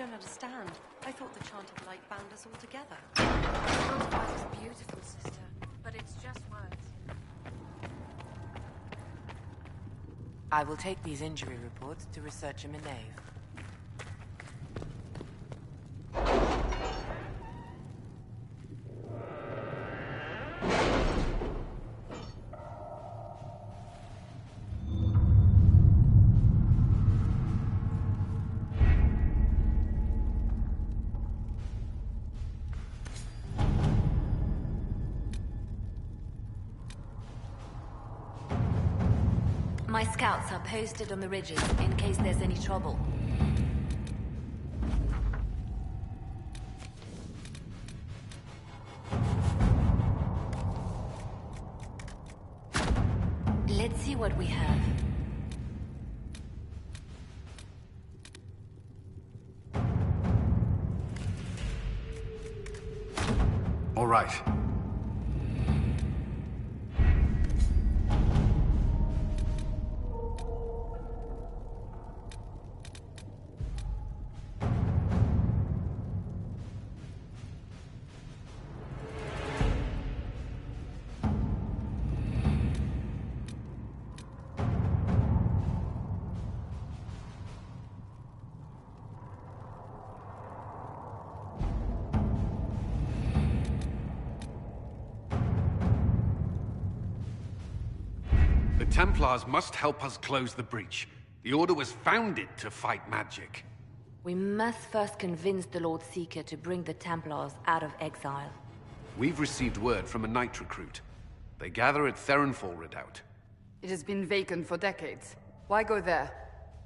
don't understand. I thought the chant of light bound us all together. That was beautiful, sister. But it's just words. I will take these injury reports to researcher Minave. My scouts are posted on the ridges in case there's any trouble. Let's see what we have. All right. The Templars must help us close the breach. The Order was founded to fight magic. We must first convince the Lord Seeker to bring the Templars out of exile. We've received word from a Knight recruit. They gather at Theronfall Redoubt. It has been vacant for decades. Why go there?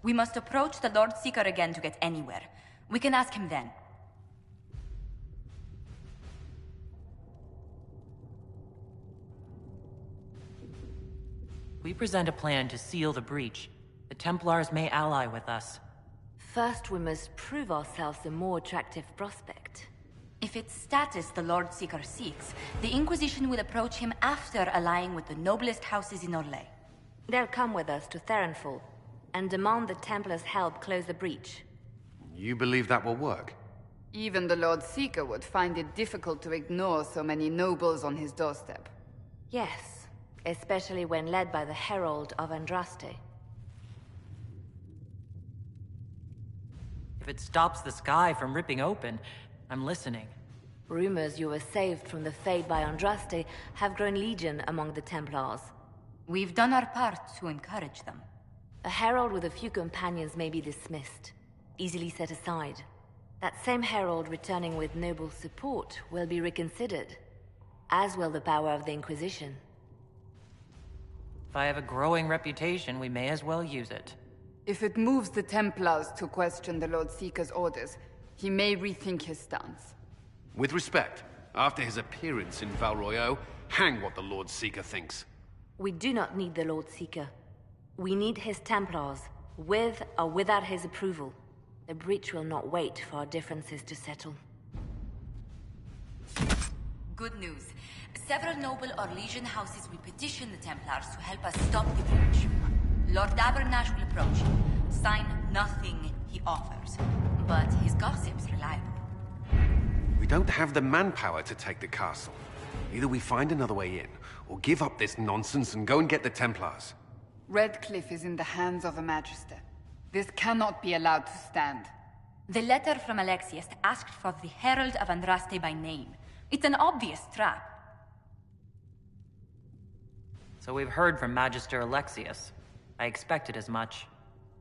We must approach the Lord Seeker again to get anywhere. We can ask him then. We present a plan to seal the breach. The Templars may ally with us. First, we must prove ourselves a more attractive prospect. If it's status the Lord Seeker seeks, the Inquisition will approach him after allying with the noblest houses in Orlais. They'll come with us to Theronfall and demand the Templars' help close the breach. You believe that will work? Even the Lord Seeker would find it difficult to ignore so many nobles on his doorstep. Yes, especially when led by the Herald of Andraste. If it stops the sky from ripping open, I'm listening. Rumors you were saved from the fate by Andraste have grown legion among the Templars. We've done our part to encourage them. A herald with a few companions may be dismissed, easily set aside. That same herald returning with noble support will be reconsidered, as will the power of the Inquisition. If I have a growing reputation, we may as well use it. If it moves the Templars to question the Lord Seeker's orders, he may rethink his stance. With respect, after his appearance in Val Royeaux, hang what the Lord Seeker thinks. We do not need the Lord Seeker. We need his Templars, with or without his approval. The breach will not wait for our differences to settle. Good news. Several noble Orlesian houses will petition the Templars to help us stop the breach. Lord Abernash will approach him. Sign nothing he offers, but his gossip's reliable. We don't have the manpower to take the castle. Either we find another way in, or give up this nonsense and go and get the Templars. Redcliffe is in the hands of a Magister. This cannot be allowed to stand. The letter from Alexius asked for the Herald of Andraste by name. It's an obvious trap. So we've heard from Magister Alexius. I expected as much.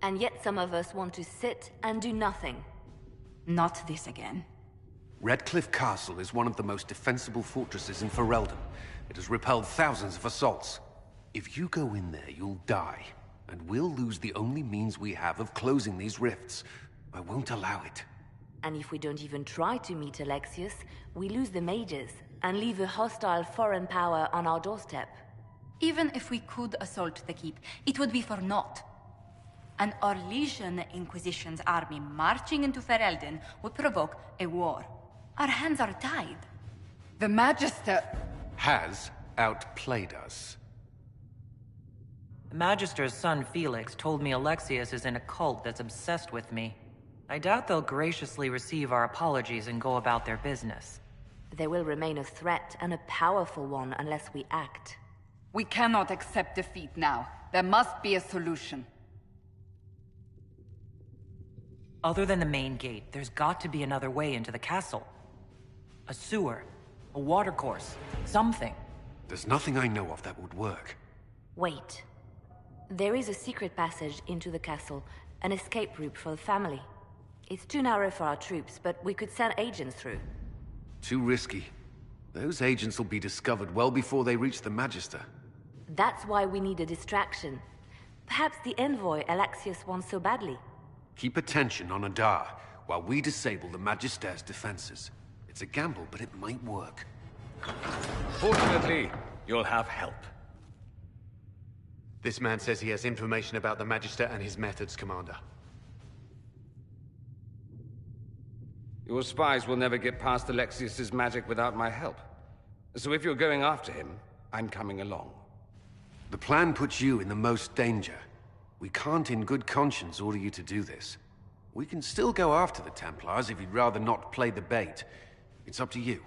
And yet some of us want to sit and do nothing. Not this again. Redcliffe Castle is one of the most defensible fortresses in Ferelden. It has repelled thousands of assaults. If you go in there, you'll die. And we'll lose the only means we have of closing these rifts. I won't allow it. And if we don't even try to meet Alexius, we lose the mages and leave a hostile foreign power on our doorstep. Even if we could assault the keep, it would be for naught. An Orlesian Inquisition's army marching into Ferelden would provoke a war. Our hands are tied. The Magister... has outplayed us. The Magister's son Felix told me Alexius is in a cult that's obsessed with me. I doubt they'll graciously receive our apologies and go about their business. They will remain a threat, and a powerful one, unless we act. We cannot accept defeat now. There must be a solution. Other than the main gate, there's got to be another way into the castle. A sewer, a watercourse, something. There's nothing I know of that would work. Wait. There is a secret passage into the castle, an escape route for the family. It's too narrow for our troops, but we could send agents through. Too risky. Those agents will be discovered well before they reach the Magister. That's why we need a distraction. Perhaps the envoy Alexius wants so badly. Keep attention on Adar, while we disable the Magister's defenses. It's a gamble, but it might work. Fortunately, you'll have help. This man says he has information about the Magister and his methods, Commander. Your spies will never get past Alexius's magic without my help. So if you're going after him, I'm coming along. The plan puts you in the most danger. We can't in good conscience order you to do this. We can still go after the Templars if you'd rather not play the bait. It's up to you.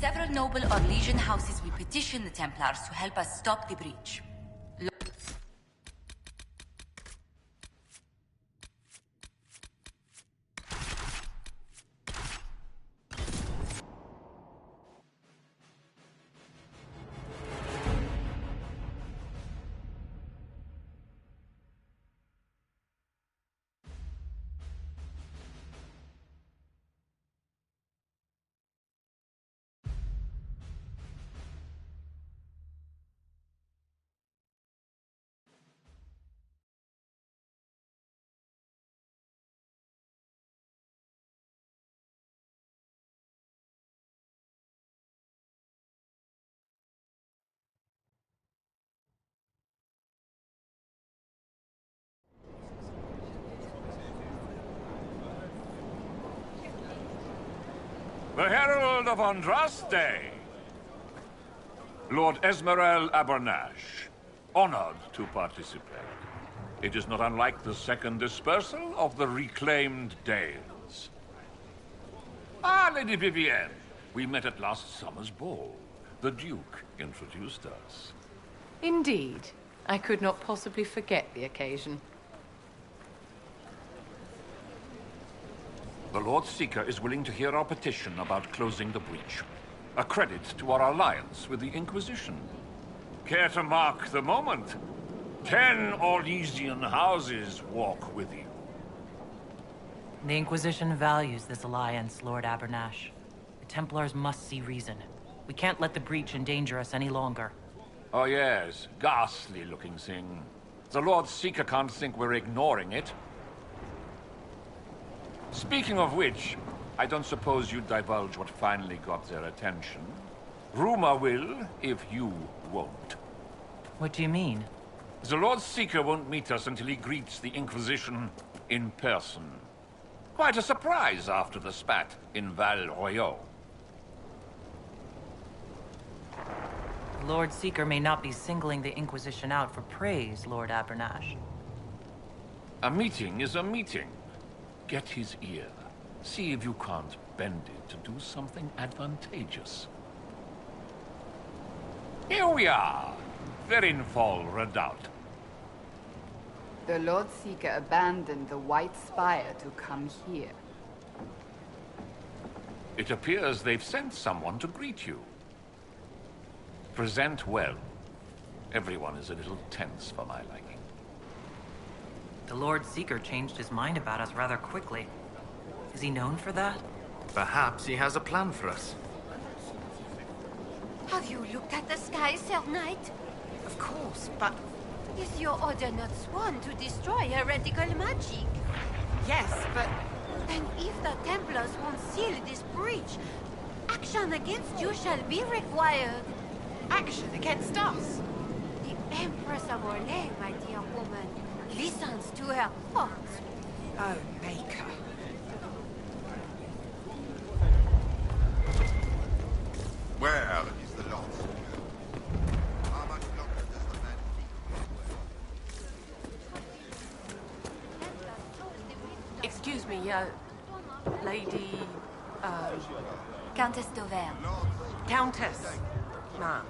Several noble or legion houses will petition the Templars to help us stop the breach. The Herald of Andraste! Lord Esmerel Abernash, honored to participate. It is not unlike the second dispersal of the reclaimed Dales. Ah, Lady Vivienne, we met at last summer's ball. The Duke introduced us. Indeed. I could not possibly forget the occasion. The Lord Seeker is willing to hear our petition about closing the breach. A credit to our alliance with the Inquisition. Care to mark the moment? 10 Orlesian houses walk with you. The Inquisition values this alliance, Lord Abernash. The Templars must see reason. We can't let the breach endanger us any longer. Oh yes, ghastly-looking thing. The Lord Seeker can't think we're ignoring it. Speaking of which, I don't suppose you'd divulge what finally got their attention. Rumor will, if you won't. What do you mean? The Lord Seeker won't meet us until he greets the Inquisition in person. Quite a surprise after the spat in Val Royeaux. Lord Seeker may not be singling the Inquisition out for praise, Lord Abernash. A meeting is a meeting. Get his ear. See if you can't bend it to do something advantageous. Here we are, Verinfol Redoubt. The Lord Seeker abandoned the White Spire to come here. It appears they've sent someone to greet you. Present well. Everyone is a little tense for my liking. The Lord Seeker changed his mind about us rather quickly. Is he known for that? Perhaps he has a plan for us. Have you looked at the sky, Sir Knight? Of course, but... Is your order not sworn to destroy heretical magic? Yes, but... Then if the Templars won't seal this breach, action against you shall be required. Action against us? The Empress of Orlais, my dear woman, listens to her thoughts. Oh, Maker. Where is the Lord? How much longer does the man keep? Excuse me, Lady... Countess d'Auvergne. Countess, ma'am.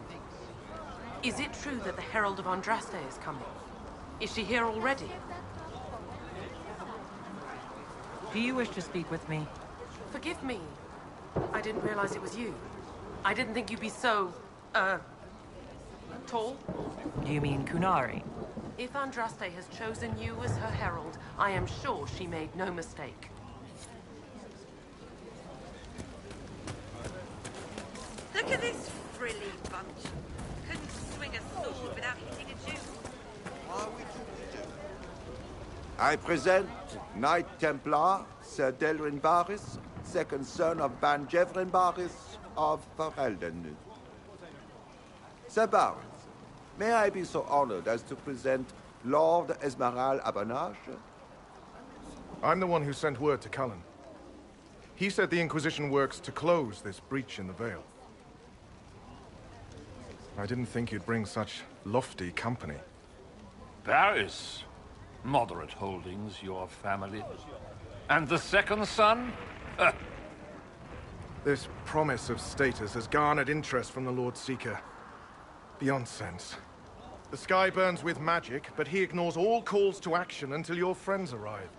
Is it true that the Herald of Andraste is coming? Is she here already? Do you wish to speak with me? Forgive me. I didn't realize it was you. I didn't think you'd be so, tall. Do you mean Kunari? If Andraste has chosen you as her herald, I am sure she made no mistake. Look at this frilly bunch. Couldn't swing a sword without hitting a Jew. I present Knight Templar Sir Delrin Barris, second son of Ban Jevrin Barris of Ferelden. Sir Barris, may I be so honored as to present Lord Esmeralda Abanache? I'm the one who sent word to Cullen. He said the Inquisition works to close this breach in the Vale. I didn't think you'd bring such lofty company. Barris. Moderate holdings, your family. And the second son? This promise of status has garnered interest from the Lord Seeker. Beyond sense. The sky burns with magic, but he ignores all calls to action until your friends arrive.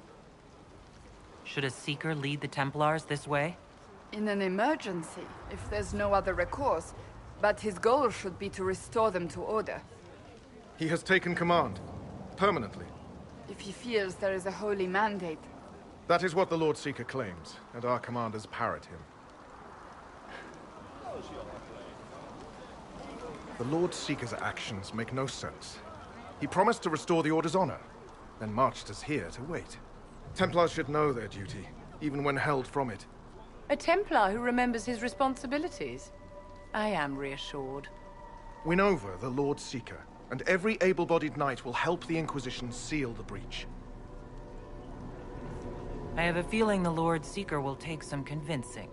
Should a Seeker lead the Templars this way? In an emergency, if there's no other recourse. But his goal should be to restore them to order. He has taken command. Permanently. If he feels there is a holy mandate. That is what the Lord Seeker claims, and our commanders parrot him. The Lord Seeker's actions make no sense. He promised to restore the Order's honor, then marched us here to wait. Templars should know their duty, even when held from it. A Templar who remembers his responsibilities. I am reassured. Win over the Lord Seeker, and every able-bodied knight will help the Inquisition seal the breach. I have a feeling the Lord Seeker will take some convincing.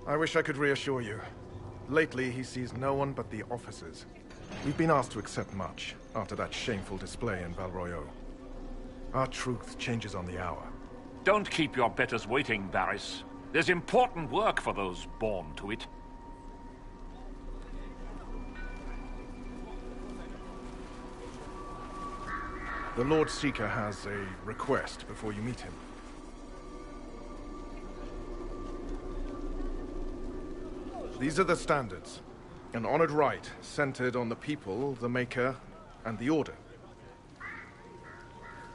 I wish I could reassure you. Lately, he sees no one but the officers. We've been asked to accept much, after that shameful display in Val Royeaux. Our truth changes on the hour. Don't keep your betters waiting, Barris. There's important work for those born to it. The Lord Seeker has a request before you meet him. These are the standards. An honored right centered on the people, the Maker, and the Order.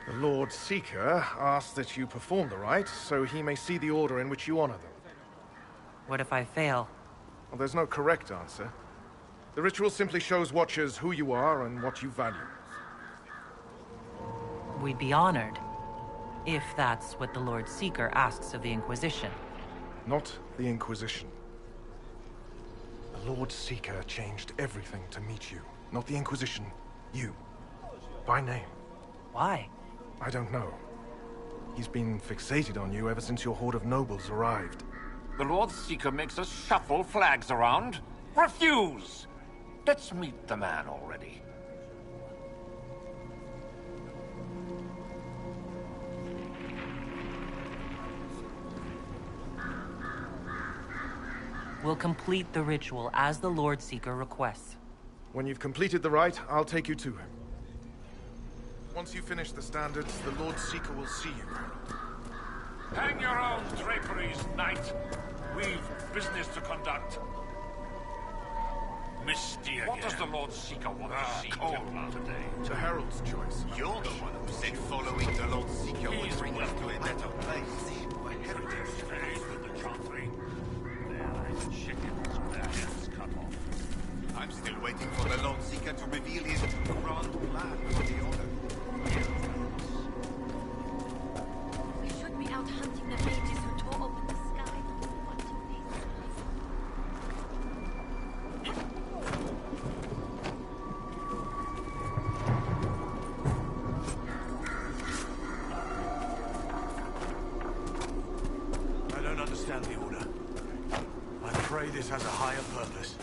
The Lord Seeker asks that you perform the rite, so he may see the order in which you honor them. What if I fail? Well, there's no correct answer. The ritual simply shows Watchers who you are and what you value. We'd be honored, if that's what the Lord Seeker asks of the Inquisition. Not the Inquisition. The Lord Seeker changed everything to meet you. Not the Inquisition. You. By name. Why? I don't know. He's been fixated on you ever since your horde of nobles arrived. The Lord Seeker makes us shuffle flags around. Refuse! Let's meet the man already. We'll complete the ritual as the Lord Seeker requests. When you've completed the rite, I'll take you to him. Once you finish the standards, the Lord Seeker will see you. Hang your own draperies, knight. We've business to conduct. Misty again. What does the Lord Seeker want to see Templar today? It's a herald's choice. You're the one who said following the Lord Seeker would bring us to a better place. Heritage stays with the Chantry. They're like chickens with their heads cut off. I'm still waiting for the Lord Seeker to reveal his grand plan for the Order. We should be out hunting the mages who tore open the sky. What do they I don't understand the Order. I pray this has a higher purpose.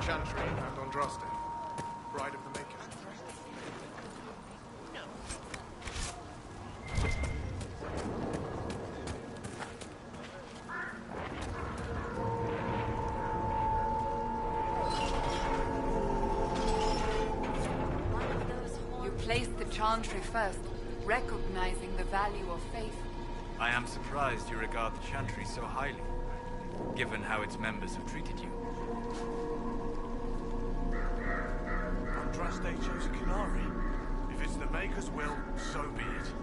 Chantry and Andraste, Bride of the Maker. You placed the Chantry first, recognizing the value of faith. I am surprised you regard the Chantry so highly, given how its members have treated you. Andraste chose Khenari. If it's the Maker's will, so be it.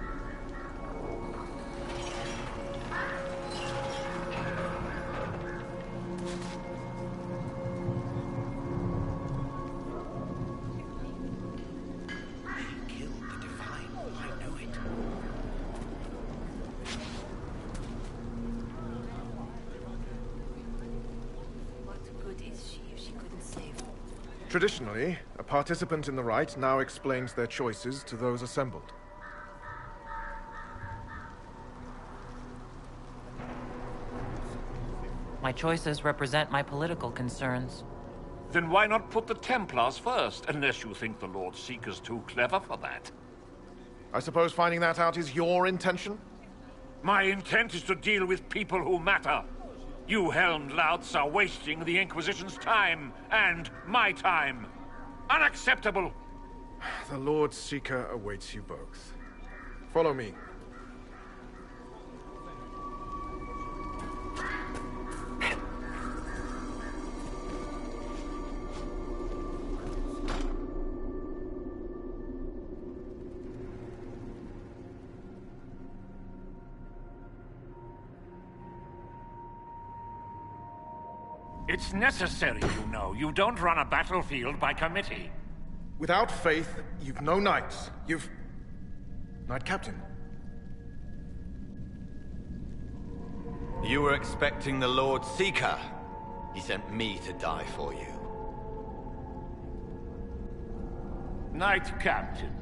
Traditionally, a participant in the rite now explains their choices to those assembled. My choices represent my political concerns. Then why not put the Templars first, unless you think the Lord Seeker's too clever for that? I suppose finding that out is your intention? My intent is to deal with people who matter. You helmed louts are wasting the Inquisition's time, and my time. Unacceptable! The Lord Seeker awaits you both. Follow me. It's necessary, you know. You don't run a battlefield by committee. Without faith, you've no knights. You've... Knight Captain. You were expecting the Lord Seeker. He sent me to die for you. Knight Captain,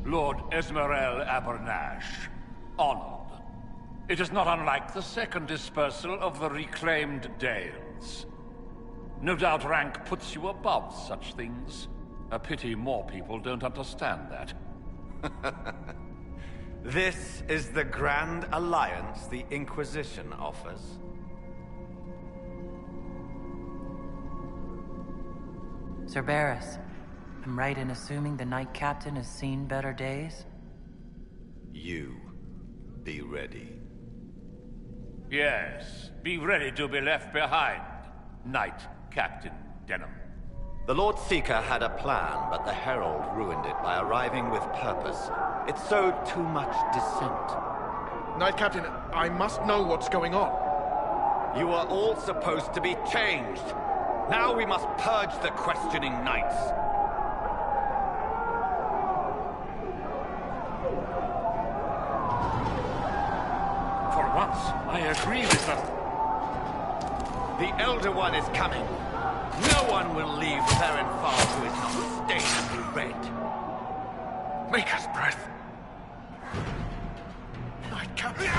Lord Esmerel Abernash, honored. It is not unlike the second dispersal of the reclaimed Dales. No doubt rank puts you above such things. A pity more people don't understand that. This is the Grand Alliance the Inquisition offers. Cerberus, I'm right in assuming the Knight Captain has seen better days? You, be ready. Yes, be ready to be left behind, Knight Captain Denham. The Lord Seeker had a plan, but the Herald ruined it by arriving with purpose. It sowed too much dissent. Knight Captain, I must know what's going on. You are all supposed to be changed. Now we must purge the questioning knights. For once, I agree with them. The Elder One is coming. No one will leave Ferenfar who is not stained and red. Maker's breath. Knight Captain.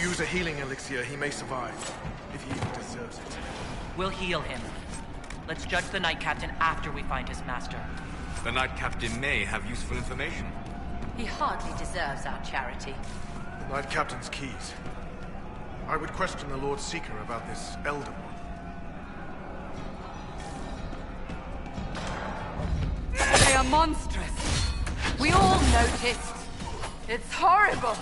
use a healing elixir, he may survive. If he even deserves it. We'll heal him. Let's judge the Knight Captain after we find his master. The Knight Captain may have useful information. He hardly deserves our charity. The Knight Captain's keys. I would question the Lord Seeker about this Elder One. They are monstrous. We all noticed. It's horrible.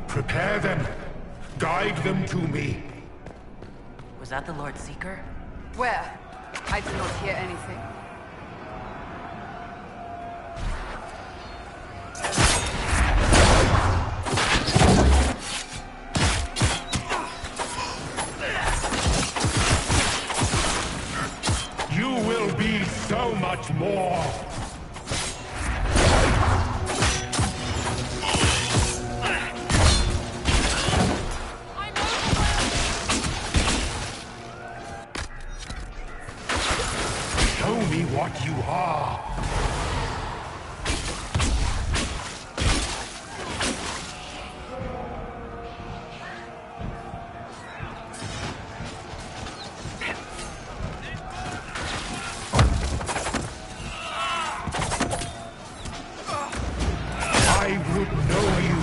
Prepare them. Guide them to me. Was that the Lord Seeker? Where? I do not hear anything. You will be so much more. What you are. I would know you.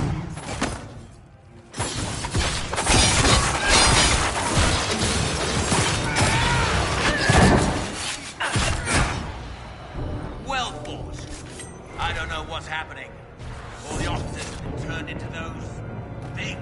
What's happening? All the officers have been turned into those things.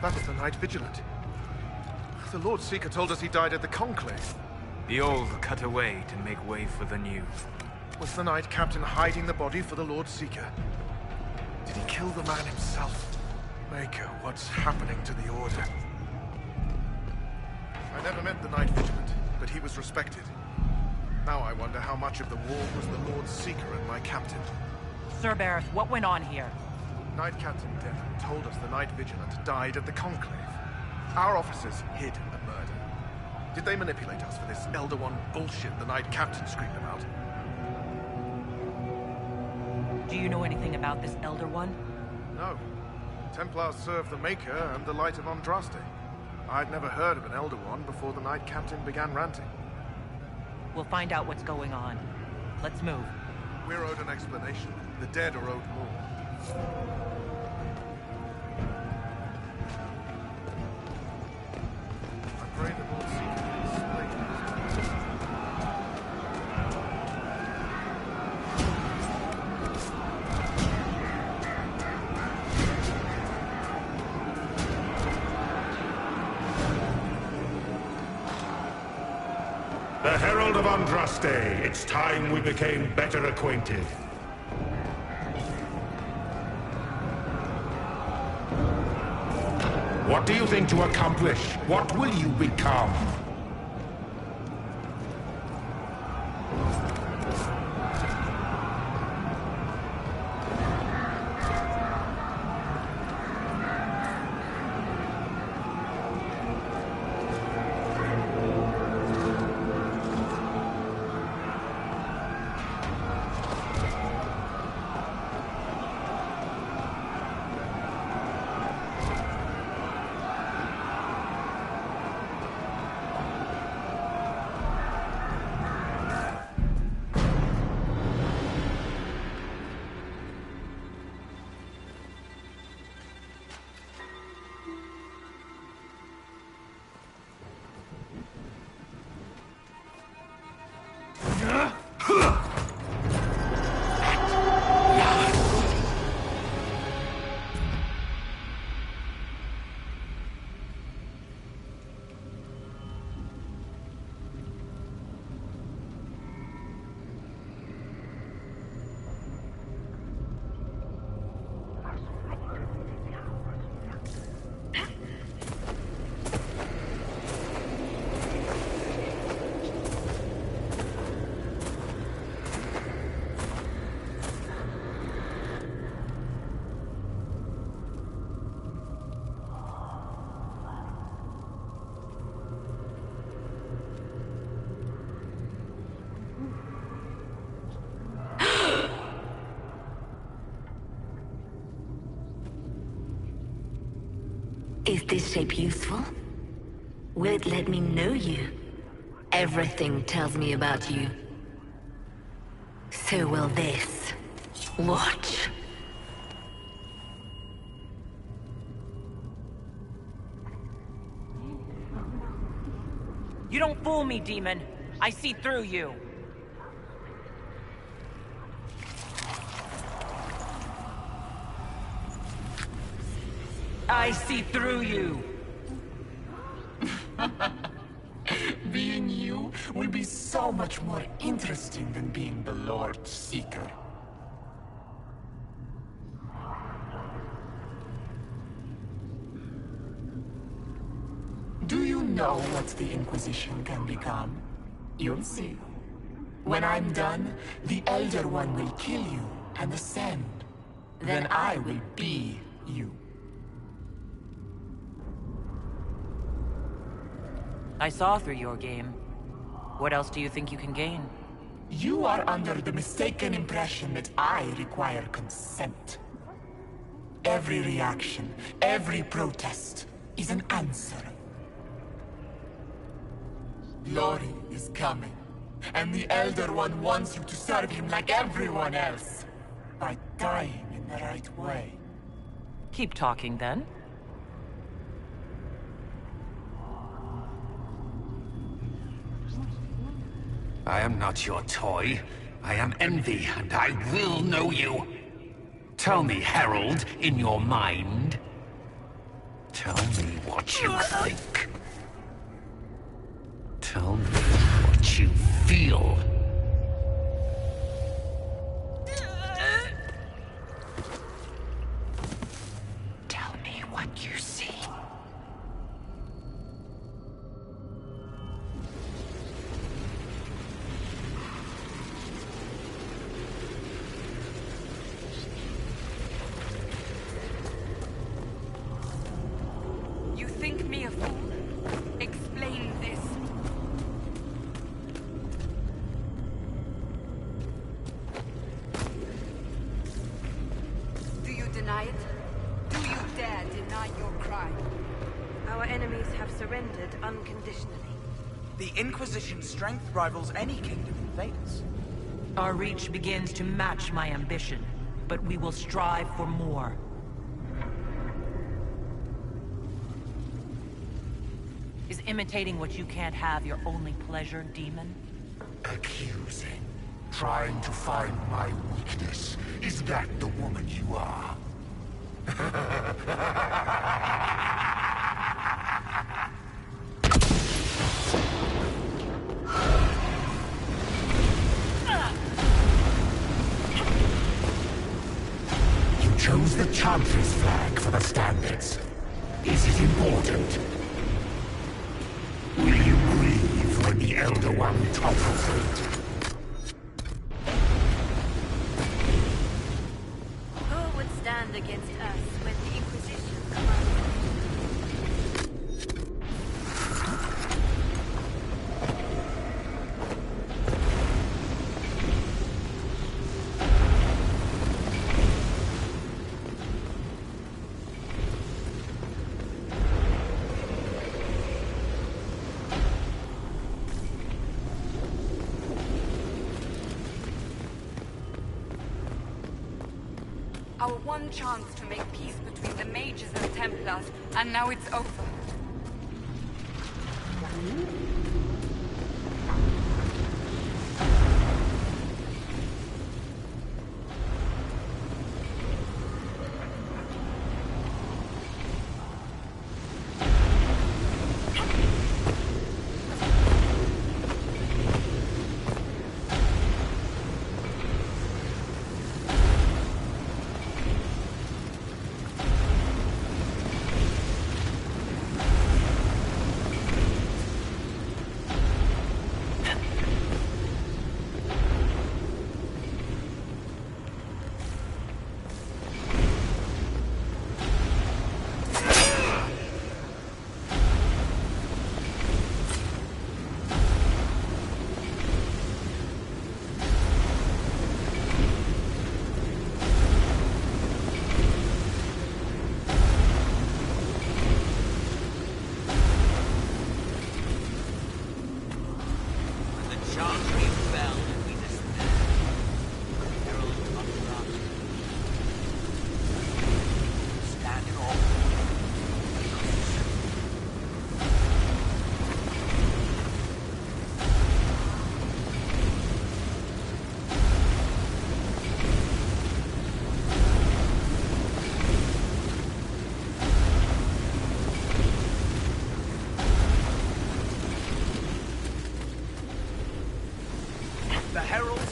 That was the Knight Vigilant. The Lord Seeker told us he died at the Conclave. The old cut away to make way for the new. Was the Knight Captain hiding the body for the Lord Seeker? Did he kill the man himself? Maker, what's happening to the Order? I never met the Knight Vigilant, but he was respected. Now I wonder how much of the war was the Lord Seeker and my captain. Sir Bareth, what went on here? Knight Captain Devon told us the Knight Vigilant died at the Conclave. Our officers hid the murder. Did they manipulate us for this Elder One bullshit the Knight Captain screamed about? Do you know anything about this Elder One? No. Templars serve the Maker and the Light of Andraste. I'd never heard of an Elder One before the Knight Captain began ranting. We'll find out what's going on. Let's move. We're owed an explanation. The dead are owed more. I pray the Lord Seeker will explain this. The Herald of Andraste, it's time we became better acquainted. What do you think to accomplish? What will you become? Is this shape useful? Will it let me know you? Everything tells me about you. So will this. Watch. You don't fool me, demon. I see through you. I see through you. Being you will be so much more interesting than being the Lord Seeker. Do you know what the Inquisition can become? You'll see. When I'm done, the Elder One will kill you and ascend. Then I will be you. I saw through your game. What else do you think you can gain? You are under the mistaken impression that I require consent. Every reaction, every protest is an answer. Lori is coming, and the Elder One wants you to serve him like everyone else, by dying in the right way. Keep talking, then. I am not your toy. I am Envy, and I will know you. Tell me, Herald, in your mind. Tell me what you think. Tell me what you feel. Tell me what you see. You think me a fool? Explain this. Do you deny it? Do you dare deny your crime? Our enemies have surrendered unconditionally. The Inquisition's strength rivals any kingdom in Vegas. Our reach begins to match my ambition, but we will strive for more. Is imitating what you can't have your only pleasure, demon? Accusing. Trying to find my weakness. Is that the woman you are? You chose the Chantry's flag for the standards. Is it important? Will you grieve when the Elder One topples it? Who would stand against us when the Inquisition commands? Our one chance to make peace between the mages and Templars, and now it's over.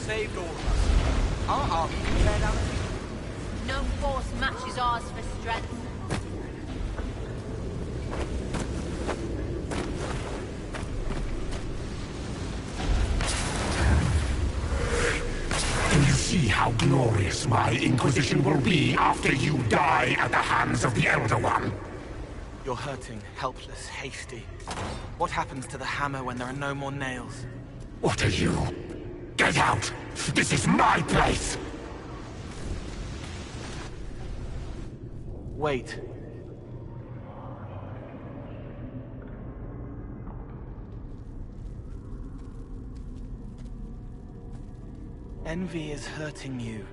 Saved all of us. Our army can tear down a No force matches ours for strength. Do you see how glorious my Inquisition will be after you die at the hands of the Elder One? You're hurting, helpless, hasty. What happens to the hammer when there are no more nails? What are you? Get out! This is my place! Wait. Envy is hurting you.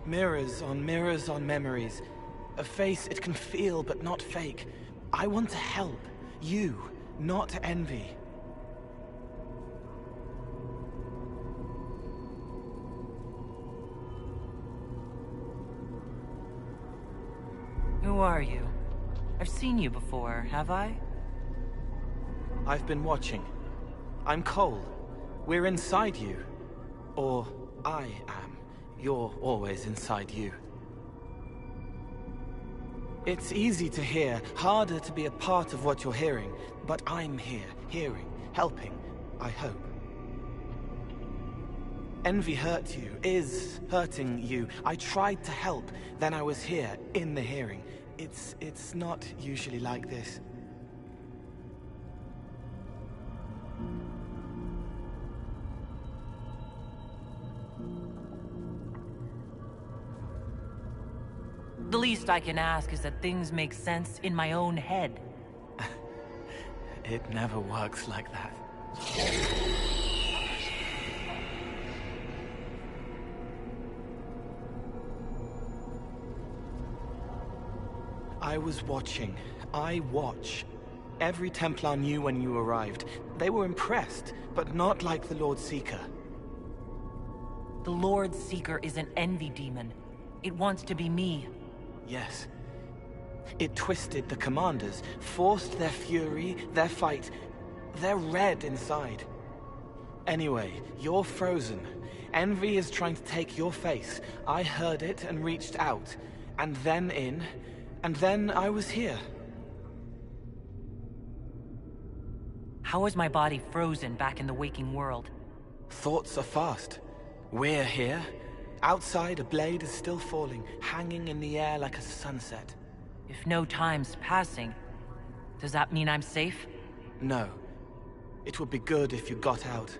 Mirrors on memories. A face it can feel but not fake. I want to help. You, not envy. Who are you? I've seen you before, have I? I've been watching. I'm Cole. We're inside you. Or I am. You're always inside you. It's easy to hear, harder to be a part of what you're hearing, but I'm here, hearing, helping, I hope. Envy hurt you, is hurting you. I tried to help, then I was here, in the hearing. It's not usually like this. The least I can ask is that things make sense in my own head. It never works like that. I was watching. I watch. Every Templar knew when you arrived. They were impressed, but not like the Lord Seeker. The Lord Seeker is an envy demon. It wants to be me. Yes. It twisted the commanders, forced their fury, their fight. They're red inside. Anyway, you're frozen. Envy is trying to take your face. I heard it and reached out. And then in. And then I was here. How is my body frozen back in the waking world? Thoughts are fast. We're here. Outside, a blade is still falling, hanging in the air like a sunset. If no time's passing, does that mean I'm safe? No. It would be good if you got out.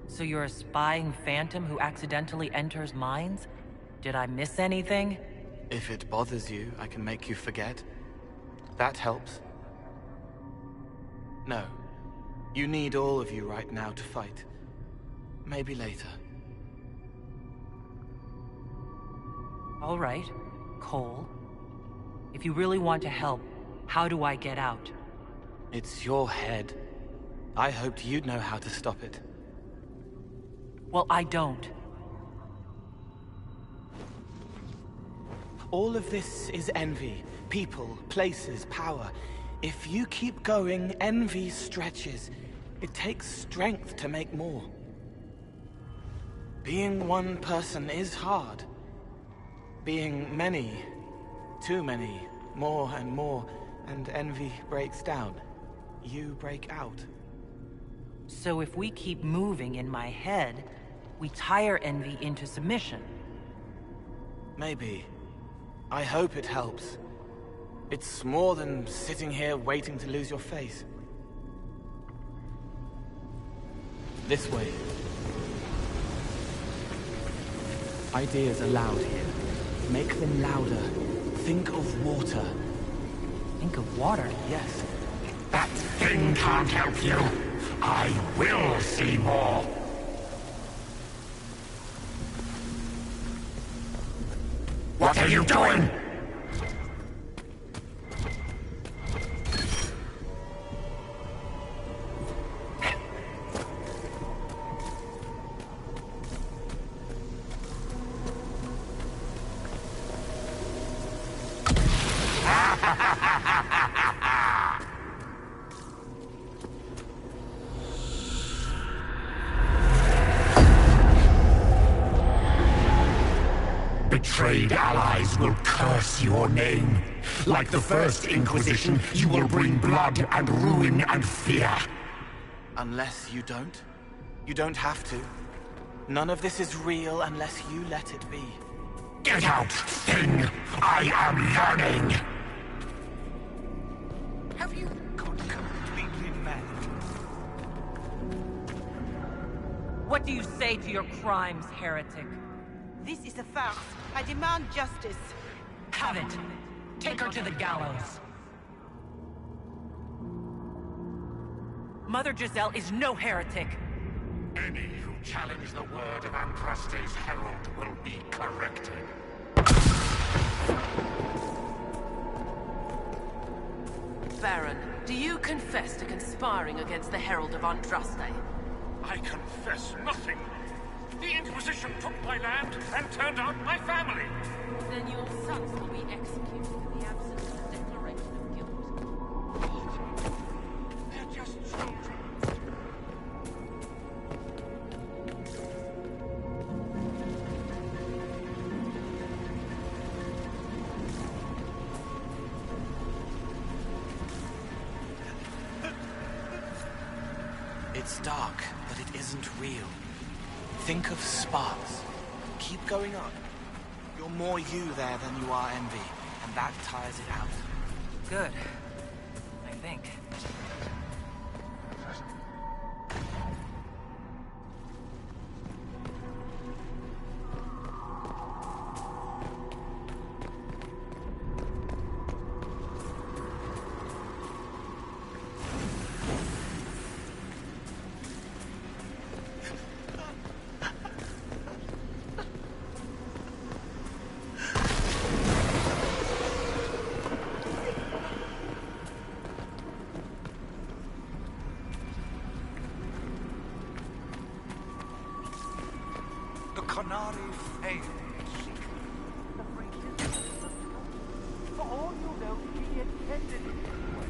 So you're a spying phantom who accidentally enters minds? Did I miss anything? If it bothers you, I can make you forget. That helps. No. You need all of you right now to fight. Maybe later. All right, Cole. If you really want to help, how do I get out? It's your head. I hoped you'd know how to stop it. Well, I don't. All of this is envy. People, places, power. If you keep going, envy stretches. It takes strength to make more. Being one person is hard. Being many, too many, more and more, and envy breaks down. You break out. So if we keep moving in my head, we tire envy into submission. Maybe. I hope it helps. It's more than sitting here waiting to lose your face. This way. Ideas are loud here. Make them louder. Think of water. Think of water? Yes. That thing can't help you. I will see more. What are you doing? Betrayed allies will curse your name. Like the First Inquisition, you will bring blood and ruin and fear. Unless you don't. You don't have to. None of this is real unless you let it be. Get out, thing! I am yearning! Have you gone completely mad? What do you say to your crimes, heretic? This is a farce. I demand justice. Have it! Take her to the gallows! Mother Giselle is no heretic! Any who challenge the word of Andraste's herald will be corrected. Baron, do you confess to conspiring against the Herald of Andraste? I confess nothing. The Inquisition took my land and turned out my family. Then your sons will be executed in the absence of a declaration of guilt. They're just children. It's dark, but it isn't real. Think of sparks. Keep going up. You're more you there than you are Envy, and that tires it out. Good. I think. Qunari failed to seek the forgiveness of Tom. For all you know, he intended it this way.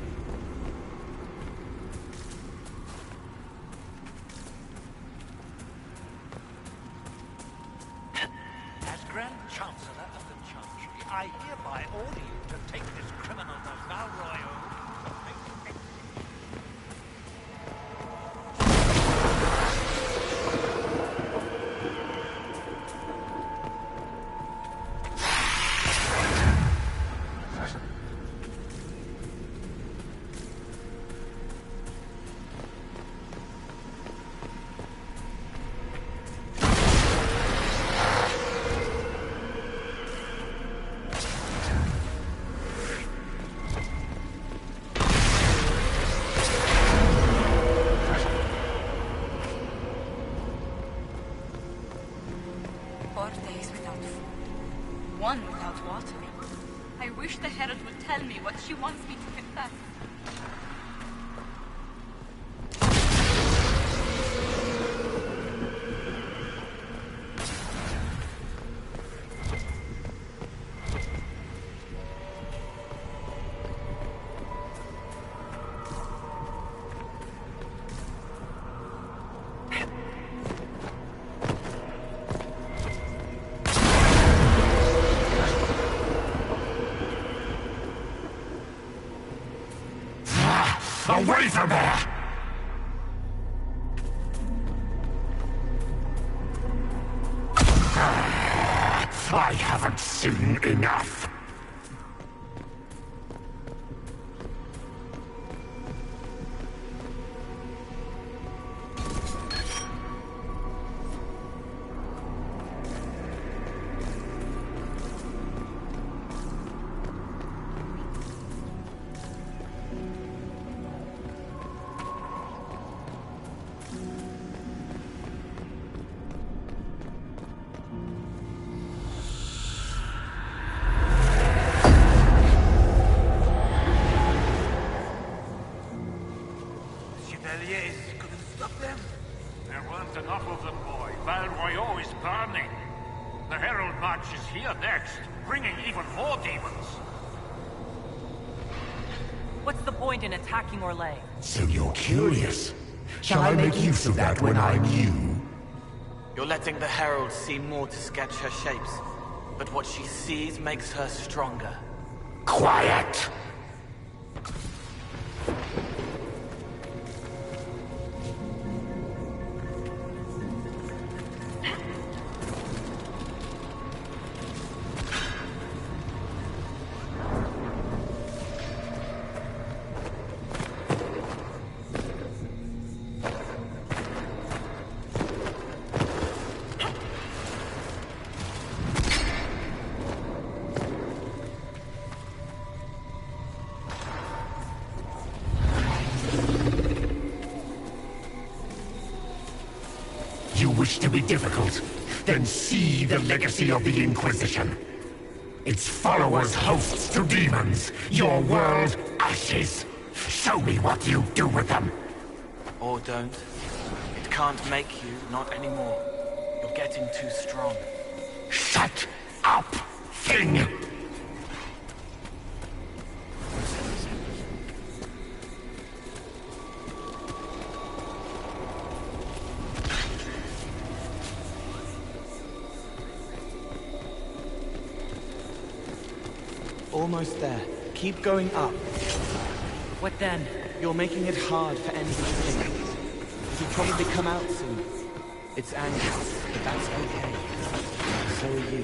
As Grand Chancellor of the Chantry, I hereby order you to take this criminal to Val Royeaux. One without water. I wish the Herald would tell me what she wants me to confess. Away from there! I haven't seen enough. Couldn't stop them. There weren't enough of them, boy. Val Royeaux is burning. The Herald March is here next, bringing even more demons. What's the point in attacking Orlais? So you're curious. Shall I make use of that when I'm you? You're letting the Herald see more to sketch her shapes, but what she sees makes her stronger. Quiet! You wish to be difficult? Then see the legacy of the Inquisition. Its followers hosts to demons, your world ashes. Show me what you do with them. Or don't. It can't make you, not anymore. You're getting too strong. Shut up, thing! Almost there. Keep going up. What then? You're making it hard for Envy to think. He'll probably come out soon. It's angry, but that's okay. So are you.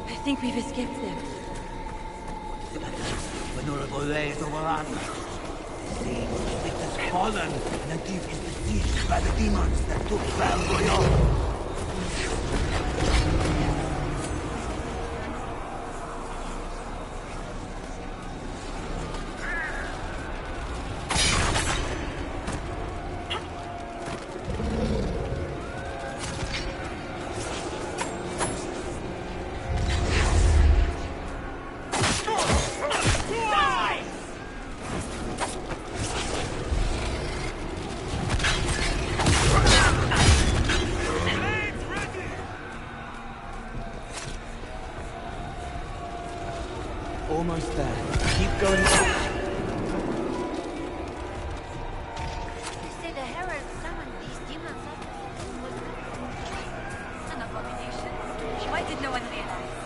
I think we've escaped them. Vulnerable ways overrun. See, it has fallen. Native is besieged by the demons that took Val Royal. Almost there. Keep going up. You say the Herald summoned these demons up? An abomination? Why did no one realize?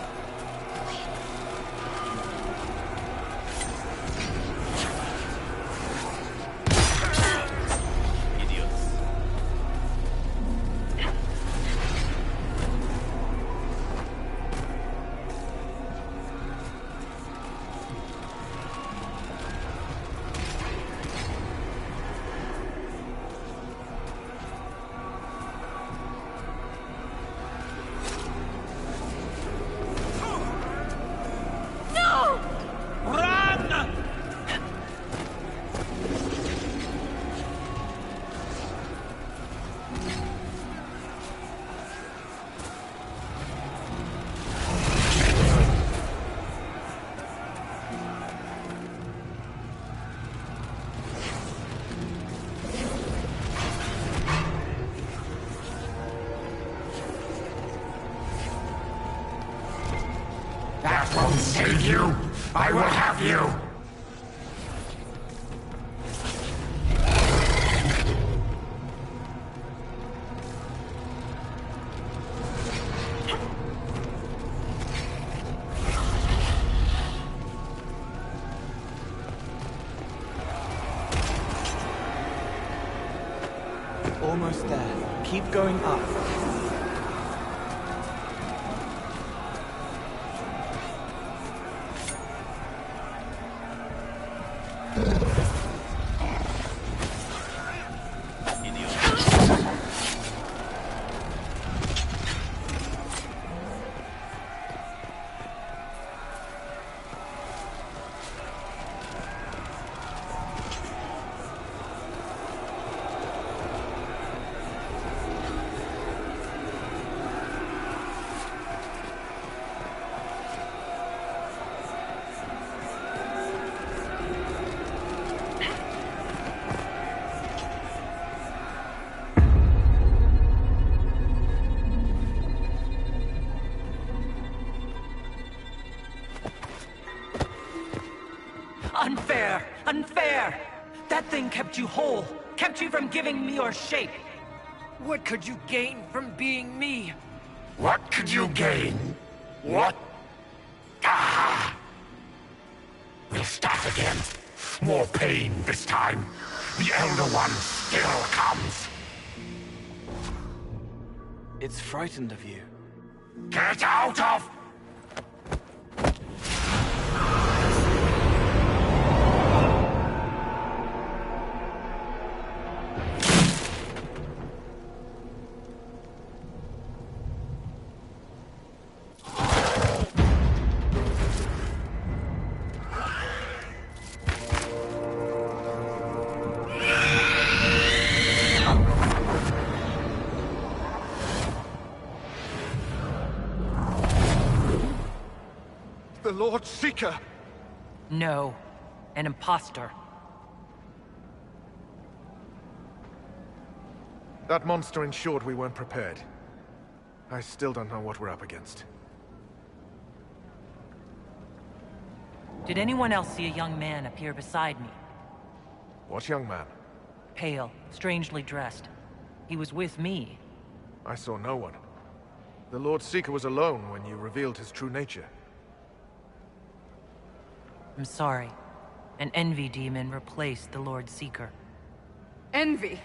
That won't save you. I will have you. Almost there. Keep going up. Unfair! Unfair! That thing kept you whole, kept you from giving me your shape. What could you gain from being me? What could you gain? What? Ah! We'll start again. More pain this time. The Elder One still comes. It's frightened of you. Get out of... Lord Seeker! No. An imposter. That monster ensured we weren't prepared. I still don't know what we're up against. Did anyone else see a young man appear beside me? What young man? Pale, strangely dressed. He was with me. I saw no one. The Lord Seeker was alone when you revealed his true nature. I'm sorry. An envy demon replaced the Lord Seeker. Envy?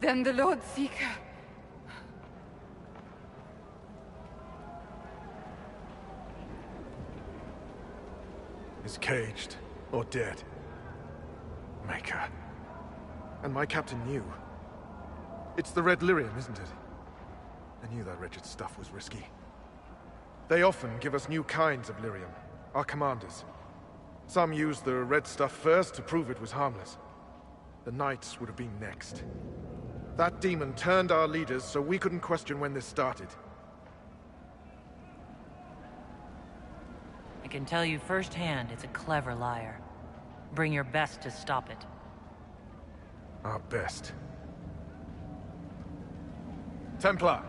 Then the Lord Seeker... is caged, or dead. Maker. And my captain knew. It's the Red Lyrium, isn't it? I knew that wretched stuff was risky. They often give us new kinds of lyrium, our commanders. Some used the red stuff first to prove it was harmless. The Knights would have been next. That demon turned our leaders so we couldn't question when this started. I can tell you firsthand it's a clever liar. Bring your best to stop it. Our best. Templar,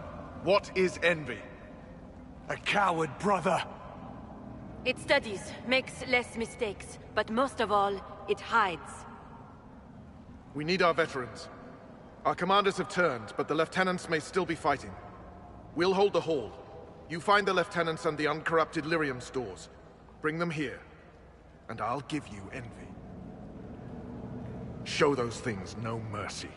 what is envy? A coward, brother! It studies, makes less mistakes, but most of all, it hides. We need our veterans. Our commanders have turned, but the lieutenants may still be fighting. We'll hold the hall. You find the lieutenants and the uncorrupted lyrium stores. Bring them here, and I'll give you envy. Show those things no mercy.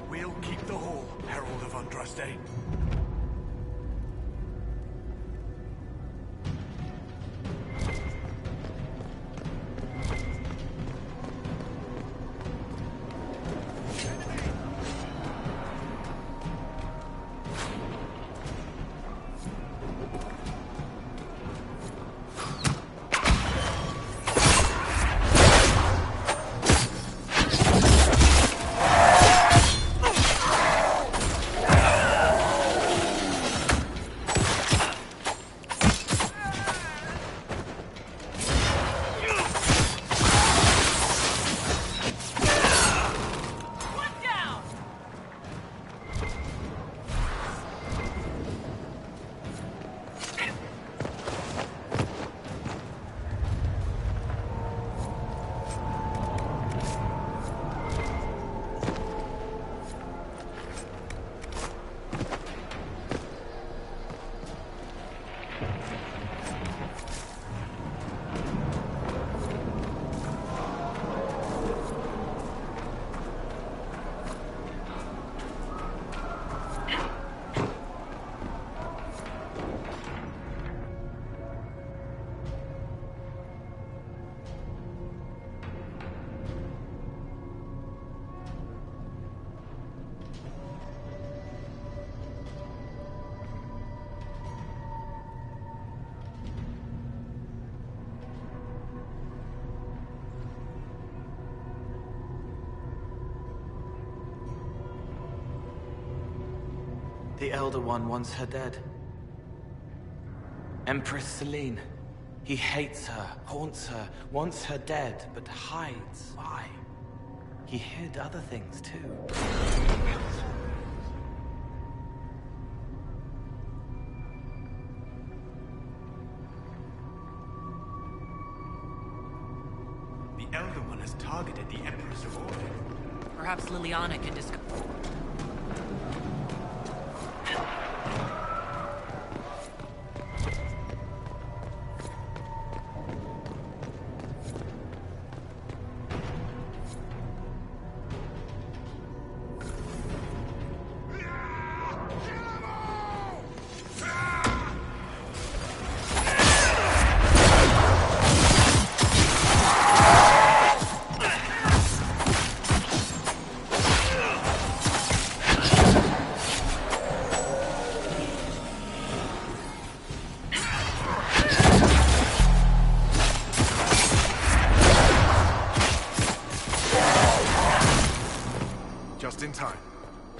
We'll keep the hall, Herald of Andraste. The Elder One wants her dead. Empress Celine. He hates her, haunts her, wants her dead, but hides. Why? He hid other things too. The Elder One has targeted the Empress of Order. Perhaps Liliana can discover.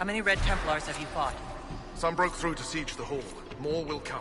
How many Red Templars have you fought? Some broke through to siege the hall. More will come.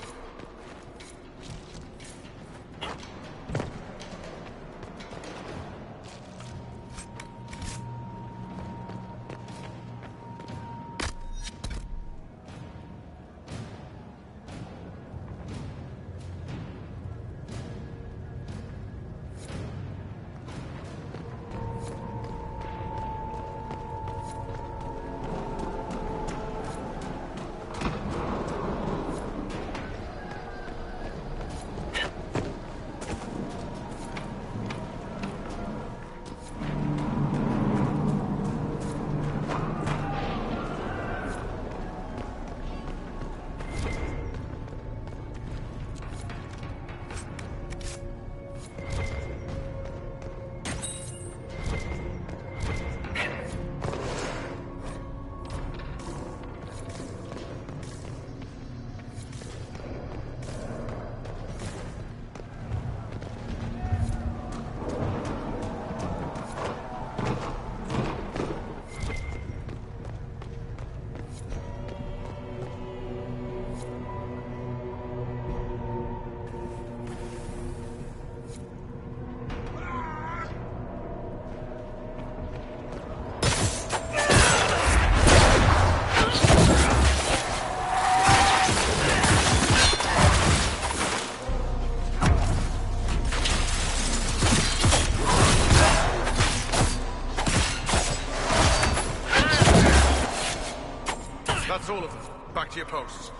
That's all of them. Back to your posts.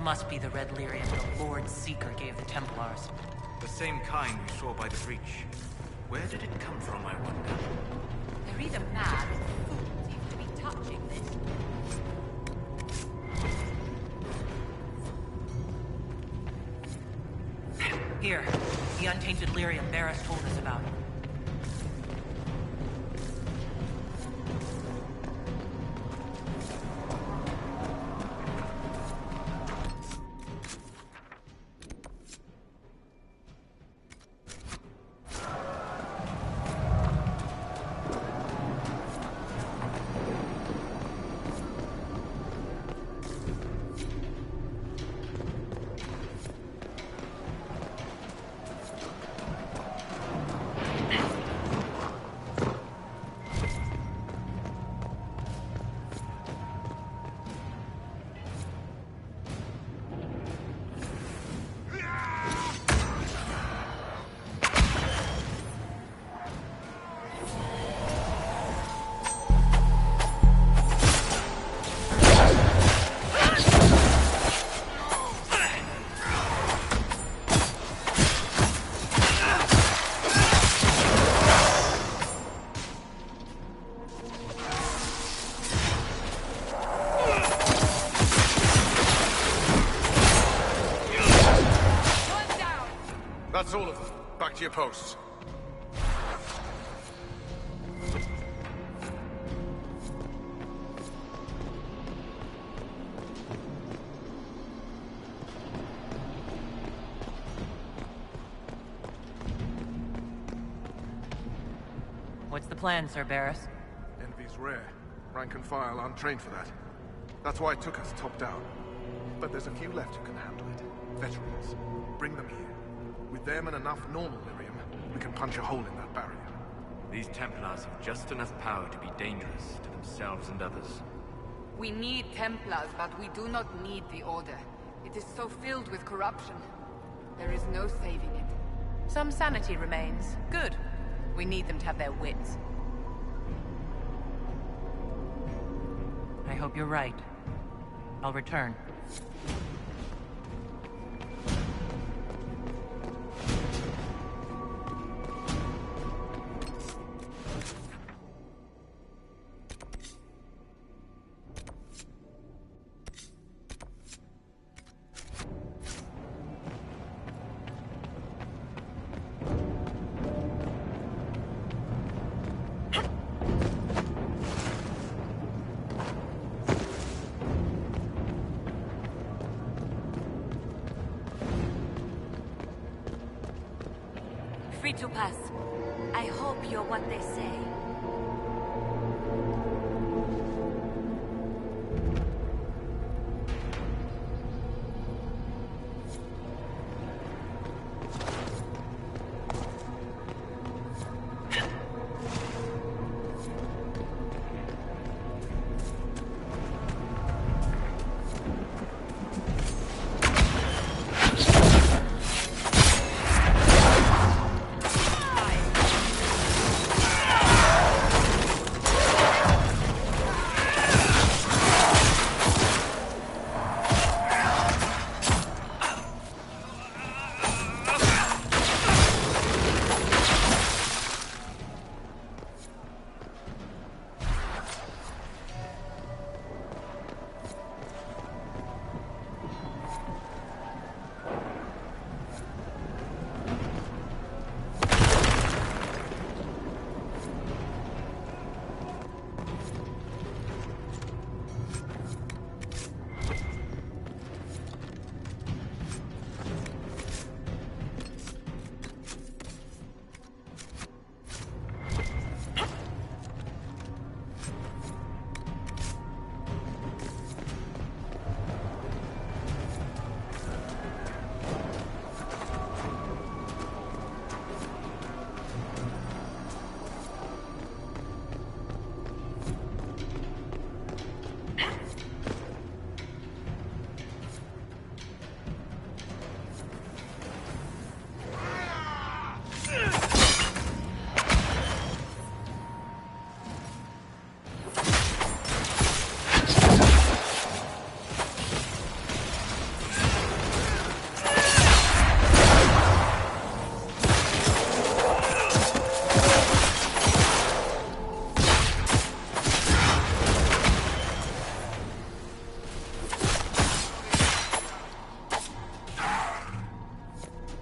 Must be the red lyrium the Lord Seeker gave the Templars. The same kind we saw by the breach. Where did it come from, I wonder? They're either mad or fools even to be touching this. Here, the untainted lyrium Barris told us about. That's all of them. Back to your posts. What's the plan, Sir Barris? Envy's rare. Rank and file aren't trained for that. That's why it took us top down. But there's a few left who can handle it. Veterans. Bring them here. With them and enough normal lyrium, we can punch a hole in that barrier. These Templars have just enough power to be dangerous to themselves and others. We need Templars, but we do not need the Order. It is so filled with corruption. There is no saving it. Some sanity remains. Good. We need them to have their wits. I hope you're right. I'll return. Free to pass. I hope you're what they say.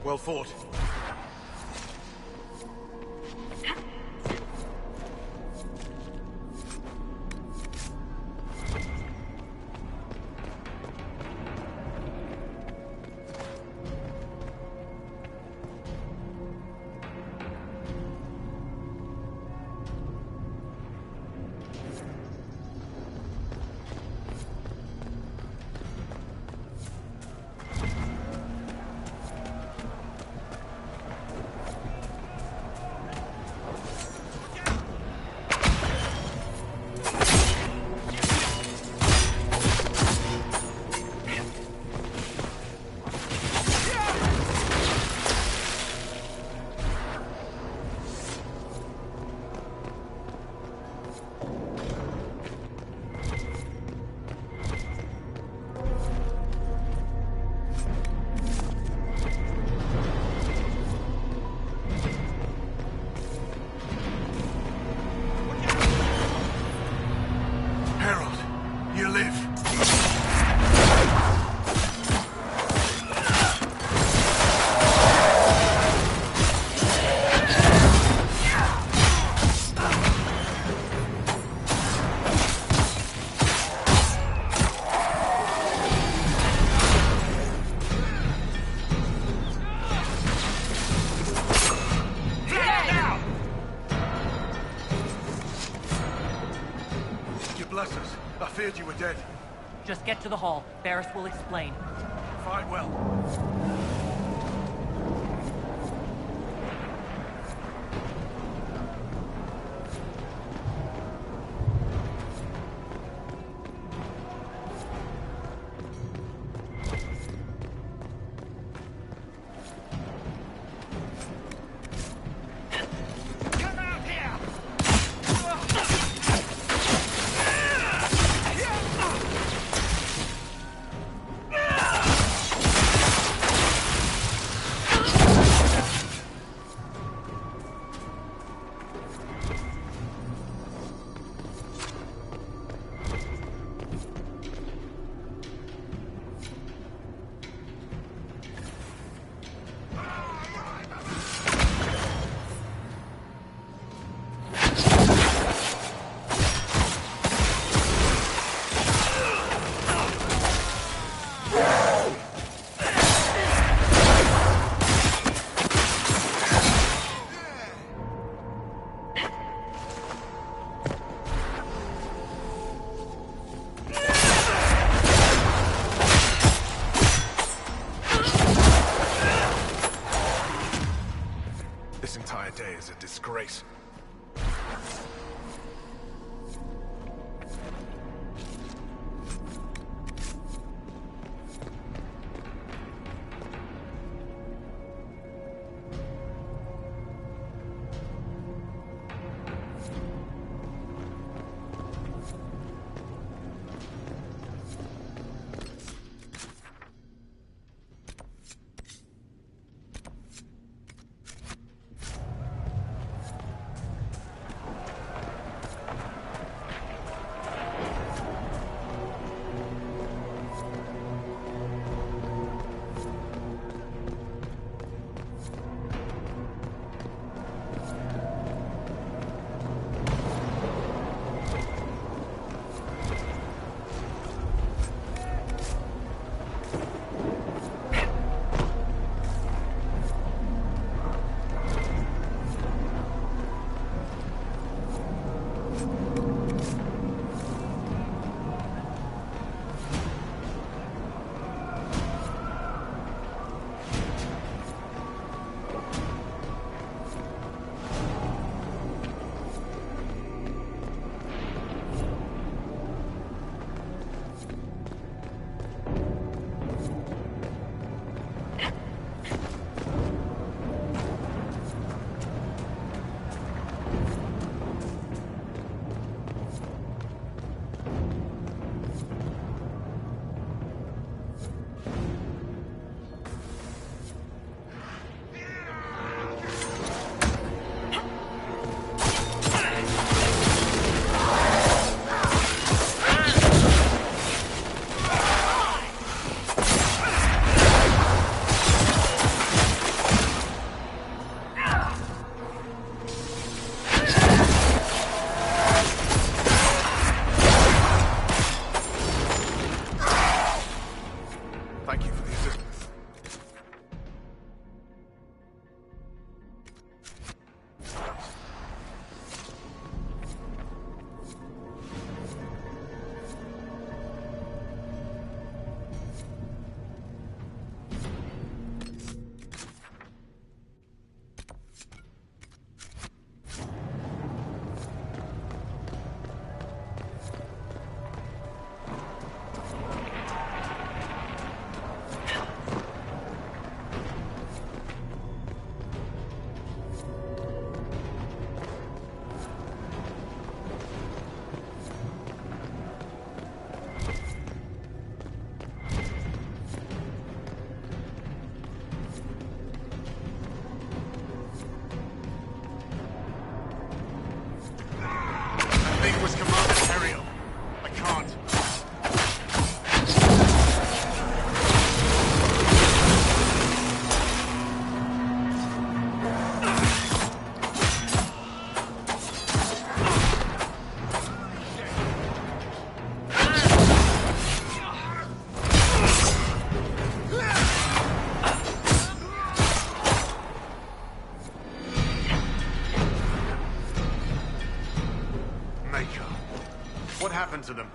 Well fought. bless us. I feared you were dead. Just get to the hall. Barris will explain. Fight well. This entire day is a disgrace. Thank you for the assistance. Was Commander Ariel. I can't. Maker. What happened to them?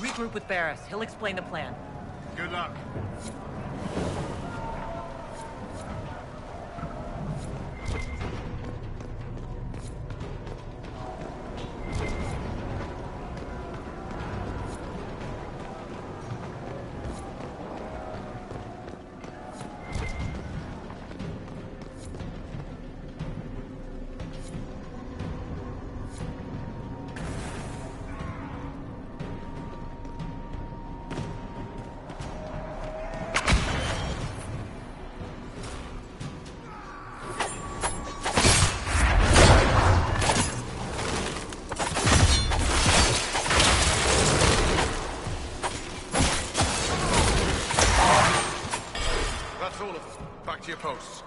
Regroup with Barris. He'll explain the plan. Good luck. That's all of them. Back to your posts.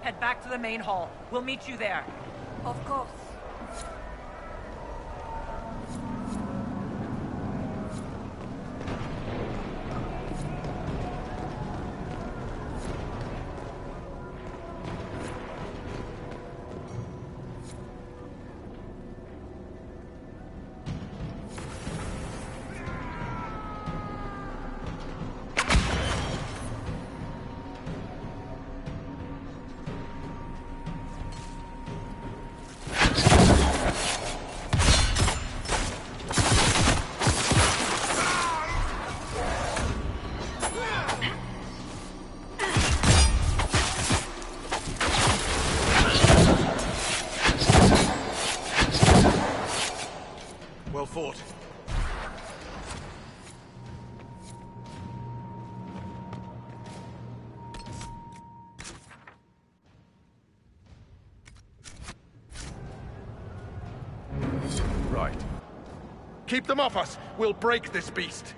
Head back to the main hall. We'll meet you there. Of course. Well fought. Right. Keep them off us! We'll break this beast!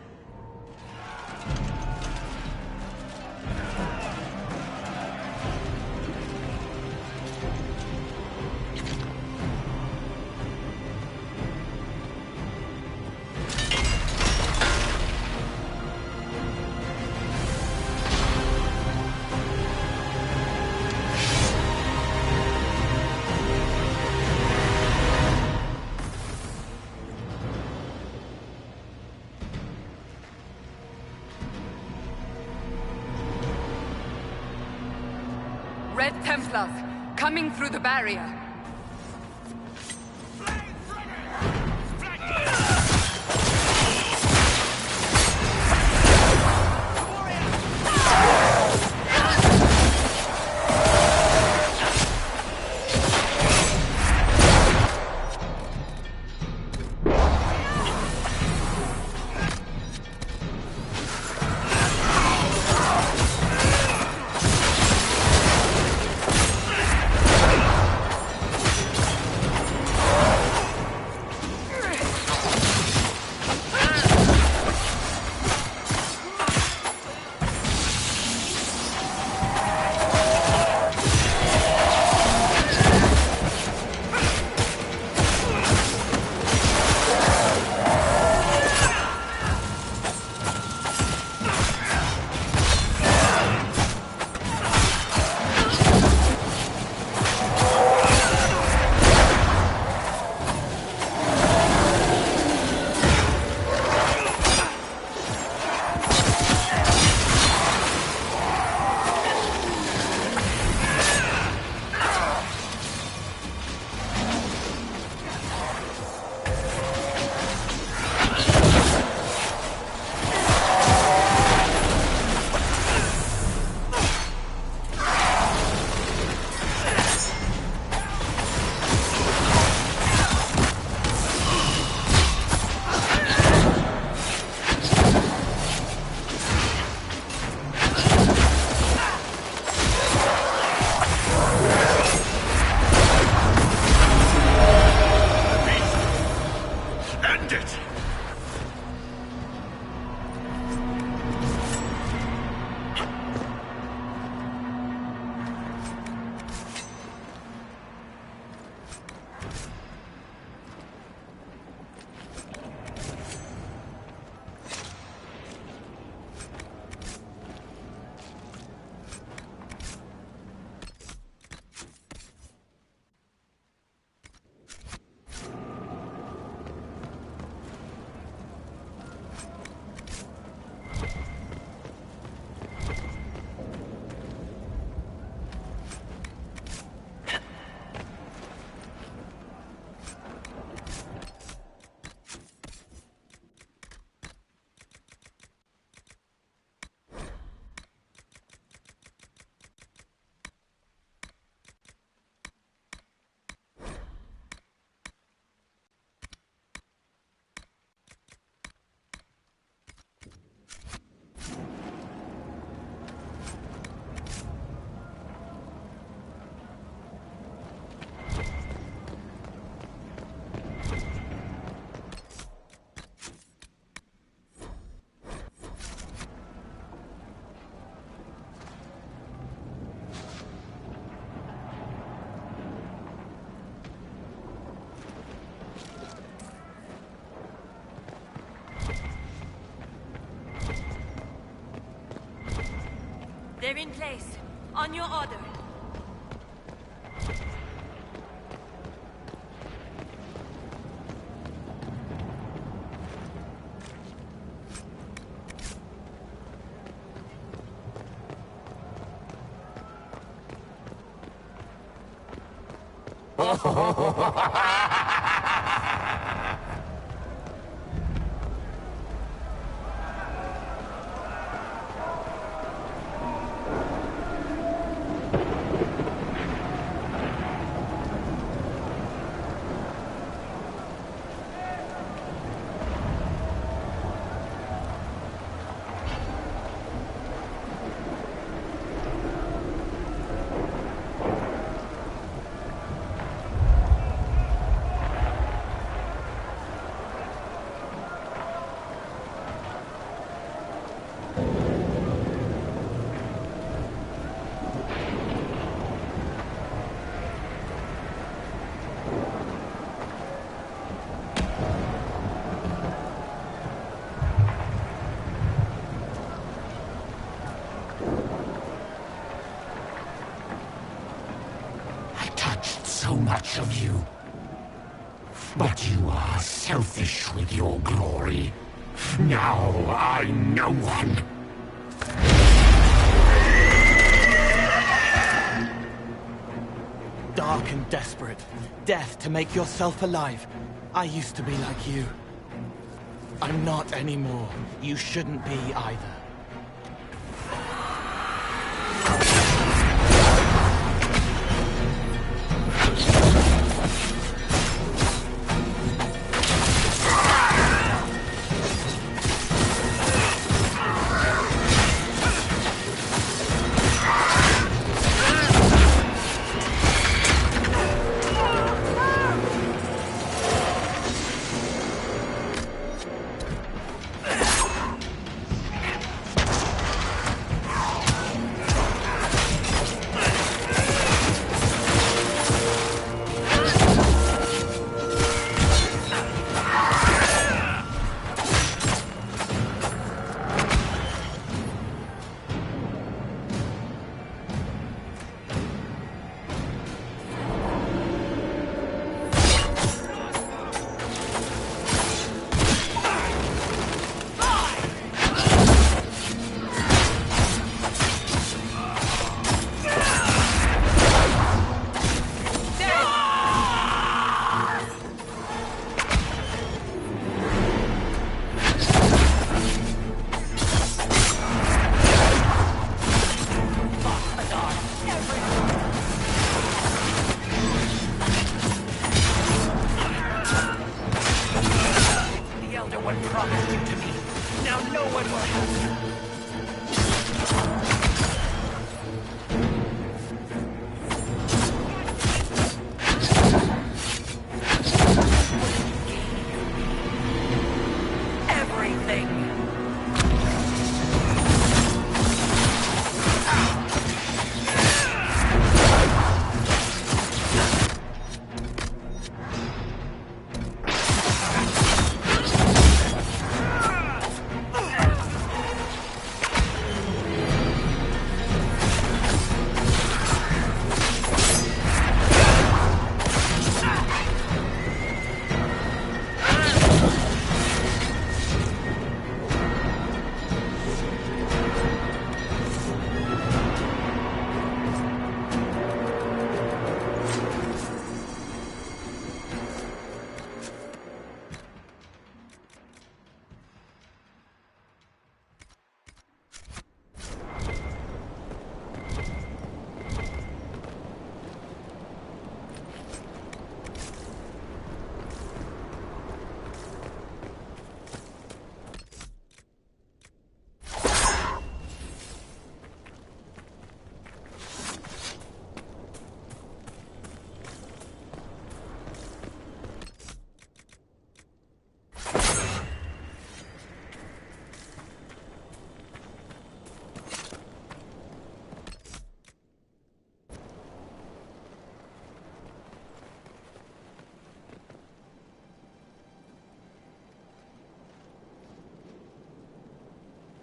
Red Templars, coming through the barrier. End it! They're in place. On your order. So much of you. But you are selfish with your glory. Now I'm no one. Dark and desperate. Death to make yourself alive. I used to be like you. I'm not anymore. You shouldn't be either.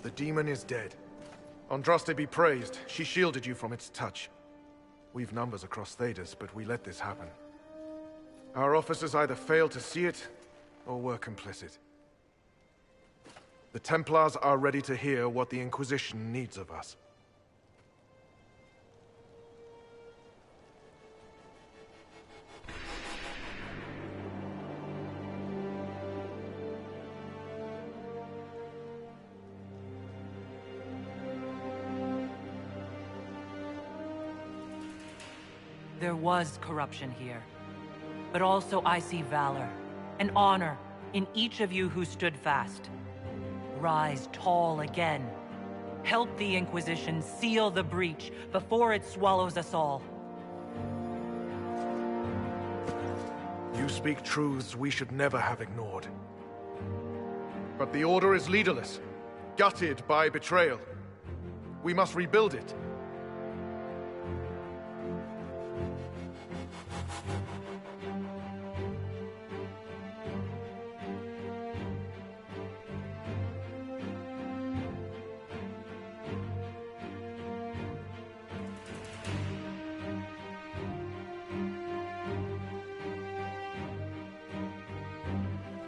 The demon is dead. Andraste be praised. She shielded you from its touch. We've numbers across Thedas, but we let this happen. Our officers either failed to see it, or were complicit. The Templars are ready to hear what the Inquisition needs of us. There was corruption here. But also I see valor and honor in each of you who stood fast. Rise tall again. Help the Inquisition seal the breach before it swallows us all. You speak truths we should never have ignored. But the Order is leaderless, gutted by betrayal. We must rebuild it.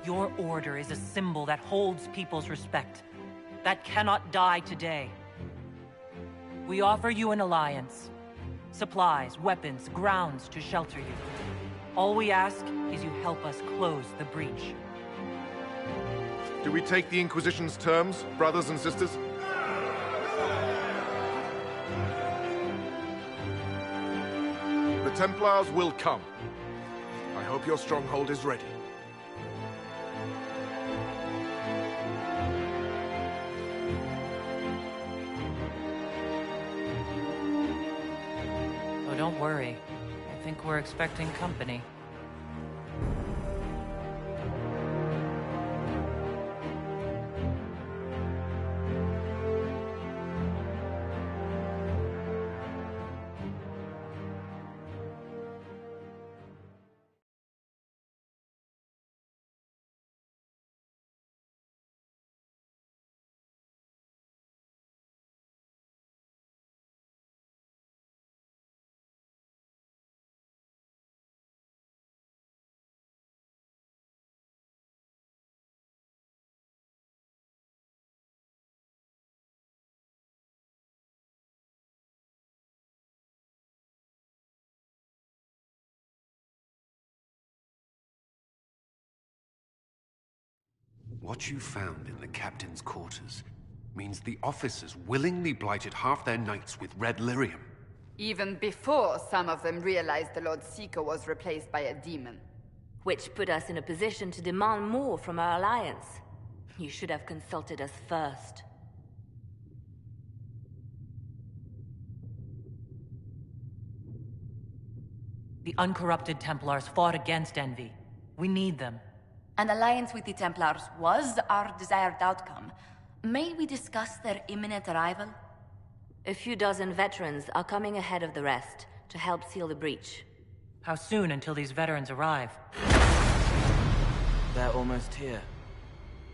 Your order is a symbol that holds people's respect, that cannot die today. We offer you an alliance. Supplies, weapons, grounds to shelter you. All we ask is you help us close the breach. Do we take the Inquisition's terms, brothers and sisters? The Templars will come. I hope your stronghold is ready. Oh, don't worry. I think we're expecting company. What you found in the captain's quarters means the officers willingly blighted half their knights with red lyrium. Even before some of them realized the Lord Seeker was replaced by a demon. Which put us in a position to demand more from our alliance. You should have consulted us first. The uncorrupted Templars fought against Envy. We need them. An alliance with the Templars was our desired outcome. May we discuss their imminent arrival? A few dozen veterans are coming ahead of the rest to help seal the breach. How soon until these veterans arrive? They're almost here.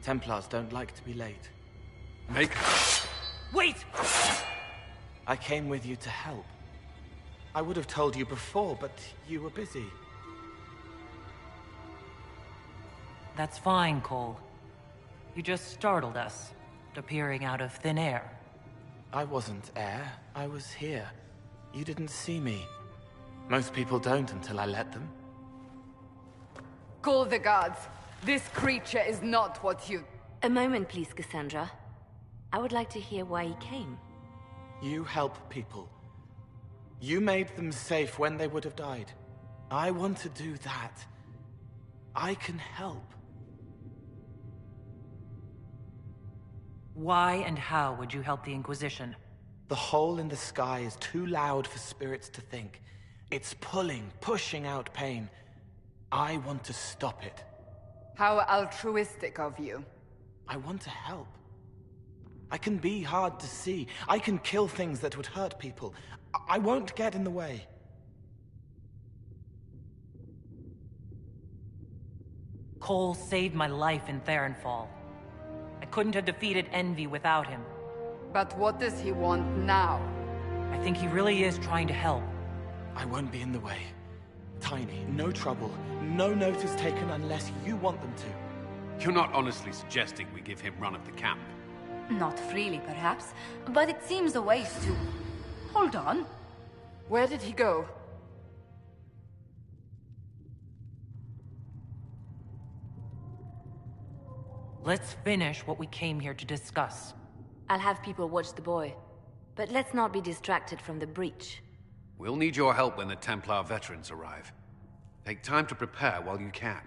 Templars don't like to be late. Wait! I came with you to help. I would have told you before, but you were busy. That's fine, Cole. You just startled us, appearing out of thin air. I wasn't air. I was here. You didn't see me. Most people don't until I let them. Call the guards. This creature is not what you... A moment, please, Cassandra. I would like to hear why he came. You help people. You made them safe when they would have died. I want to do that. I can help. Why and how would you help the Inquisition? The hole in the sky is too loud for spirits to think. It's pulling, pushing out pain. I want to stop it. How altruistic of you. I want to help. I can be hard to see. I can kill things that would hurt people. I won't get in the way. Cole saved my life in Theronfall. I couldn't have defeated Envy without him. But what does he want now? I think he really is trying to help. I won't be in the way. Tiny, no trouble. No notice taken unless you want them to. You're not honestly suggesting we give him run of the camp? Not freely, perhaps, but it seems a waste to... Hold on. Where did he go? Let's finish what we came here to discuss. I'll have people watch the boy. But let's not be distracted from the breach. We'll need your help when the Templar veterans arrive. Take time to prepare while you can.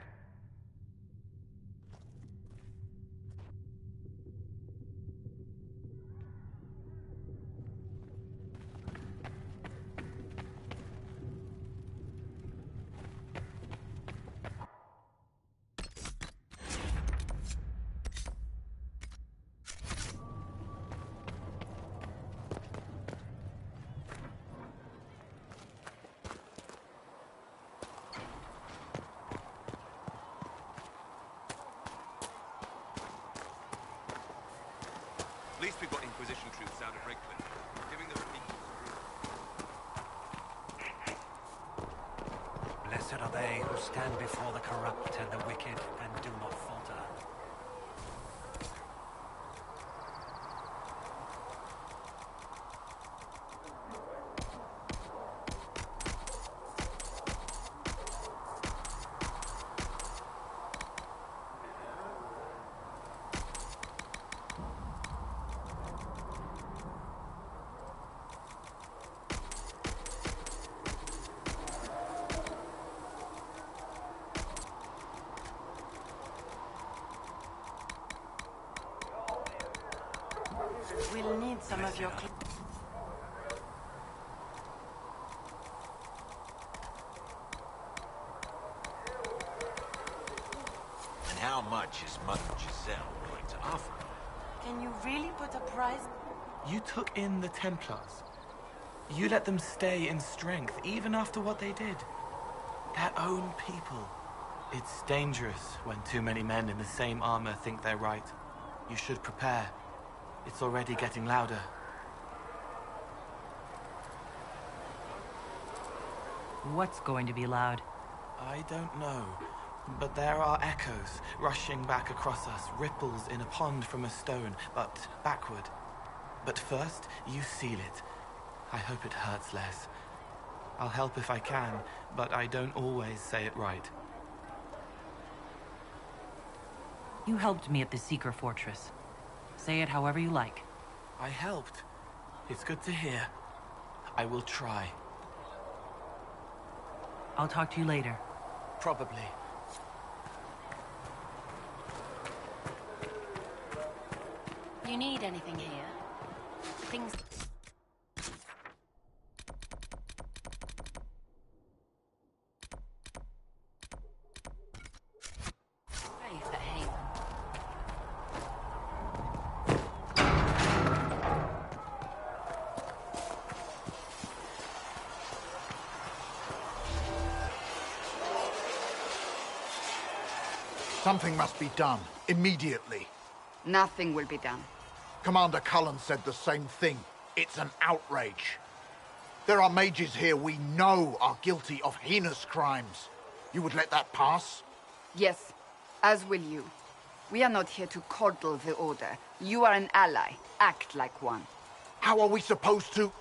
At least we've got Inquisition troops out of Redcliffe, giving them a Blessed are they who stand before the corrupt and the wicked and do not falter. We'll need some of your And how much is Mother Giselle going to offer? Can you really put a price? You took in the Templars. You let them stay in strength, even after what they did. Their own people. It's dangerous when too many men in the same armor think they're right. You should prepare. It's already getting louder. What's going to be loud? I don't know. But there are echoes rushing back across us, ripples in a pond from a stone, but backward. But first, you seal it. I hope it hurts less. I'll help if I can, but I don't always say it right. You helped me at the Seeker Fortress. Say it however you like. I helped. It's good to hear. I will try. I'll talk to you later. Probably. You need anything here? Things... Safe at Haven. Something must be done, immediately. Nothing will be done. Commander Cullen said the same thing. It's an outrage. There are mages here we know are guilty of heinous crimes. You would let that pass? Yes, as will you. We are not here to coddle the Order. You are an ally. Act like one. How are we supposed to...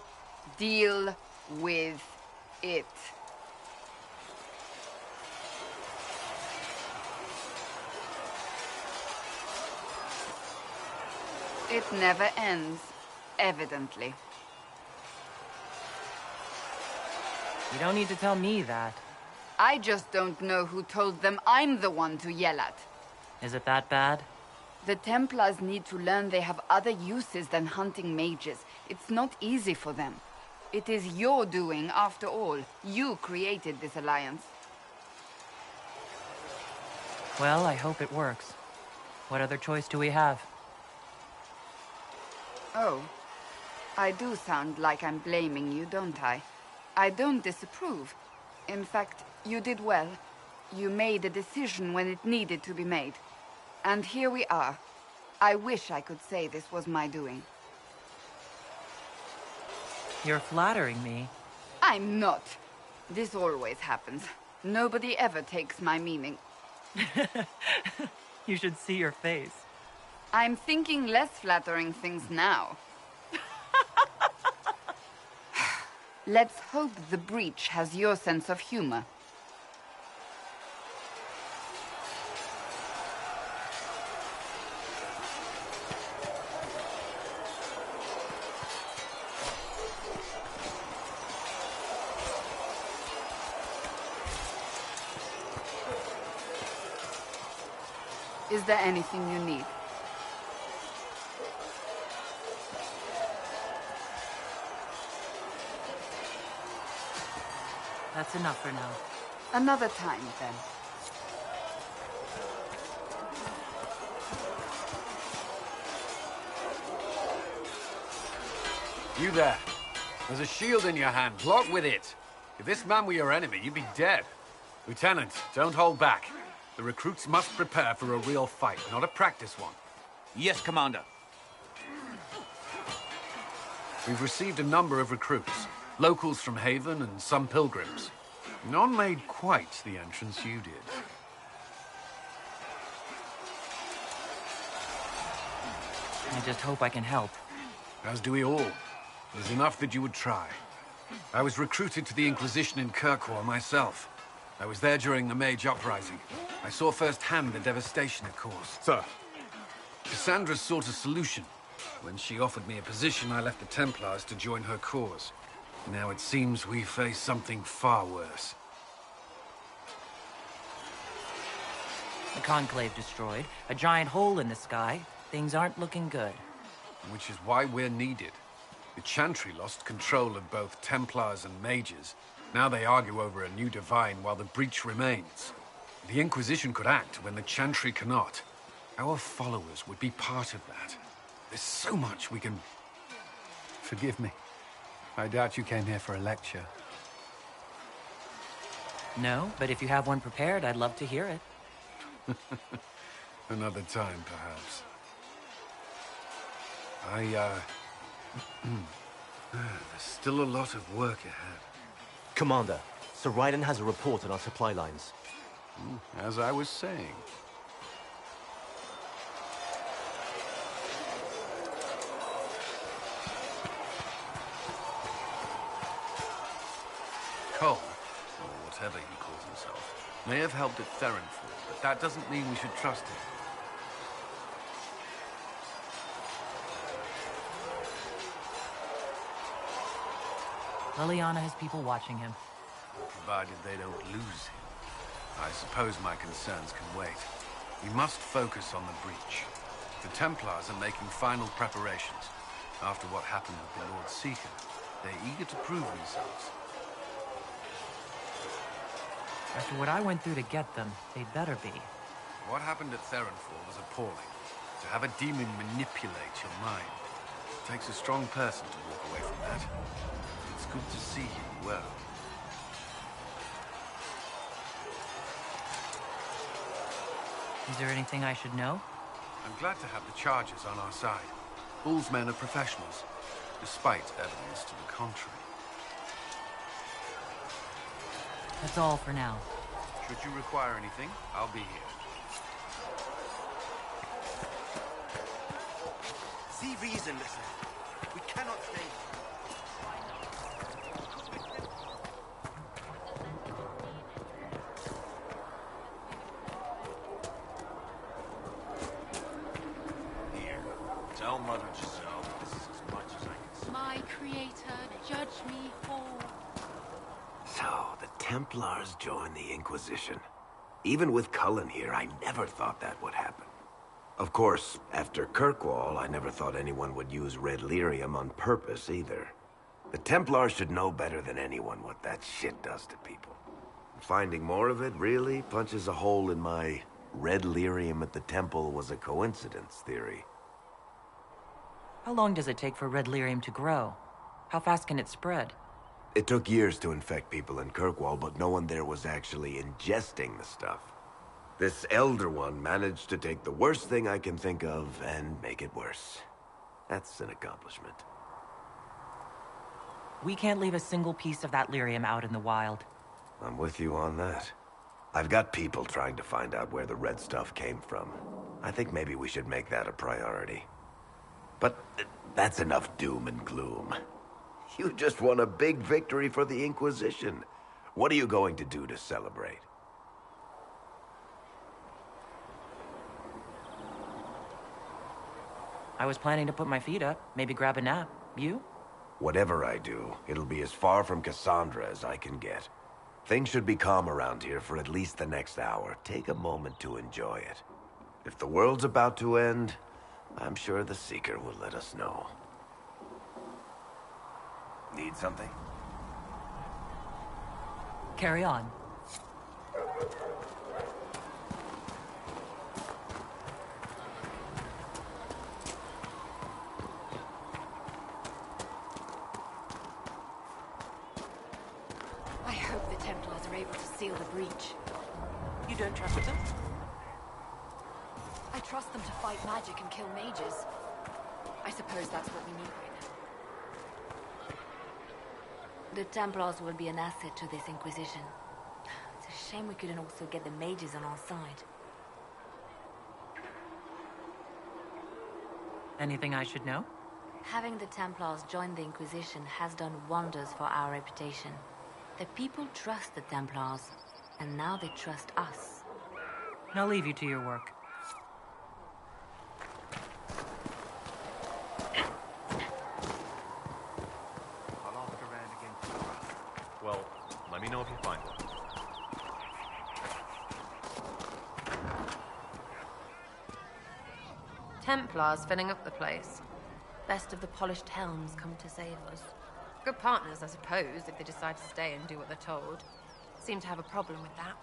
Deal with it. It never ends, evidently. You don't need to tell me that. I just don't know who told them I'm the one to yell at. Is it that bad? The Templars need to learn they have other uses than hunting mages. It's not easy for them. It is your doing, after all. You created this alliance. Well, I hope it works. What other choice do we have? Oh. I do sound like I'm blaming you, don't I? I don't disapprove. In fact, you did well. You made a decision when it needed to be made. And here we are. I wish I could say this was my doing. You're flattering me. I'm not. This always happens. Nobody ever takes my meaning. You should see your face. I'm thinking less flattering things now. Let's hope the breach has your sense of humor. Is there anything you need? That's enough for now. Another time, then. You there. There's a shield in your hand. Block with it. If this man were your enemy, you'd be dead. Lieutenant, don't hold back. The recruits must prepare for a real fight, not a practice one. Yes, Commander. We've received a number of recruits. Locals from Haven and some pilgrims. None made quite the entrance you did. I just hope I can help. As do we all. It is enough that you would try. I was recruited to the Inquisition in Kirkwall myself. I was there during the Mage Uprising. I saw firsthand the devastation it caused. Sir. Cassandra sought a solution. When she offered me a position, I left the Templars to join her cause. Now it seems we face something far worse. The Conclave destroyed, a giant hole in the sky. Things aren't looking good. Which is why we're needed. The Chantry lost control of both Templars and Mages. Now they argue over a new Divine while the breach remains. The Inquisition could act when the Chantry cannot. Our followers would be part of that. There's so much we can... Forgive me. I doubt you came here for a lecture. No, but if you have one prepared, I'd love to hear it. Another time, perhaps. There's still a lot of work ahead. Commander, Sir Raiden has a report on our supply lines. As I was saying. Cole, or whatever he calls himself, may have helped at Therenfall, but that doesn't mean we should trust him. Leliana has people watching him. Provided they don't lose him. I suppose my concerns can wait. We must focus on the breach. The Templars are making final preparations. After what happened with the Lord Seeker, they're eager to prove themselves. After what I went through to get them, they'd better be. What happened at Therenfall was appalling. To have a demon manipulate your mind. It takes a strong person to walk away from that. It's good to see you well. Is there anything I should know? I'm glad to have the Chargers on our side. Bull's men are professionals, despite evidence to the contrary. That's all for now. Should you require anything, I'll be here. See reason, listen. We cannot stay. Here. Tell Mother Giselle this is as much as I can say. My creator, judge me whole. So, the Templars joined the Inquisition. Even with Cullen here, I never thought that would happen. Of course, after Kirkwall, I never thought anyone would use red lyrium on purpose either. The Templars should know better than anyone what that shit does to people. Finding more of it really punches a hole in my red lyrium at the temple was a coincidence theory. How long does it take for red lyrium to grow? How fast can it spread? It took years to infect people in Kirkwall, but no one there was actually ingesting the stuff. This Elder One managed to take the worst thing I can think of and make it worse. That's an accomplishment. We can't leave a single piece of that lyrium out in the wild. I'm with you on that. I've got people trying to find out where the red stuff came from. I think maybe we should make that a priority. But that's enough doom and gloom. You just won a big victory for the Inquisition. What are you going to do to celebrate? I was planning to put my feet up, maybe grab a nap. You? Whatever I do, it'll be as far from Cassandra as I can get. Things should be calm around here for at least the next hour. Take a moment to enjoy it. If the world's about to end, I'm sure the Seeker will let us know. Need something? Carry on. I hope the Templars are able to seal the breach. You don't trust them? I trust them to fight magic and kill mages. I suppose that's what we need right now. The Templars will be an asset to this Inquisition. It's a shame we couldn't also get the mages on our side. Anything I should know? Having the Templars join the Inquisition has done wonders for our reputation. The people trust the Templars, and now they trust us. I'll leave you to your work. I'll ask around again tomorrow. Well, let me know if you find one. Templars filling up the place. Best of the polished helms come to save us. Good partners, I suppose, if they decide to stay and do what they're told. Seem to have a problem with that.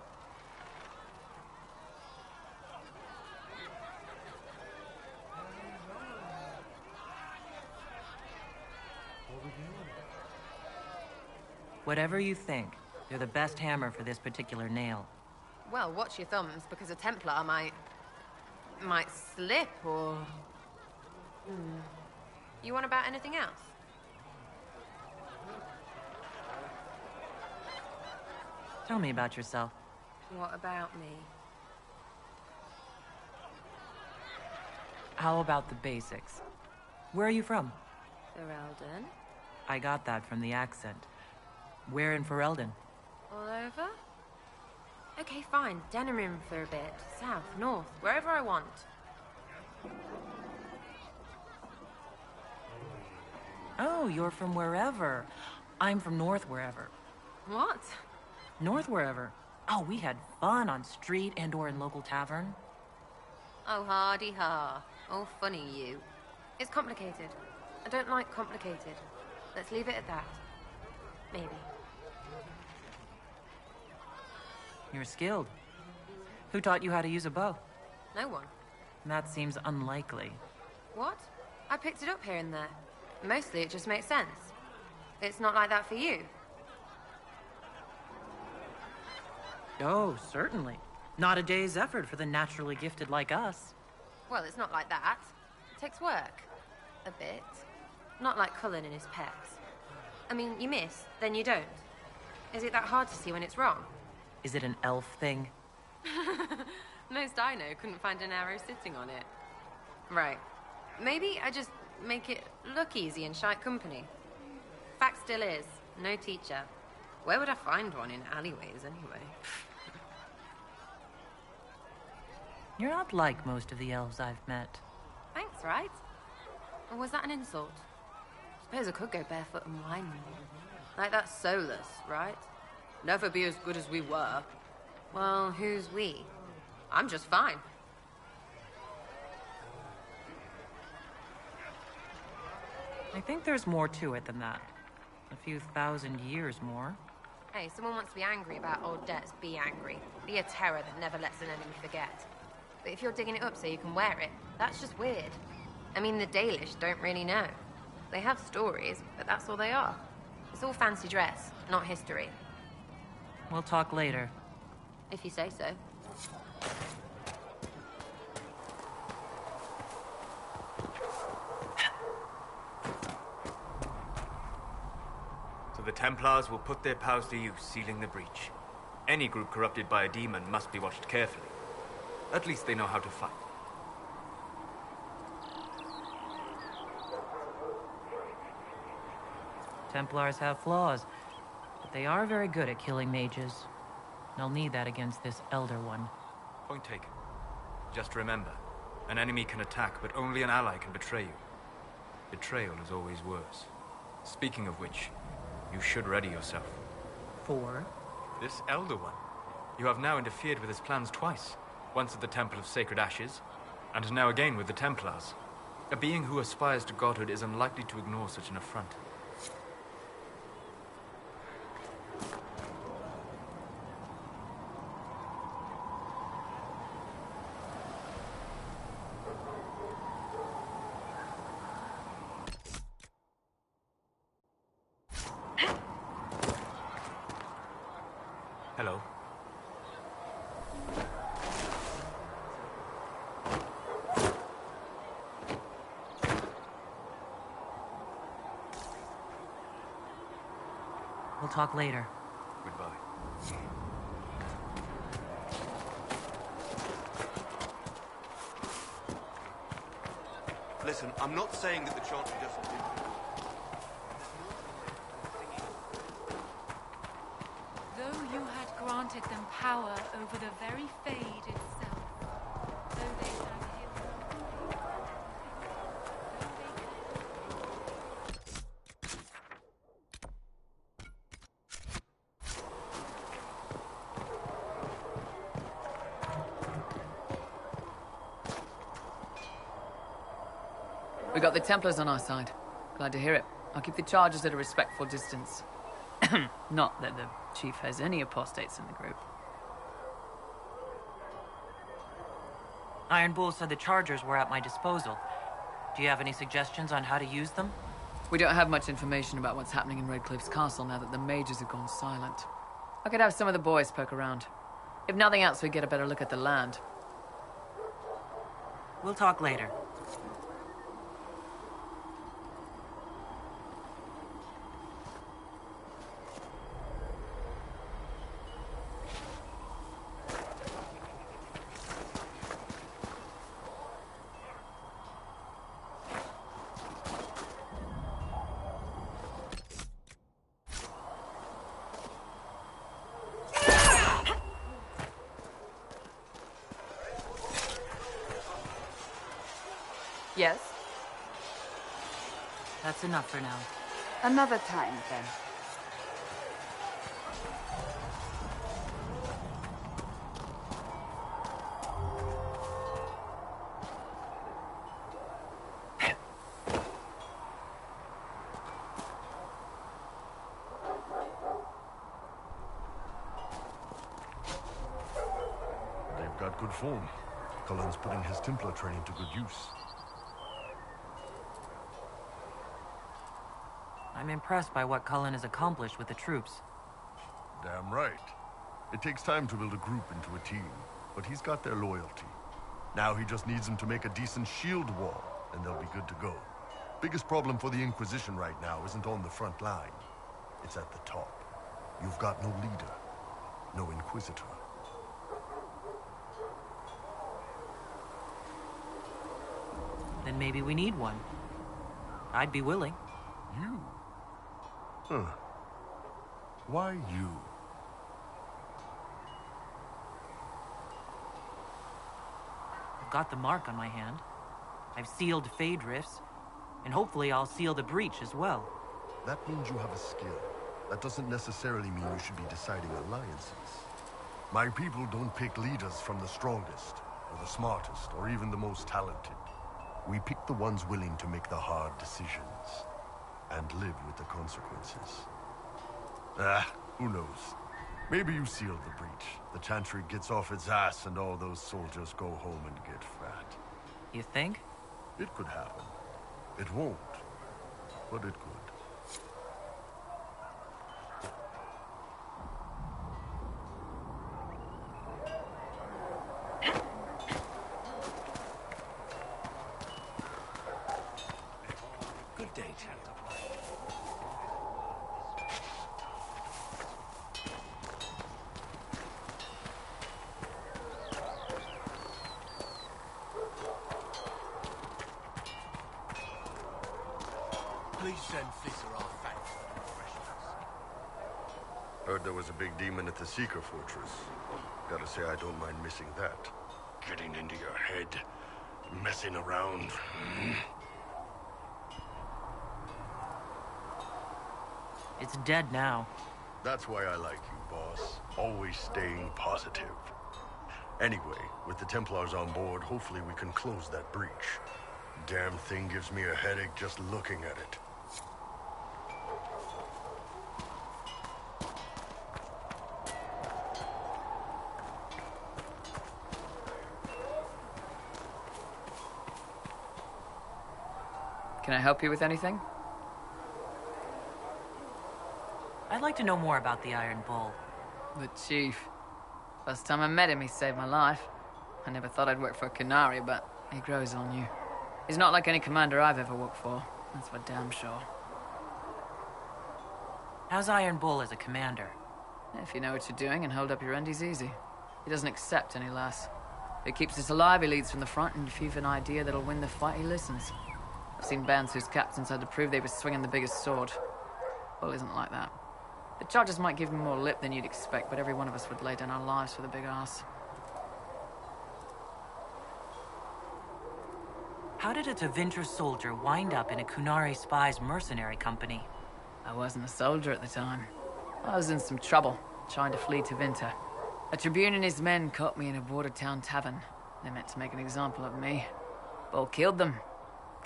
Whatever you think, you're the best hammer for this particular nail. Well, watch your thumbs, because a Templar might slip, or... You want about anything else? Tell me about yourself. What about me? How about the basics? Where are you from? Ferelden? I got that from the accent. Where in Ferelden? All over? Okay, fine. Denerim for a bit. South, north, wherever I want. Oh, you're from wherever. I'm from north wherever. What? North wherever. Oh, we had fun on street and or in local tavern. Oh, hardy ha. Oh, funny you. It's complicated. I don't like complicated. Let's leave it at that. Maybe. You're skilled. Who taught you how to use a bow? No one. That seems unlikely. What? I picked it up here and there. Mostly it just makes sense. It's not like that for you. Oh, certainly. Not a day's effort for the naturally gifted like us. Well, it's not like that. It takes work. A bit. Not like Cullen and his pecs. I mean, you miss, then you don't. Is it that hard to see when it's wrong? Is it an elf thing? Most I know couldn't find an arrow sitting on it. Right. Maybe I just make it look easy in shite company. Fact still is, no teacher. Where would I find one in alleyways anyway? You're not like most of the elves I've met. Thanks, right? Or was that an insult? Suppose I could go barefoot and whine more. Like that Solus, right? Never be as good as we were. Well, who's we? I'm just fine. I think there's more to it than that. A few thousand years more. Hey, someone wants to be angry about old debts, be angry. Be a terror that never lets an enemy forget. But if you're digging it up so you can wear it, that's just weird. I mean, the Dalish don't really know. They have stories, but that's all they are. It's all fancy dress, not history. We'll talk later. If you say so. the Templars will put their powers to use, sealing the breach. Any group corrupted by a demon must be watched carefully. At least they know how to fight. Templars have flaws, but they are very good at killing mages. They'll need that against this Elder One. Point taken. Just remember, an enemy can attack, but only an ally can betray you. Betrayal is always worse. Speaking of which, you should ready yourself. For? This Elder One. You have now interfered with his plans twice. Once at the Temple of Sacred Ashes, and now again with the Templars. A being who aspires to godhood is unlikely to ignore such an affront. Hello. We'll talk later. Goodbye. Listen, I'm not saying that the Chantry doesn't do good. Though you had granted them power over the very Fade itself, though they sang We got the Templars on our side. Glad to hear it. I'll keep the charges at a respectful distance. Not that the Chief has any apostates in the group. Iron Bull said the chargers were at my disposal. Do you have any suggestions on how to use them? We don't have much information about what's happening in Redcliffe's castle now that the mages have gone silent. I could have some of the boys poke around. If nothing else, we get a better look at the land. We'll talk later. Yes? That's enough for now. Another time, then. They've got good form. Cullen's putting his Templar training to good use. I'm impressed by what Cullen has accomplished with the troops. Damn right. It takes time to build a group into a team, but he's got their loyalty. Now he just needs them to make a decent shield wall, and they'll be good to go. Biggest problem for the Inquisition right now isn't on the front line. It's at the top. You've got no leader, no Inquisitor. Then maybe we need one. I'd be willing. You? Huh. Why you? I've got the mark on my hand. I've sealed Fade Rifts, and hopefully I'll seal the breach as well. That means you have a skill. That doesn't necessarily mean you should be deciding alliances. My people don't pick leaders from the strongest, or the smartest, or even the most talented. We pick the ones willing to make the hard decisions, and live with the consequences. Who knows? Maybe you sealed the breach. The Chantry gets off its ass and all those soldiers go home and get fat. You think? It could happen. It won't, but it could. Good day, Templar. Please send Fisser our thanks for the refreshments. Heard there was a big demon at the Seeker Fortress. Gotta say, I don't mind missing that. Getting into your head, messing around. It's dead now. That's why I like you, boss. Always staying positive. Anyway, with the Templars on board, hopefully we can close that breach. Damn thing gives me a headache just looking at it. Can I help you with anything? I'd like to know more about the Iron Bull. The Chief. First time I met him, he saved my life. I never thought I'd work for a Qunari, but he grows on you. He's not like any commander I've ever worked for. That's for damn sure. How's Iron Bull as a commander? If you know what you're doing and hold up your end, he's easy. He doesn't accept any less. If he keeps us alive, he leads from the front, and if you've an idea that'll win the fight, he listens. I've seen bands whose captains had to prove they were swinging the biggest sword. Bull isn't like that. The Chargers might give him more lip than you'd expect, but every one of us would lay down our lives for the big ass. How did a Tevinter soldier wind up in a Qunari spy's mercenary company? I wasn't a soldier at the time. I was in some trouble, trying to flee Tevinter. A Tribune and his men caught me in a border town tavern. They meant to make an example of me. Bull killed them.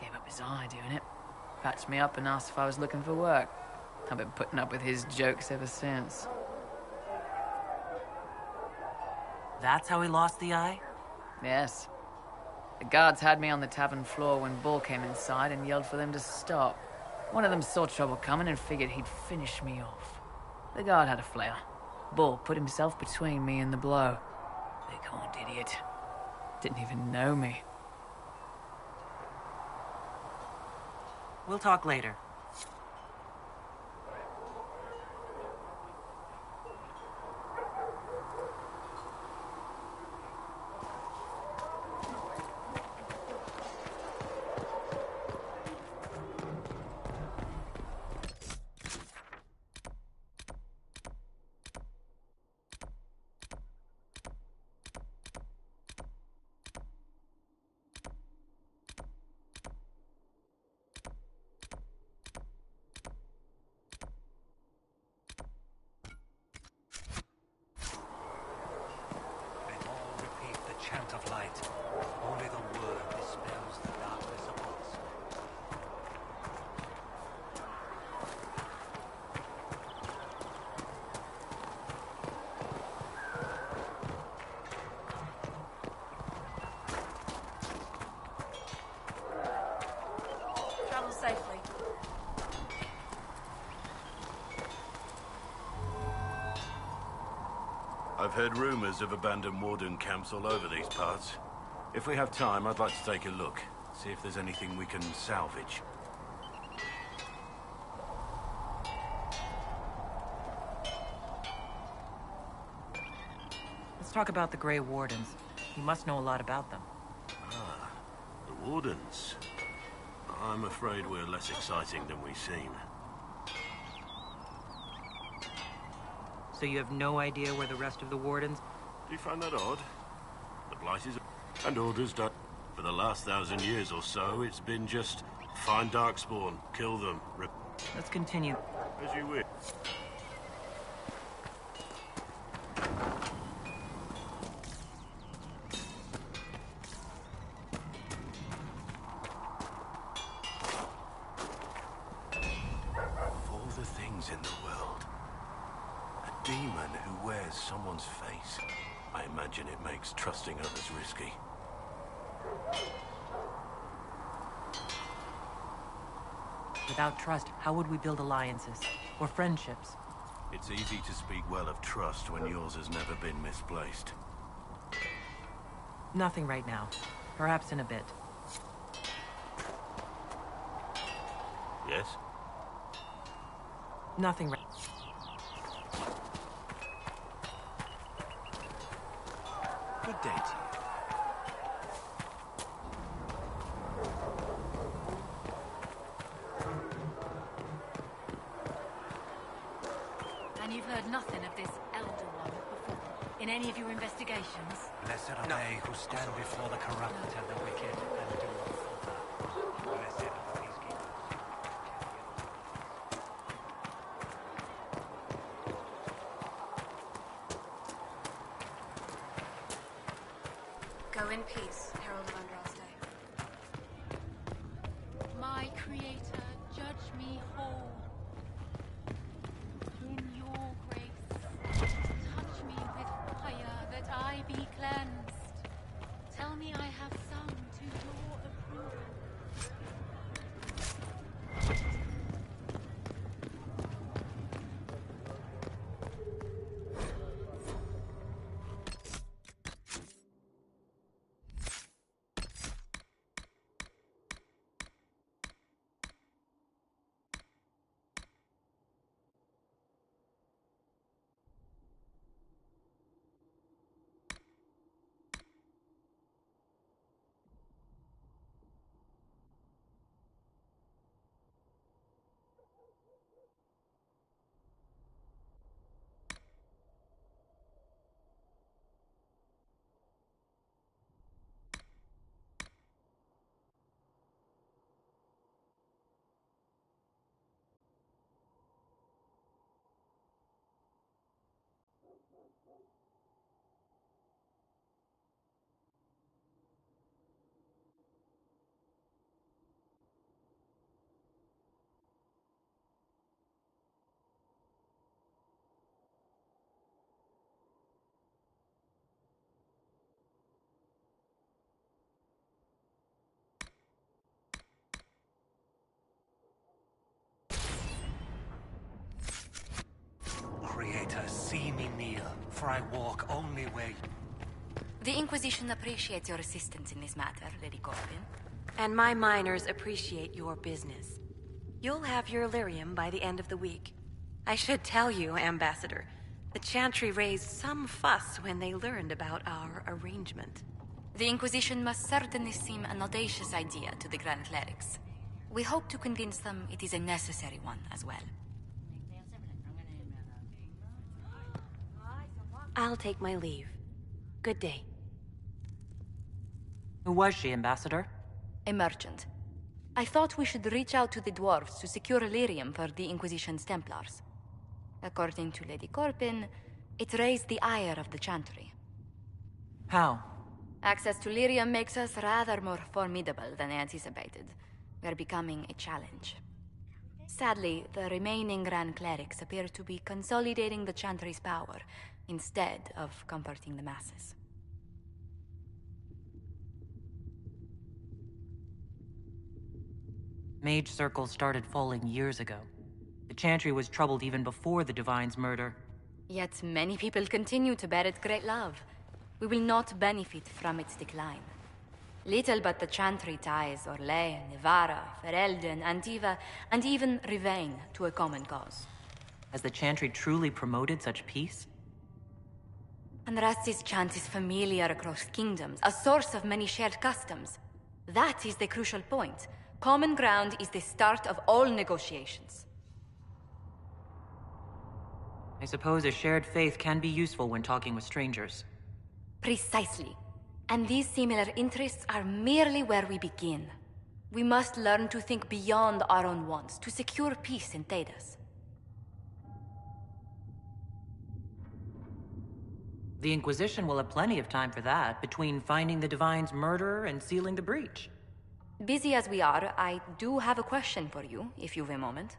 Gave up his eye doing it. Patched me up and asked if I was looking for work. I've been putting up with his jokes ever since. That's how he lost the eye? Yes. The guards had me on the tavern floor when Bull came inside and yelled for them to stop. One of them saw trouble coming and figured he'd finish me off. The guard had a flare. Bull put himself between me and the blow. Big-horned idiot. Didn't even know me. We'll talk later. Chant of light. Only the word dispels the darkness of us. Travel safely. I've heard rumors of abandoned warden camps all over these parts. If we have time, I'd like to take a look. See if there's anything we can salvage. Let's talk about the Grey Wardens. You must know a lot about them. Ah, the Wardens. I'm afraid we're less exciting than we seem. So you have no idea where the rest of the Wardens... Do you find that odd? The Blighters and Orders done. For the last 1,000 years or so, it's been just find Darkspawn, kill them, rip... Let's continue. As you wish. Of all the things in the world, a demon who wears someone's face. I imagine it makes trusting others risky. Without trust, how would we build alliances? Or friendships? It's easy to speak well of trust when yours has never been misplaced. Nothing right now. Perhaps in a bit. Yes? Nothing right... Good day to you. And you've heard nothing of this Elder One before? In any of your investigations? Blessed are they who stand before the corrupt and the wicked and do not falter. Blessed are the peacekeepers. Go in peace, Herald of Andraste. My creator, judge me whole. In your grace, touch me with fire that I be cleansed. Tell me I have sung to your approval. Creator, see me kneel, for I walk only where you... The Inquisition appreciates your assistance in this matter, Lady Corbin. And my miners appreciate your business. You'll have your lyrium by the end of the week. I should tell you, Ambassador, the Chantry raised some fuss when they learned about our arrangement. The Inquisition must certainly seem an audacious idea to the Grand Clerics. We hope to convince them it is a necessary one as well. I'll take my leave. Good day. Who was she, Ambassador? A merchant. I thought we should reach out to the dwarves to secure lyrium for the Inquisition's Templars. According to Lady Corbin, it raised the ire of the Chantry. How? Access to lyrium makes us rather more formidable than anticipated. We're becoming a challenge. Sadly, the remaining Grand Clerics appear to be consolidating the Chantry's power, instead of comforting the masses. Mage circles started falling years ago. The Chantry was troubled even before the Divine's murder. Yet many people continue to bear it great love. We will not benefit from its decline. Little but the Chantry ties Orlais, Nevarra, Ferelden, Antiva, and even Rivain to a common cause. Has the Chantry truly promoted such peace? Andraste's chant is familiar across kingdoms, a source of many shared customs. That is the crucial point. Common ground is the start of all negotiations. I suppose a shared faith can be useful when talking with strangers. Precisely. And these similar interests are merely where we begin. We must learn to think beyond our own wants to secure peace in Thedas. The Inquisition will have plenty of time for that, between finding the Divine's murderer and sealing the breach. Busy as we are, I do have a question for you, if you've a moment.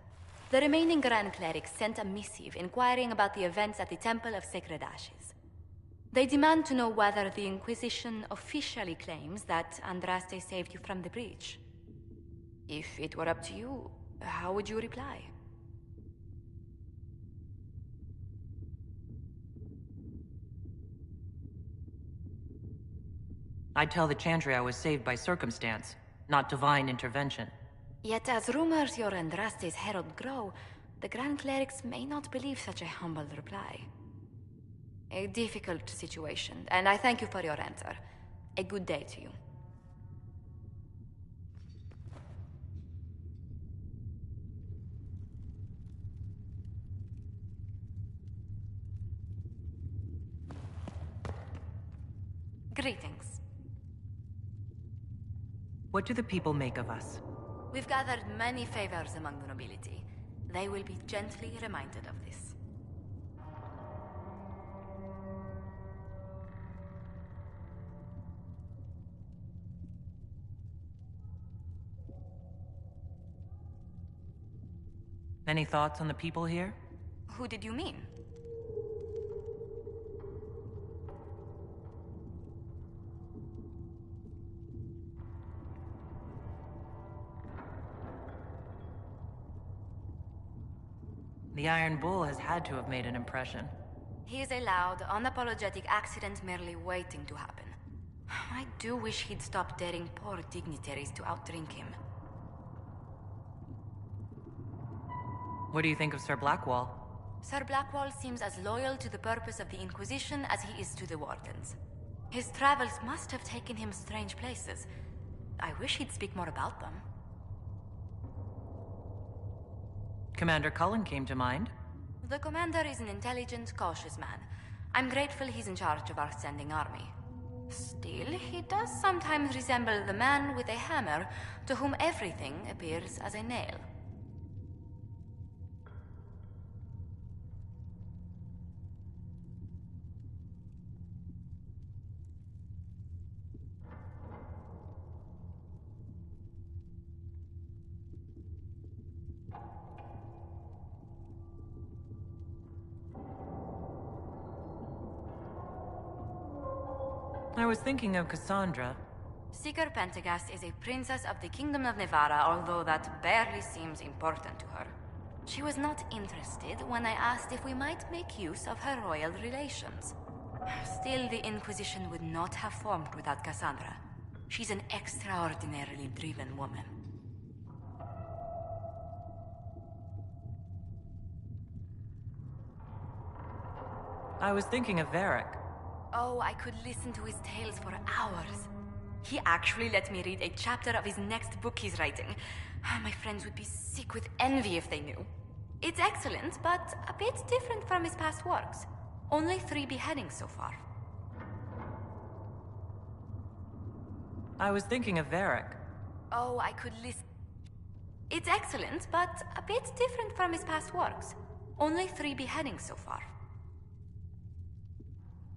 The remaining Grand Clerics sent a missive inquiring about the events at the Temple of Sacred Ashes. They demand to know whether the Inquisition officially claims that Andraste saved you from the breach. If it were up to you, how would you reply? I'd tell the Chantry I was saved by circumstance, not divine intervention. Yet as rumors your Andraste's herald grow, the Grand Clerics may not believe such a humble reply. A difficult situation, and I thank you for your answer. A good day to you. Greetings. What do the people make of us? We've gathered many favors among the nobility. They will be gently reminded of this. Any thoughts on the people here? Who did you mean? The Iron Bull has had to have made an impression. He is a loud, unapologetic accident merely waiting to happen. I do wish he'd stop daring poor dignitaries to outdrink him. What do you think of Sir Blackwall? Sir Blackwall seems as loyal to the purpose of the Inquisition as he is to the Wardens. His travels must have taken him strange places. I wish he'd speak more about them. Commander Cullen came to mind. The commander is an intelligent, cautious man. I'm grateful he's in charge of our standing army. Still, he does sometimes resemble the man with a hammer to whom everything appears as a nail. I was thinking of Cassandra. Seeker Pentagast is a princess of the Kingdom of Nevarra, although that barely seems important to her. She was not interested when I asked if we might make use of her royal relations. Still, the Inquisition would not have formed without Cassandra. She's an extraordinarily driven woman. I was thinking of Varric. Oh, I could listen to his tales for hours. He actually let me read a chapter of his next book he's writing. My friends would be sick with envy if they knew. It's excellent, but a bit different from his past works. Only 3 beheadings so far. I was thinking of Varric. Oh, I could listen. It's excellent, but a bit different from his past works. Only 3 beheadings so far.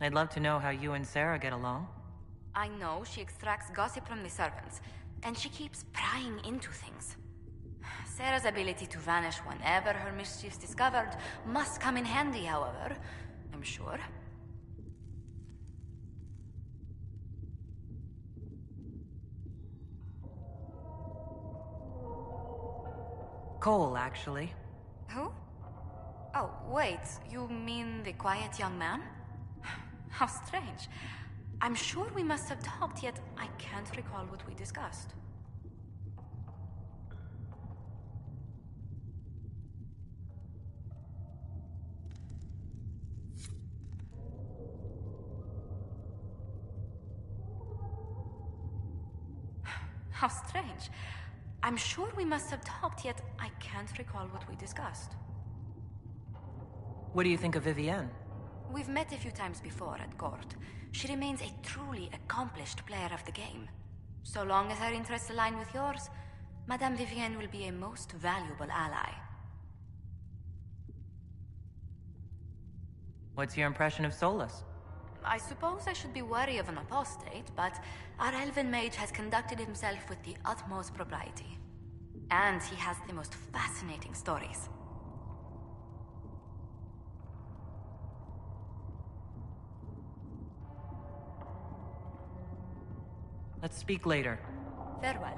I'd love to know how you and Sarah get along. I know she extracts gossip from the servants, and she keeps prying into things. Sarah's ability to vanish whenever her mischief's discovered must come in handy, however, I'm sure. Cole, actually. Who? Oh, wait, you mean the quiet young man? How strange. I'm sure we must have talked, yet I can't recall what we discussed. How strange. I'm sure we must have talked, yet I can't recall what we discussed. What do you think of Vivienne? We've met a few times before at court. She remains a truly accomplished player of the game. So long as her interests align with yours, Madame Vivienne will be a most valuable ally. What's your impression of Solas? I suppose I should be wary of an apostate, but our elven mage has conducted himself with the utmost propriety. And he has the most fascinating stories. Let's speak later. Farewell.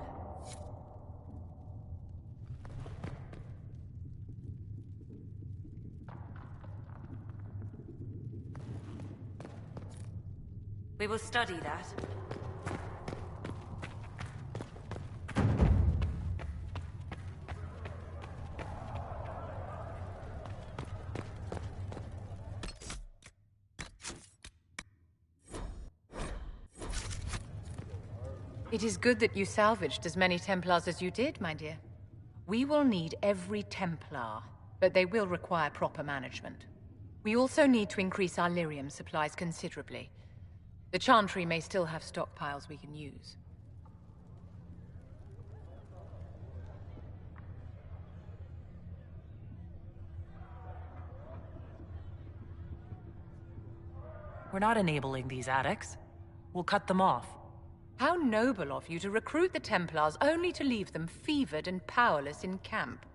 We will study that. It is good that you salvaged as many Templars as you did, my dear. We will need every Templar, but they will require proper management. We also need to increase our lyrium supplies considerably. The Chantry may still have stockpiles we can use. We're not enabling these addicts. We'll cut them off. How noble of you to recruit the Templars only to leave them fevered and powerless in camp.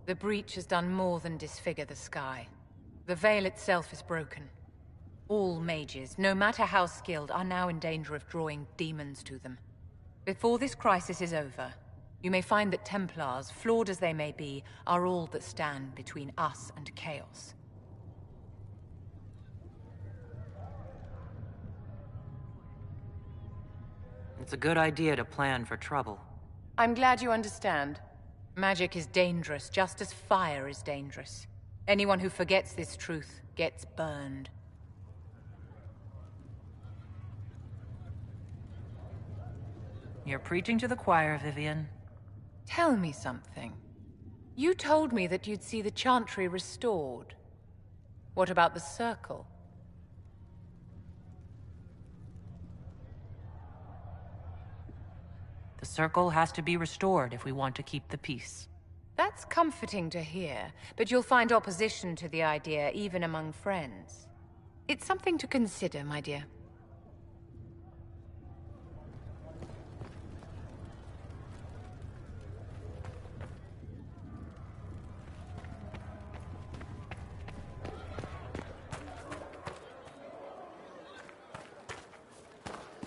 The breach has done more than disfigure the sky. The veil itself is broken. All mages, no matter how skilled, are now in danger of drawing demons to them. Before this crisis is over, you may find that Templars, flawed as they may be, are all that stand between us and chaos. It's a good idea to plan for trouble. I'm glad you understand. Magic is dangerous, just as fire is dangerous. Anyone who forgets this truth gets burned. You're preaching to the choir, Vivian. Tell me something. You told me that you'd see the Chantry restored. What about the Circle? The Circle has to be restored if we want to keep the peace. That's comforting to hear, but you'll find opposition to the idea even among friends. It's something to consider, my dear.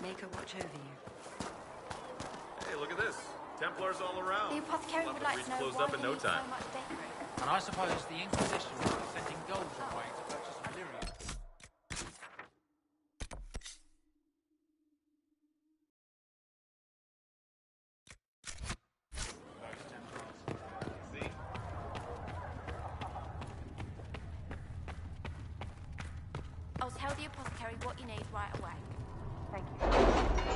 Make her watch over you. Hey, look at this. Templars all around. The apothecary would like to know closed why up in you no need time. so much decorating. And I suppose the Inquisition will be sending gold your way to purchase Lyrium. I'll tell the apothecary what you need right away. Thank you.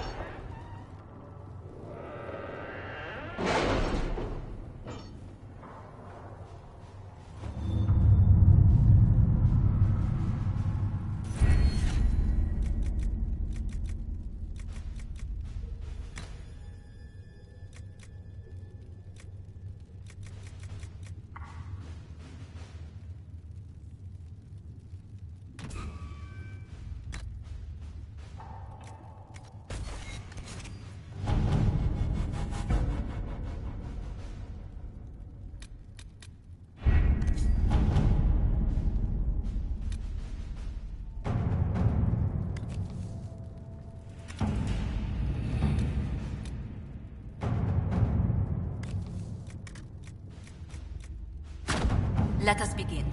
Let us begin.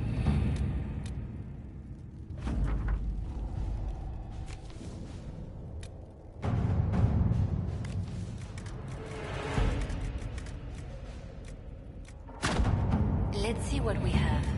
Let's see what we have.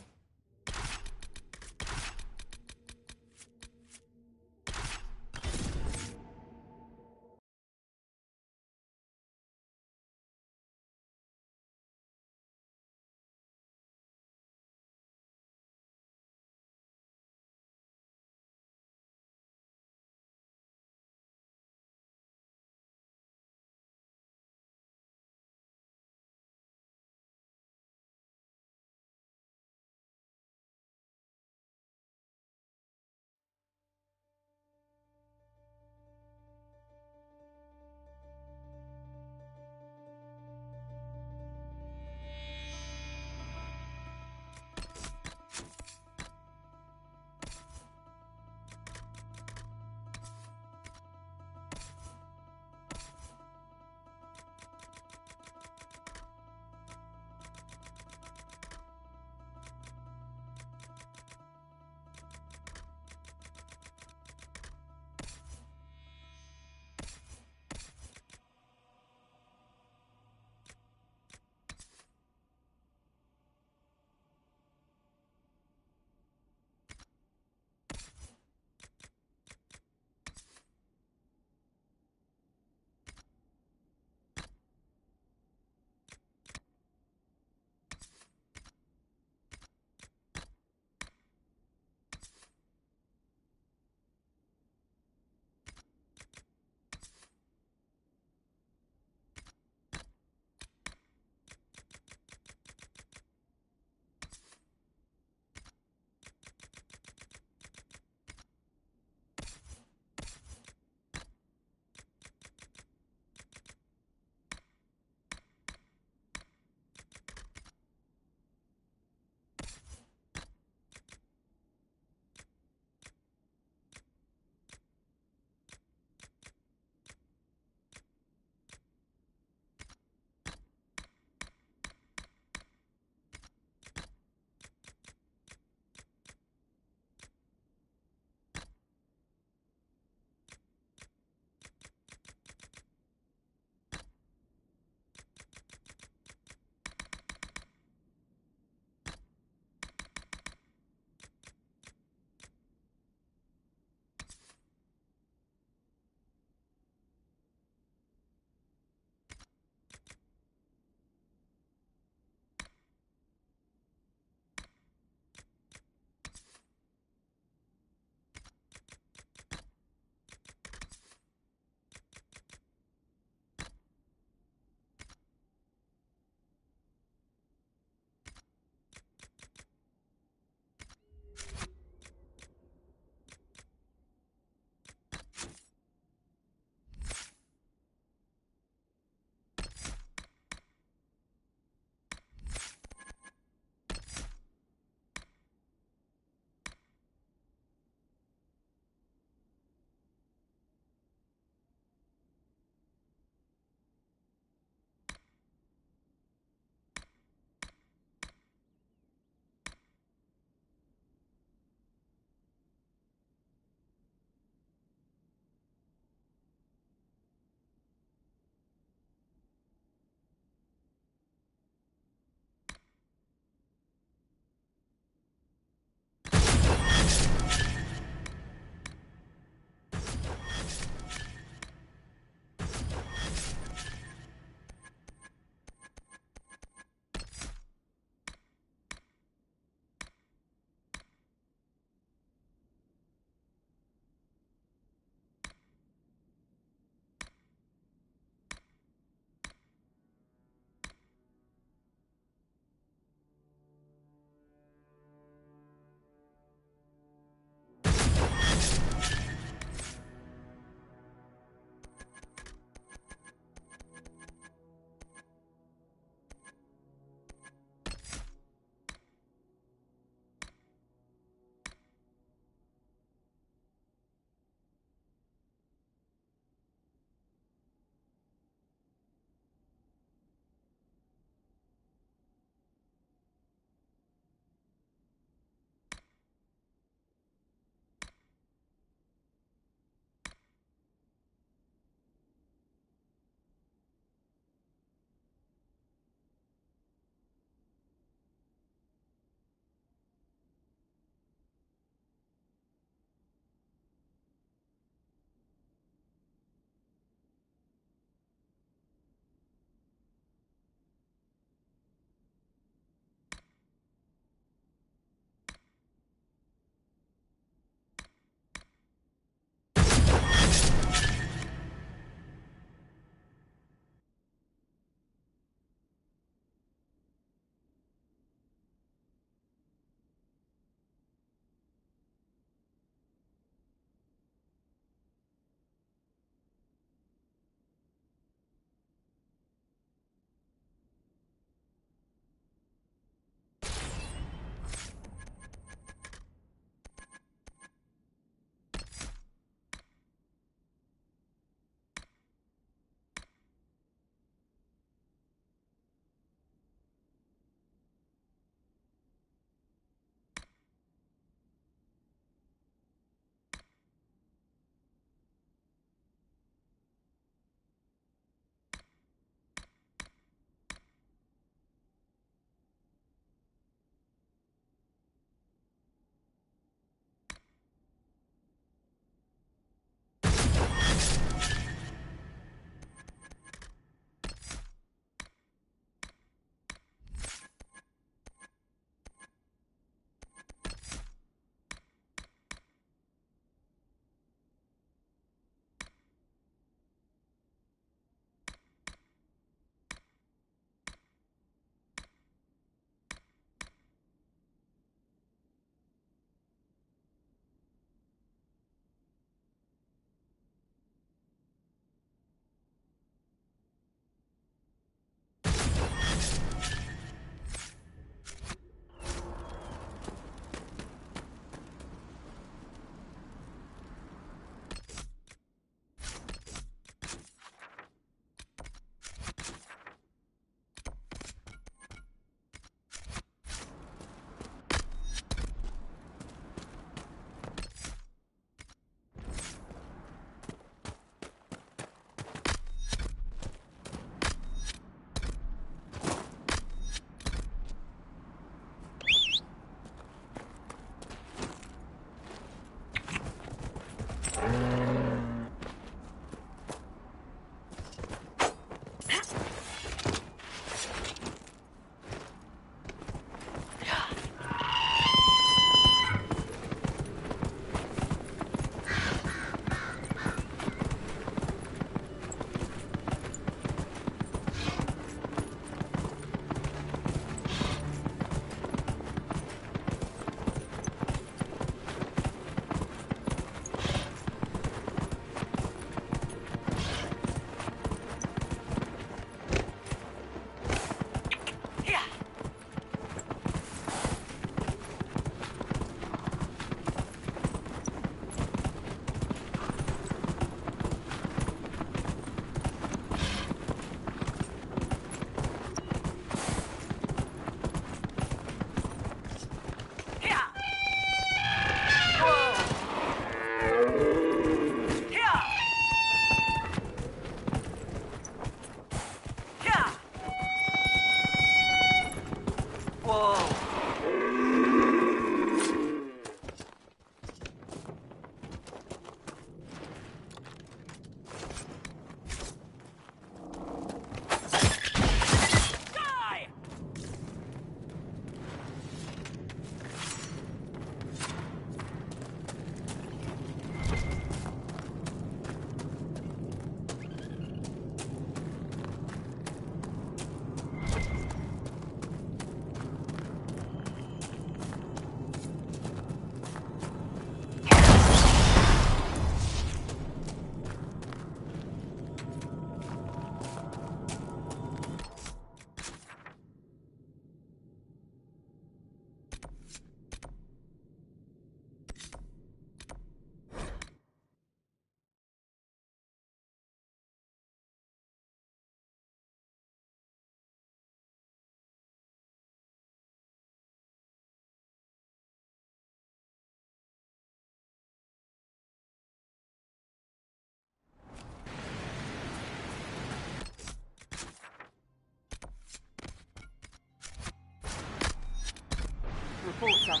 Reporter.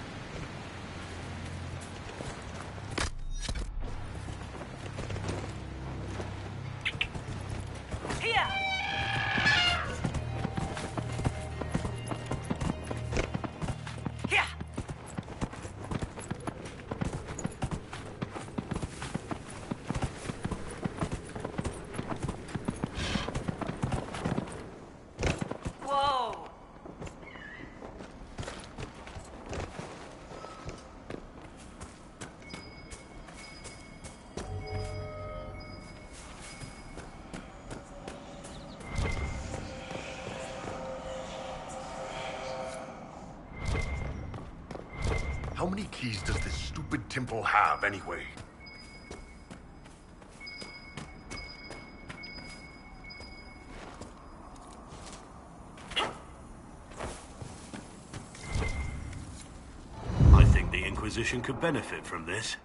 How many keys does this stupid temple have, anyway? I think the Inquisition could benefit from this.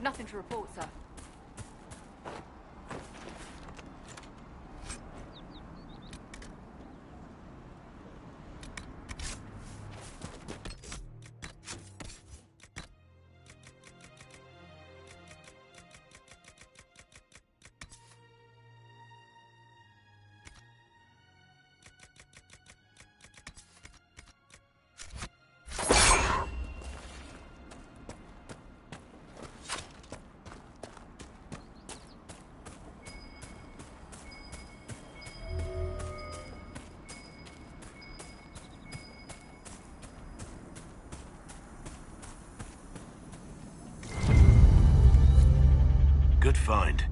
Nothing to report, sir. Good find.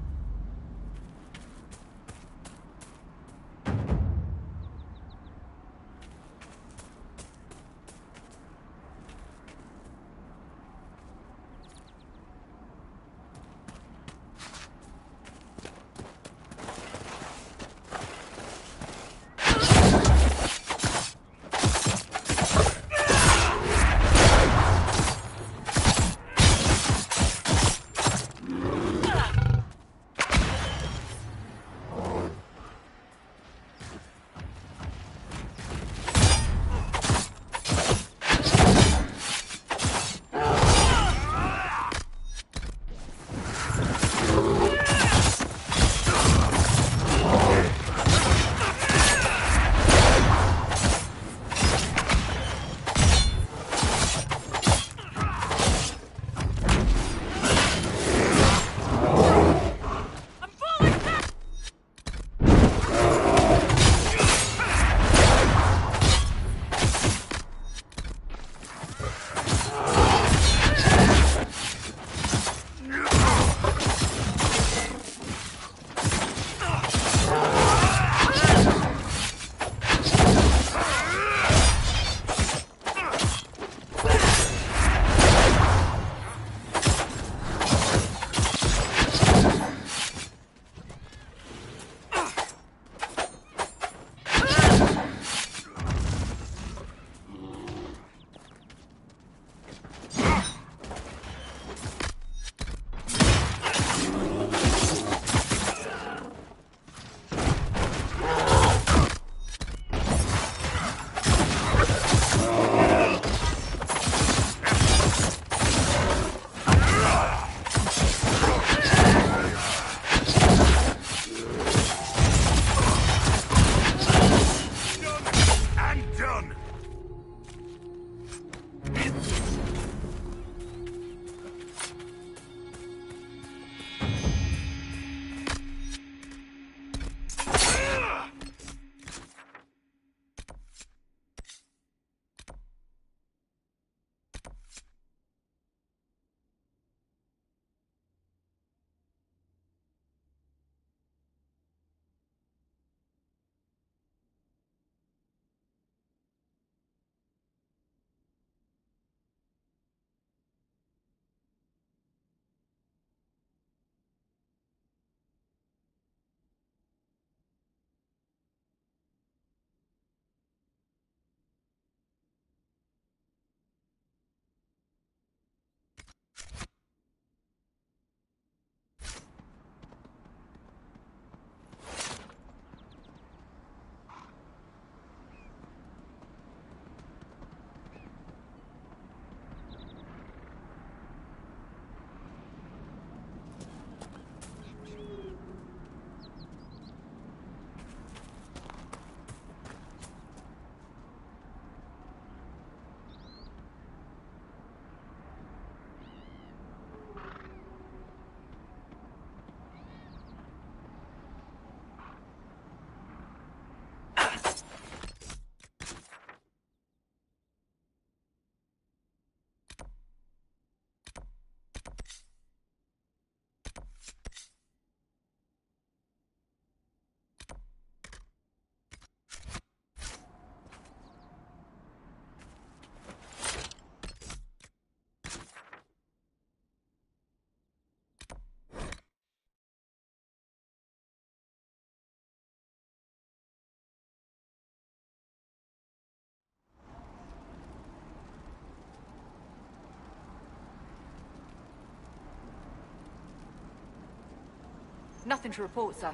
Nothing to report, sir.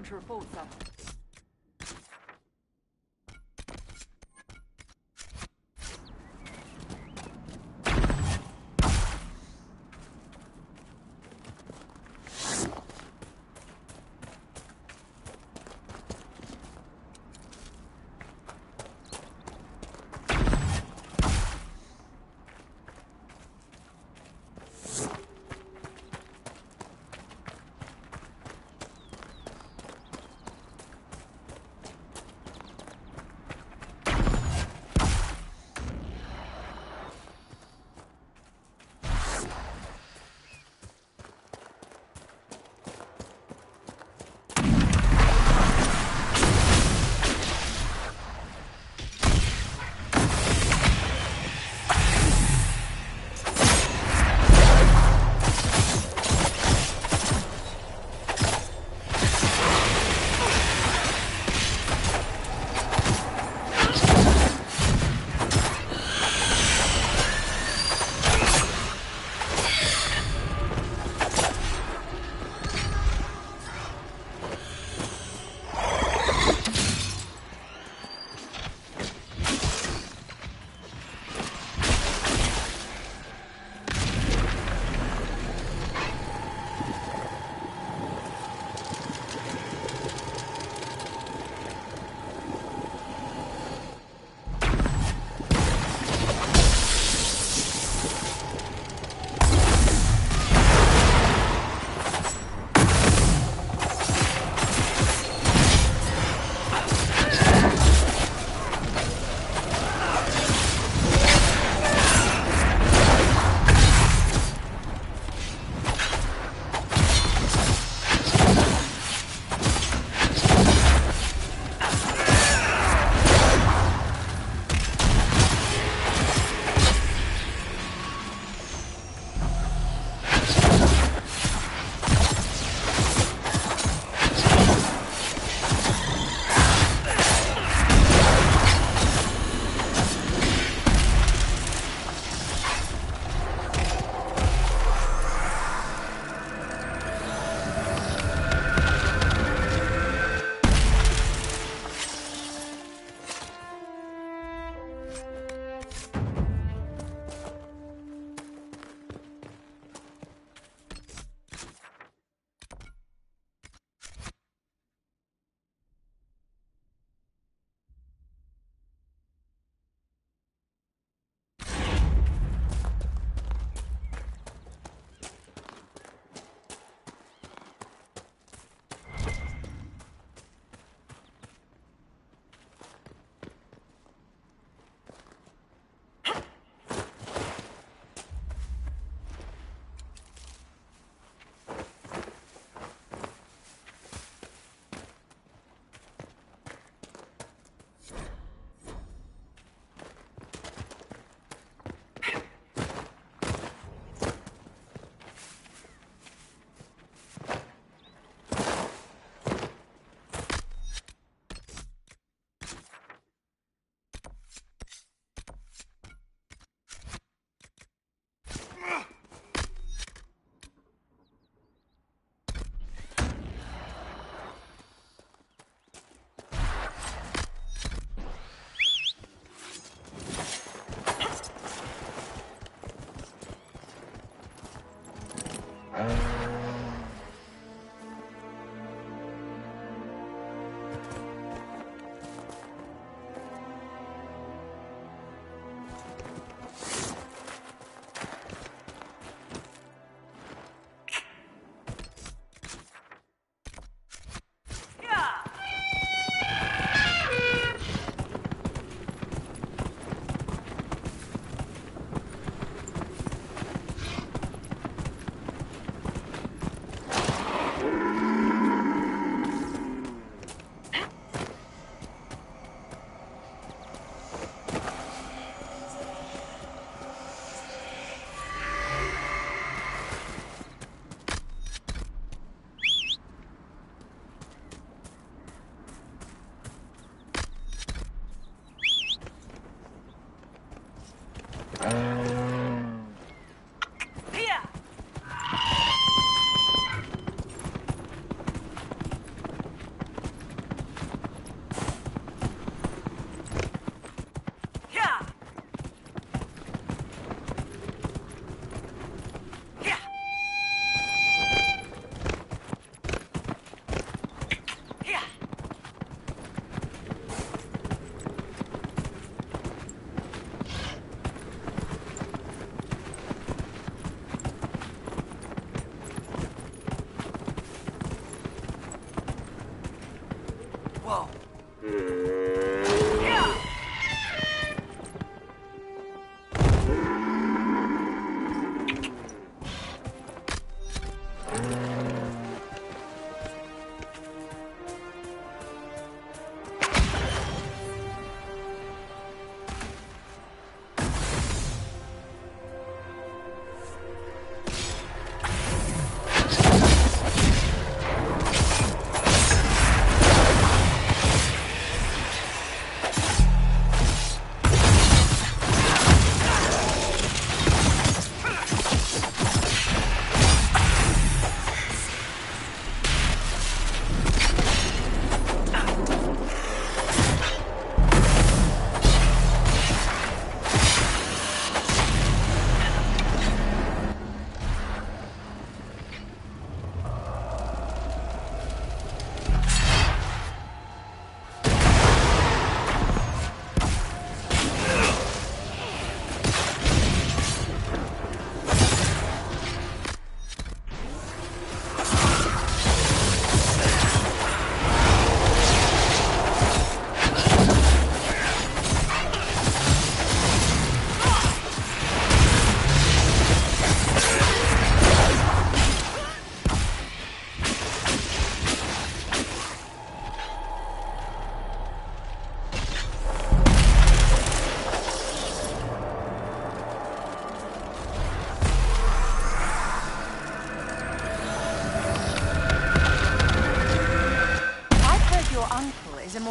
to report, sir.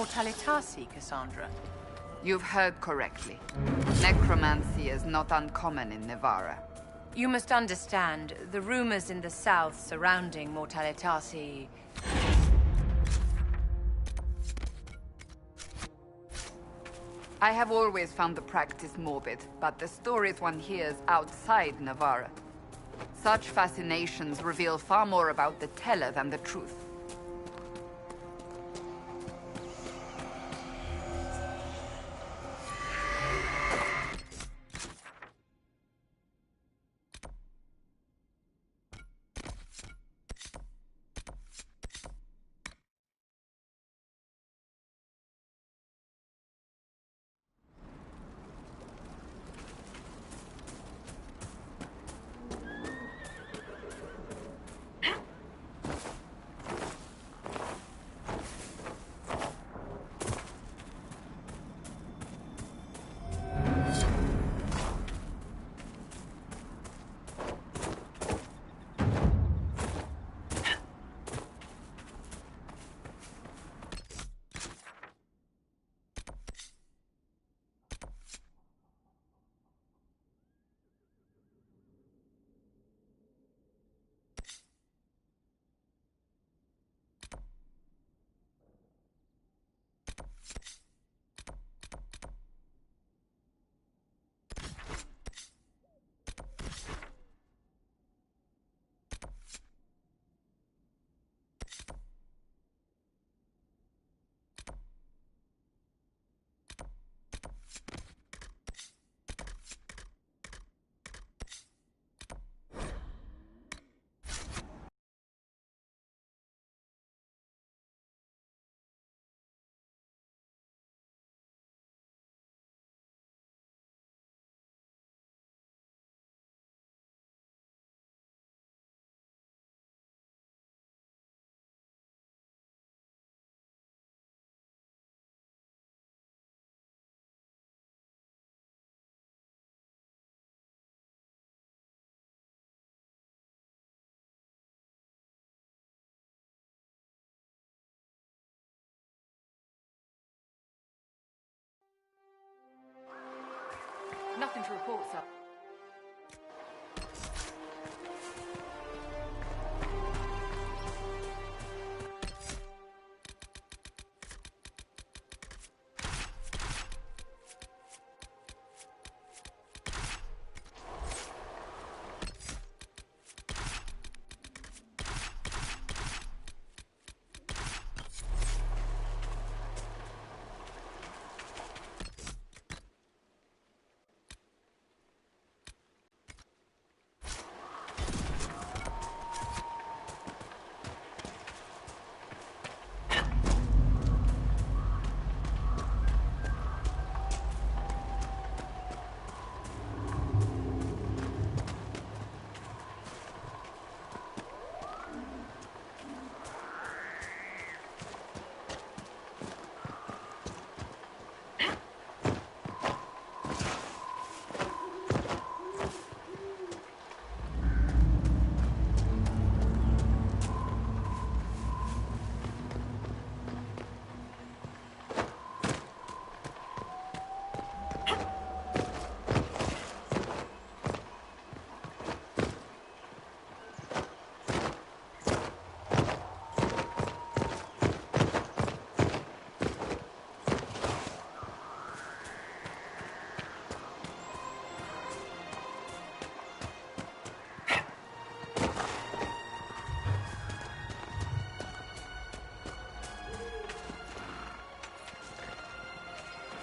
Mortalitasi, Cassandra? You've heard correctly. Necromancy is not uncommon in Nevarra. You must understand, the rumors in the south surrounding Mortalitasi... I have always found the practice morbid, but the stories one hears outside Nevarra. Such fascinations reveal far more about the teller than the truth. Nothing to report, sir.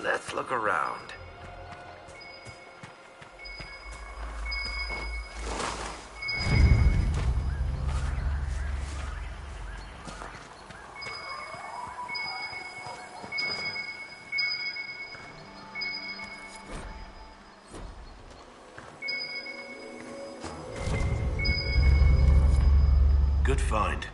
Let's look around. Good find.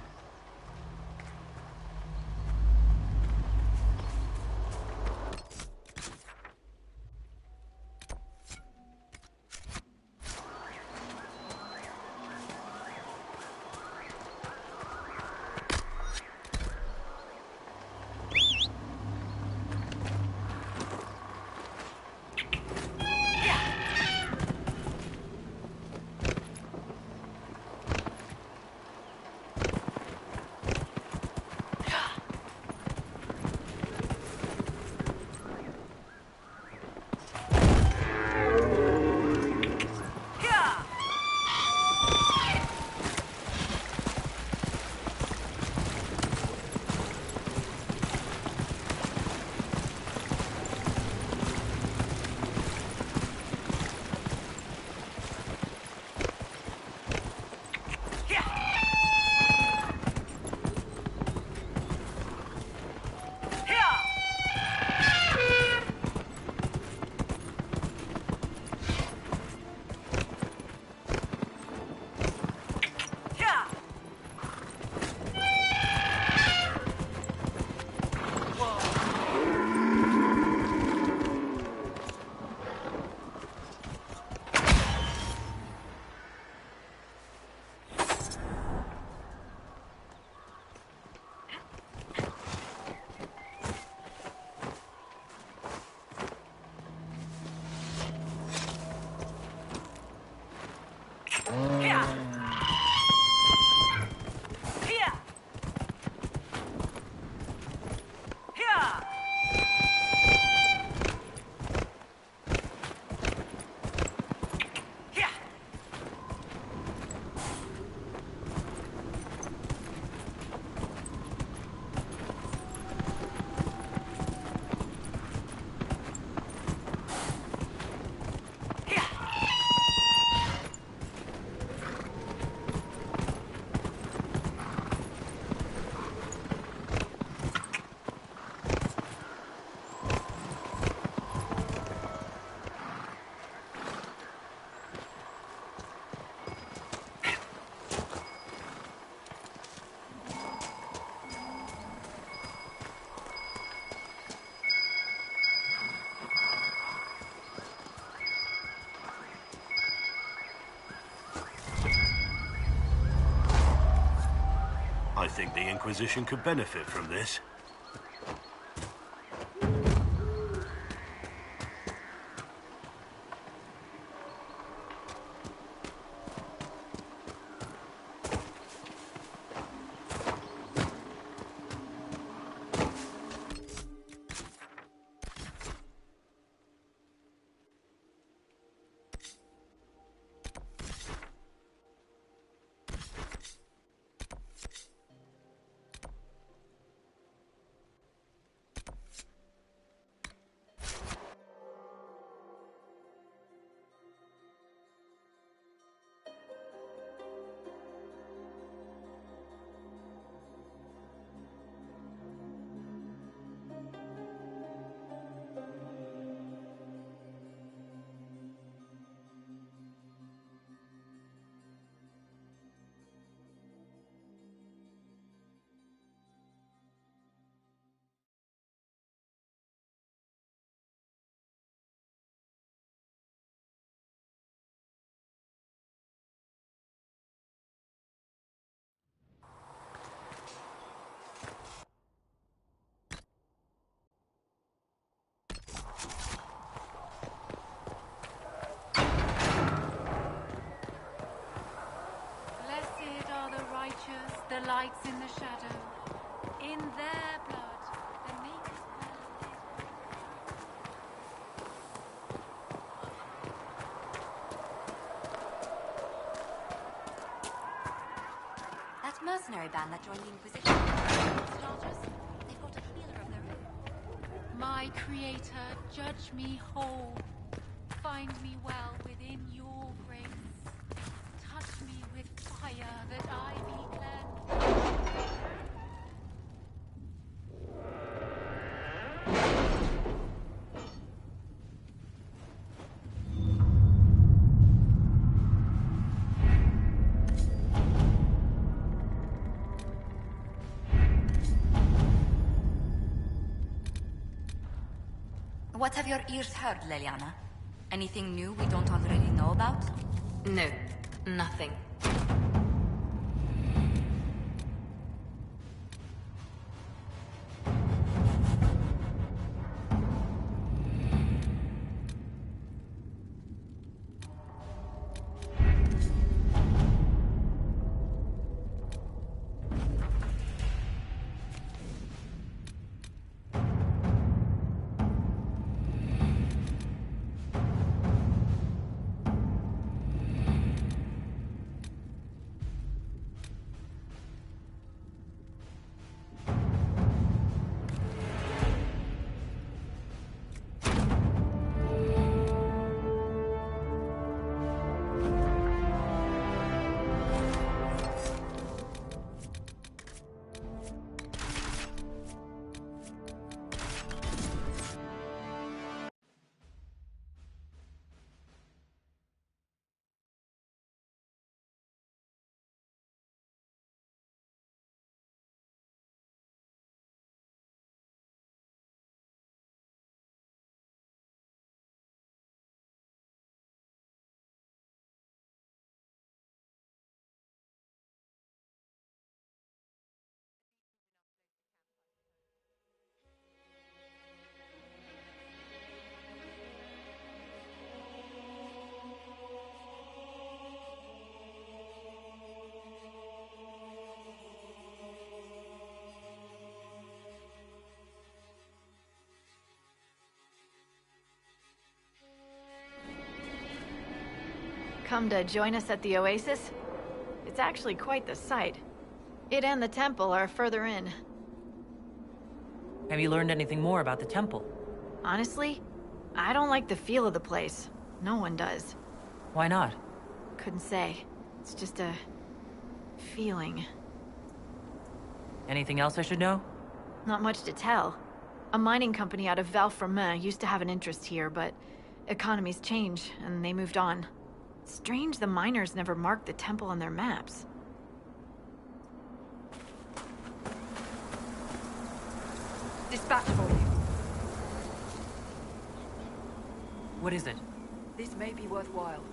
I think the Inquisition could benefit from this. The lights in the shadow, in their blood, the Maker's That mercenary band that joined the Inquisition. Starters, they've got a healer of their own. My creator, judge me whole. Find me well within your grace. Touch me with fire that I be cleansed. What have your ears heard, Leliana? Anything new we don't already know about? No, nothing. come to join us at the Oasis? It's actually quite the sight. It and the temple are further in. Have you learned anything more about the temple? Honestly, I don't like the feel of the place. No one does. Why not? Couldn't say. It's just a... feeling. Anything else I should know? Not much to tell. A mining company out of Val-Fermin used to have an interest here, but economies change, and they moved on. Strange the miners never marked the temple on their maps. Dispatch for you. What is it? This may be worthwhile.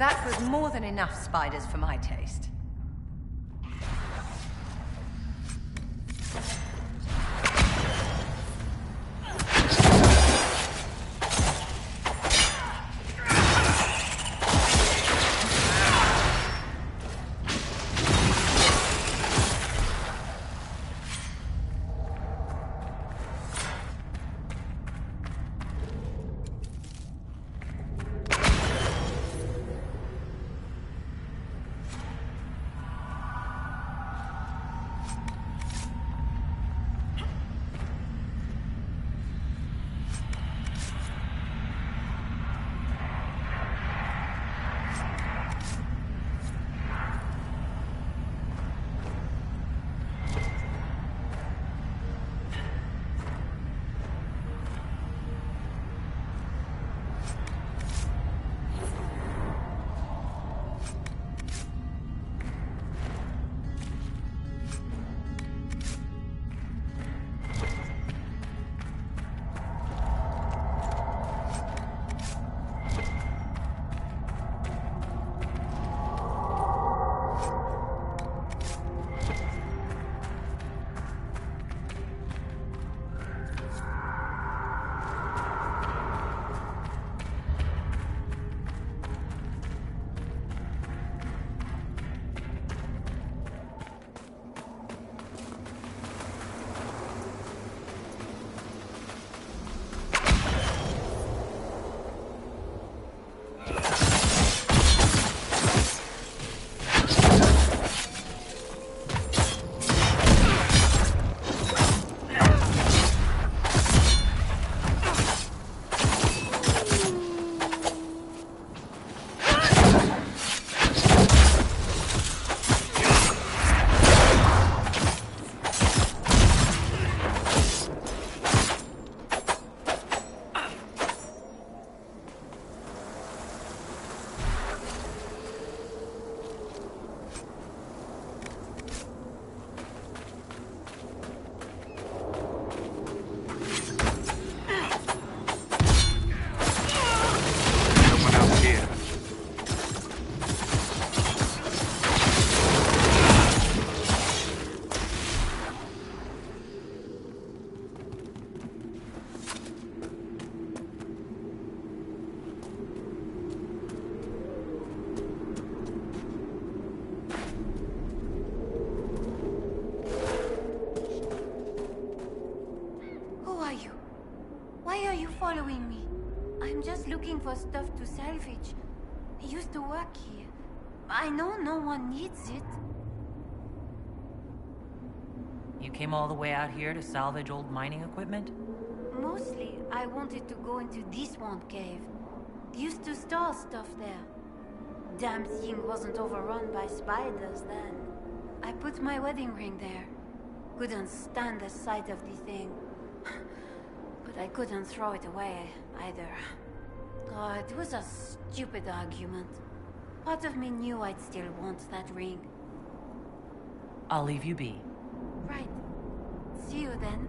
That was more than enough spiders for my taste. Following me. I'm just looking for stuff to salvage. I used to work here. I know no one needs it. You came all the way out here to salvage old mining equipment? Mostly, I wanted to go into this one cave. Used to store stuff there. Damn thing wasn't overrun by spiders then. I put my wedding ring there. Couldn't stand the sight of the thing. But I couldn't throw it away, either. Oh, it was a stupid argument. Part of me knew I'd still want that ring. I'll leave you be. Right. See you then.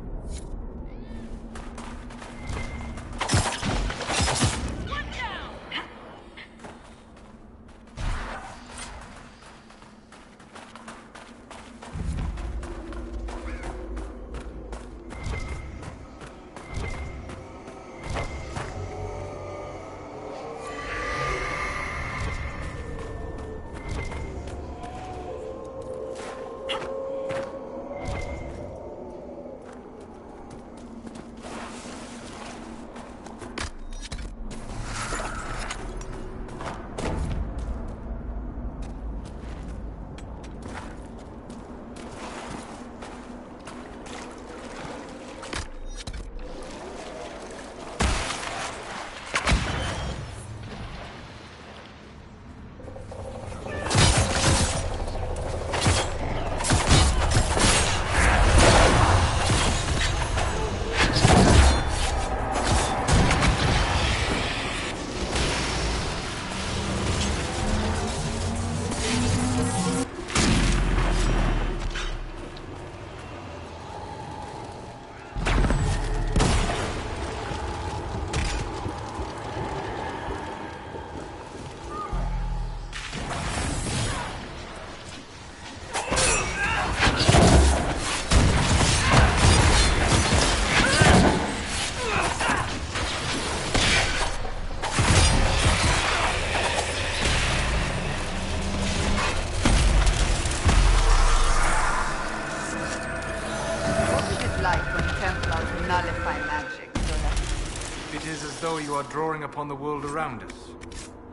drawing upon the world around us.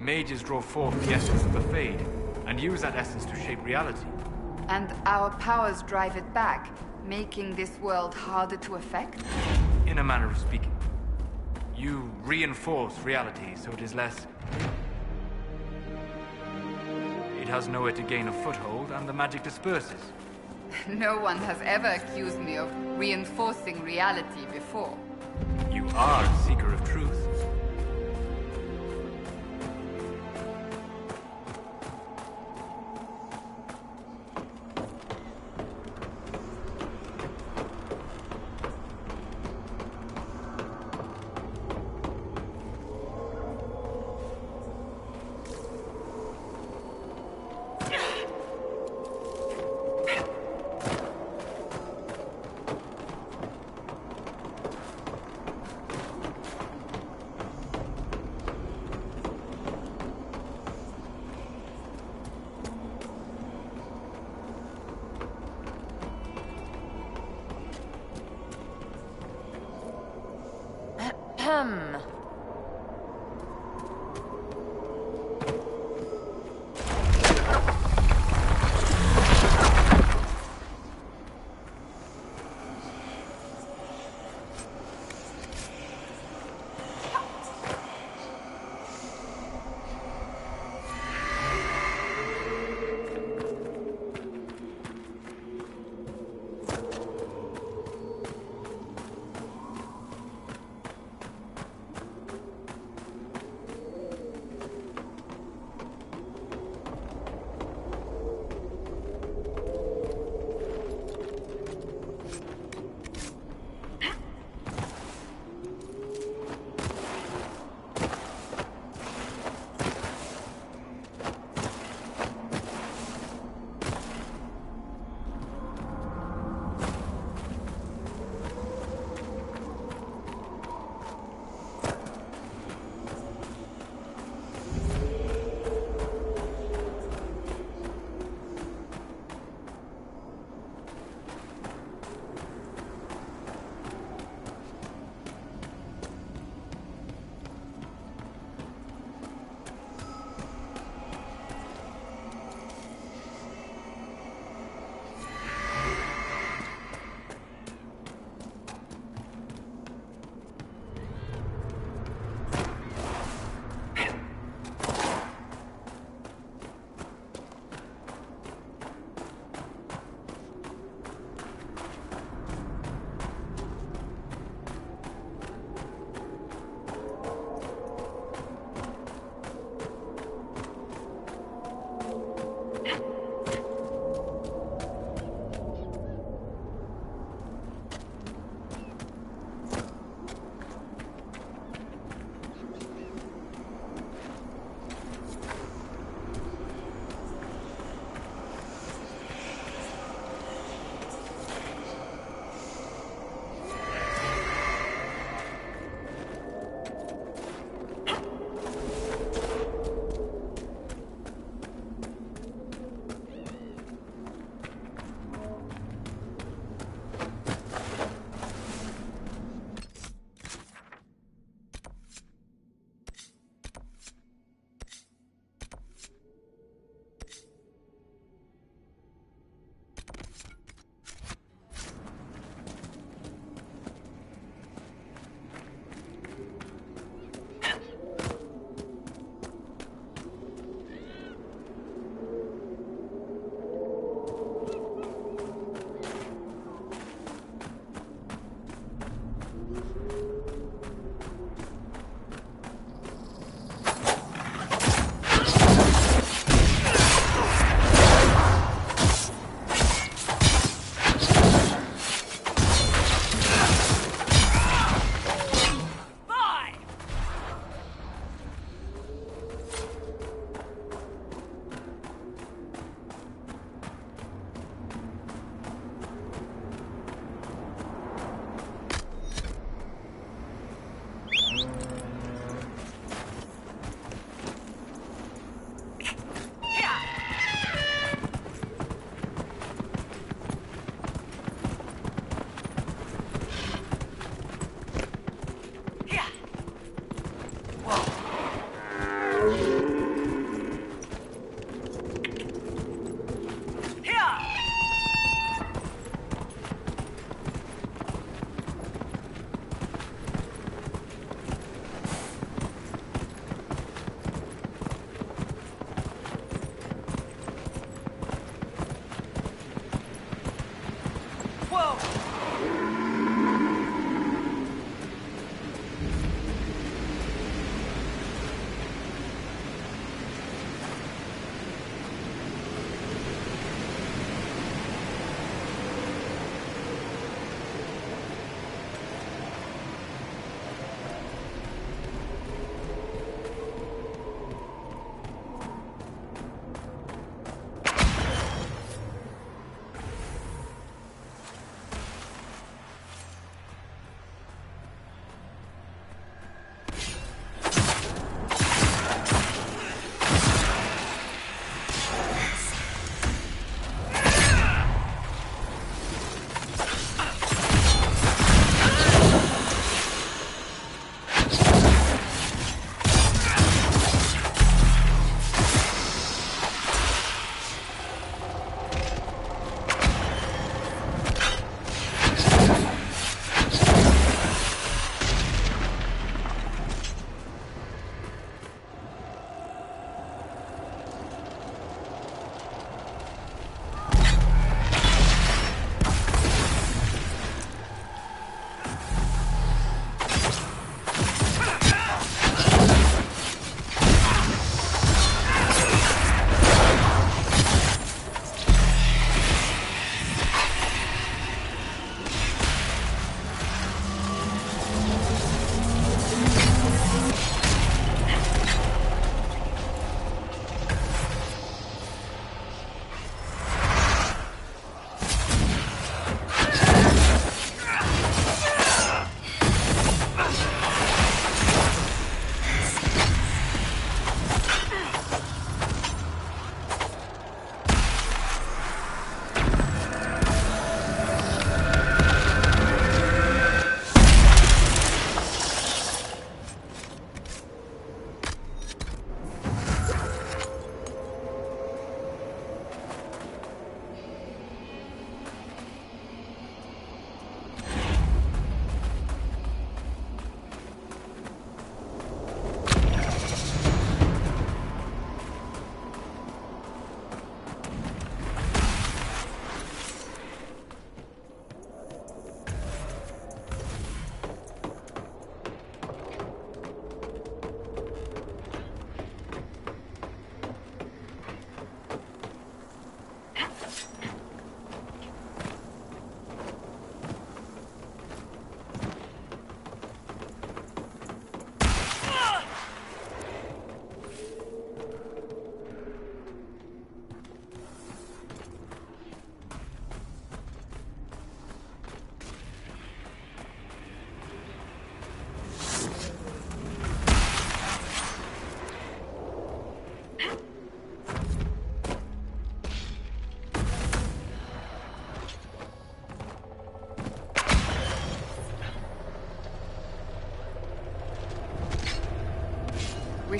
Mages draw forth the essence of the Fade, and use that essence to shape reality. And our powers drive it back, making this world harder to affect? In a manner of speaking. You reinforce reality, so it is less... It has nowhere to gain a foothold, and the magic disperses. No one has ever accused me of reinforcing reality before. You are a seeker of truth.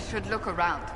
should look around.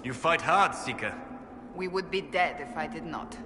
You fight hard, Seeker. We would be dead if I did not.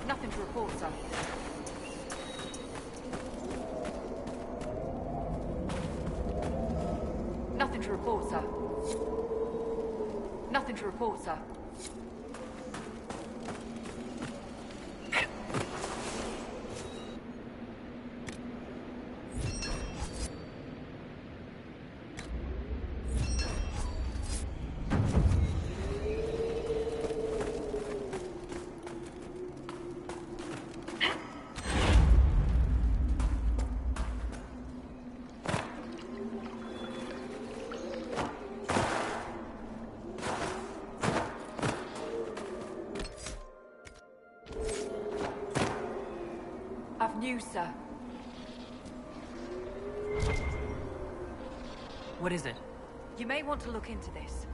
Nothing to report, sir. Nothing to report, sir. Nothing to report, sir. I've news, sir. What is it? You may want to look into this.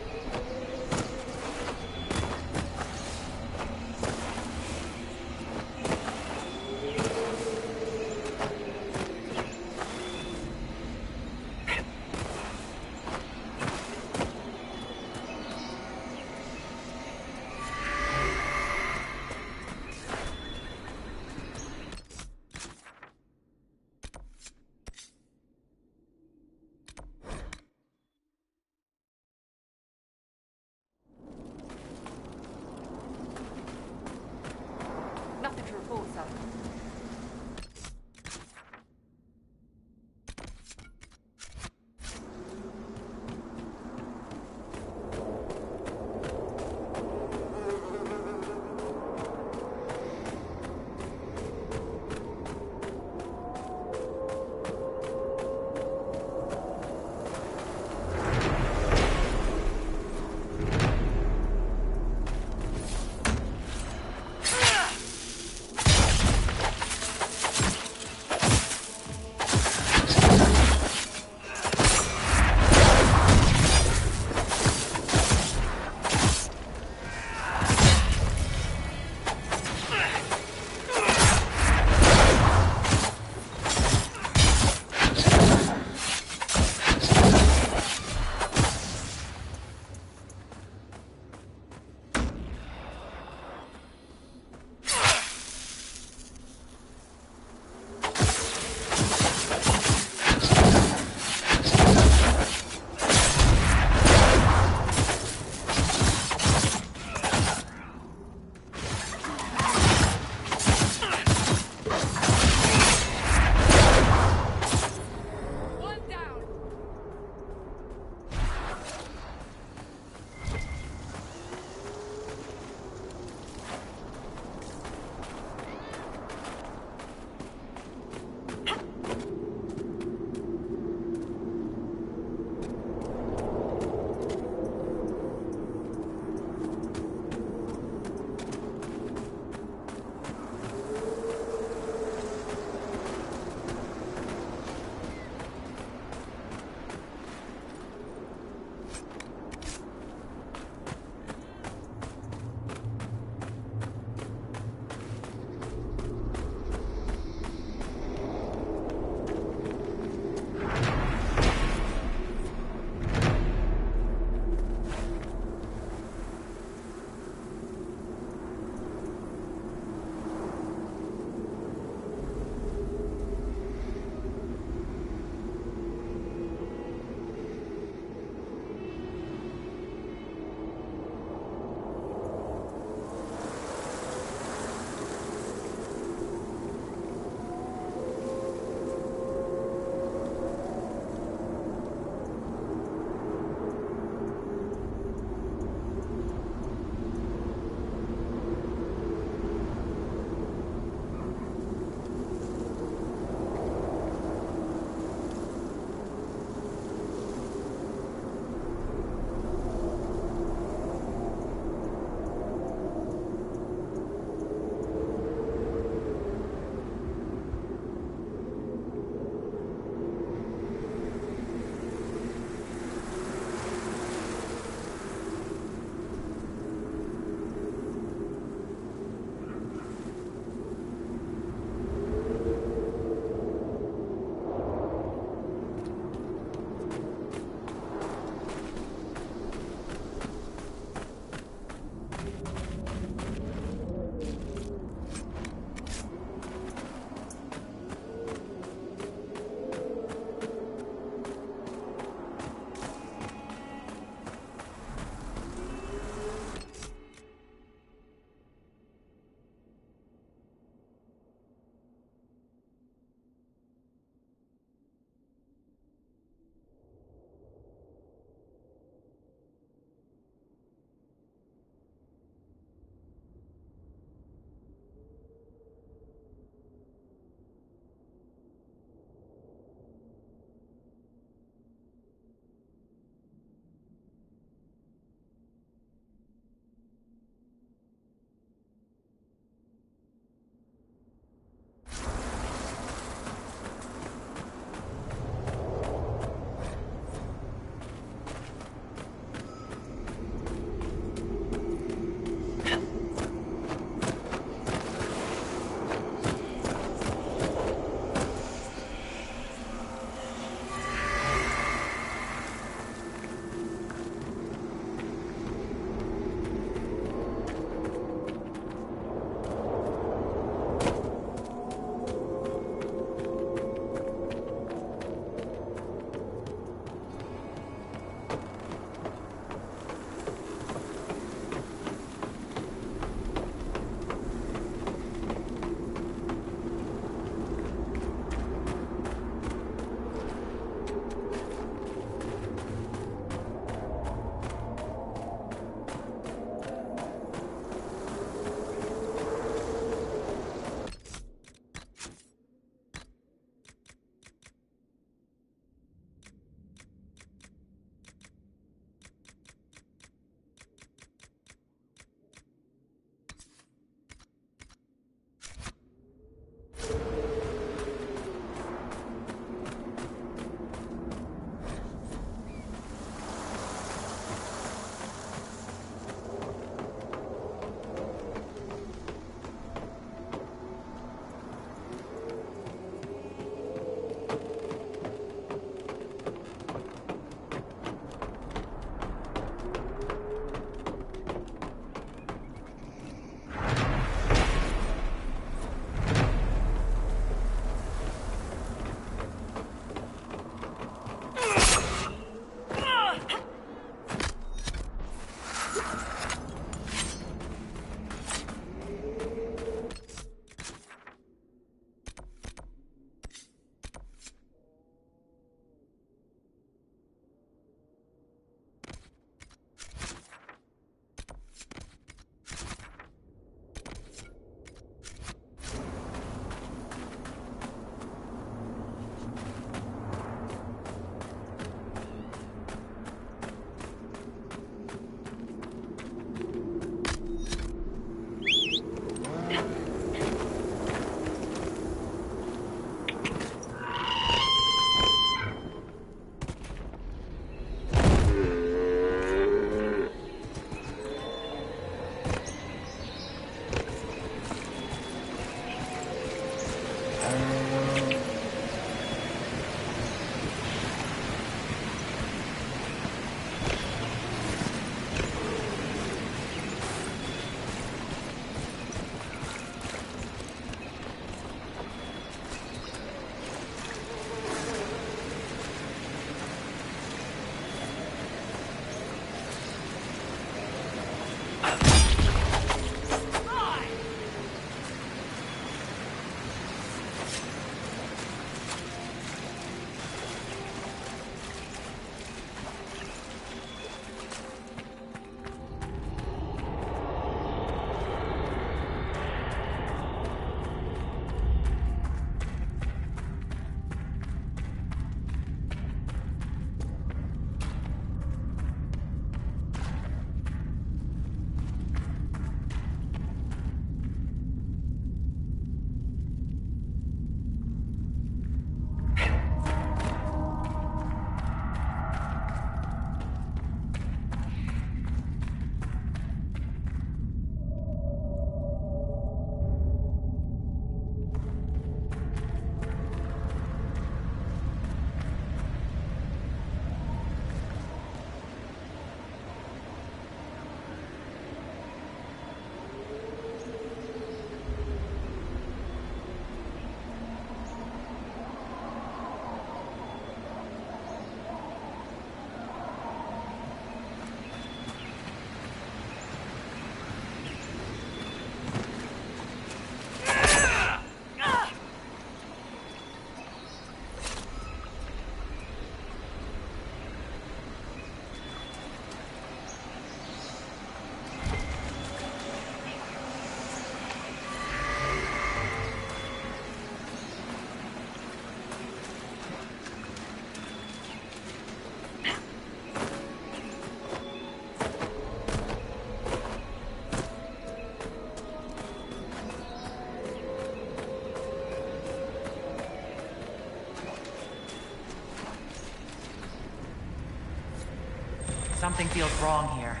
Something feels wrong here.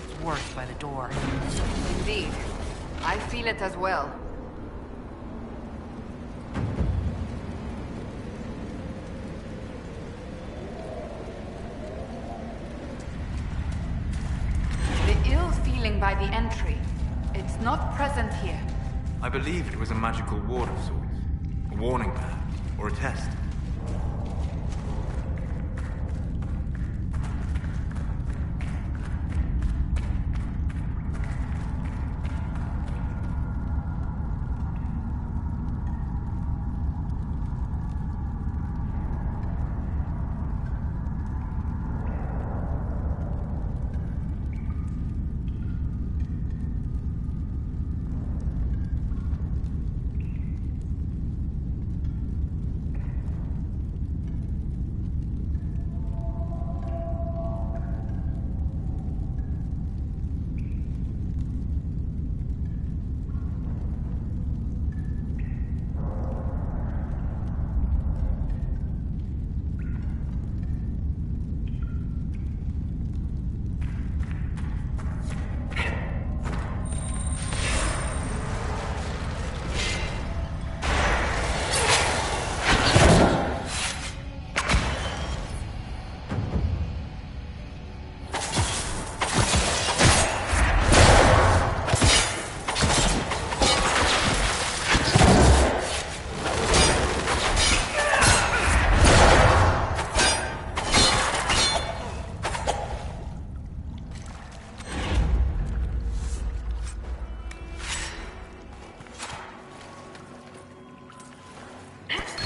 It's worse by the door. Indeed. I feel it as well. The ill feeling by the entry. It's not present here. I believe it was a magical ward of sorts. A warning, perhaps, or a test.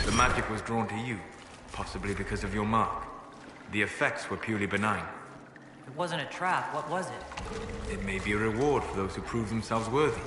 The magic was drawn to you, possibly because of your mark. The effects were purely benign. It wasn't a trap, what was it? It may be a reward for those who prove themselves worthy.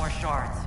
more shards.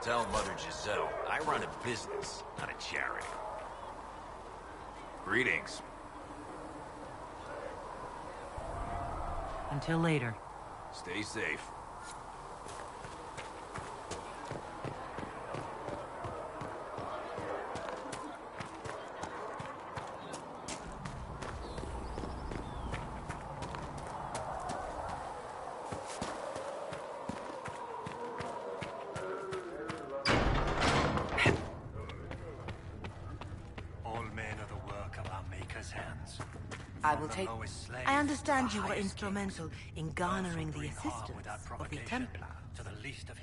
Tell Mother Giselle, I run a business, not a charity. Greetings. Until later. Stay safe. I will take... I understand you were instrumental in garnering the assistance of the Templar.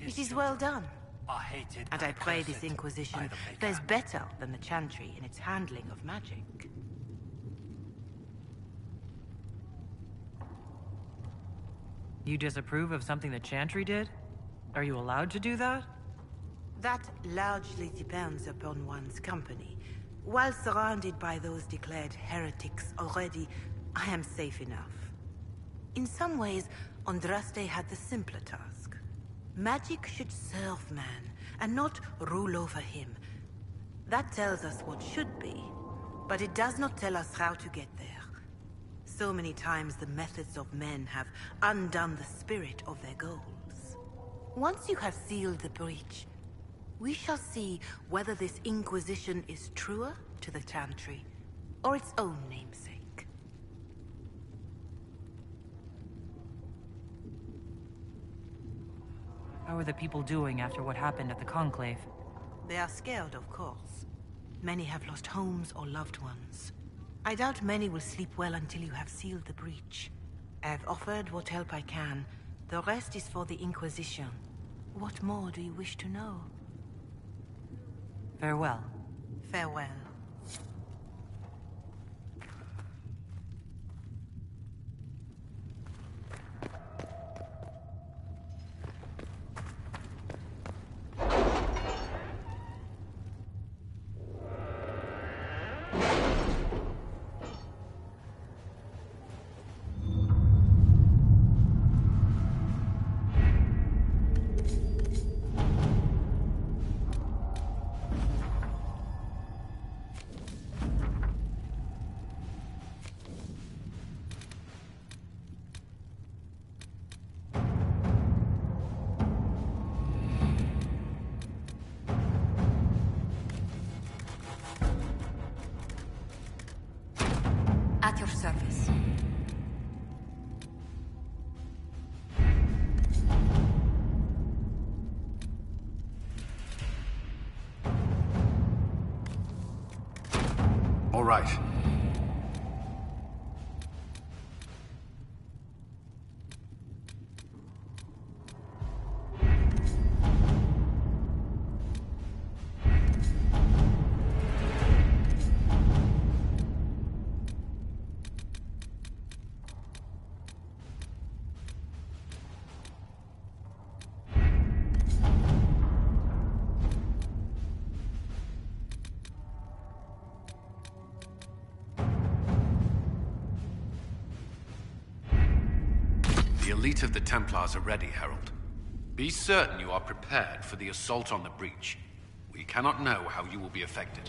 It is well done. And I pray this Inquisition fares better than the Chantry in its handling of magic. You disapprove of something the Chantry did? Are you allowed to do that? That largely depends upon one's company. While surrounded by those declared heretics already, I am safe enough. In some ways, Andraste had the simpler task. Magic should serve man, and not rule over him. That tells us what should be, but it does not tell us how to get there. So many times the methods of men have undone the spirit of their goals. Once you have sealed the breach, we shall see whether this Inquisition is truer to the Chantry, or its own namesake. How are the people doing after what happened at the Conclave? They are scared, of course. Many have lost homes or loved ones. I doubt many will sleep well until you have sealed the breach. I have offered what help I can. The rest is for the Inquisition. What more do you wish to know? Farewell. Farewell. right. The elite of the Templars are ready, Herald. Be certain you are prepared for the assault on the breach. We cannot know how you will be affected.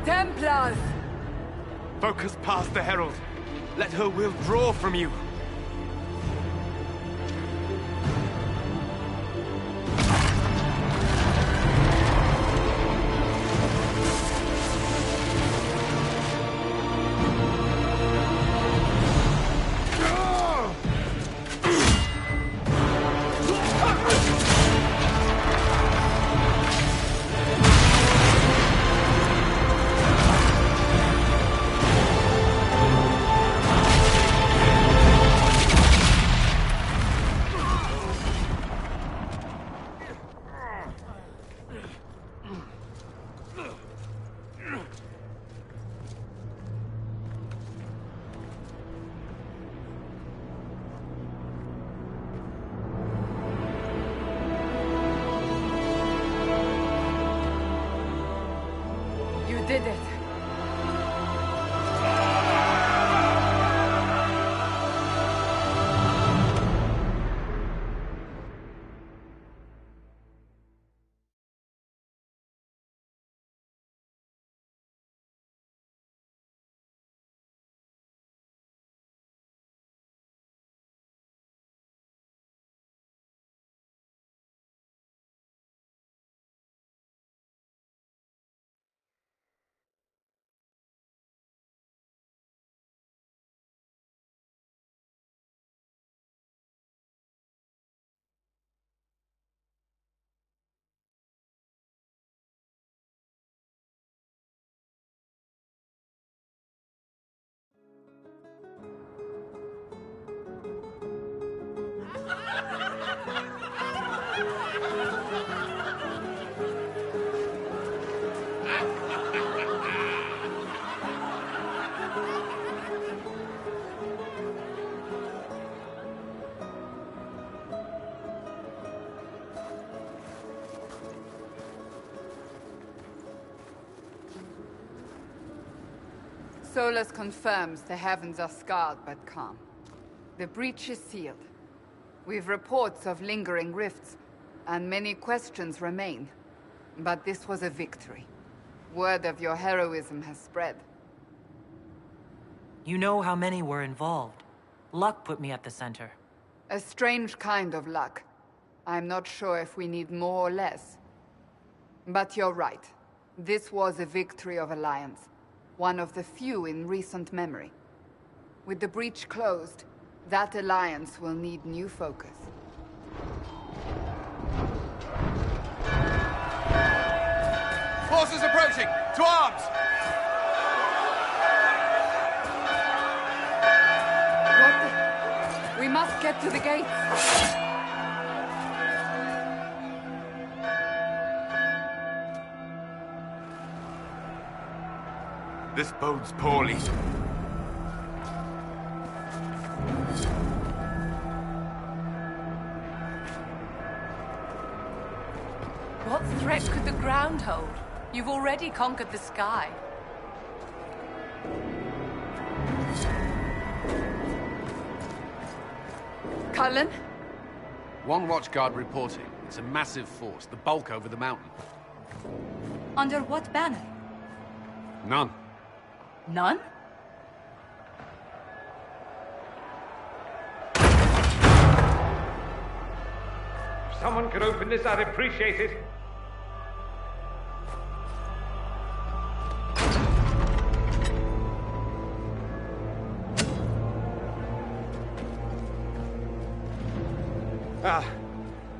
Templars! Focus past the Herald. Let her will draw from you. You did it. Solus confirms the heavens are scarred but calm. The breach is sealed. We've reports of lingering rifts, and many questions remain. But this was a victory. Word of your heroism has spread. You know how many were involved. Luck put me at the center. A strange kind of luck. I'm not sure if we need more or less. But you're right. This was a victory of Alliance. One of the few in recent memory. With the breach closed, that alliance will need new focus. Forces approaching! To arms! must get to the gates. This bodes poorly. What threat could the ground hold? You've already conquered the sky. Cullen? One watchguard reporting. It's a massive force, the bulk over the mountain. Under what banner? None. None? If someone could open this, I'd appreciate it.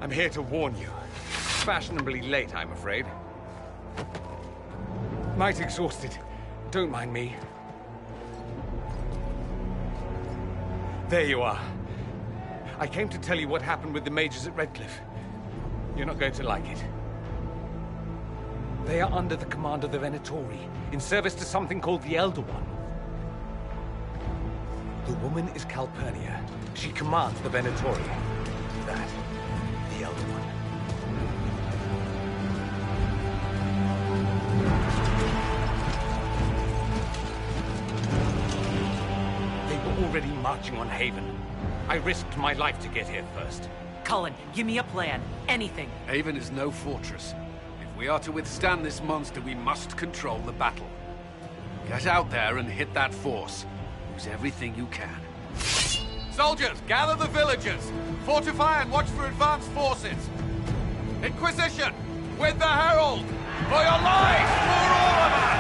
I'm here to warn you. Fashionably late, I'm afraid. Might exhausted. Don't mind me. There you are. I came to tell you what happened with the mages at Redcliffe. You're not going to like it. They are under the command of the Venatori, in service to something called the Elder One. The woman is Calpurnia. She commands the Venatori. That, the Elder One. They were already marching on Haven. I risked my life to get here first. Cullen, give me a plan. Anything. Haven is no fortress. If we are to withstand this monster, we must control the battle. Get out there and hit that force. Use everything you can. Soldiers, gather the villagers! Fortify and watch for advanced forces! Inquisition! With the Herald! For your lives! For all of us!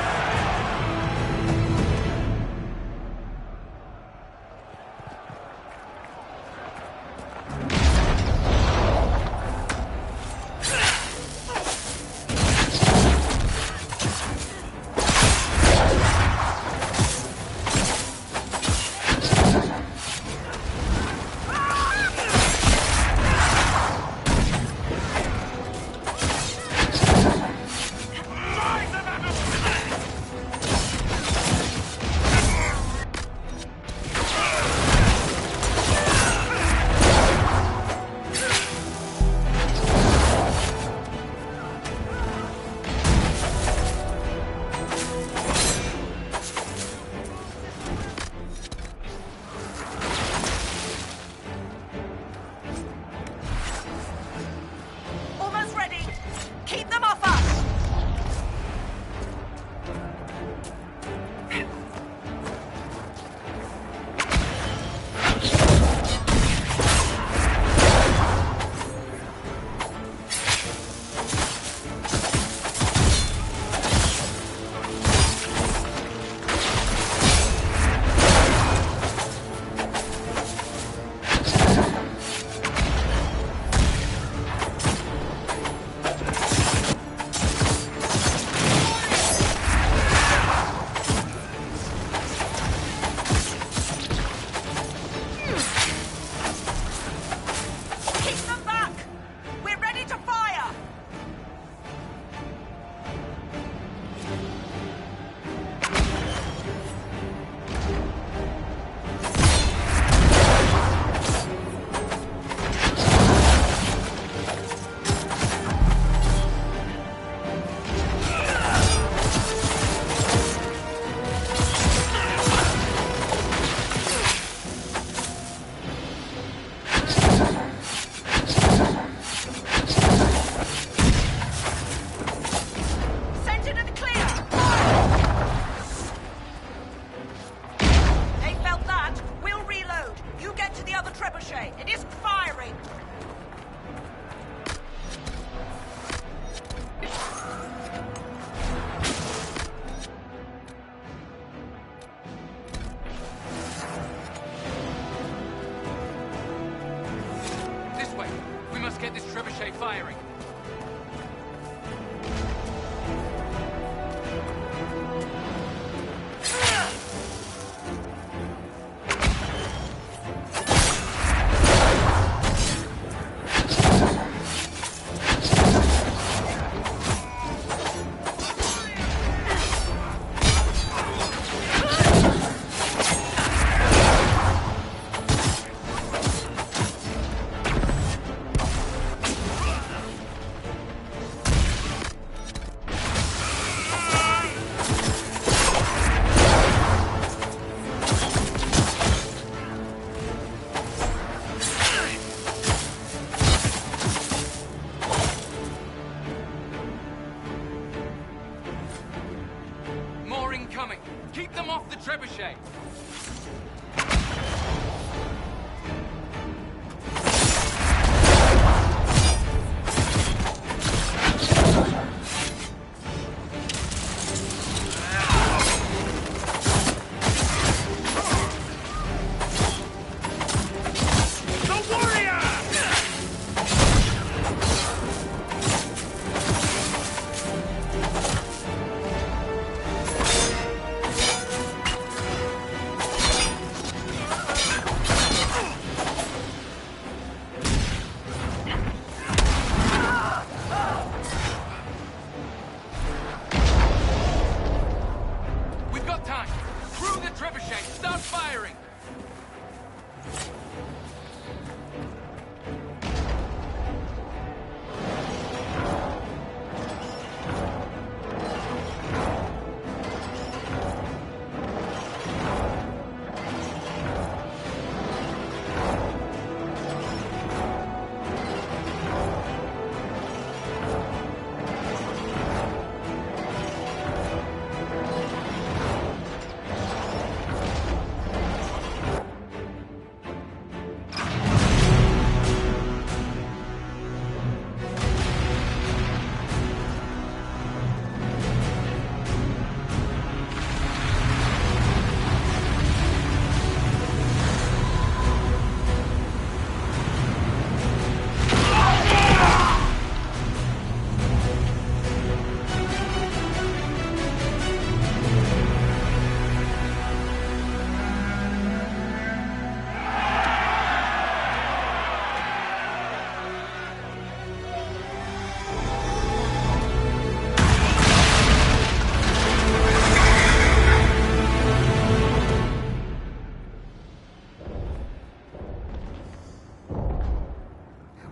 get this trebuchet firing. trebuchet.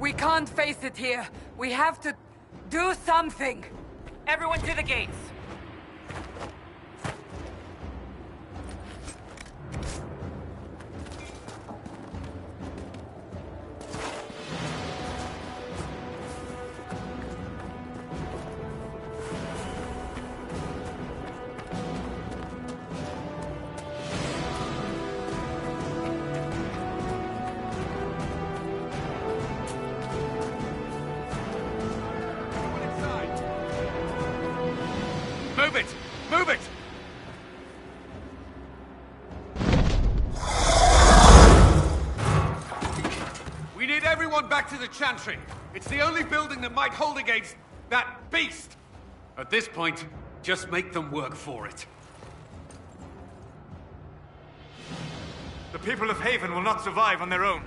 We can't face it here. We have to do something. Everyone to the gates. Move it! Move it! We need everyone back to the Chantry. It's the only building that might hold against that beast. At this point, just make them work for it. The people of Haven will not survive on their own.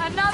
Enough!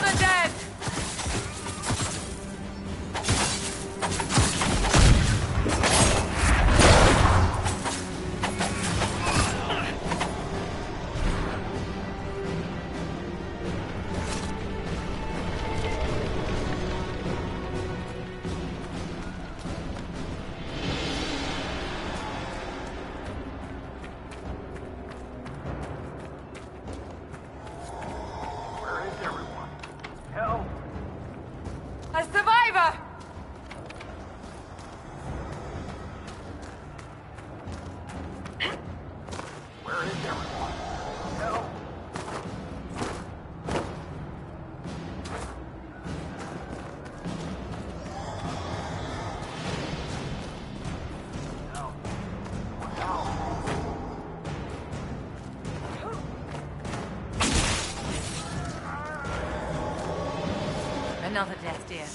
dear.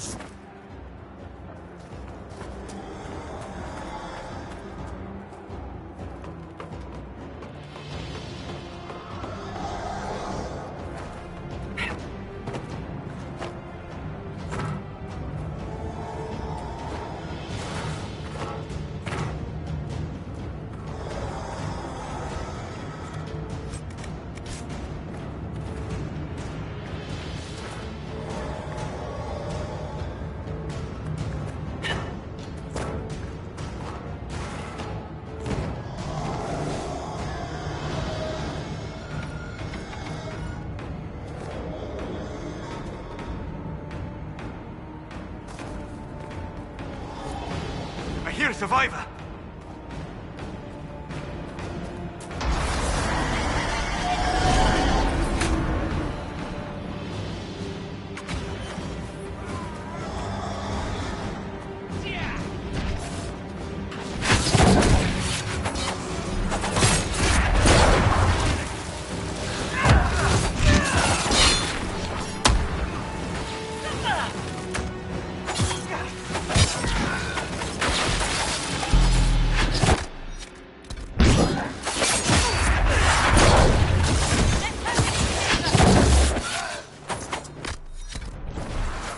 I hear a survivor!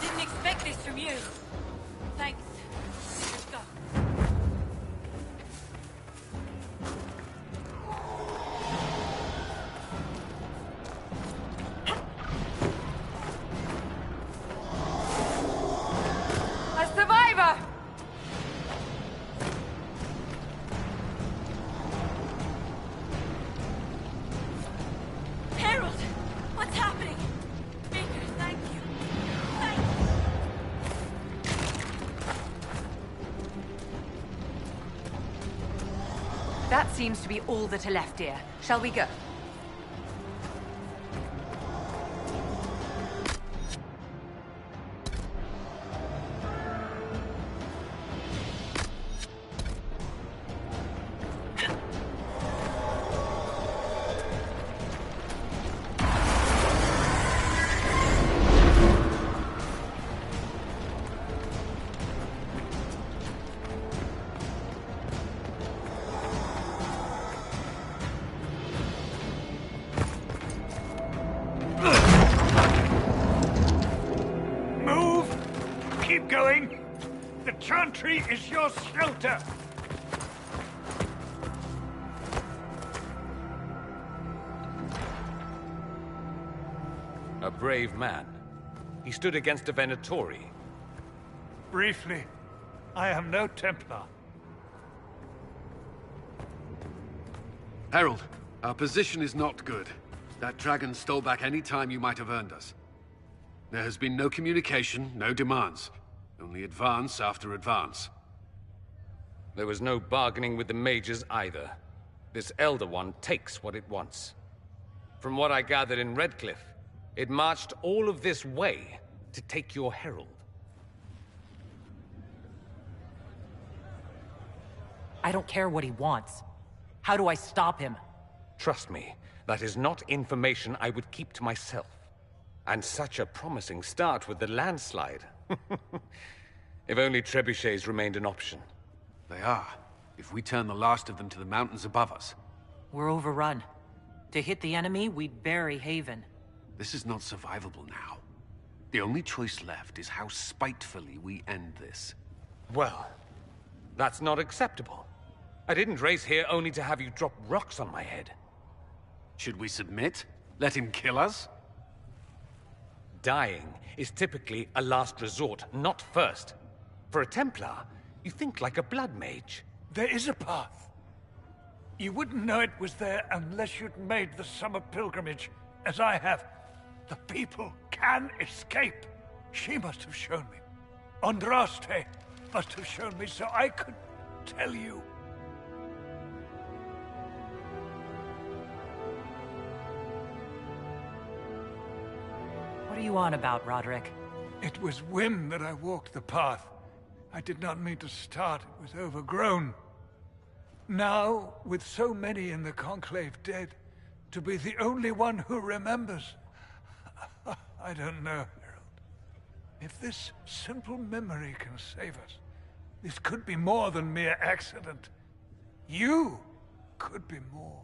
Didn't expect this from you. Thanks. Let's go. A survivor! Harold! What's happening? Baker, thank you. Thanks. That seems to be all that are left, dear. Shall we go? Move! Keep going! The Chantry is your shelter! A brave man. He stood against a Venatori. Briefly, I am no Templar. Herald, our position is not good. That dragon stole back any time you might have earned us. There has been no communication, no demands. Only advance after advance. There was no bargaining with the mages either. This Elder One takes what it wants. From what I gathered in Redcliffe, it marched all of this way to take your herald. I don't care what he wants. How do I stop him? Trust me, that is not information I would keep to myself. And such a promising start with the landslide. If only trebuchets remained an option. They are. If we turn the last of them to the mountains above us. We're overrun. To hit the enemy, we'd bury Haven. This is not survivable now. The only choice left is how spitefully we end this. Well, that's not acceptable. I didn't race here only to have you drop rocks on my head. Should we submit? Let him kill us? Dying is typically a last resort, not first. For a Templar, you think like a blood mage. There is a path. You wouldn't know it was there unless you'd made the summer pilgrimage, as I have. The people can escape. She must have shown me. Andraste must have shown me so I could tell you. What are you on about, Roderick? It was whim that I walked the path. I did not mean to start. It was overgrown. Now, with so many in the Conclave dead, to be the only one who remembers... I don't know, Harold. If this simple memory can save us, this could be more than mere accident. You could be more.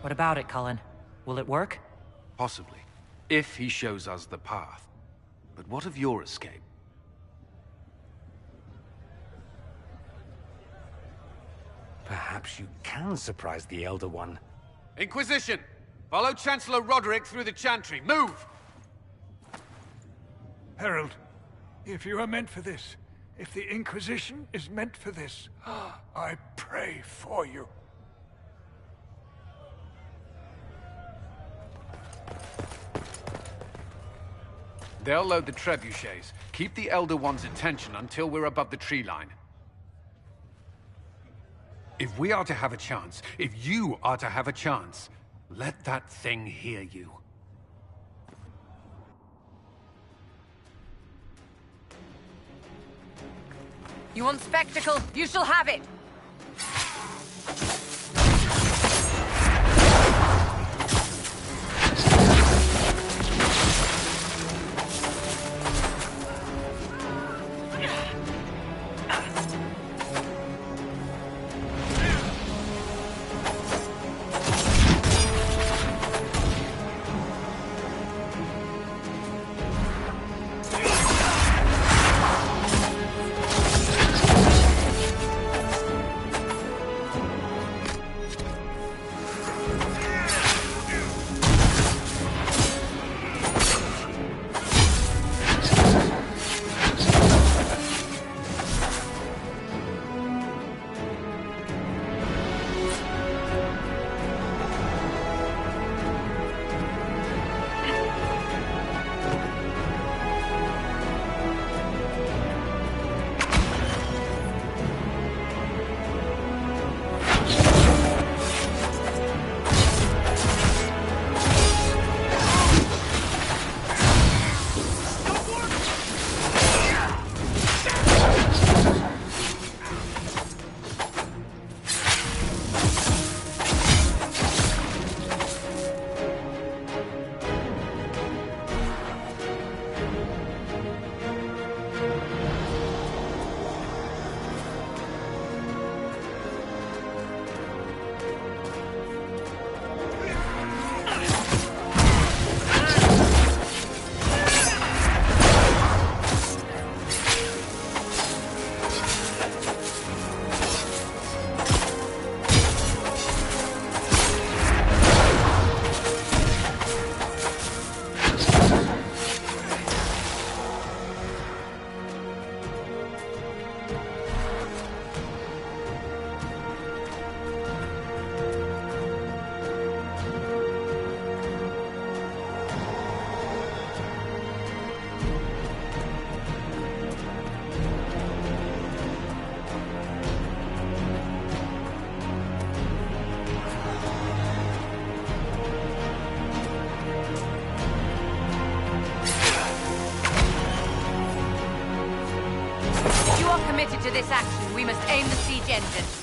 What about it, Cullen? Will it work? Possibly. If he shows us the path. But what of your escape? Perhaps you can surprise the Elder One. Inquisition! Follow Chancellor Roderick through the Chantry. Move! Herald, if you are meant for this, if the Inquisition is meant for this, I pray for you. They'll load the trebuchets. Keep the Elder One's attention until we're above the tree line. If we are to have a chance, if you are to have a chance, let that thing hear you. You want spectacle? You shall have it! To this action, we must aim the siege engines.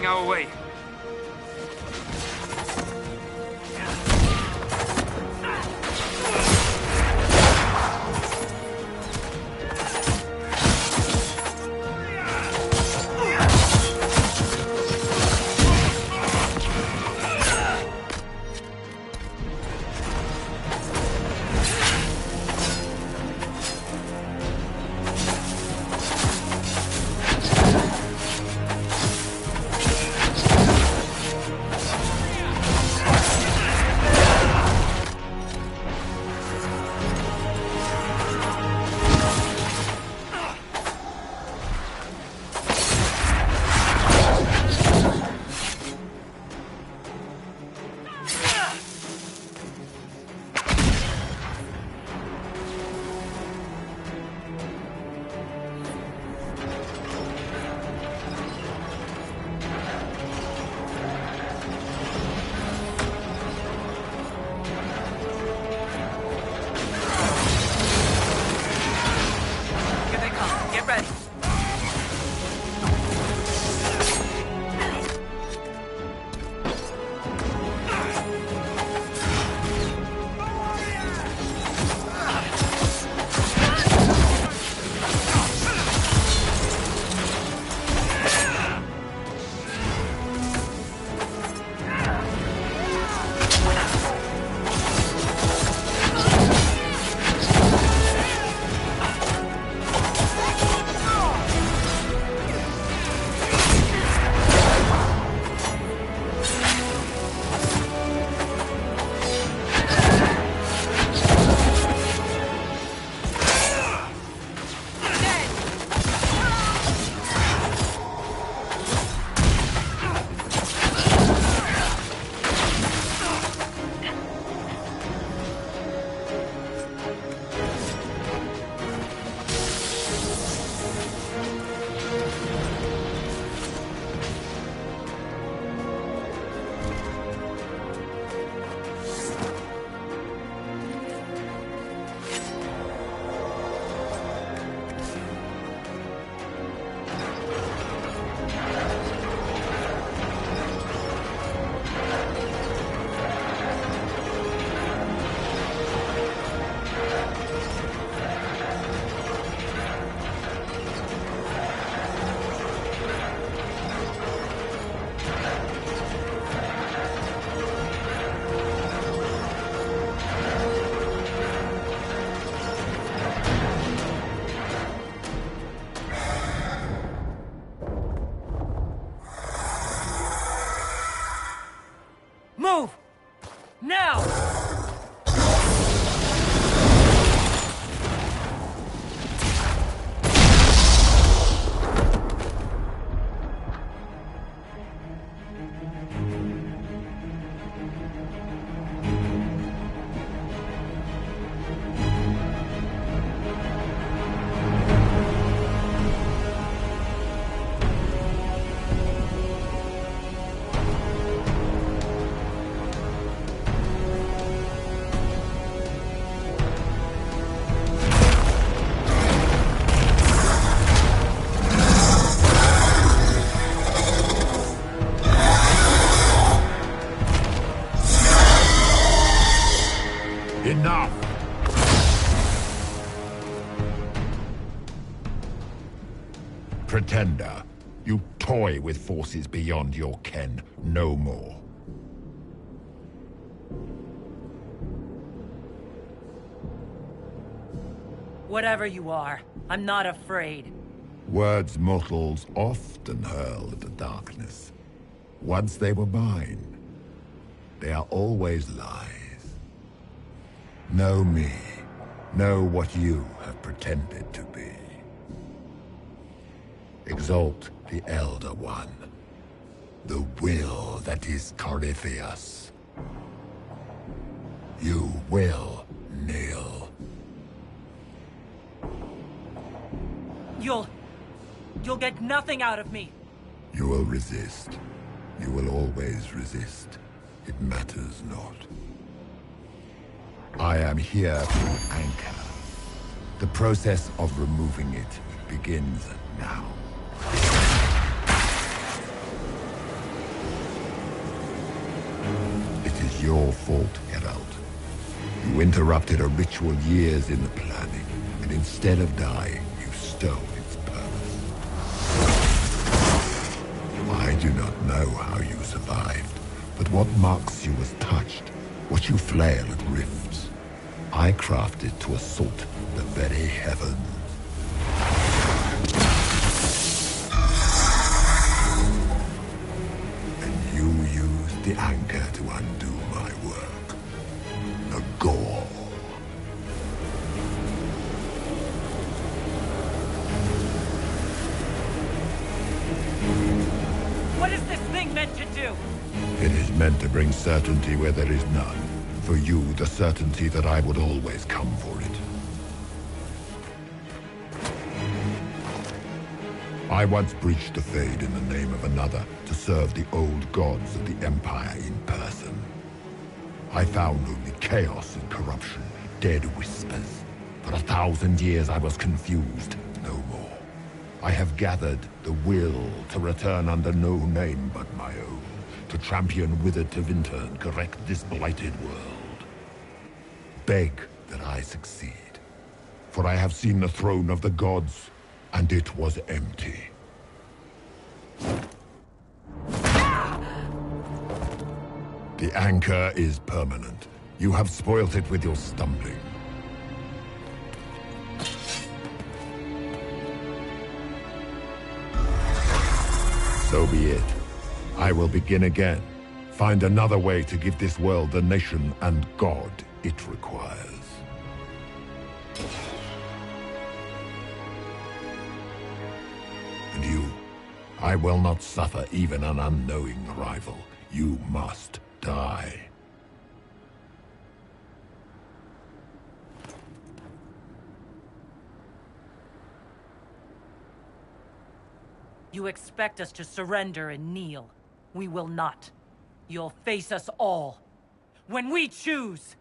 coming our way. Move! Now! Enough! Pretender, you toy with forces beyond your ken no more. Whatever you are, I'm not afraid. Words mortals often hurl at the darkness. Once they were mine, they are always lies. Know me. Know what you have pretended to be. Exalt the Elder One. The will that is Corypheus. You will kneel. You'll get nothing out of me. You will resist. You will always resist. It matters not. I am here to anchor. The process of removing it begins now. was your fault, Geralt. You interrupted a ritual years in the planning, and instead of dying, you stole its purpose. I do not know how you survived, but what marks you as touched, what you flail at rifts, I crafted to assault the very heavens. And you used the anchor to undo my work. The gore. What is this thing meant to do? It is meant to bring certainty where there is none. For you, the certainty that I would always come for it. I once breached the Fade in the name of another to serve the old gods of the Empire in person. I found only chaos and corruption, dead whispers. For 1,000 years I was confused, no more. I have gathered the will to return under no name but my own, to champion Withered Tevinter and correct this blighted world. Beg that I succeed, for I have seen the throne of the gods, and it was empty. The anchor is permanent. You have spoilt it with your stumbling. So be it. I will begin again. Find another way to give this world the nation and God it requires. And you, I will not suffer even an unknowing rival. You must die. You expect us to surrender and kneel. We will not. You'll face us all. When we choose!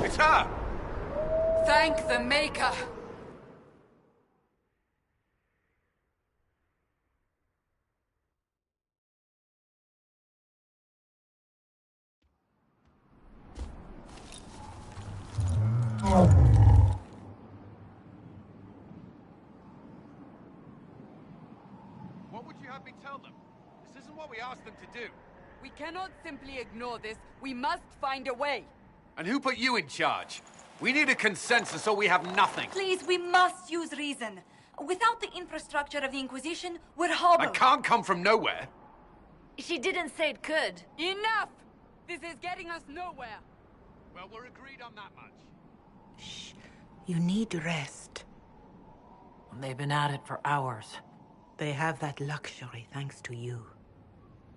It's her! Thank the Maker! What would you have me tell them? This isn't what we asked them to do. We cannot simply ignore this. We must find a way. And who put you in charge? We need a consensus or we have nothing. Please, we must use reason. Without the infrastructure of the Inquisition, we're hobbled. I can't come from nowhere. She didn't say it could. Enough! This is getting us nowhere. Well, we're agreed on that much. You need rest. They've been at it for hours. They have that luxury thanks to you.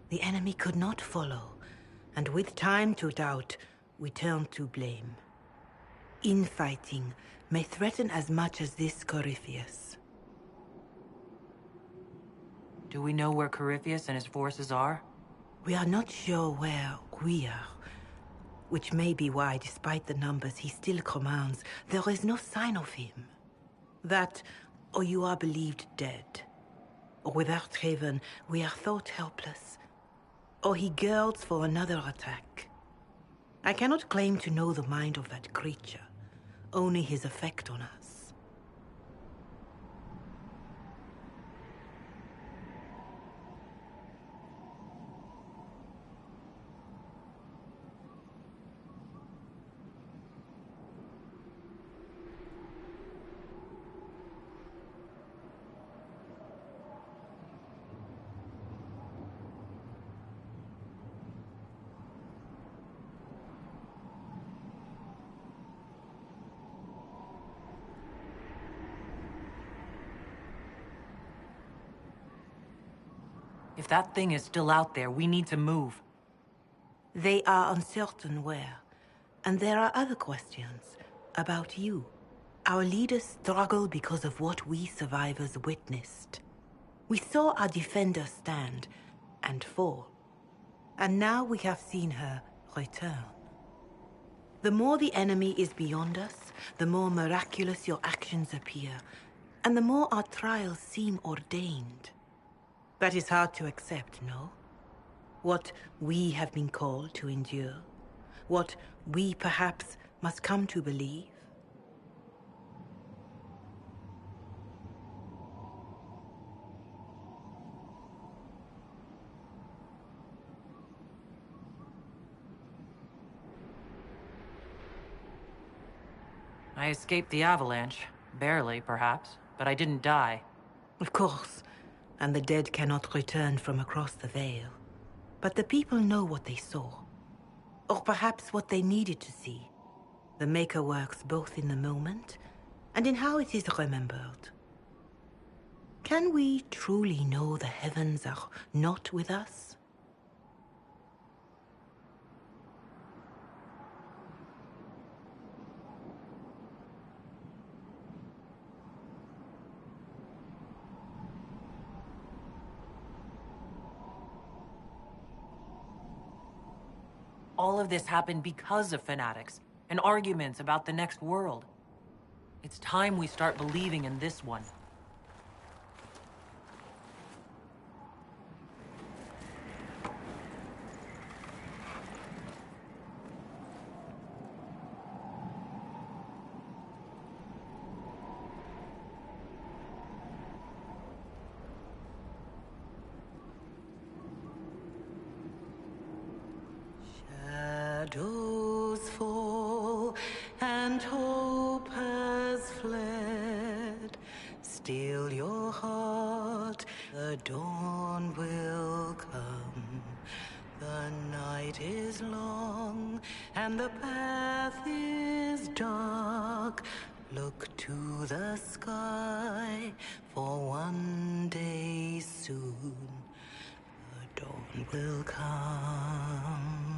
The enemy could not follow, and with time to doubt, we turn to blame. Infighting may threaten as much as this Corypheus. Do we know where Corypheus and his forces are? We are not sure where we are, which may be why, despite the numbers he still commands, there is no sign of him. That, or you are believed dead. Or without Haven, we are thought helpless. Or he girds for another attack. I cannot claim to know the mind of that creature, only his effect on us. If that thing is still out there, we need to move. They are uncertain where. And there are other questions about you. Our leaders struggle because of what we survivors witnessed. We saw our defender stand and fall. And now we have seen her return. The more the enemy is beyond us, the more miraculous your actions appear, and the more our trials seem ordained. That is hard to accept, no? What we have been called to endure. What we perhaps must come to believe. I escaped the avalanche. Barely, perhaps. But I didn't die. Of course. And the dead cannot return from across the veil. But the people know what they saw. Or perhaps what they needed to see. The Maker works both in the moment and in how it is remembered. Can we truly know the heavens are not with us? All of this happened because of fanatics and arguments about the next world. It's time we start believing in this one. Shadows fall and hope has fled. Still your heart, the dawn will come. The night is long and the path is dark. Look to the sky, for one day soon the dawn will come.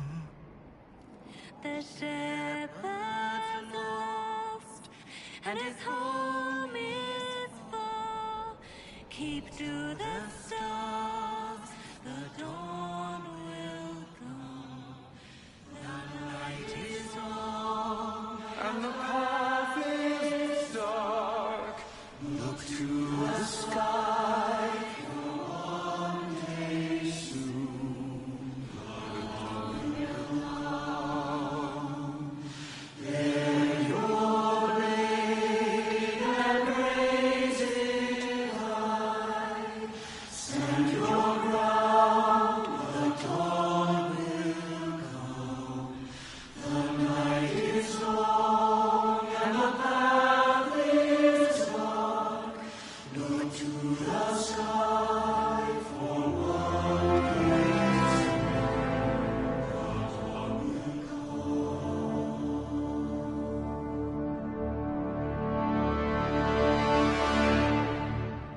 The shepherd's lost, and his home is far. Keep to the stars, the dawn will come. The night is long,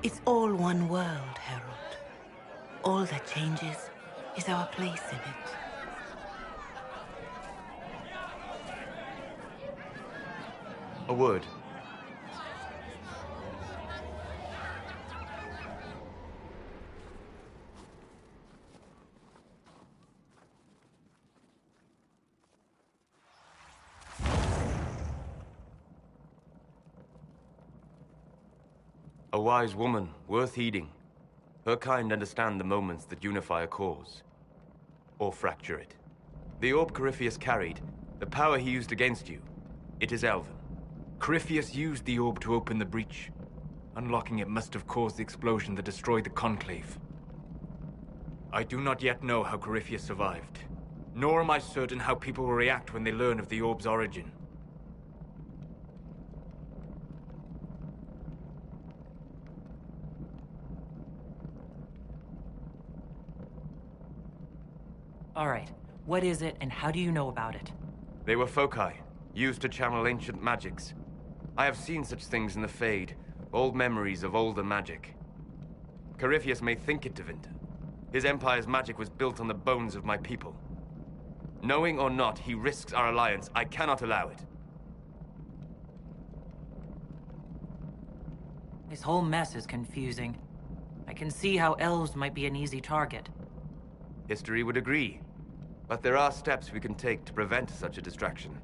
It's all one world, Herald. All that changes is our place in it. A word. A wise woman, worth heeding. Her kind understand the moments that unify a cause. Or fracture it. The orb Corypheus carried, the power he used against you, it is Elven. Corypheus used the orb to open the breach. Unlocking it must have caused the explosion that destroyed the Conclave. I do not yet know how Corypheus survived, nor am I certain how people will react when they learn of the orb's origin. All right, what is it and how do you know about it? They were foci, used to channel ancient magics. I have seen such things in the Fade, old memories of older magic. Corypheus may think it Tevinter. His empire's magic was built on the bones of my people. Knowing or not, he risks our alliance. I cannot allow it. This whole mess is confusing. I can see how elves might be an easy target. History would agree. But there are steps we can take to prevent such a distraction.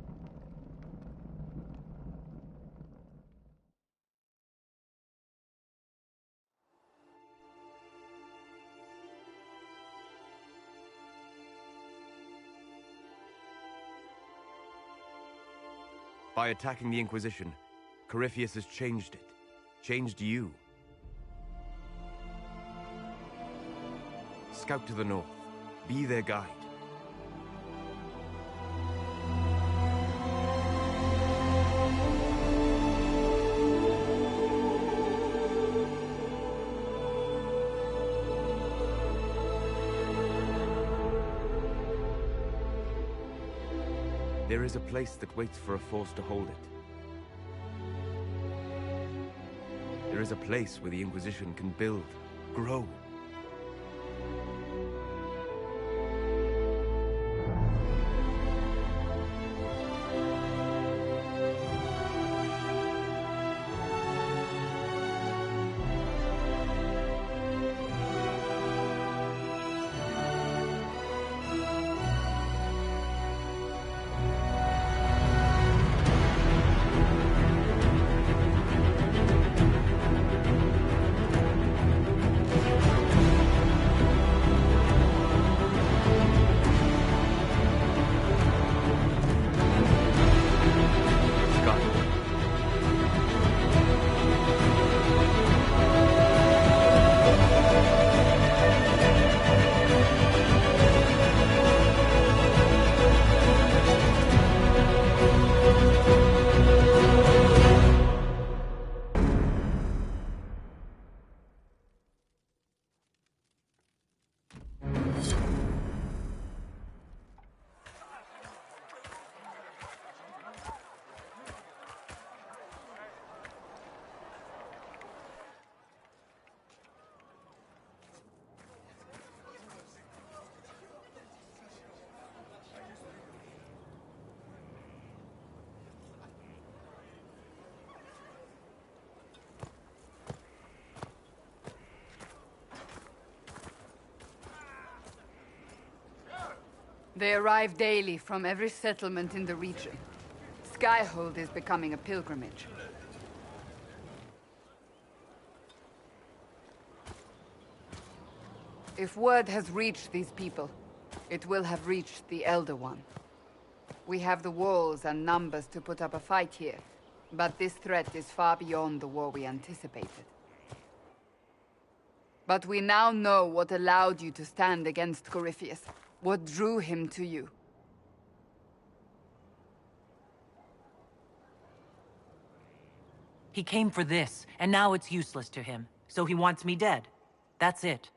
By attacking the Inquisition, Corypheus has changed it. Changed you. Scout to the north. Be their guide. There is a place that waits for a force to hold it. There is a place where the Inquisition can build, grow. They arrive daily from every settlement in the region. Skyhold is becoming a pilgrimage. If word has reached these people, it will have reached the Elder One. We have the walls and numbers to put up a fight here, but this threat is far beyond the war we anticipated. But we now know what allowed you to stand against Corypheus. What drew him to you? He came for this, and now it's useless to him. So he wants me dead. That's it.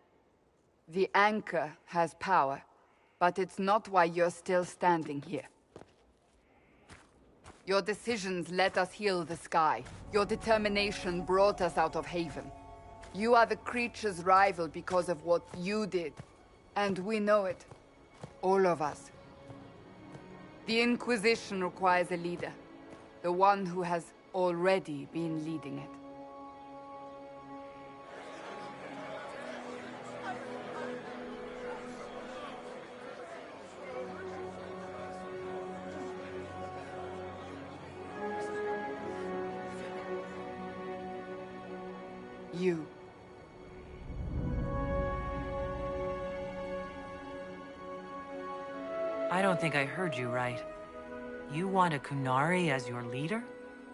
The Anchor has power, but it's not why you're still standing here. Your decisions let us heal the sky. Your determination brought us out of Haven. You are the creature's rival because of what you did. And we know it. All of us. The Inquisition requires a leader. The one who has already been leading it. You. I don't think I heard you right. You want a Qunari as your leader?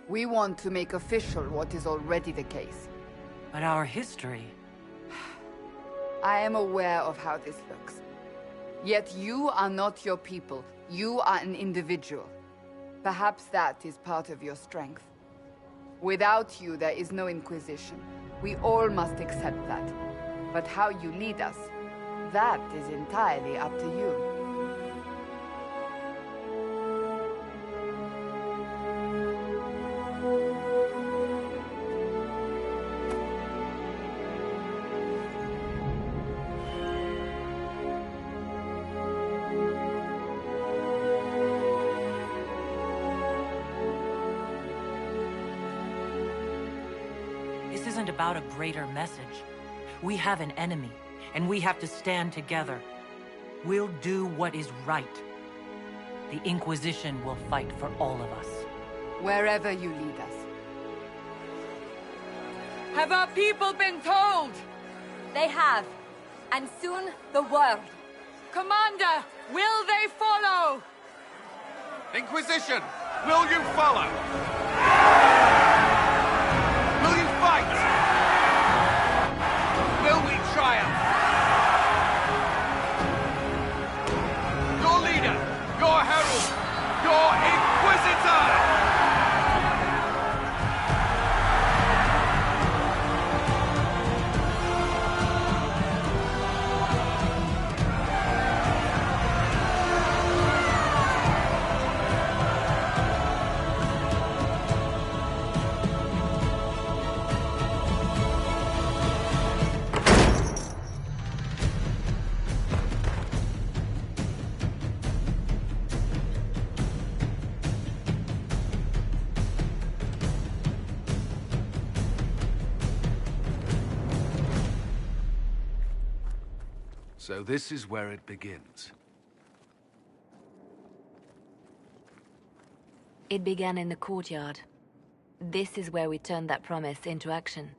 We want to make official what is already the case. But our history... I am aware of how this looks. Yet you are not your people. You are an individual. Perhaps that is part of your strength. Without you, there is no Inquisition. We all must accept that. But how you lead us, that is entirely up to you. About a greater message. We have an enemy, and we have to stand together. We'll do what is right. The Inquisition will fight for all of us. Wherever you lead us. Have our people been told? They have. And soon, the world. Commander, will they follow? Inquisition, will you follow? Will you fight? Will we triumph? Your leader, your herald, your Inquisitor! So this is where it begins. It began in the courtyard. This is where we turned that promise into action.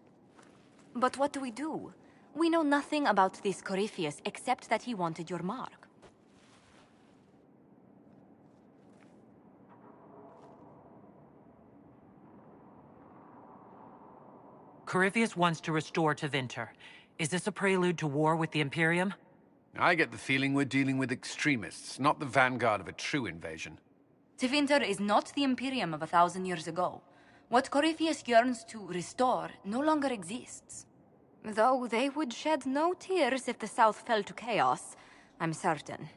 But what do we do? We know nothing about this Corypheus except that he wanted your mark. Corypheus wants to restore Tevinter. Is this a prelude to war with the Imperium? I get the feeling we're dealing with extremists, not the vanguard of a true invasion. Tevinter is not the Imperium of 1,000 years ago. What Corypheus yearns to restore no longer exists. Though they would shed no tears if the South fell to chaos, I'm certain.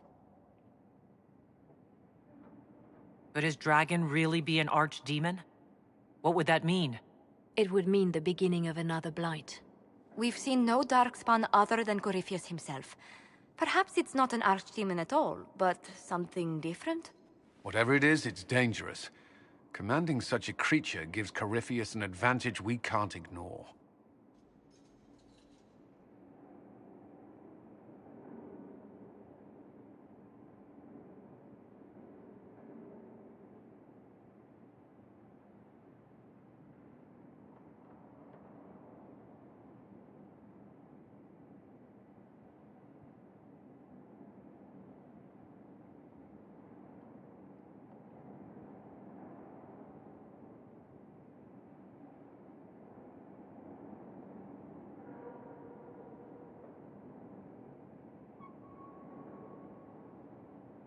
Could his dragon really be an archdemon? What would that mean? It would mean the beginning of another blight. We've seen no Darkspawn other than Corypheus himself. Perhaps it's not an archdemon at all, but something different? Whatever it is, it's dangerous. Commanding such a creature gives Corypheus an advantage we can't ignore.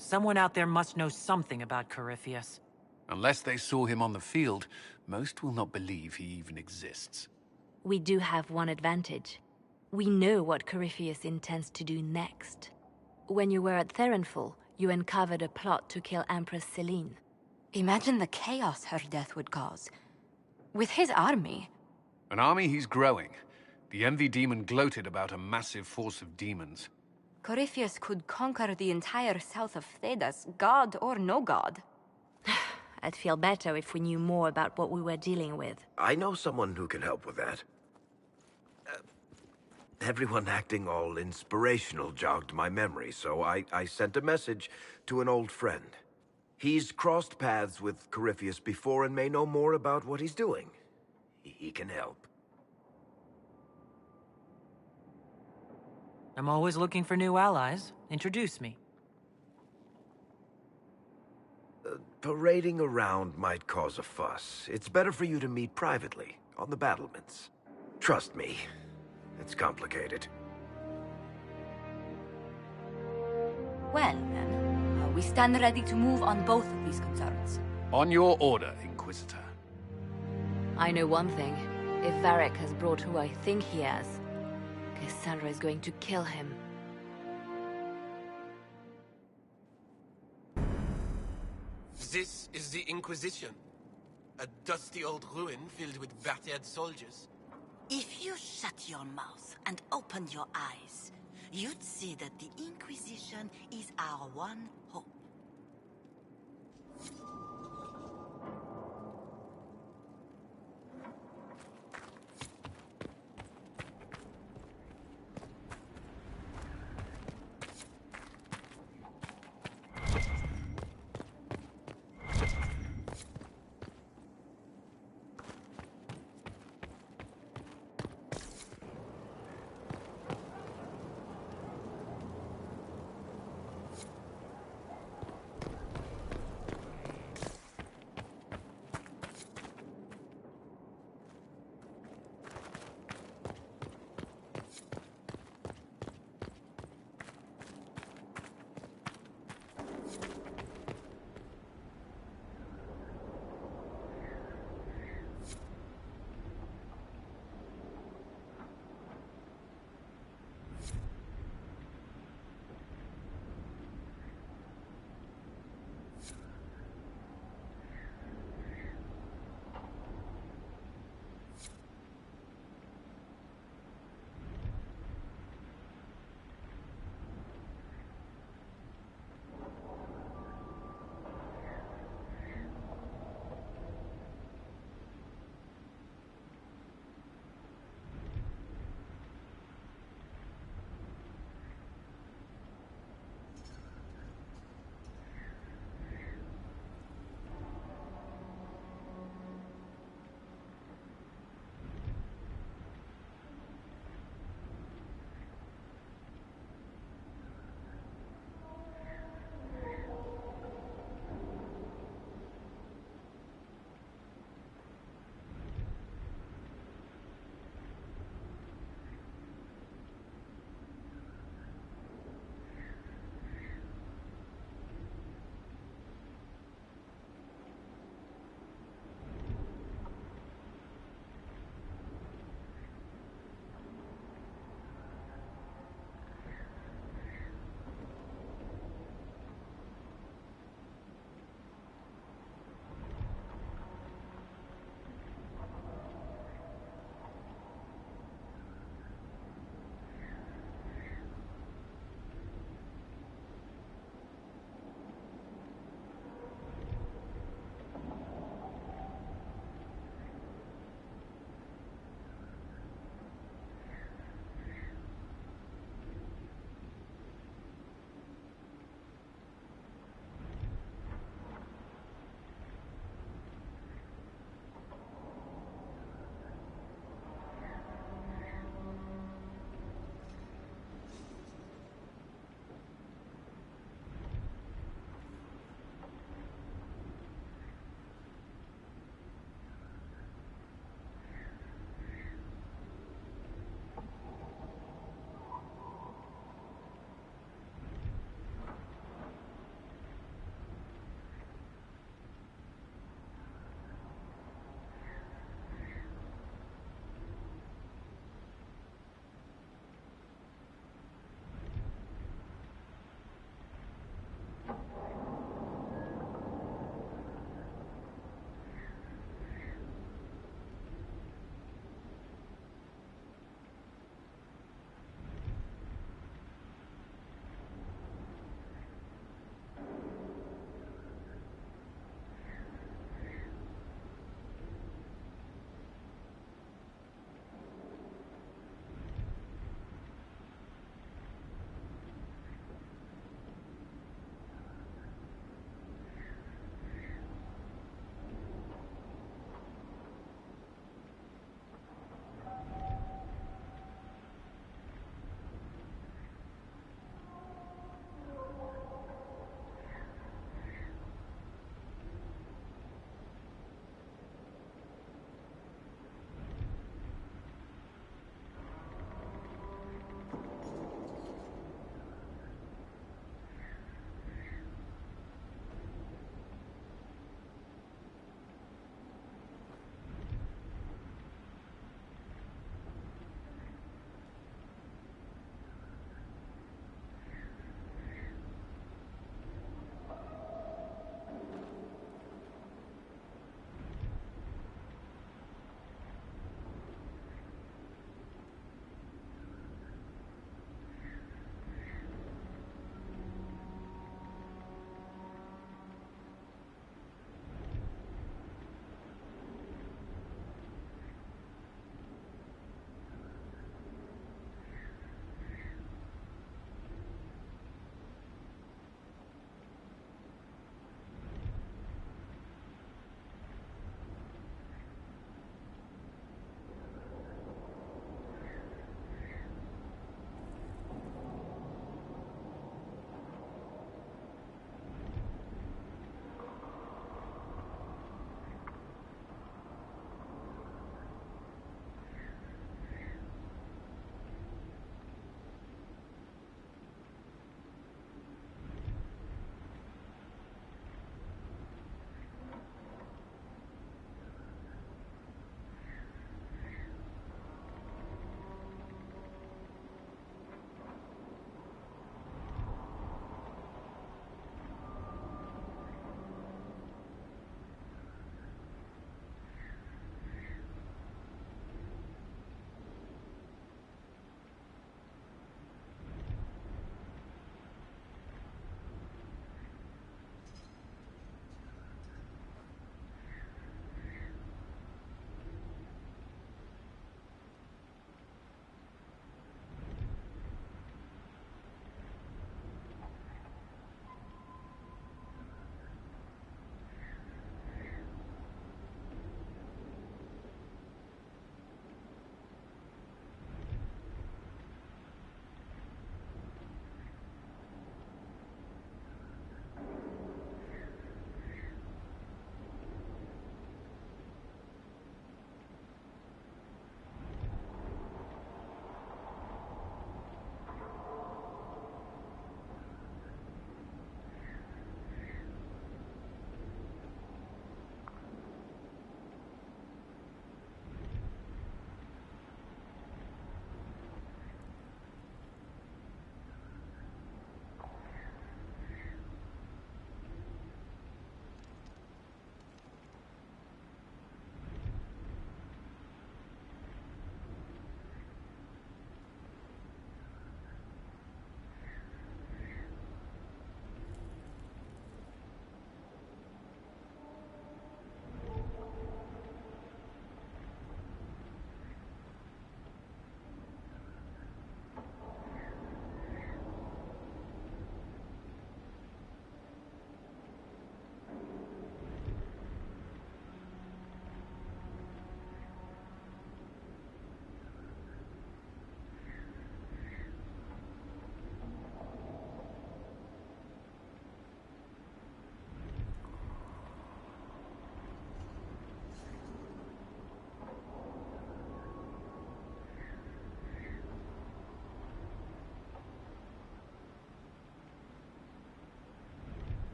Someone out there must know something about Corypheus. Unless they saw him on the field, most will not believe he even exists. We do have one advantage. We know what Corypheus intends to do next. When you were at Therenfall, you uncovered a plot to kill Empress Celine. Imagine the chaos her death would cause. With his army. An army he's growing. The Envy Demon gloated about a massive force of demons. Corypheus could conquer the entire south of Thedas, god or no god. I'd feel better if we knew more about what we were dealing with. I know someone who can help with that. Everyone acting all inspirational jogged my memory, so I sent a message to an old friend. He's crossed paths with Corypheus before and may know more about what he's doing. He can help. I'm always looking for new allies. Introduce me. Parading around might cause a fuss. It's better for you to meet privately, on the battlements. Trust me, it's complicated. Well, then, we stand ready to move on both of these concerns. On your order, Inquisitor. I know one thing. If Varric has brought who I think he has, Cassandra is going to kill him. This is the Inquisition. A dusty old ruin filled with battered soldiers. If you shut your mouth and open your eyes, you'd see that the Inquisition is our one hope.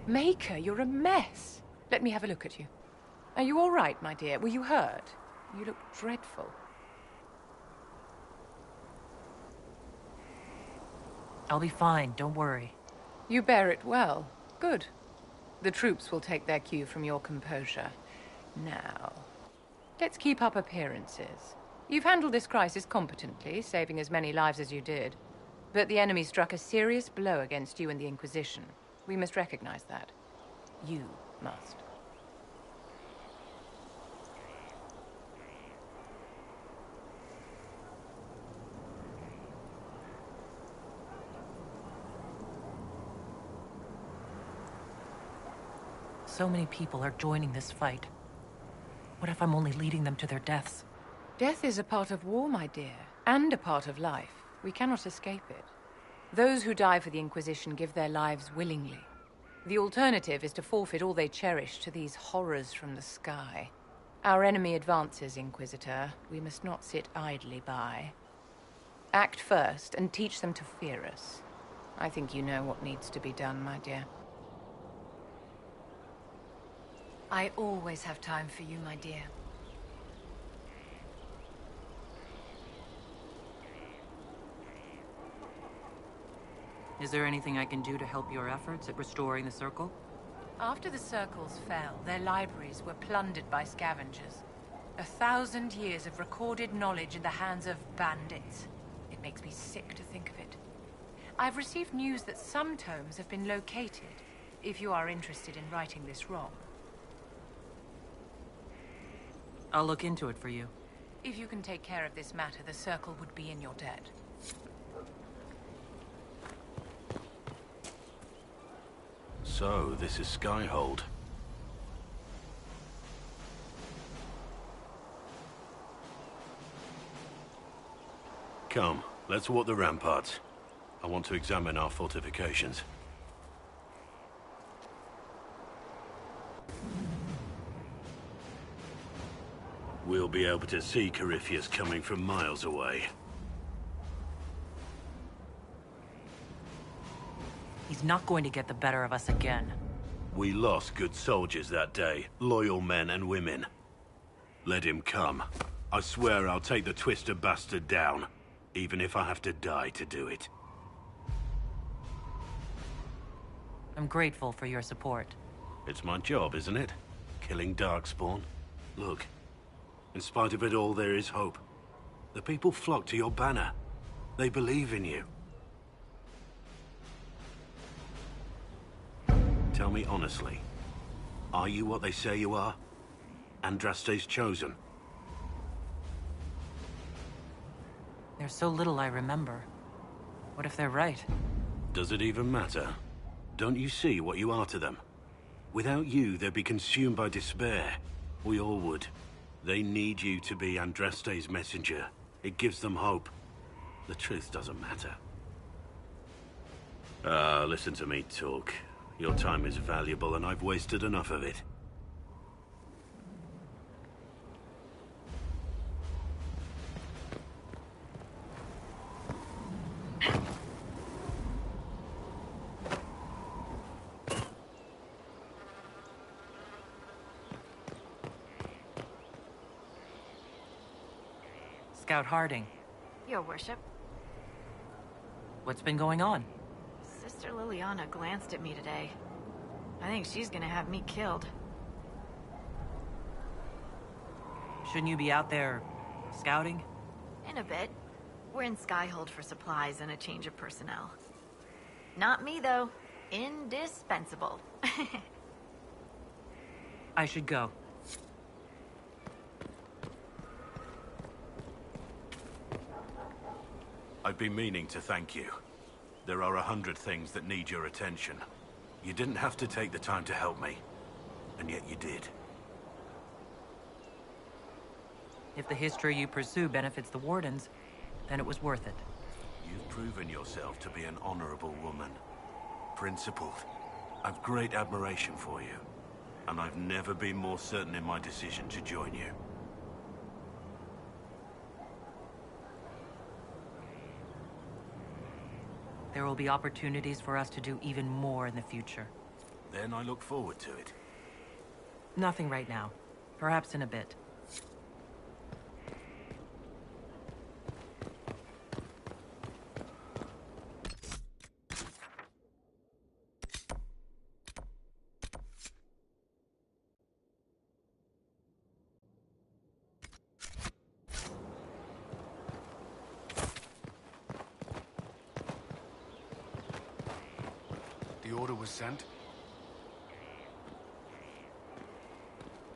Maker, you're a mess. Let me have a look at you. Are you all right, my dear? Were you hurt? You look dreadful. I'll be fine, don't worry. You bear it well. Good. The troops will take their cue from your composure. Now, let's keep up appearances. You've handled this crisis competently, saving as many lives as you did. But the enemy struck a serious blow against you and the Inquisition. We must recognize that. You must. So many people are joining this fight. What if I'm only leading them to their deaths? Death is a part of war, my dear, and a part of life. We cannot escape it. Those who die for the Inquisition give their lives willingly. The alternative is to forfeit all they cherish to these horrors from the sky. Our enemy advances, Inquisitor. We must not sit idly by. Act first and teach them to fear us. I think you know what needs to be done, my dear. I always have time for you, my dear. Is there anything I can do to help your efforts at restoring the Circle? After the Circles fell, their libraries were plundered by scavengers. 1,000 years of recorded knowledge in the hands of bandits. It makes me sick to think of it. I've received news that some tomes have been located, if you are interested in righting this wrong. I'll look into it for you. If you can take care of this matter, the Circle would be in your debt. So, this is Skyhold. Come, let's walk the ramparts. I want to examine our fortifications. We'll be able to see Corypheus coming from miles away. He's not going to get the better of us again. We lost good soldiers that day, loyal men and women. Let him come. I swear I'll take the Twister bastard down, even if I have to die to do it. I'm grateful for your support. It's my job, isn't it? Killing Darkspawn. Look, in spite of it all, there is hope. The people flock to your banner. They believe in you. Tell me honestly, are you what they say you are? Andraste's chosen? There's so little I remember. What if they're right? Does it even matter? Don't you see what you are to them? Without you, they'd be consumed by despair. We all would. They need you to be Andraste's messenger. It gives them hope. The truth doesn't matter. Listen to me talk. Your time is valuable, and I've wasted enough of it. Scout Harding. Your worship. What's been going on? Sister Liliana glanced at me today. I think she's gonna have me killed. Shouldn't you be out there scouting? In a bit. We're in Skyhold for supplies and a change of personnel. Not me, though. Indispensable. I should go. I've been meaning to thank you. There are 100 things that need your attention. You didn't have to take the time to help me, and yet you did. If the history you pursue benefits the Wardens, then it was worth it. You've proven yourself to be an honorable woman. Principled. I've great admiration for you, and I've never been more certain in my decision to join you. There will be opportunities for us to do even more in the future. Then I look forward to it. Nothing right now. Perhaps in a bit. The order was sent?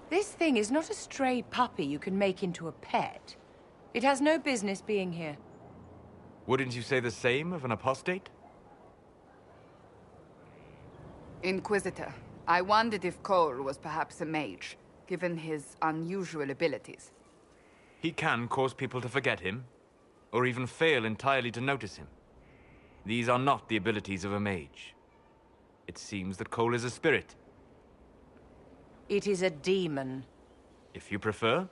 This thing is not a stray puppy you can make into a pet. It has no business being here. Wouldn't you say the same of an apostate? Inquisitor, I wondered if Cole was perhaps a mage, given his unusual abilities. He can cause people to forget him, or even fail entirely to notice him. These are not the abilities of a mage. It seems that Cole is a spirit. It is a demon. If you prefer,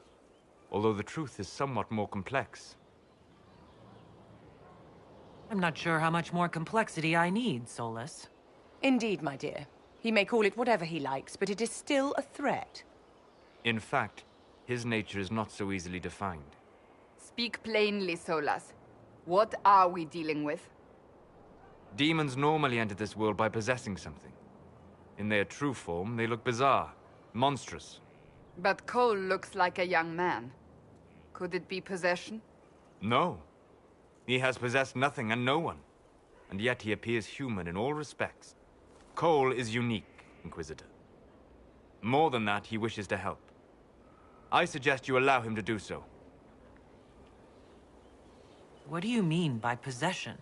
although the truth is somewhat more complex. I'm not sure how much more complexity I need, Solas. Indeed, my dear. He may call it whatever he likes, but it is still a threat. In fact, his nature is not so easily defined. Speak plainly, Solas. What are we dealing with? Demons normally enter this world by possessing something. In their true form, they look bizarre, monstrous. But Cole looks like a young man. Could it be possession? No. He has possessed nothing and no one. And yet he appears human in all respects. Cole is unique, Inquisitor. More than that, he wishes to help. I suggest you allow him to do so. What do you mean by possession?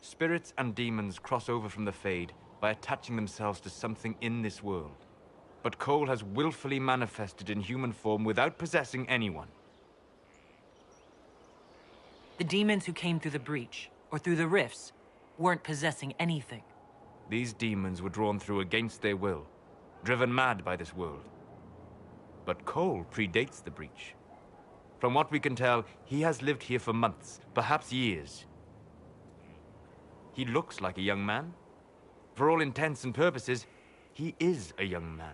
Spirits and demons cross over from the Fade by attaching themselves to something in this world. But Cole has willfully manifested in human form without possessing anyone. The demons who came through the breach, or through the rifts, weren't possessing anything. These demons were drawn through against their will, driven mad by this world. But Cole predates the breach. From what we can tell, he has lived here for months, perhaps years. He looks like a young man. For all intents and purposes, he is a young man.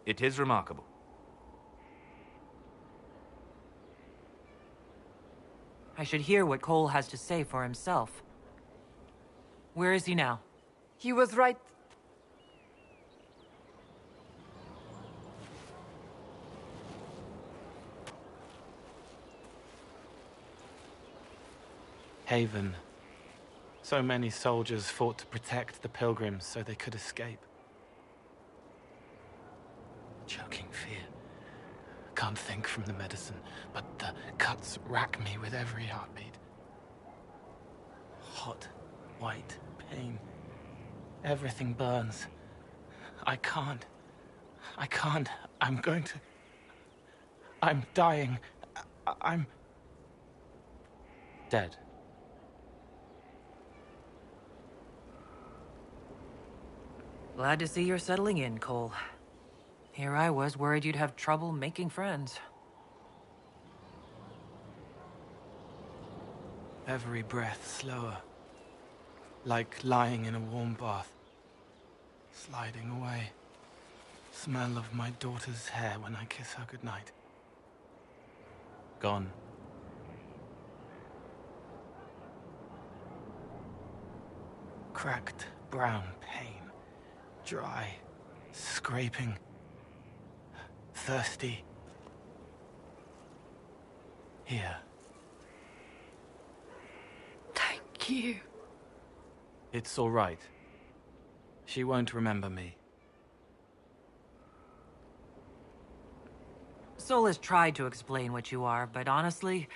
It is remarkable. I should hear what Cole has to say for himself. Where is he now? He was right... Haven. So many soldiers fought to protect the pilgrims so they could escape. Choking fear. Can't think from the medicine, but the cuts rack me with every heartbeat. Hot, white pain. Everything burns. I can't. I'm going to... I'm dying. I'm... dead. Glad to see you're settling in, Cole. Here I was worried you'd have trouble making friends. Every breath slower. Like lying in a warm bath. Sliding away. Smell of my daughter's hair when I kiss her goodnight. Gone. Cracked brown pain. Dry. Scraping. Thirsty. Here. Thank you. It's all right. She won't remember me. Solas tried to explain what you are, but honestly,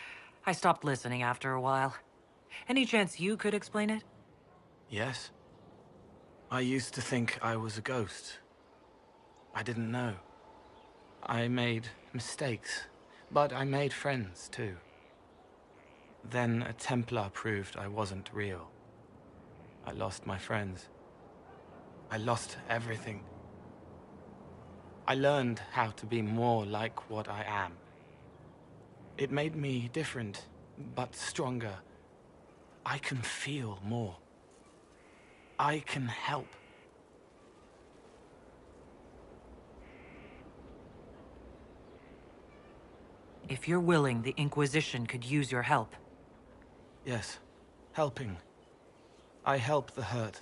I stopped listening after a while. Any chance you could explain it? Yes. I used to think I was a ghost. I didn't know. I made mistakes, but I made friends too. Then a Templar proved I wasn't real. I lost my friends. I lost everything. I learned how to be more like what I am. It made me different, but stronger. I can feel more. I can help. If you're willing, the Inquisition could use your help. Yes. Helping. I help the hurt.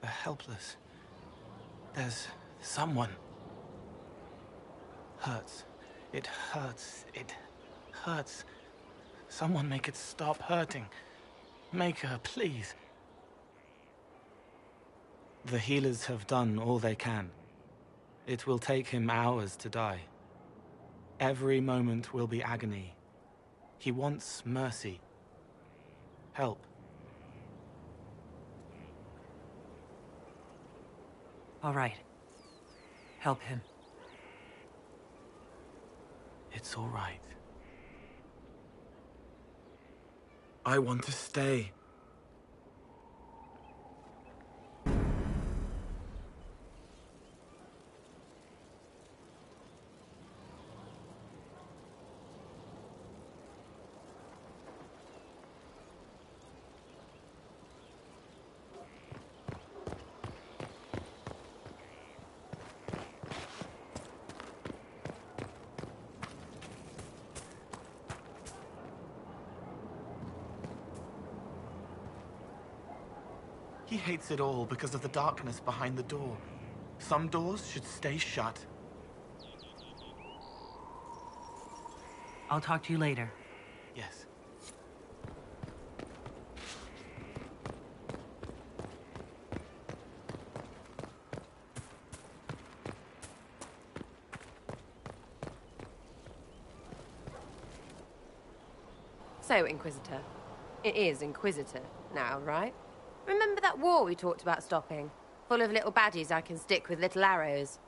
The helpless. There's someone. Hurts. It hurts. It hurts. Someone make it stop hurting. Make her, please. The healers have done all they can. It will take him hours to die. Every moment will be agony. He wants mercy. Help. All right. Help him. It's all right. I want to stay. He hates it all because of the darkness behind the door. Some doors should stay shut. I'll talk to you later. Yes. So, Inquisitor. It is Inquisitor now, right? Remember that war we talked about stopping? Full of little baddies I can stick with little arrows.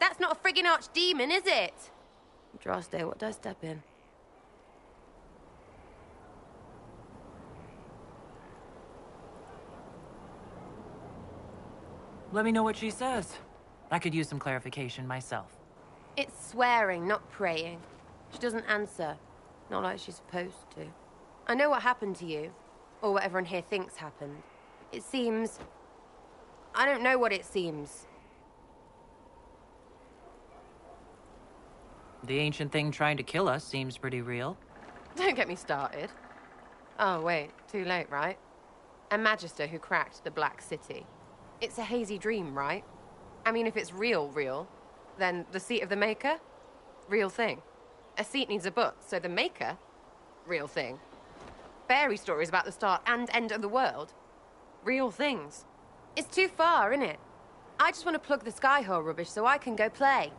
That's not a friggin' archdemon, is it? Andraste, what did I step in? Let me know what she says. I could use some clarification myself. It's swearing, not praying. She doesn't answer. Not like she's supposed to. I know what happened to you. Or what everyone here thinks happened. It seems... I don't know what it seems. The ancient thing trying to kill us seems pretty real. Don't get me started. Oh, wait. Too late, right? A Magister who cracked the Black City. It's a hazy dream, right? I mean, if it's real, then the seat of the Maker? Real thing. A seat needs a book, so the Maker? Real thing. Fairy stories about the start and end of the world? Real things. It's too far, innit? I just want to plug the Skyhole rubbish so I can go play.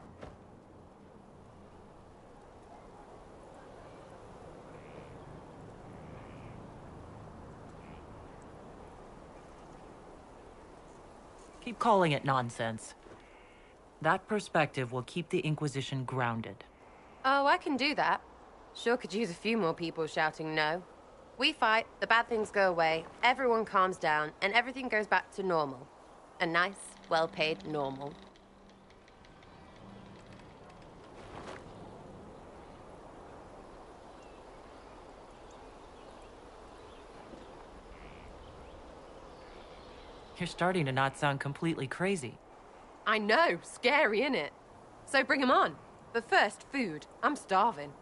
Keep calling it nonsense. That perspective will keep the Inquisition grounded. Oh, I can do that. Sure could use a few more people shouting no. We fight, the bad things go away, everyone calms down, and everything goes back to normal. A nice, well-paid normal. You're starting to not sound completely crazy. I know, scary, innit? So bring 'em on. But first, food. I'm starving.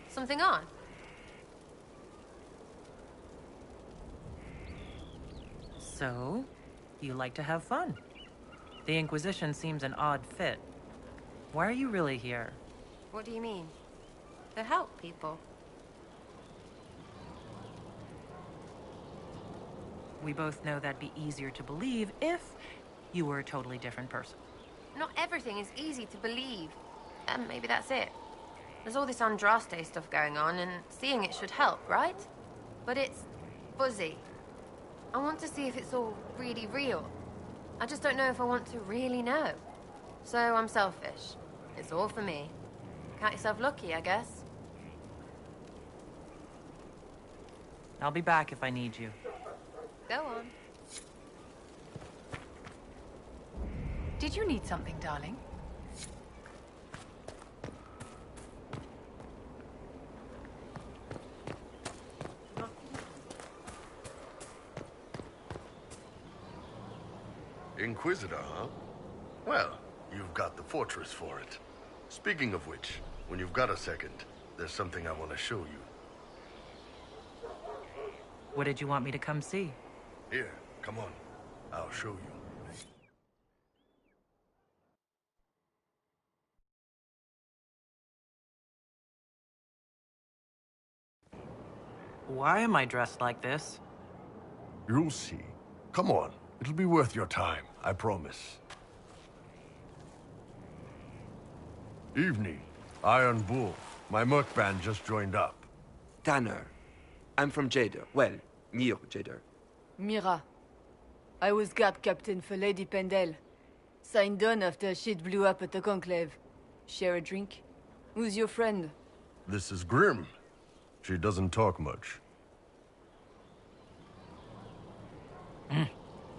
Something on? So, you like to have fun. The Inquisition seems an odd fit. Why are you really here? What do you mean? To help people. We both know that'd be easier to believe if you were a totally different person. Not everything is easy to believe. And maybe that's it. There's all this Andraste stuff going on, and seeing it should help, right? But it's fuzzy. I want to see if it's all really real. I just don't know if I want to really know. So I'm selfish. It's all for me. Count yourself lucky, I guess. I'll be back if I need you. Go on. Did you need something, darling? Inquisitor, huh? Well, you've got the fortress for it. Speaking of which, when you've got a second, there's something I want to show you. What did you want me to come see? Here, come on. I'll show you. Why am I dressed like this? You'll see. Come on. It'll be worth your time, I promise. Evening. Iron Bull. My merc band just joined up. Tanner. I'm from Jader. Well, near Jader. Mira. I was guard captain for Lady Pendel. Signed on after shit blew up at the Conclave. Share a drink? Who's your friend? This is Grim. She doesn't talk much.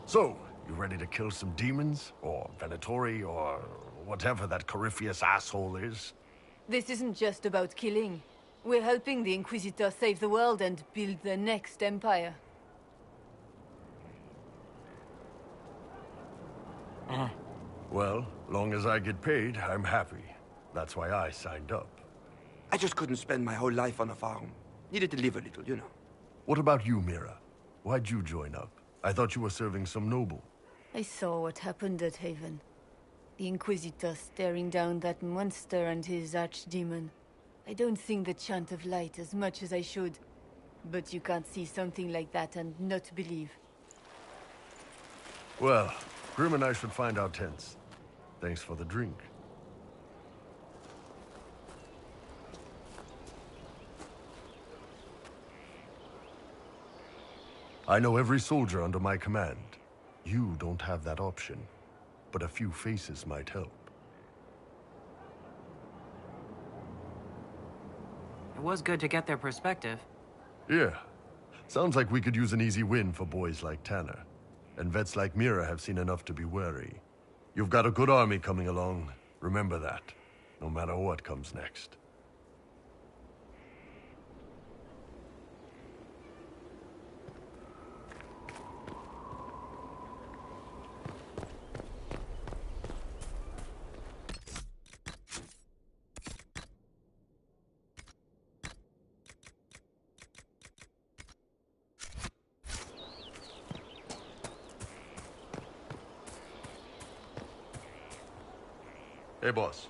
So, you ready to kill some demons? Or Venatori, or whatever that Corypheus asshole is? This isn't just about killing. We're helping the Inquisitor save the world and build the next empire. Well, long as I get paid, I'm happy. That's why I signed up. I just couldn't spend my whole life on a farm. Needed to live a little, you know. What about you, Mira? Why'd you join up? I thought you were serving some noble. I saw what happened at Haven. The Inquisitor staring down that monster and his archdemon. I don't sing the chant of light as much as I should. But you can't see something like that and not believe. Well, Grim and I should find our tents. Thanks for the drink. I know every soldier under my command. You don't have that option, but a few faces might help. It was good to get their perspective. Yeah. Sounds like we could use an easy win for boys like Tanner. And vets like Mira have seen enough to be wary. You've got a good army coming along. Remember that, no matter what comes next. Hey, boss.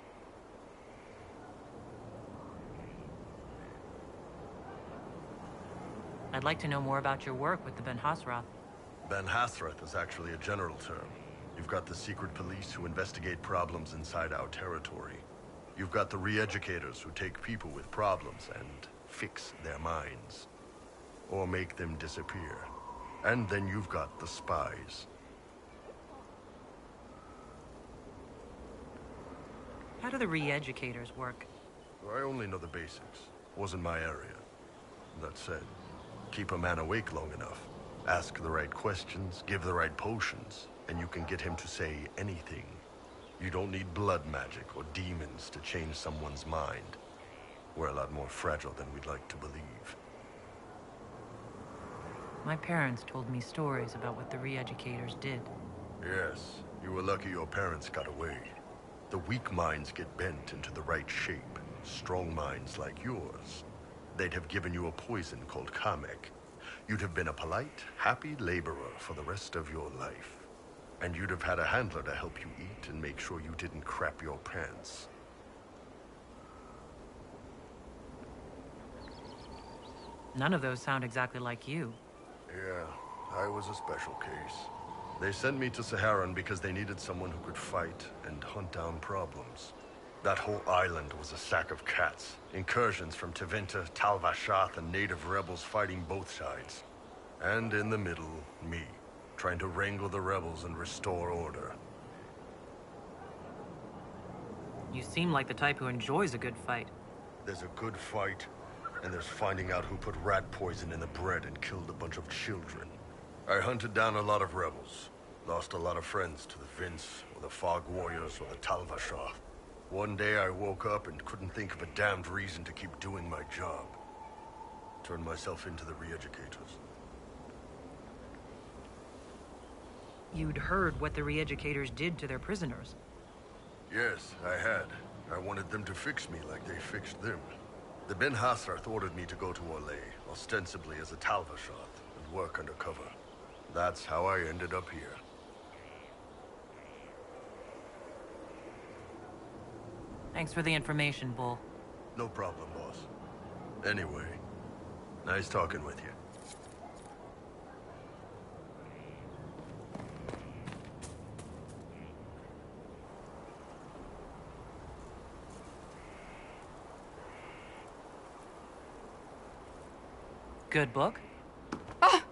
I'd like to know more about your work with the Ben Hasrath. Ben Hasrath is actually a general term. You've got the secret police who investigate problems inside our territory. You've got the re-educators who take people with problems and fix their minds. Or make them disappear. And then you've got the spies. How do the re-educators work? I only know the basics. Wasn't my area. That said, keep a man awake long enough. Ask the right questions, give the right potions, and you can get him to say anything. You don't need blood magic or demons to change someone's mind. We're a lot more fragile than we'd like to believe. My parents told me stories about what the re-educators did. Yes, you were lucky your parents got away. The weak minds get bent into the right shape. Strong minds like yours. They'd have given you a poison called Kamek. You'd have been a polite, happy laborer for the rest of your life. And you'd have had a handler to help you eat and make sure you didn't crap your pants. None of those sound exactly like you. Yeah, I was a special case. They sent me to Saharan because they needed someone who could fight and hunt down problems. That whole island was a sack of cats. Incursions from Tevinter, Tal Vashath, and native rebels fighting both sides. And in the middle, me, trying to wrangle the rebels and restore order. You seem like the type who enjoys a good fight. There's a good fight, and there's finding out who put rat poison in the bread and killed a bunch of children. I hunted down a lot of rebels. Lost a lot of friends to the Vince, or the Fog Warriors, or the Tal Vashath. One day I woke up and couldn't think of a damned reason to keep doing my job. Turned myself into the re-educators. you'd heard what the re-educators did to their prisoners. Yes, I had. I wanted them to fix me like they fixed them. The Ben Hassrath ordered me to go to Orlais, ostensibly as a Talvashoth, and work undercover. That's how I ended up here. Thanks for the information, Bull. No problem, boss. Anyway, nice talking with you. Good book? Ah!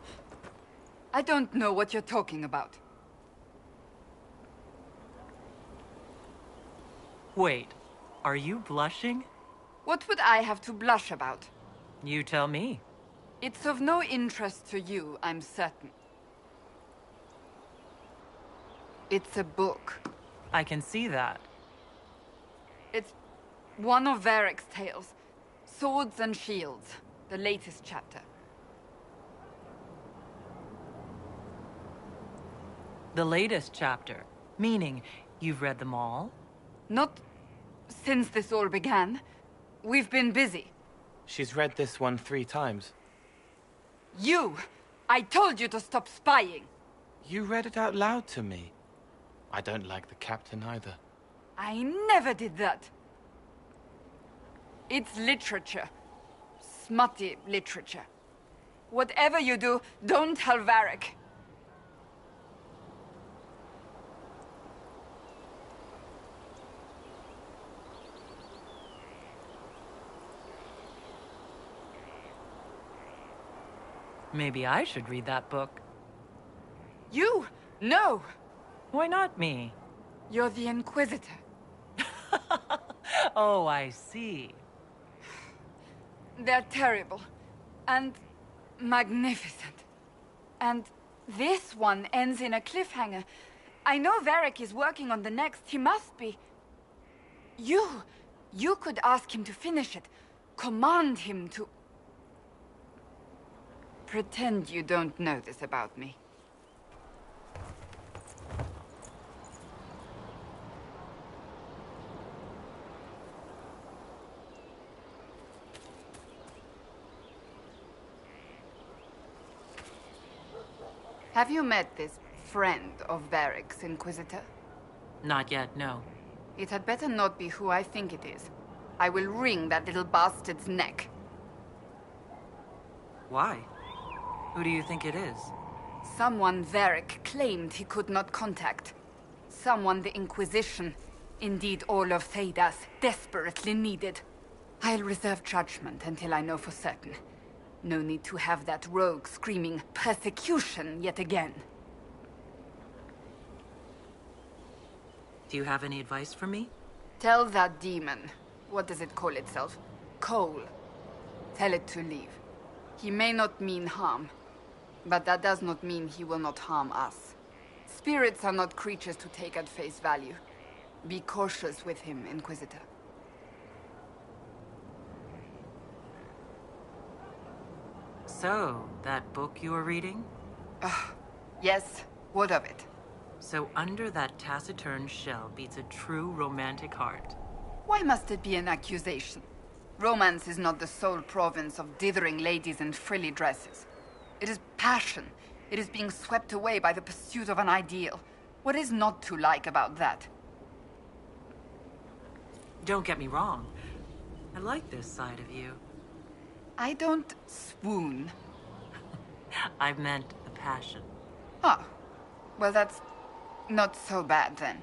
I don't know what you're talking about. Wait, are you blushing? What would I have to blush about? You tell me. It's of no interest to you, I'm certain. It's a book. I can see that. It's one of Varric's tales. Swords and Shields, the latest chapter. The latest chapter? Meaning, you've read them all? Not since this all began. We've been busy. She's read this one 3 times. You! I told you to stop spying! You read it out loud to me. I don't like the captain either. I never did that. It's literature. Smutty literature. Whatever you do, don't tell Varric. Maybe I should read that book. You? No! Why not me? You're the Inquisitor. Oh, I see. They're terrible. And magnificent. And this one ends in a cliffhanger. I know Varric is working on the next. He must be. You could ask him to finish it. Command him to... Pretend you don't know this about me. Have you met this friend of Varric's, Inquisitor? Not yet, no. It had better not be who I think it is. I will wring that little bastard's neck. Why? Who do you think it is? Someone Varric claimed he could not contact. Someone the Inquisition, indeed all of Thedas, desperately needed. I'll reserve judgment until I know for certain. No need to have that rogue screaming persecution yet again. Do you have any advice for me? Tell that demon, what does it call itself? Cole. Tell it to leave. He may not mean harm, but that does not mean he will not harm us. Spirits are not creatures to take at face value. Be cautious with him, Inquisitor. So, that book you were reading? Yes, what of it? So under that taciturn shell beats a true romantic heart. Why must it be an accusation? Romance is not the sole province of dithering ladies in frilly dresses. It is passion. It is being swept away by the pursuit of an ideal. What is not to like about that? Don't get me wrong. I like this side of you. I don't swoon. I've meant the passion. Oh. Well, that's not so bad then.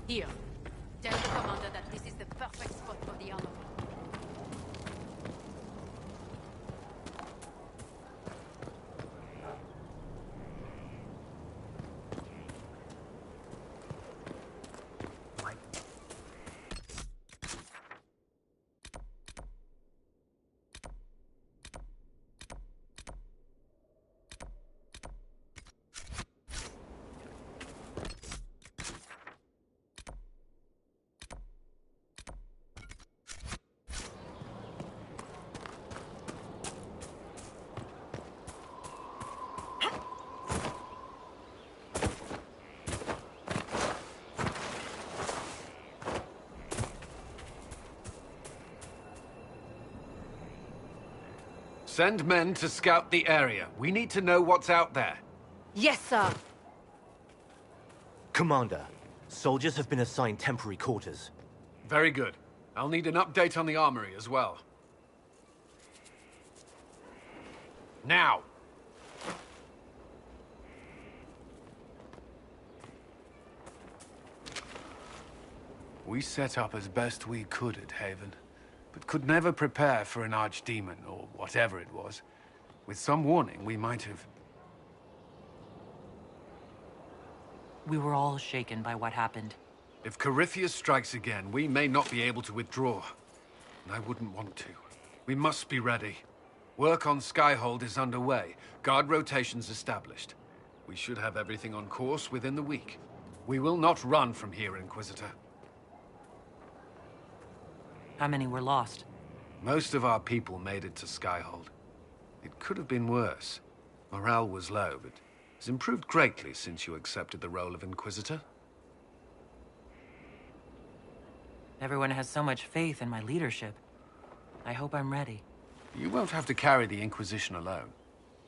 Here. Tell the commander that this is the perfect spot for the armor. Send men to scout the area. We need to know what's out there. Yes, sir. Commander, soldiers have been assigned temporary quarters. Very good. I'll need an update on the armory as well. Now! We set up as best we could at Haven, but could never prepare for an archdemon, or whatever it was. With some warning, we might have... We were all shaken by what happened. If Corypheus strikes again, we may not be able to withdraw. And I wouldn't want to. We must be ready. Work on Skyhold is underway. Guard rotations established. We should have everything on course within the week. We will not run from here, Inquisitor. How many were lost? Most of our people made it to Skyhold. It could have been worse. Morale was low, but has improved greatly since you accepted the role of Inquisitor. Everyone has so much faith in my leadership. I hope I'm ready. You won't have to carry the Inquisition alone,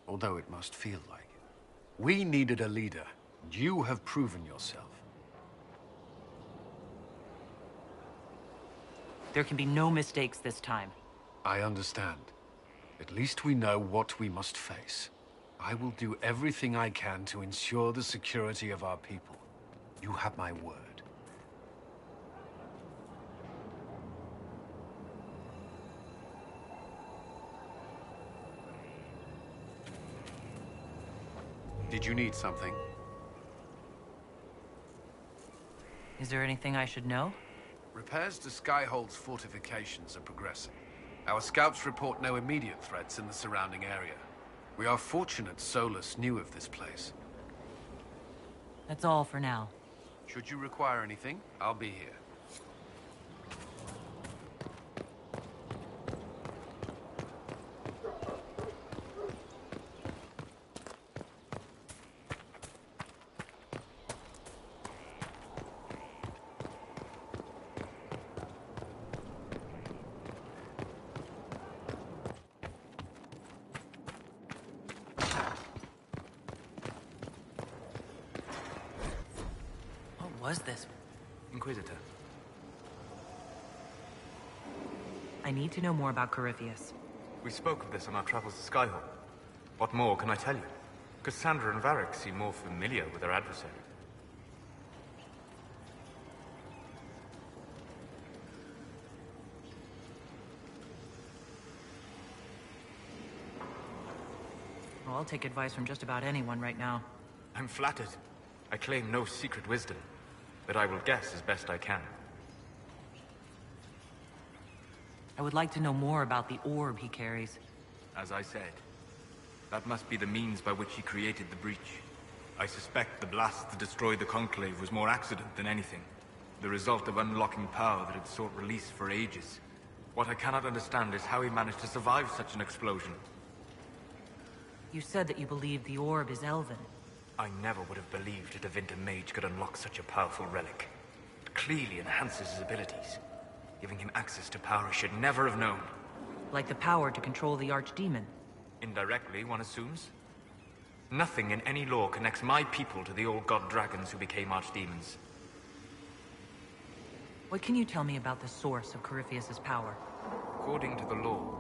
although it must feel like it. We needed a leader, and you have proven yourself. There can be no mistakes this time. I understand. At least we know what we must face. I will do everything I can to ensure the security of our people. You have my word. Did you need something? Is there anything I should know? Repairs to Skyhold's fortifications are progressing. Our scouts report no immediate threats in the surrounding area. We are fortunate Solus knew of this place. That's all for now. Should you require anything, I'll be here. What was this? Inquisitor. I need to know more about Corypheus. We spoke of this on our travels to Skyhold. What more can I tell you? Cassandra and Varric seem more familiar with their adversary. Well, I'll take advice from just about anyone right now. I'm flattered. I claim no secret wisdom, but I will guess as best I can. I would like to know more about the orb he carries. As I said, that must be the means by which he created the breach. I suspect the blast that destroyed the Conclave was more accident than anything. The result of unlocking power that had sought release for ages. What I cannot understand is how he managed to survive such an explosion. You said that you believe the orb is Elven. I never would have believed a Tevinter mage could unlock such a powerful relic. It clearly enhances his abilities, giving him access to power he should never have known. Like the power to control the Archdemon. Indirectly, one assumes. Nothing in any law connects my people to the old god dragons who became archdemons. What can you tell me about the source of Corypheus's power? According to the law,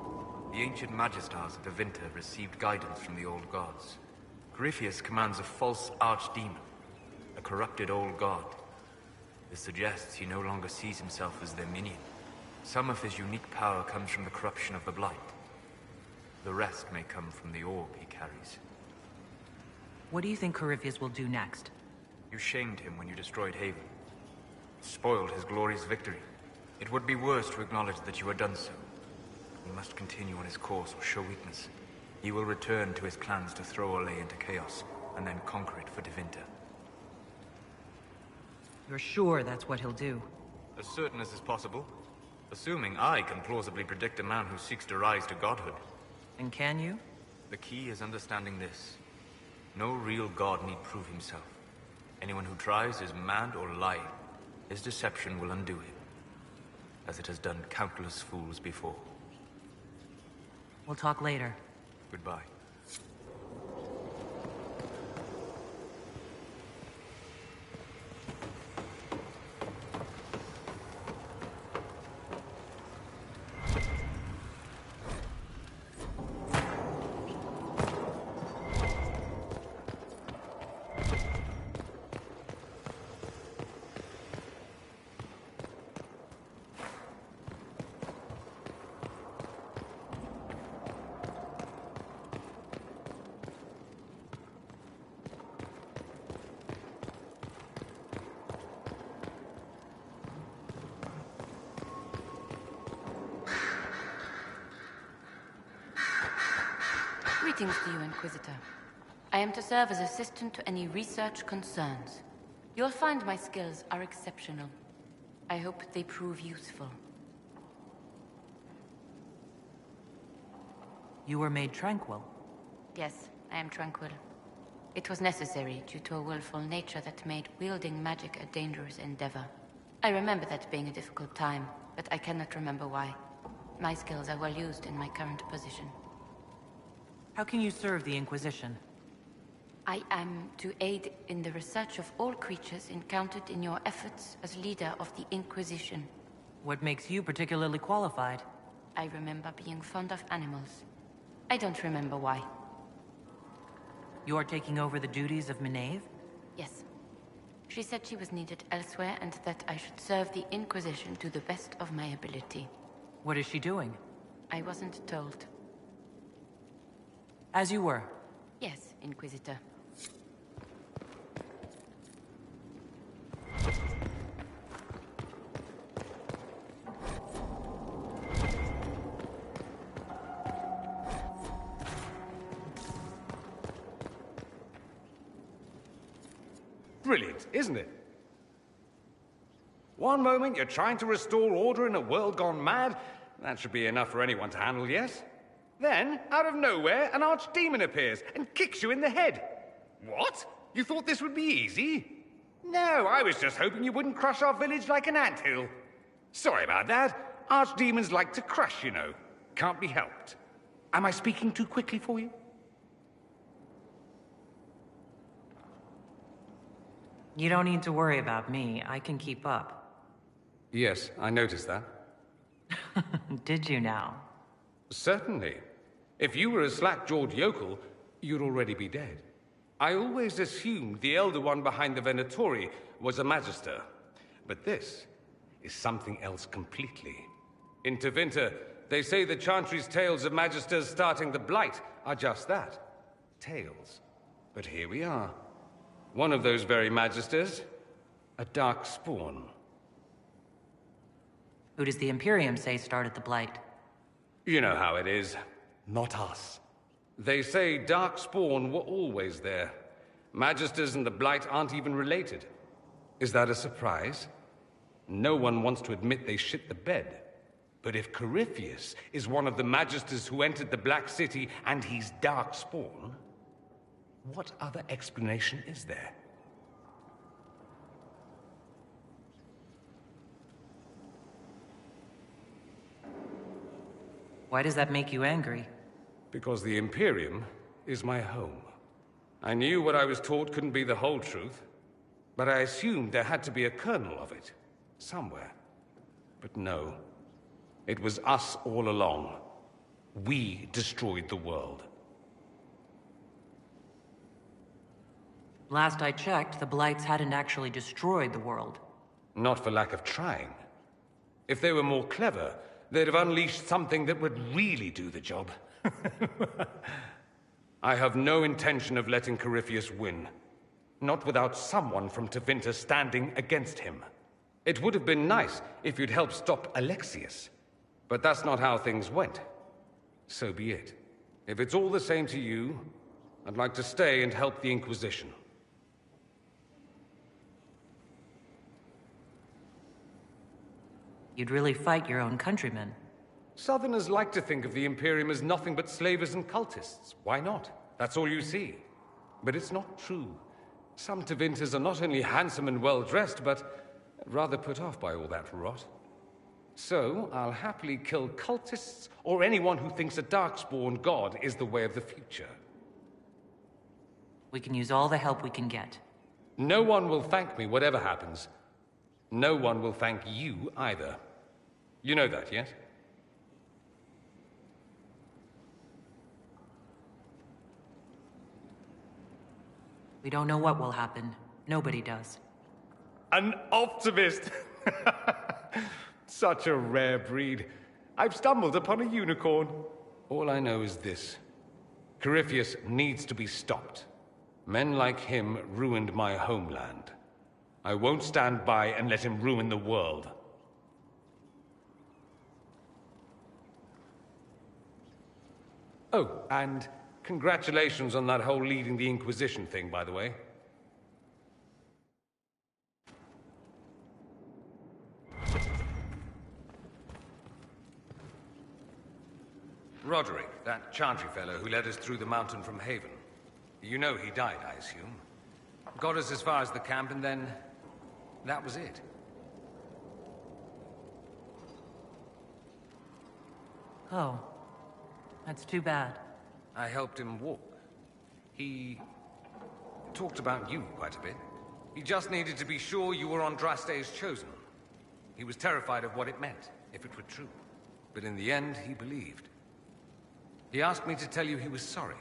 the ancient Magistars of Tevinter received guidance from the old gods. Corypheus commands a false archdemon, a corrupted old god. This suggests he no longer sees himself as their minion. Some of his unique power comes from the corruption of the Blight. The rest may come from the orb he carries. What do you think Corypheus will do next? You shamed him when you destroyed Haven. Spoiled his glorious victory. It would be worse to acknowledge that you had done so. He must continue on his course or show weakness. He will return to his clans to throw Orlais into chaos, and then conquer it for Tevinter. You're sure that's what he'll do? As certain as is possible. Assuming I can plausibly predict a man who seeks to rise to godhood. And can you? The key is understanding this. No real god need prove himself. Anyone who tries is mad or lying. His deception will undo him, as it has done countless fools before. We'll talk later. Goodbye. Greetings to you, Inquisitor. I am to serve as assistant to any research concerns. You'll find my skills are exceptional. I hope they prove useful. You were made tranquil. Yes, I am tranquil. It was necessary due to a willful nature that made wielding magic a dangerous endeavor. I remember that being a difficult time, but I cannot remember why. My skills are well used in my current position. How can you serve the Inquisition? I am to aid in the research of all creatures encountered in your efforts as leader of the Inquisition. What makes you particularly qualified? I remember being fond of animals. I don't remember why. You're taking over the duties of Maeve? Yes. She said she was needed elsewhere and that I should serve the Inquisition to the best of my ability. What is she doing? I wasn't told. As you were. Yes, Inquisitor. Brilliant, isn't it? One moment you're trying to restore order in a world gone mad. That should be enough for anyone to handle, yes? Then, out of nowhere, an archdemon appears and kicks you in the head. What? You thought this would be easy? No, I was just hoping you wouldn't crush our village like an anthill. Sorry about that. Archdemons like to crush, you know. Can't be helped. Am I speaking too quickly for you? You don't need to worry about me. I can keep up. Yes, I noticed that. Did you now? Certainly. If you were a slack-jawed yokel, you'd already be dead. I always assumed the Elder One behind the Venatori was a Magister. But this is something else completely. In Tevinter, they say the Chantry's tales of Magisters starting the Blight are just that. Tales. But here we are. One of those very Magisters, a dark spawn. Who does the Imperium say started the Blight? You know how it is. Not us. They say Darkspawn were always there. Magisters and the Blight aren't even related. Is that a surprise? No one wants to admit they shit the bed. But if Corypheus is one of the Magisters who entered the Black City and he's Darkspawn, what other explanation is there? Why does that make you angry? Because the Imperium is my home. I knew what I was taught couldn't be the whole truth, but I assumed there had to be a kernel of it, somewhere. But no, it was us all along. We destroyed the world. Last I checked, the Blights hadn't actually destroyed the world. Not for lack of trying. If they were more clever, they'd have unleashed something that would really do the job. I have no intention of letting Corypheus win. Not without someone from Tevinter standing against him. It would have been nice if you'd helped stop Alexius. But that's not how things went. So be it. If it's all the same to you, I'd like to stay and help the Inquisition. You'd really fight your own countrymen. Southerners like to think of the Imperium as nothing but slavers and cultists. Why not? That's all you see. But it's not true. Some Tevinters are not only handsome and well-dressed, but rather put off by all that rot. So, I'll happily kill cultists or anyone who thinks a Darkspawn god is the way of the future. We can use all the help we can get. No one will thank me, whatever happens. No one will thank you either. You know that, yes? We don't know what will happen. Nobody does. An optimist! Such a rare breed. I've stumbled upon a unicorn. All I know is this. Corypheus needs to be stopped. Men like him ruined my homeland. I won't stand by and let him ruin the world. Oh, and congratulations on that whole leading the Inquisition thing, by the way. Roderick, that Chantry fellow who led us through the mountain from Haven. You know he died, I assume. Got us as far as the camp, and then... that was it. Oh. That's too bad. I helped him walk. He... talked about you quite a bit. He just needed to be sure you were Andraste's chosen. He was terrified of what it meant, if it were true. But in the end, he believed. He asked me to tell you he was sorry.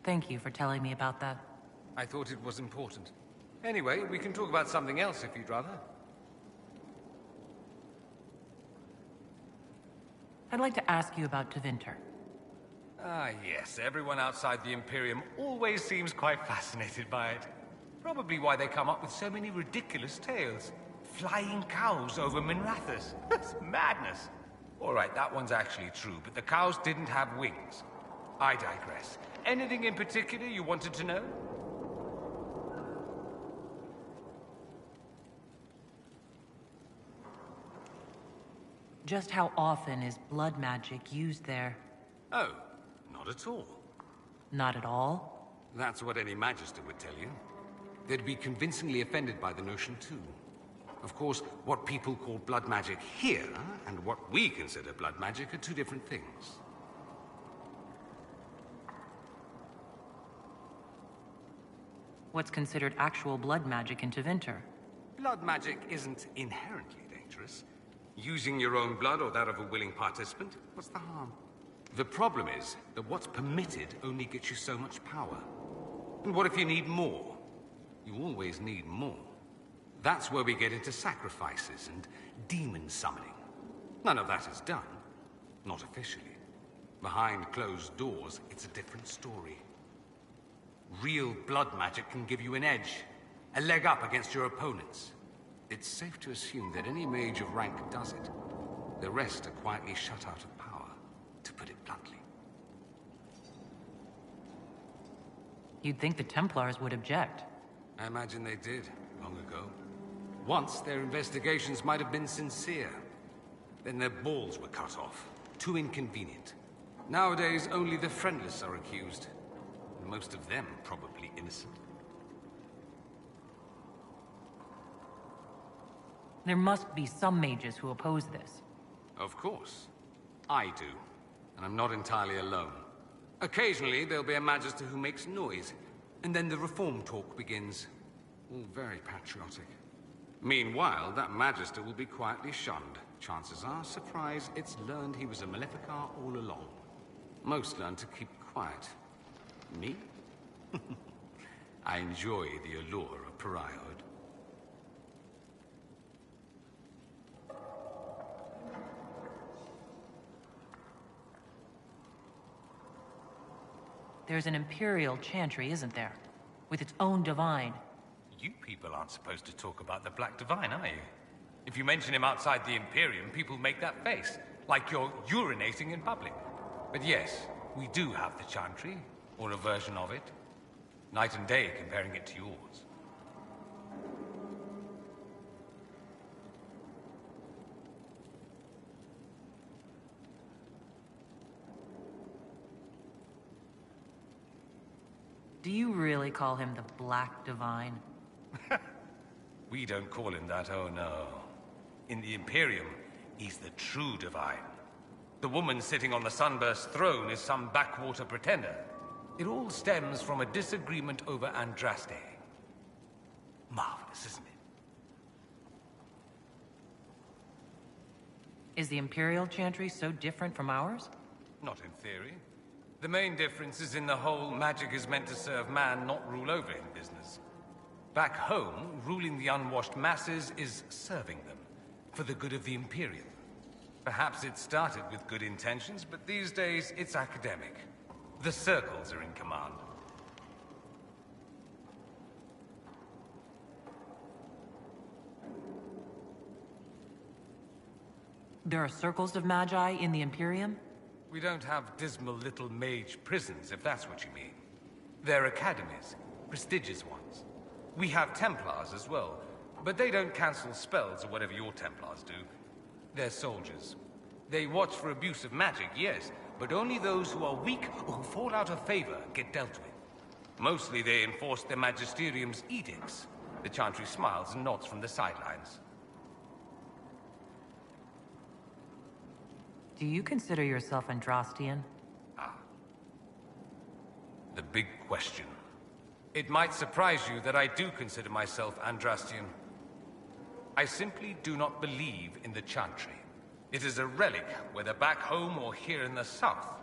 Thank you for telling me about that. I thought it was important. Anyway, we can talk about something else if you'd rather. I'd like to ask you about Tevinter. Ah, yes. Everyone outside the Imperium always seems quite fascinated by it. Probably why they come up with so many ridiculous tales. Flying cows over Minrathous. That's madness. All right, that one's actually true, but the cows didn't have wings. I digress. Anything in particular you wanted to know? Just how often is blood magic used there? Oh, not at all. Not at all? That's what any Magister would tell you. They'd be convincingly offended by the notion, too. Of course, what people call blood magic here, and what we consider blood magic, are two different things. What's considered actual blood magic in Tevinter? Blood magic isn't inherently dangerous. Using your own blood or that of a willing participant, what's the harm? The problem is that what's permitted only gets you so much power. And what if you need more? You always need more. That's where we get into sacrifices and demon summoning. None of that is done. Not officially. Behind closed doors, it's a different story. Real blood magic can give you an edge, a leg up against your opponents. It's safe to assume that any mage of rank does it. The rest are quietly shut out of power, to put it bluntly. You'd think the Templars would object. I imagine they did, long ago. Once, their investigations might have been sincere. Then their balls were cut off. Too inconvenient. Nowadays, only the friendless are accused. And most of them probably innocent. There must be some mages who oppose this. Of course. I do. And I'm not entirely alone. Occasionally, there'll be a Magister who makes noise. And then the reform talk begins. All very patriotic. Meanwhile, that Magister will be quietly shunned. Chances are, surprise, it's learned he was a Maleficar all along. Most learn to keep quiet. Me? I enjoy the allure of pariahhood. There's an Imperial Chantry, isn't there? With its own divine. You people aren't supposed to talk about the Black Divine, are you? If you mention him outside the Imperium, people make that face, like you're urinating in public. But yes, we do have the Chantry, or a version of it. Night and day comparing it to yours. Do you really call him the Black Divine? We don't call him that, oh no. In the Imperium, he's the true Divine. The woman sitting on the Sunburst throne is some backwater pretender. It all stems from a disagreement over Andraste. Marvelous, isn't it? Is the Imperial Chantry so different from ours? Not in theory. The main difference is in the whole magic is meant to serve man, not rule over him business. Back home, ruling the unwashed masses is serving them, for the good of the Imperium. Perhaps it started with good intentions, but these days it's academic. The circles are in command. There are circles of magi in the Imperium? We don't have dismal little mage prisons, if that's what you mean. They're academies, prestigious ones. We have Templars as well, but they don't cancel spells or whatever your Templars do. They're soldiers. They watch for abuse of magic, yes, but only those who are weak or who fall out of favor get dealt with. Mostly they enforce the Magisterium's edicts. The Chantry smiles and nods from the sidelines. Do you consider yourself Andrastian? Ah. The big question. It might surprise you that I do consider myself Andrastian. I simply do not believe in the Chantry. It is a relic, whether back home or here in the south.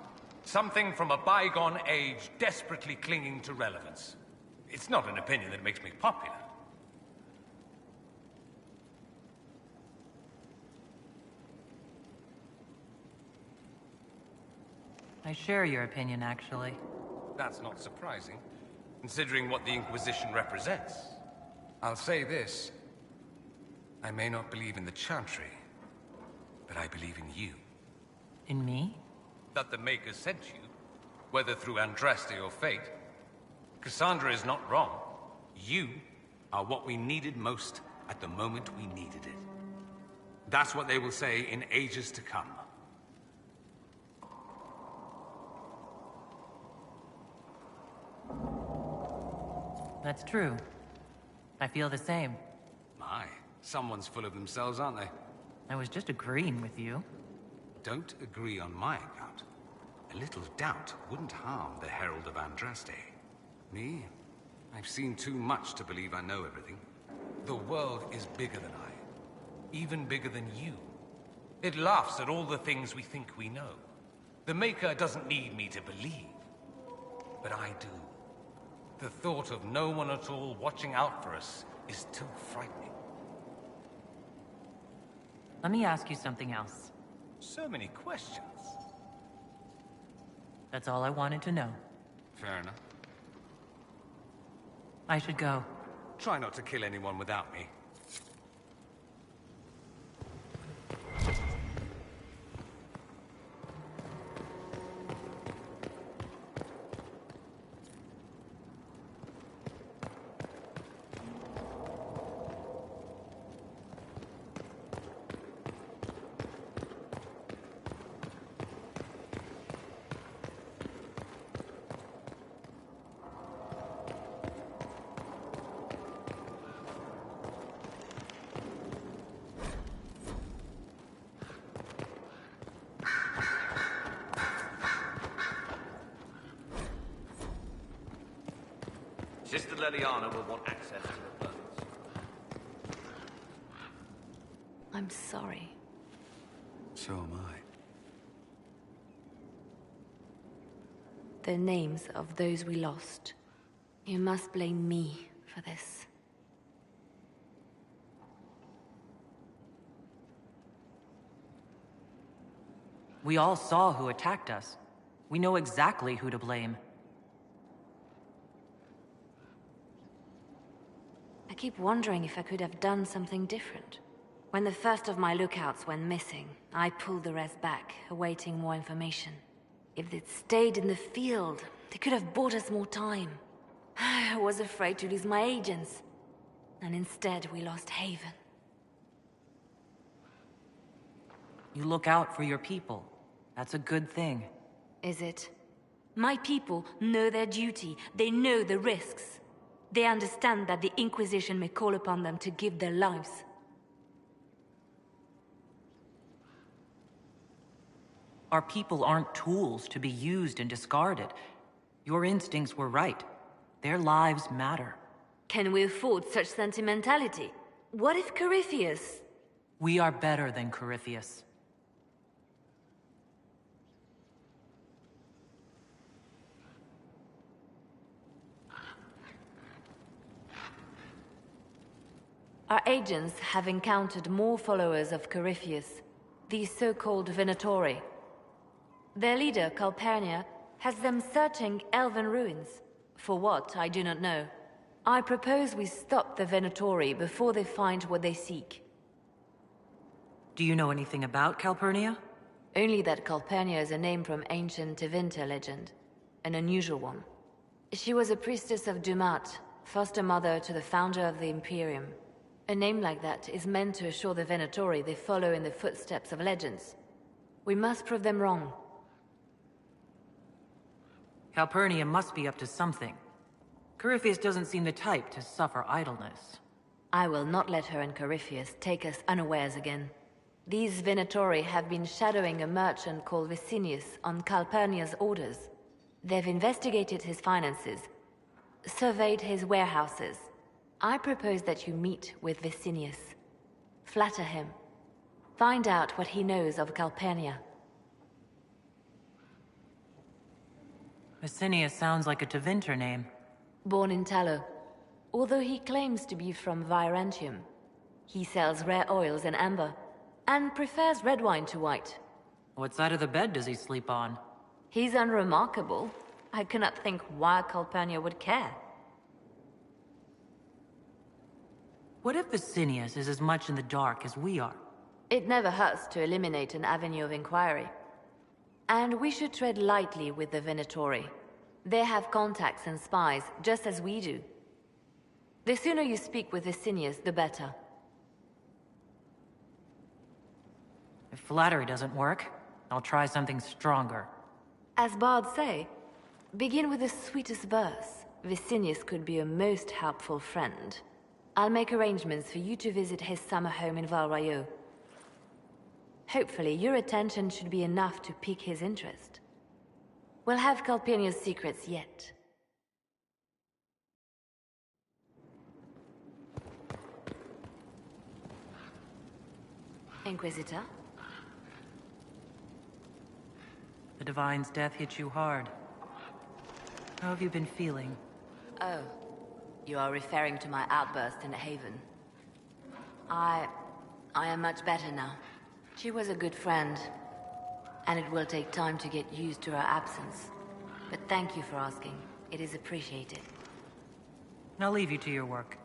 Something from a bygone age desperately clinging to relevance. It's not an opinion that makes me popular. I share your opinion, actually. That's not surprising, considering what the Inquisition represents. I'll say this. I may not believe in the Chantry, but I believe in you. In me? That the Maker sent you, whether through Andraste or fate. Cassandra is not wrong. You are what we needed most at the moment we needed it. That's what they will say in ages to come. That's true. I feel the same. My, someone's full of themselves, aren't they? I was just agreeing with you. Don't agree on my account. A little doubt wouldn't harm the Herald of Andraste. Me? I've seen too much to believe I know everything. The world is bigger than I. Even bigger than you. It laughs at all the things we think we know. The Maker doesn't need me to believe. But I do. The thought of no one at all watching out for us is too frightening. Let me ask you something else. So many questions. That's all I wanted to know. Fair enough. I should go. Try not to kill anyone without me. Sister Leliana will want access to the bones. I'm sorry. So am I. The names of those we lost. You must blame me for this. We all saw who attacked us. We know exactly who to blame. I keep wondering if I could have done something different. When the first of my lookouts went missing, I pulled the rest back, awaiting more information. If they'd stayed in the field, they could have bought us more time. I was afraid to lose my agents. And instead, we lost Haven. You look out for your people. That's a good thing. Is it? My people know their duty. They know the risks. They understand that the Inquisition may call upon them to give their lives. Our people aren't tools to be used and discarded. Your instincts were right. Their lives matter. Can we afford such sentimentality? What if Corypheus... We are better than Corypheus. Our agents have encountered more followers of Corypheus, these so-called Venatori. Their leader, Calpurnia, has them searching elven ruins. For what, I do not know. I propose we stop the Venatori before they find what they seek. Do you know anything about Calpurnia? Only that Calpurnia is a name from ancient Tevinter legend. An unusual one. She was a priestess of Dumat, foster mother to the founder of the Imperium. A name like that is meant to assure the Venatori they follow in the footsteps of legends. We must prove them wrong. Calpurnia must be up to something. Corypheus doesn't seem the type to suffer idleness. I will not let her and Corypheus take us unawares again. These Venatori have been shadowing a merchant called Vicinius on Calpurnia's orders. They've investigated his finances, surveyed his warehouses. I propose that you meet with Vicinius. Flatter him. Find out what he knows of Calpurnia. Vicinius sounds like a Tevinter name. Born in Tallow. Although he claims to be from Virantium, he sells rare oils and amber, and prefers red wine to white. What side of the bed does he sleep on? He's unremarkable. I cannot think why Calpurnia would care. What if Vicinius is as much in the dark as we are? It never hurts to eliminate an avenue of inquiry. And we should tread lightly with the Venatori. They have contacts and spies, just as we do. The sooner you speak with Vicinius, the better. If flattery doesn't work, I'll try something stronger. As bards say, begin with the sweetest verse. Vicinius could be a most helpful friend. I'll make arrangements for you to visit his summer home in Val Royeaux. Hopefully, your attention should be enough to pique his interest. We'll have Calpurnia's secrets yet. Inquisitor? The Divine's death hit you hard. How have you been feeling? Oh, you are referring to my outburst in Haven. I am much better now. She was a good friend, and it will take time to get used to her absence. But thank you for asking. It is appreciated. I'll leave you to your work.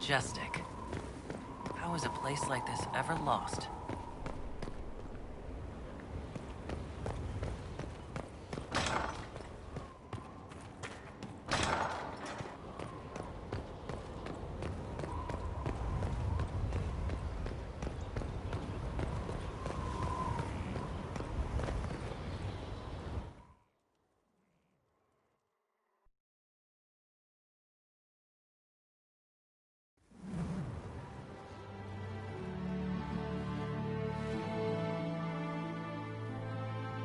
Majestic. How is a place like this ever lost?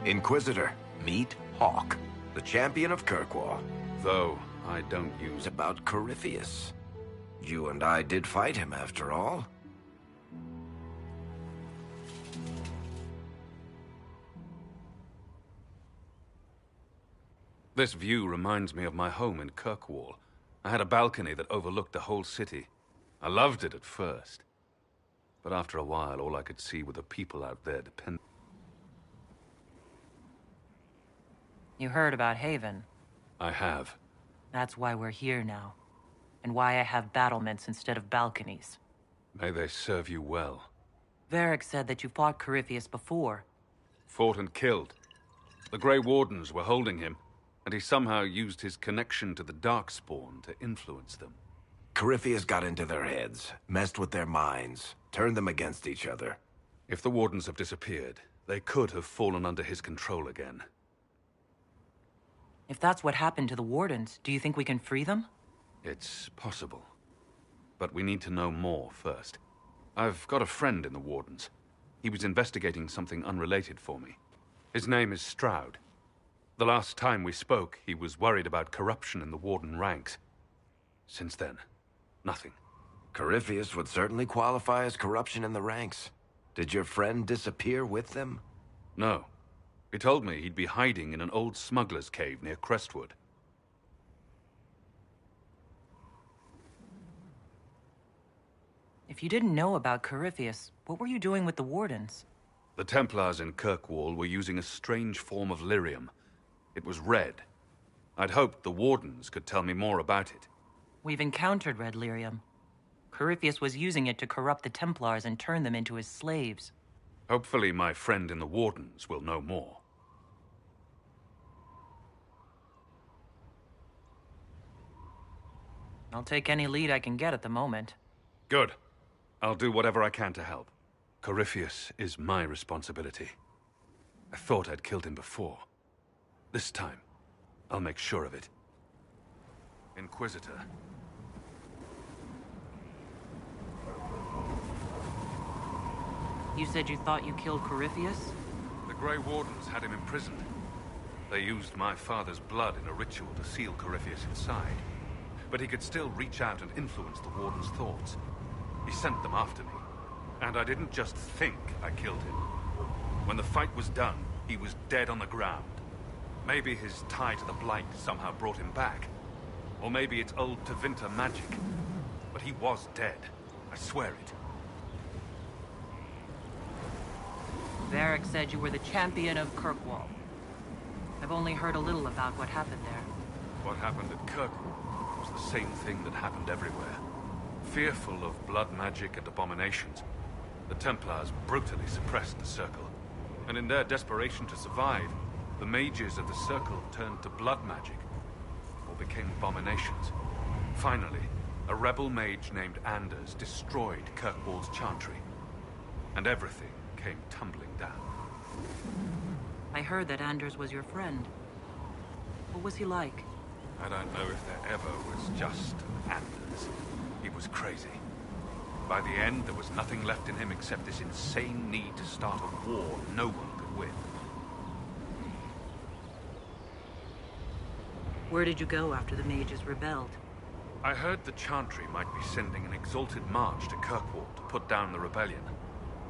Inquisitor, meet Hawke, the champion of Kirkwall. Though I don't use... About Corypheus. You and I did fight him, after all. This view reminds me of my home in Kirkwall. I had a balcony that overlooked the whole city. I loved it at first. But after a while, all I could see were the people out there depending... You heard about Haven. I have. That's why we're here now. And why I have battlements instead of balconies. May they serve you well. Varric said that you fought Corypheus before. Fought and killed. The Grey Wardens were holding him, and he somehow used his connection to the Darkspawn to influence them. Corypheus got into their heads, messed with their minds, turned them against each other. If the Wardens have disappeared, they could have fallen under his control again. If that's what happened to the Wardens, do you think we can free them? It's possible. But we need to know more first. I've got a friend in the Wardens. He was investigating something unrelated for me. His name is Stroud. The last time we spoke, he was worried about corruption in the Warden ranks. Since then, nothing. Corypheus would certainly qualify as corruption in the ranks. Did your friend disappear with them? No. He told me he'd be hiding in an old smuggler's cave near Crestwood. If you didn't know about Corypheus, what were you doing with the Wardens? The Templars in Kirkwall were using a strange form of lyrium. It was red. I'd hoped the Wardens could tell me more about it. We've encountered red lyrium. Corypheus was using it to corrupt the Templars and turn them into his slaves. Hopefully my friend in the Wardens will know more. I'll take any lead I can get at the moment. Good. I'll do whatever I can to help. Corypheus is my responsibility. I thought I'd killed him before. This time, I'll make sure of it. Inquisitor. You said you thought you killed Corypheus? The Grey Wardens had him imprisoned. They used my father's blood in a ritual to seal Corypheus inside. But he could still reach out and influence the Warden's thoughts. He sent them after me. And I didn't just think I killed him. When the fight was done, he was dead on the ground. Maybe his tie to the Blight somehow brought him back. Or maybe it's old Tevinter magic. But he was dead. I swear it. Varric said you were the champion of Kirkwall. I've only heard a little about what happened there. What happened at Kirkwall was the same thing that happened everywhere. Fearful of blood magic and abominations, the Templars brutally suppressed the Circle. And in their desperation to survive, the mages of the Circle turned to blood magic, or became abominations. Finally, a rebel mage named Anders destroyed Kirkwall's chantry, and everything came tumbling down. I heard that Anders was your friend. What was he like? I don't know if there ever was just Anders. He was crazy. By the end, there was nothing left in him except this insane need to start a war no one could win. Where did you go after the mages rebelled? I heard the Chantry might be sending an exalted march to Kirkwall to put down the rebellion.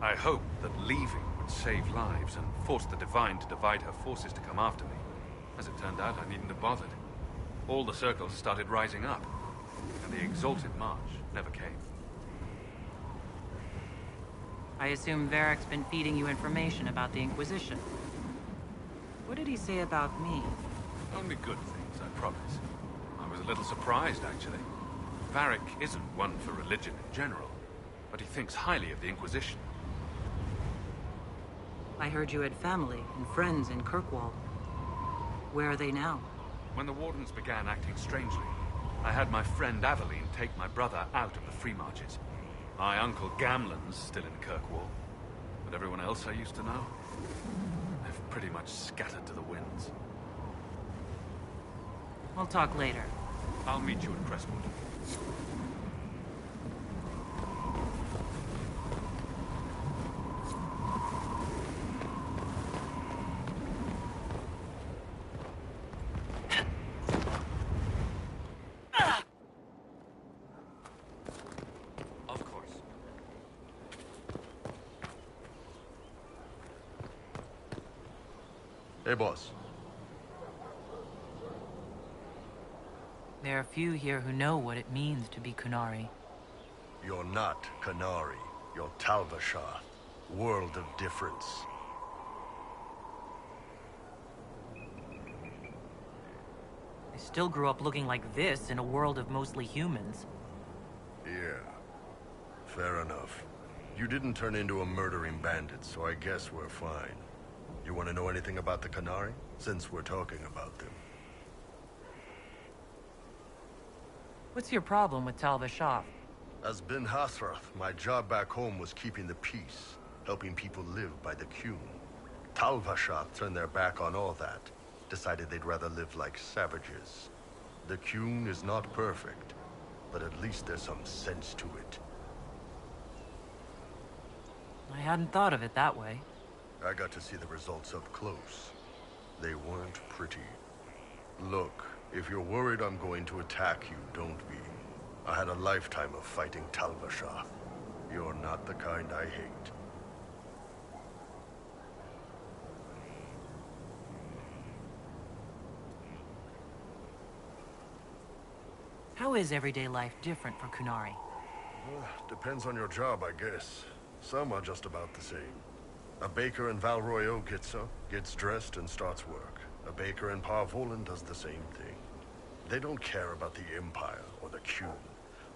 I hoped that leaving would save lives and force the Divine to divide her forces to come after me. As it turned out, I needn't have bothered. All the circles started rising up, and the exalted march never came. I assume Varric's been feeding you information about the Inquisition. What did he say about me? Only good things, I promise. I was a little surprised, actually. Varric isn't one for religion in general, but he thinks highly of the Inquisition. I heard you had family and friends in Kirkwall. Where are they now? When the Wardens began acting strangely, I had my friend Aveline take my brother out of the Free Marches. My uncle Gamlen's still in Kirkwall, but everyone else I used to know, they've pretty much scattered to the winds. We'll talk later. I'll meet you at Crestwood. Hey, boss. There are few here who know what it means to be Qunari. You're not Qunari. You're Tal Vashath. World of difference. I still grew up looking like this in a world of mostly humans. Yeah. Fair enough. You didn't turn into a murdering bandit, so I guess we're fine. You want to know anything about the Qunari? Since we're talking about them. What's your problem with Tal Vashath? As Ben Hasrath, my job back home was keeping the peace, helping people live by the Qun. Tal Vashath turned their back on all that, decided they'd rather live like savages. The Qun is not perfect, but at least there's some sense to it. I hadn't thought of it that way. I got to see the results up close. They weren't pretty. Look, if you're worried I'm going to attack you, don't be. I had a lifetime of fighting Tal Vashath. You're not the kind I hate. How is everyday life different for Qunari? Depends on your job, I guess. Some are just about the same. A baker in Val Royeaux gets up, gets dressed, and starts work. A baker in Par Vollen does the same thing. They don't care about the Empire or the Qun.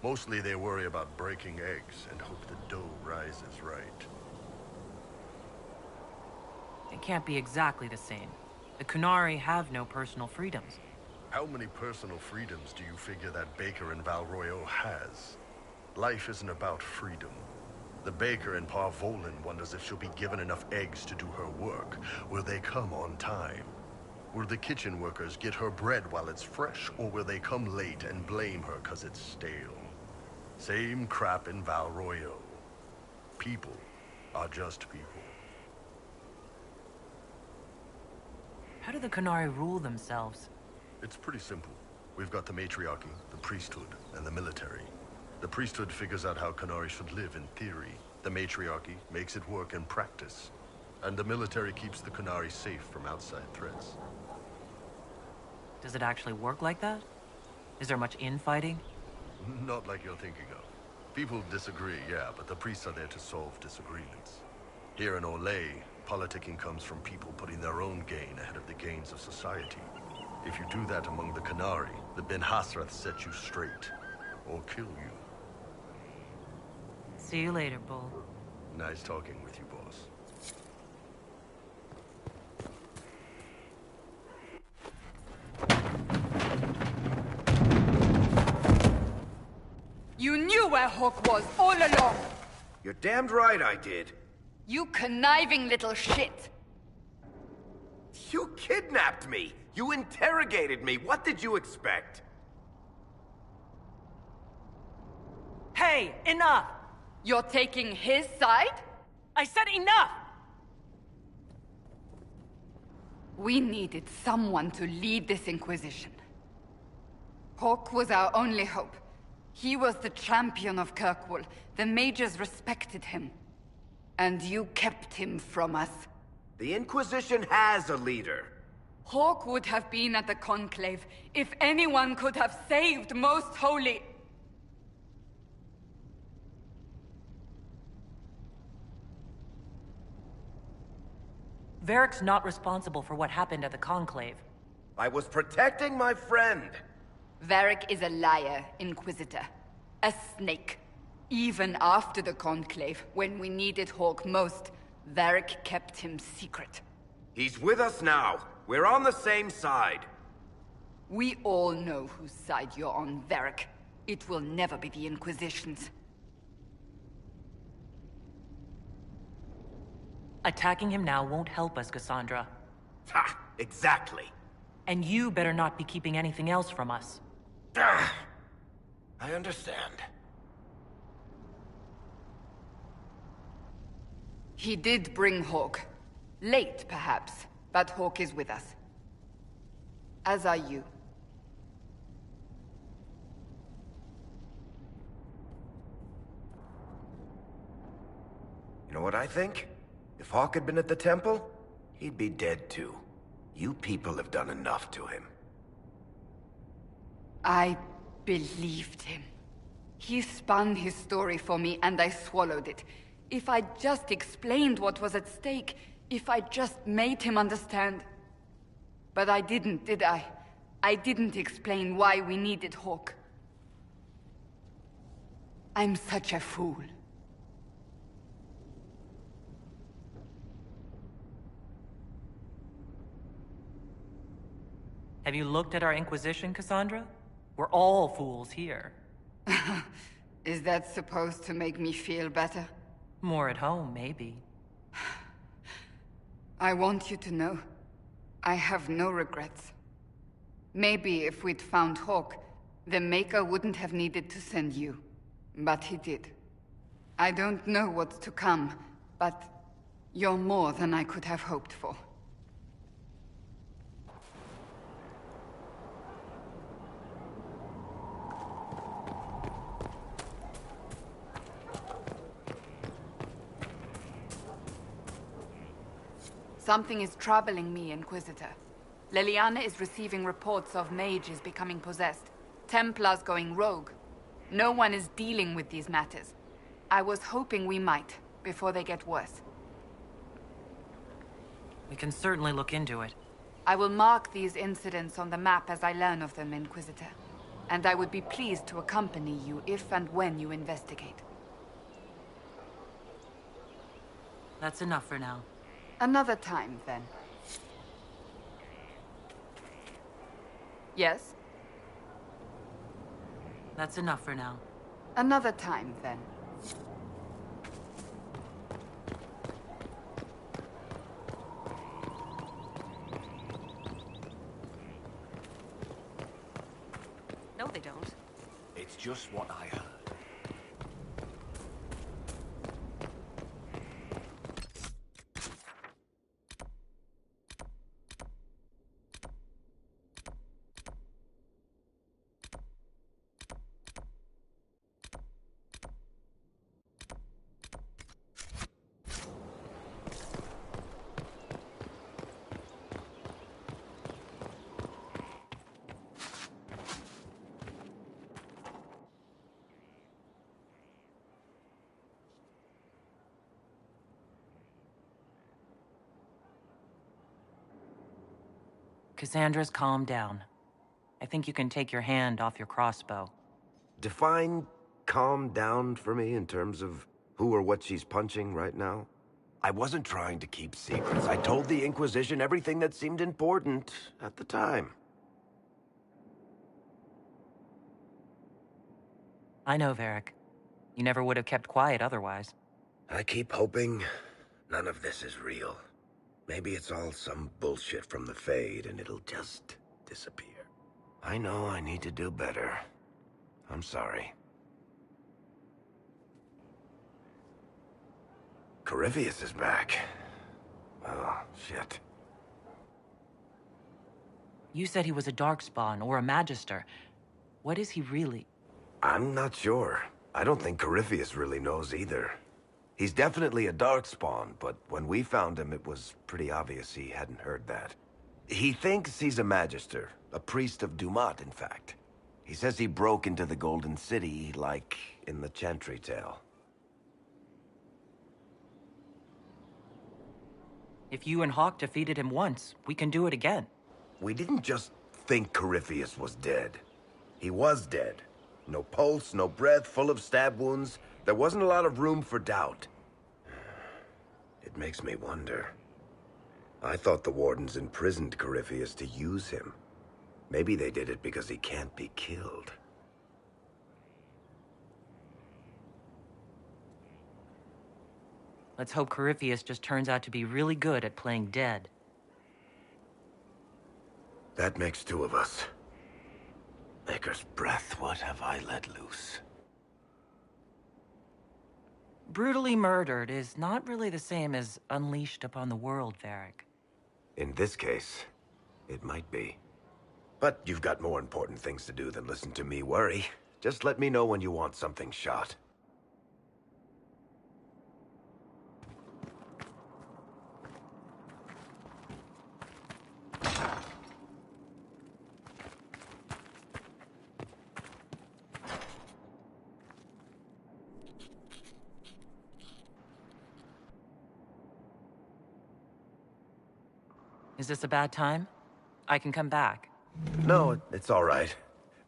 Mostly they worry about breaking eggs and hope the dough rises right. It can't be exactly the same. The Qunari have no personal freedoms. How many personal freedoms do you figure that baker in Val Royeaux has? Life isn't about freedom. The baker in Par Vollen wonders if she'll be given enough eggs to do her work. Will they come on time? Will the kitchen workers get her bread while it's fresh, or will they come late and blame her 'cause it's stale? Same crap in Val Royeaux. People are just people. How do the Qunari rule themselves? It's pretty simple. We've got the matriarchy, the priesthood, and the military. The priesthood figures out how Qunari should live in theory. The matriarchy makes it work in practice. And the military keeps the Qunari safe from outside threats. Does it actually work like that? Is there much infighting? Not like you're thinking of. People disagree, yeah, but the priests are there to solve disagreements. Here in Olay, politicking comes from people putting their own gain ahead of the gains of society. If you do that among the Qunari, the Ben Hasrath sets you straight. Or kill you. See you later, Bull. Nice talking with you, boss. You knew where Hawk was all along! You're damned right I did. You conniving little shit! You kidnapped me! You interrogated me! What did you expect? Hey, enough! You're taking his side? I said enough! We needed someone to lead this Inquisition. Hawk was our only hope. He was the champion of Kirkwall. The mages respected him. And you kept him from us. The Inquisition has a leader. Hawk would have been at the Conclave if anyone could have saved Most Holy... Varric's not responsible for what happened at the Conclave. I was protecting my friend. Varric is a liar, Inquisitor. A snake. Even after the Conclave, when we needed Hawk most, Varric kept him secret. He's with us now. We're on the same side. We all know whose side you're on, Varric. It will never be the Inquisition's. Attacking him now won't help us, Cassandra. Ha! Exactly. And you better not be keeping anything else from us. I understand. He did bring Hawk. Late, perhaps, but Hawk is with us. As are you. You know what I think? If Hawk had been at the temple, he'd be dead too. You people have done enough to him. I believed him. He spun his story for me, and I swallowed it. If I just explained what was at stake, if I just made him understand. But I didn't, did I? I didn't explain why we needed Hawk. I'm such a fool. Have you looked at our Inquisition, Cassandra? We're all fools here. Is that supposed to make me feel better? More at home, maybe. I want you to know, I have no regrets. Maybe if we'd found Hawk, the Maker wouldn't have needed to send you. But he did. I don't know what's to come, but you're more than I could have hoped for. Something is troubling me, Inquisitor. Leliana is receiving reports of mages becoming possessed, Templars going rogue. No one is dealing with these matters. I was hoping we might, before they get worse. We can certainly look into it. I will mark these incidents on the map as I learn of them, Inquisitor. And I would be pleased to accompany you if and when you investigate. That's enough for now. Another time, then. Yes? That's enough for now. Another time, then. No, they don't. It's just what I heard. Cassandra's calmed down. I think you can take your hand off your crossbow. Define calm down for me in terms of who or what she's punching right now. I wasn't trying to keep secrets. I told the Inquisition everything that seemed important at the time. I know, Varric. You never would have kept quiet otherwise. I keep hoping none of this is real. Maybe it's all some bullshit from the Fade and it'll just disappear. I know I need to do better. I'm sorry. Corypheus is back. Oh, shit. You said he was a Darkspawn or a Magister. What is he really? I'm not sure. I don't think Corypheus really knows either. He's definitely a Darkspawn, but when we found him, it was pretty obvious he hadn't heard that. He thinks he's a Magister, a priest of Dumat, in fact. He says he broke into the Golden City, like in the Chantry tale. If you and Hawk defeated him once, we can do it again. We didn't just think Corypheus was dead. He was dead. No pulse, no breath, full of stab wounds. There wasn't a lot of room for doubt. It makes me wonder. I thought the Wardens imprisoned Corypheus to use him. Maybe they did it because he can't be killed. Let's hope Corypheus just turns out to be really good at playing dead. That makes two of us. Maker's breath, what have I let loose? Brutally murdered is not really the same as unleashed upon the world, Varric. In this case, it might be. But you've got more important things to do than listen to me worry. Just let me know when you want something shot. Is this a bad time? I can come back. No, it's all right.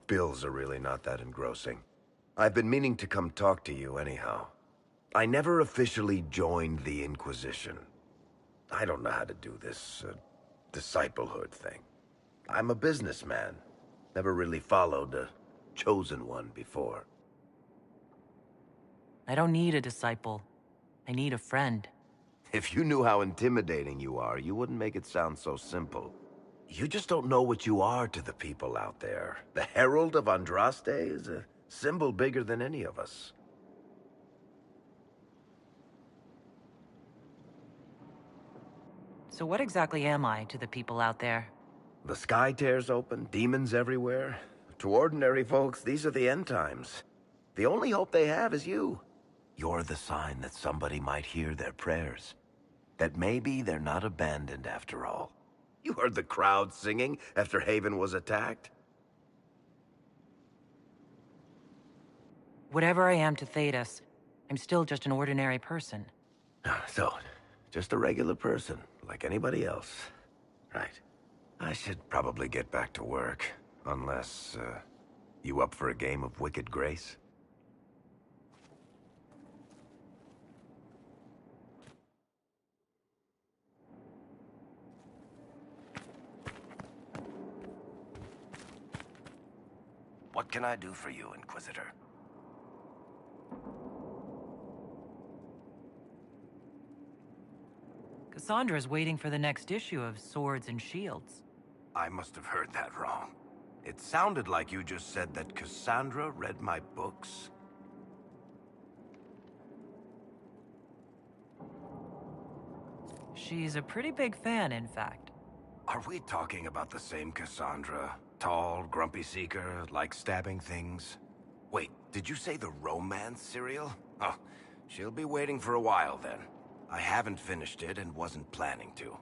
Bills are really not that engrossing. I've been meaning to come talk to you anyhow. I never officially joined the Inquisition. I don't know how to do this, disciplehood thing. I'm a businessman. Never really followed a chosen one before. I don't need a disciple. I need a friend. If you knew how intimidating you are, you wouldn't make it sound so simple. You just don't know what you are to the people out there. The Herald of Andraste is a symbol bigger than any of us. So what exactly am I to the people out there? The sky tears open, demons everywhere. To ordinary folks, these are the end times. The only hope they have is you. You're the sign that somebody might hear their prayers. That maybe they're not abandoned after all. You heard the crowd singing after Haven was attacked? Whatever I am to Thedas, I'm still just an ordinary person. So, just a regular person, like anybody else. Right. I should probably get back to work. Unless, you up for a game of Wicked Grace? What can I do for you, Inquisitor? Cassandra's waiting for the next issue of Swords and Shields. I must have heard that wrong. It sounded like you just said that Cassandra read my books. She's a pretty big fan, in fact. Are we talking about the same Cassandra? Tall, grumpy seeker, likes stabbing things? Wait, did you say the romance serial? Oh, she'll be waiting for a while then. I haven't finished it and wasn't planning to.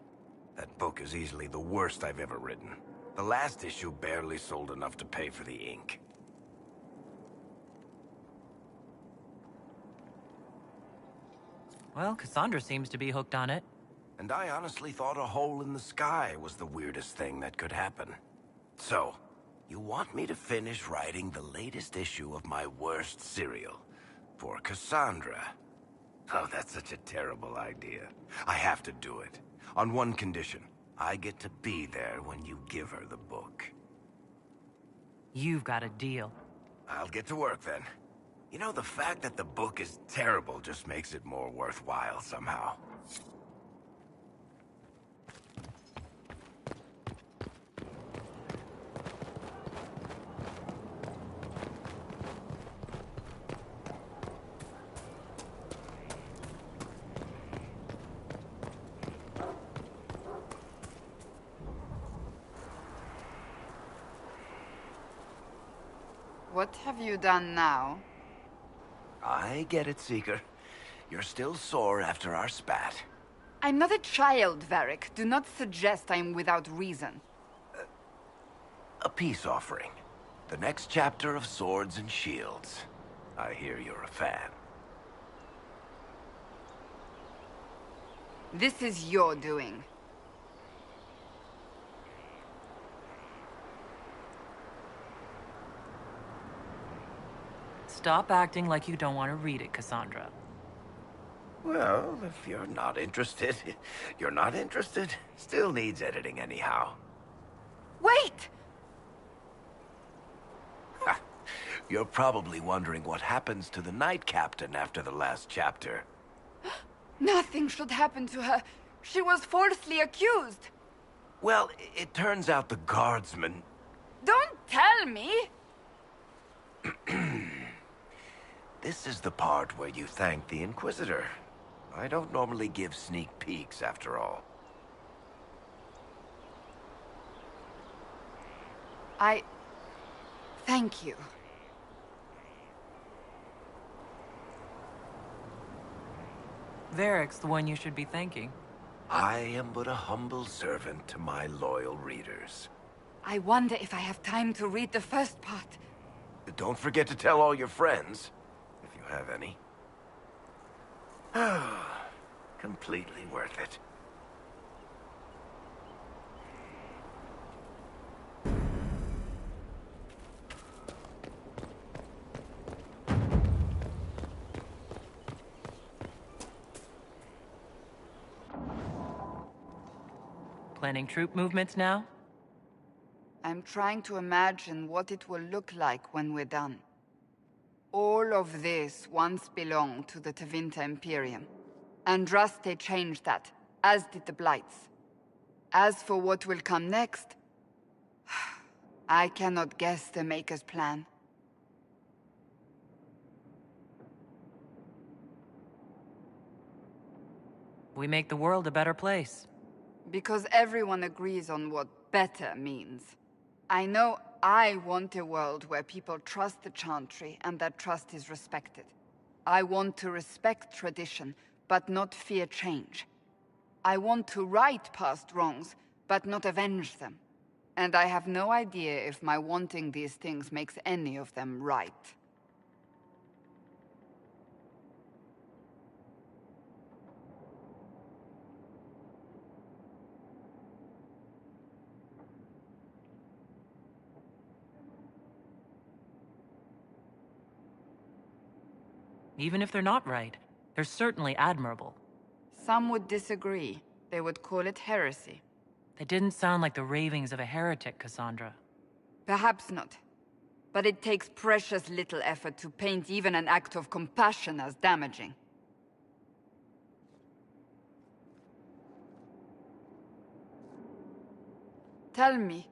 That book is easily the worst I've ever written. The last issue barely sold enough to pay for the ink. Well, Cassandra seems to be hooked on it. And I honestly thought a hole in the sky was the weirdest thing that could happen. So, you want me to finish writing the latest issue of my worst serial for Cassandra? Oh, that's such a terrible idea. I have to do it. On one condition. I get to be there when you give her the book. You've got a deal. I'll get to work then. You know, the fact that the book is terrible just makes it more worthwhile somehow. What have you done now? I get it, Seeker. You're still sore after our spat. I'm not a child, Varric. Do not suggest I'm without reason. A peace offering. The next chapter of Swords and Shields. I hear you're a fan. This is your doing. Stop acting like you don't want to read it, Cassandra. Well, if you're not interested, you're not interested. Still needs editing anyhow. Wait! You're probably wondering what happens to the Night Captain after the last chapter. Nothing should happen to her. She was falsely accused. Well, it turns out the guardsman... Don't tell me! This is the part where you thank the Inquisitor. I don't normally give sneak peeks, after all. Thank you. Varric's the one you should be thanking. I am but a humble servant to my loyal readers. I wonder if I have time to read the first part. Don't forget to tell all your friends, if you have any. Completely worth it. Planning troop movements now? I'm trying to imagine what it will look like when we're done. All of this once belonged to the Tevinter Imperium. Andraste changed that, as did the Blights. As for what will come next, I cannot guess the Maker's plan. We make the world a better place. Because everyone agrees on what better means. I know I want a world where people trust the Chantry and that trust is respected. I want to respect tradition, but not fear change. I want to right past wrongs, but not avenge them. And I have no idea if my wanting these things makes any of them right. Even if they're not right, they're certainly admirable. Some would disagree. They would call it heresy. They didn't sound like the ravings of a heretic, Cassandra. Perhaps not. But it takes precious little effort to paint even an act of compassion as damaging. Tell me,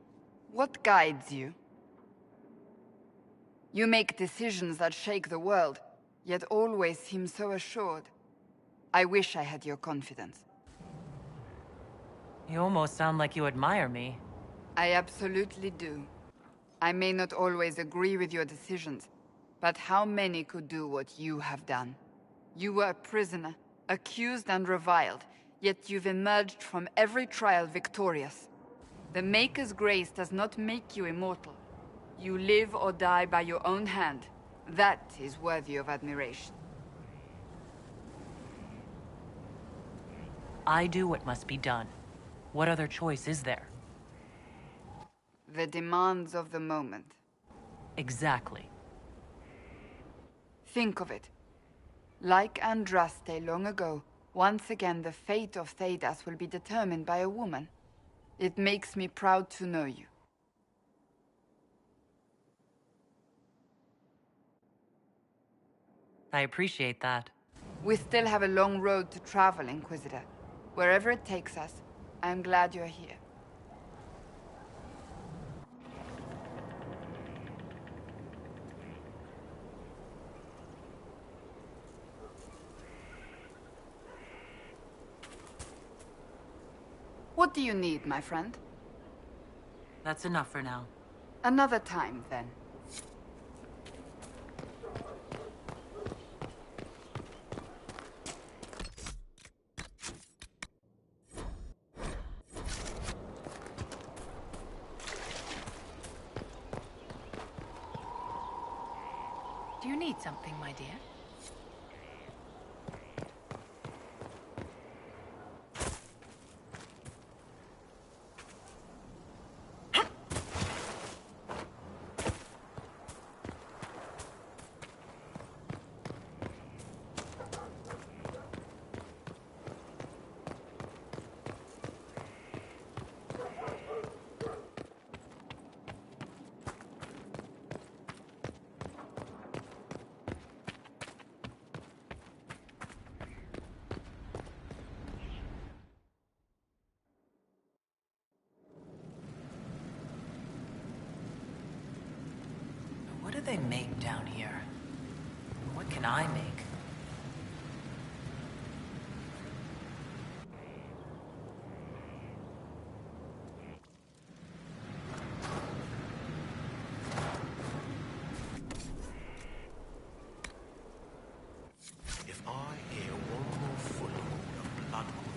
what guides you? You make decisions that shake the world, yet always seem so assured. I wish I had your confidence. You almost sound like you admire me. I absolutely do. I may not always agree with your decisions, but how many could do what you have done? You were a prisoner, accused and reviled, yet you've emerged from every trial victorious. The Maker's grace does not make you immortal. You live or die by your own hand. That is worthy of admiration. I do what must be done. What other choice is there? The demands of the moment. Exactly. Think of it. Like Andraste long ago, once again the fate of Theudas will be determined by a woman. It makes me proud to know you. I appreciate that. We still have a long road to travel, Inquisitor. Wherever it takes us, I'm glad you're here. What do you need, my friend? That's enough for now. Another time, then. Do you need something, my dear? they make down here? What can I make? If I hear one more footfall of blood move,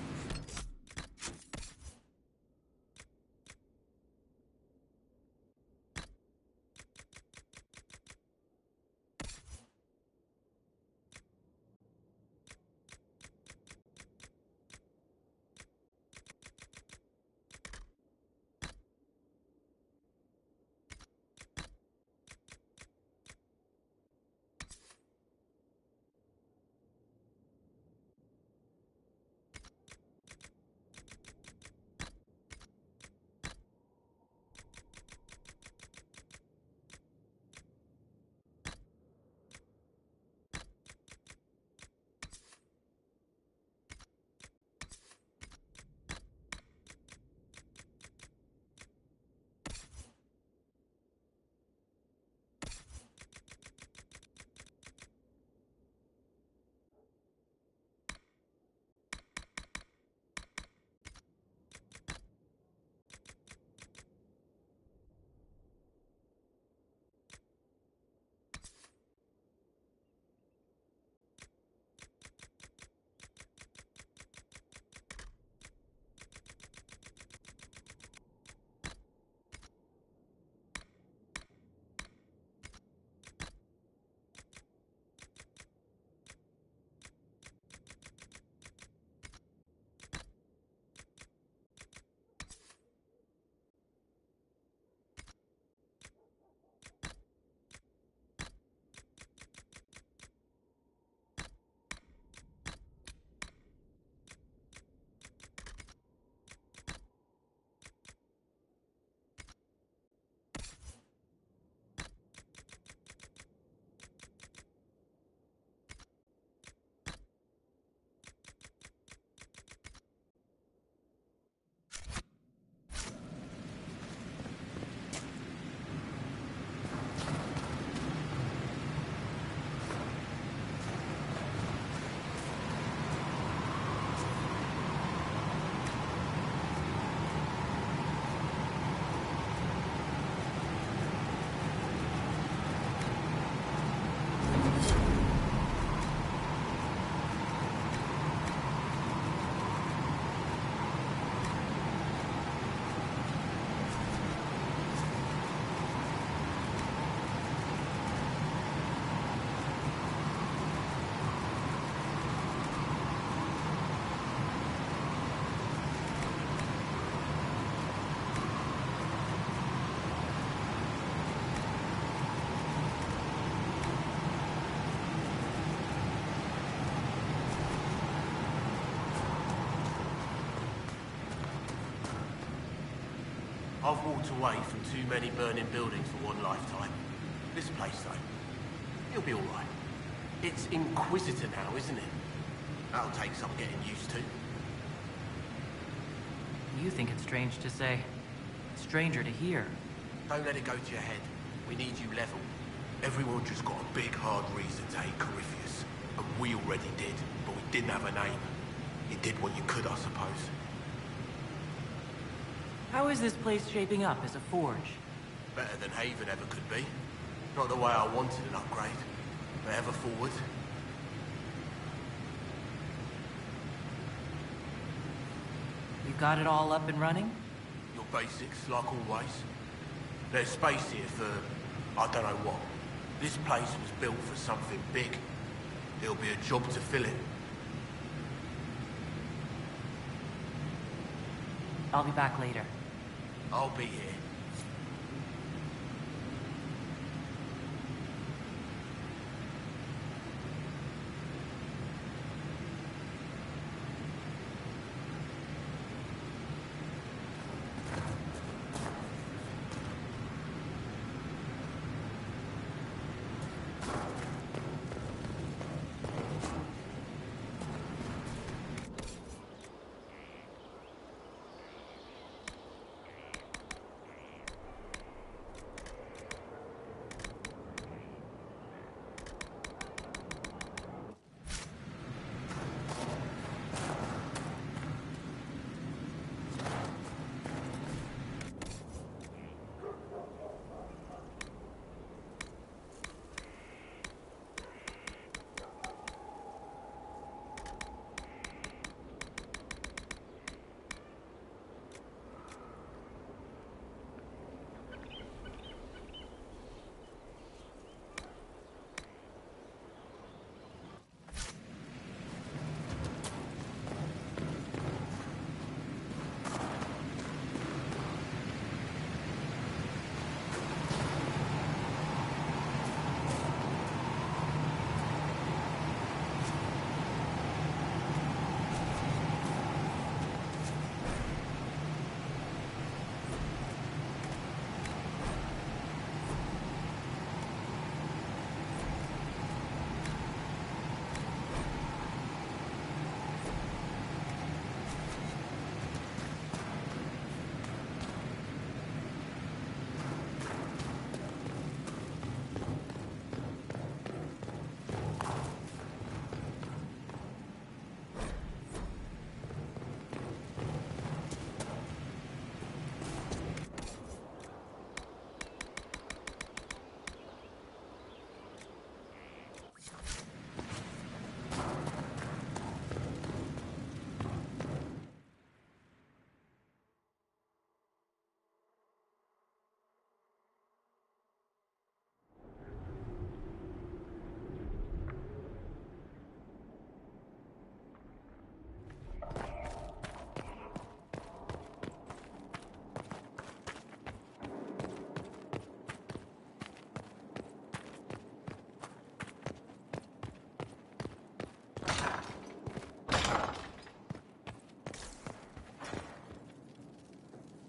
I've walked away from too many burning buildings for one lifetime. This place, though, it'll be all right. It's Inquisitor now, isn't it? That'll take some getting used to. You think it's strange to say. Stranger to hear. Don't let it go to your head. We need you level. Everyone just got a big, hard reason to hate Corypheus. And we already did, but we didn't have a name. You did what you could, I suppose. How is this place shaping up as a forge? Better than Haven ever could be. Not the way I wanted an upgrade, but ever forward. You got it all up and running? Your basics, like always. There's space here for, I don't know what. This place was built for something big. There'll be a job to fill it. I'll be back later. I'll be here.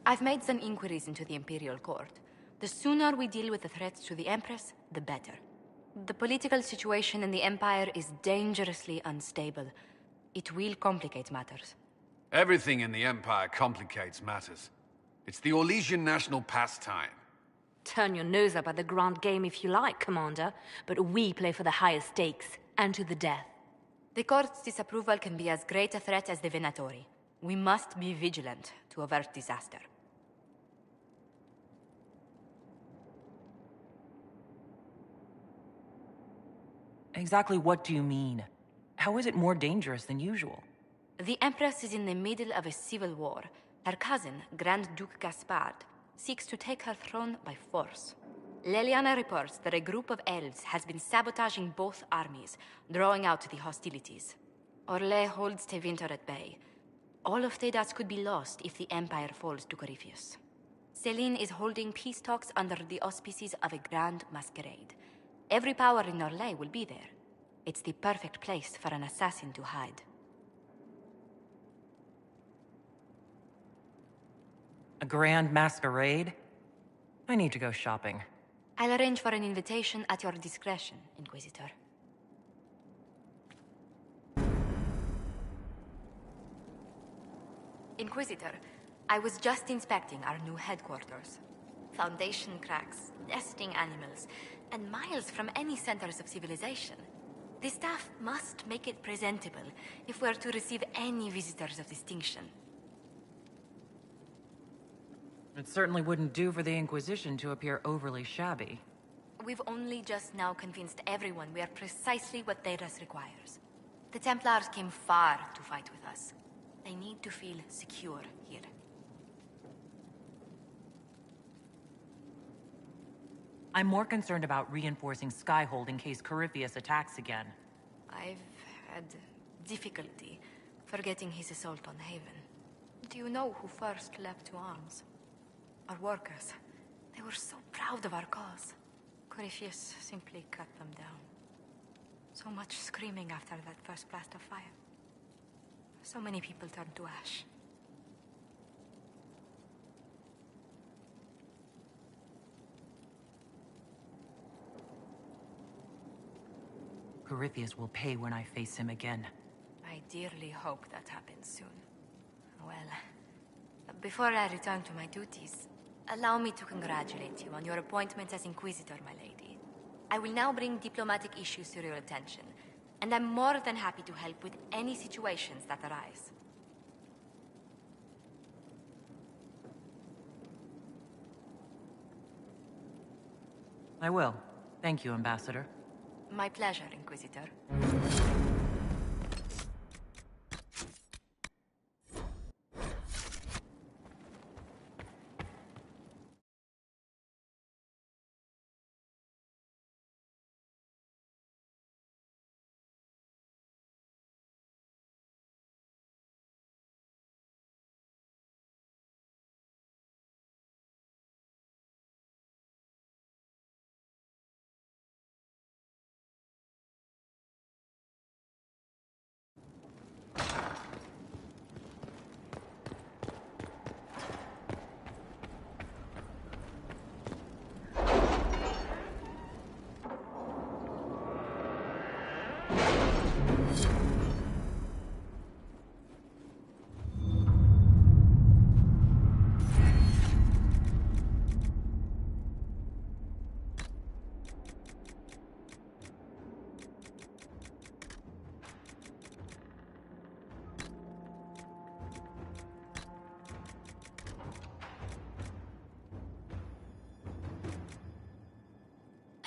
I've made some inquiries into the Imperial Court. The sooner we deal with the threats to the Empress, the better. The political situation in the Empire is dangerously unstable. It will complicate matters. Everything in the Empire complicates matters. It's the Orlesian national pastime. Turn your nose up at the grand game if you like, Commander, but we play for the higher stakes, and to the death. The Court's disapproval can be as great a threat as the Venatori. We must be vigilant to avert disaster. Exactly what do you mean? How is it more dangerous than usual? The Empress is in the middle of a civil war. Her cousin, Grand Duke Gaspard, seeks to take her throne by force. Leliana reports that a group of elves has been sabotaging both armies, drawing out the hostilities. Orlais holds Tevinter at bay. All of Thedas could be lost if the Empire falls to Corypheus. Selene is holding peace talks under the auspices of a grand masquerade. Every power in Orlais will be there. It's the perfect place for an assassin to hide. A grand masquerade? I need to go shopping. I'll arrange for an invitation at your discretion, Inquisitor. Inquisitor, I was just inspecting our new headquarters. Foundation cracks, nesting animals, and miles from any centers of civilization. The staff must make it presentable if we're to receive any visitors of distinction. It certainly wouldn't do for the Inquisition to appear overly shabby. We've only just now convinced everyone we are precisely what Thedas requires. The Templars came far to fight with us. They need to feel secure here. I'm more concerned about reinforcing Skyhold in case Corypheus attacks again. I've had difficulty forgetting his assault on Haven. Do you know who first leapt to arms? Our workers. They were so proud of our cause. Corypheus simply cut them down. So much screaming after that first blast of fire. So many people turned to ash. Corypheus will pay when I face him again. I dearly hope that happens soon. Well, before I return to my duties, allow me to congratulate you on your appointment as Inquisitor, my lady. I will now bring diplomatic issues to your attention, and I'm more than happy to help with any situations that arise. I will. Thank you, Ambassador. My pleasure, Inquisitor.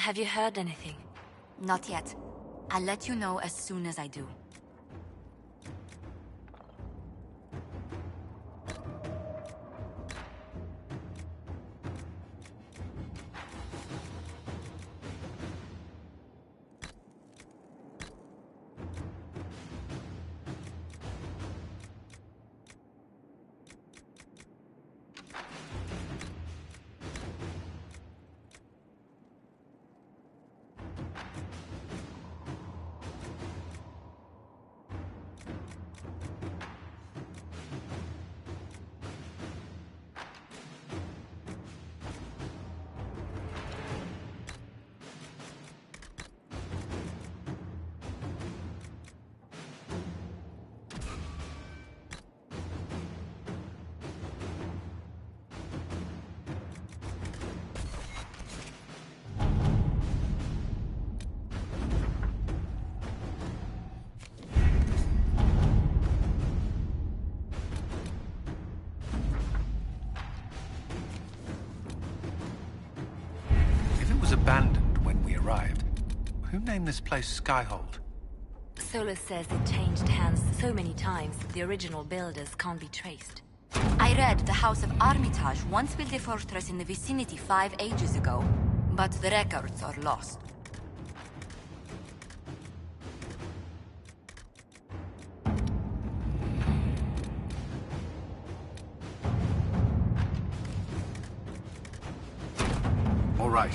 Have you heard anything? Not yet. I'll let you know as soon as I do. Who named this place Skyhold? Solus says it changed hands so many times that the original builders can't be traced. I read the House of Armitage once built a fortress in the vicinity 5 ages ago, but the records are lost. All right.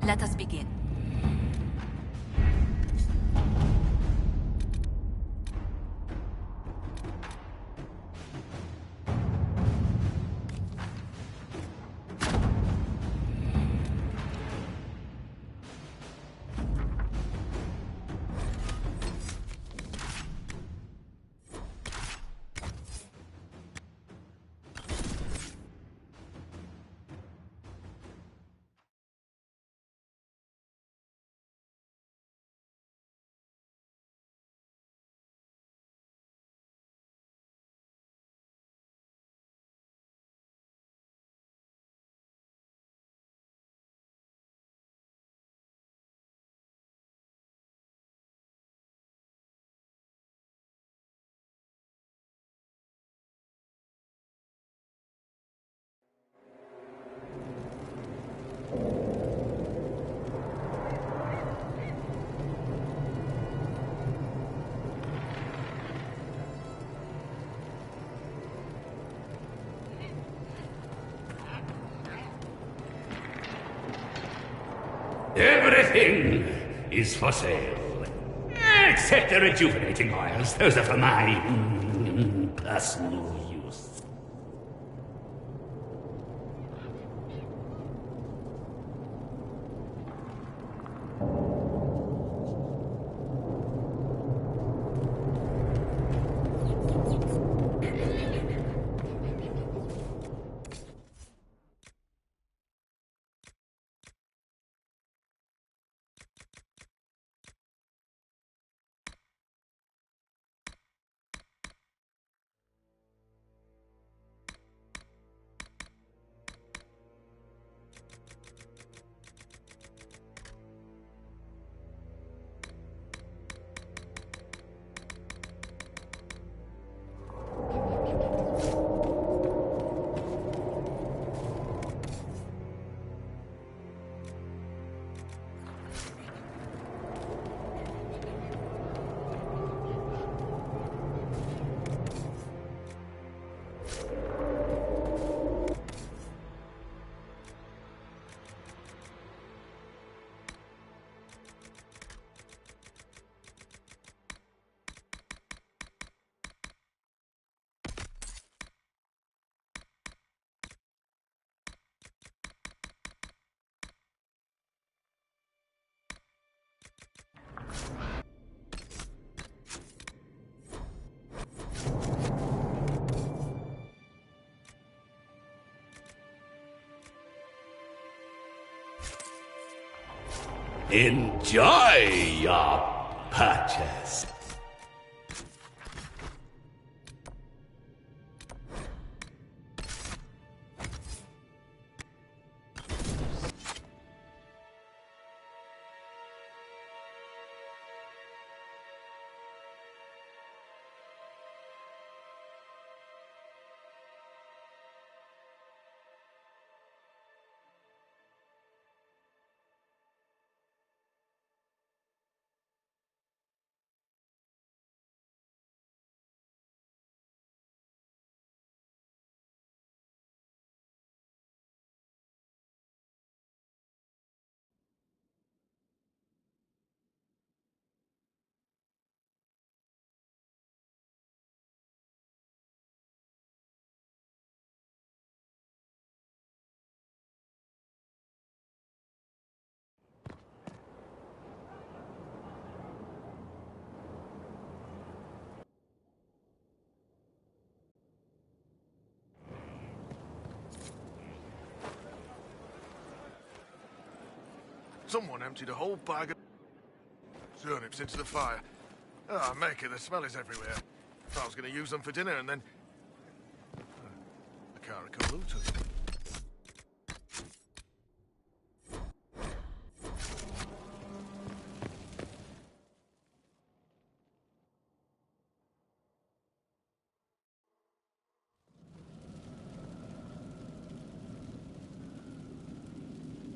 Let us begin. Everything is for sale. Except the rejuvenating oils. Those are for my personal use. Enjoy your purchase. Someone emptied a whole bag of turnips into the fire. Ah, make it, the smell is everywhere. Thought I was going to use them for dinner and then... the Carico looters.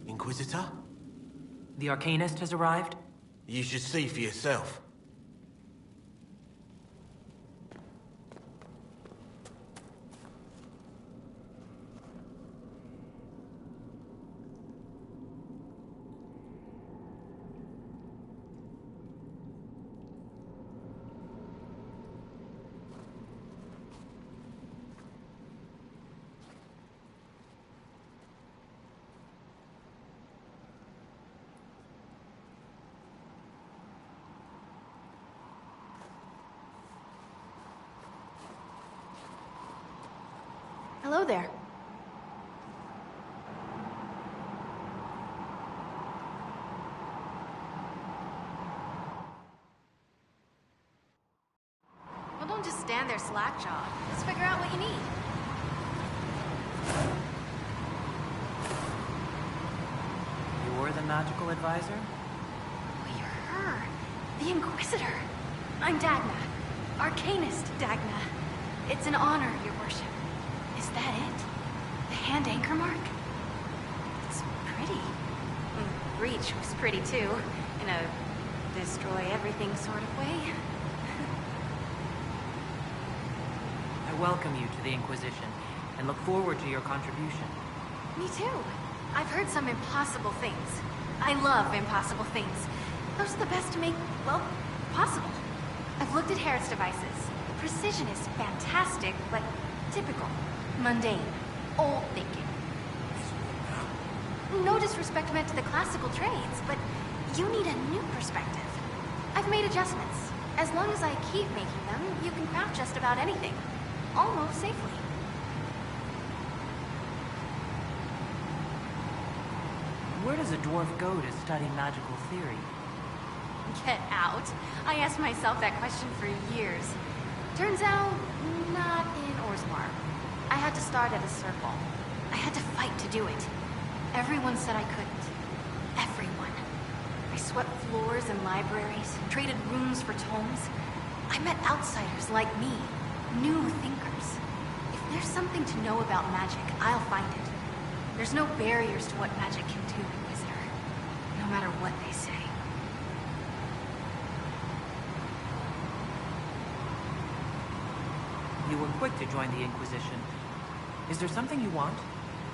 Inquisitor? The Arcanist has arrived? You should see for yourself. Hello there. Well, don't just stand there slack-jawed. Let's figure out what you need. You're the magical advisor? Oh, you're her. The Inquisitor. I'm Dagna. Arcanist Dagna. It's an honor, your worship. Is that it? The hand anchor mark? It's pretty. The breach was pretty too, in a destroy everything sort of way. I welcome you to the Inquisition, and look forward to your contribution. Me too. I've heard some impossible things. I love impossible things. Those are the best to make, well, possible. I've looked at Harrod's devices. The precision is fantastic, but typical. Mundane. Old thinking. No disrespect meant to the classical trades, but you need a new perspective. I've made adjustments. As long as I keep making them, you can craft just about anything. Almost safely. Where does a dwarf go to study magical theory? Get out. I asked myself that question for years. Turns out, not in Orzammar. I had to start at a circle. I had to fight to do it. Everyone said I couldn't. Everyone. I swept floors in libraries, traded rooms for tomes. I met outsiders like me, new thinkers. If there's something to know about magic, I'll find it. There's no barriers to what magic can do, Inquisitor. No matter what they say. You were quick to join the Inquisition. Is there something you want?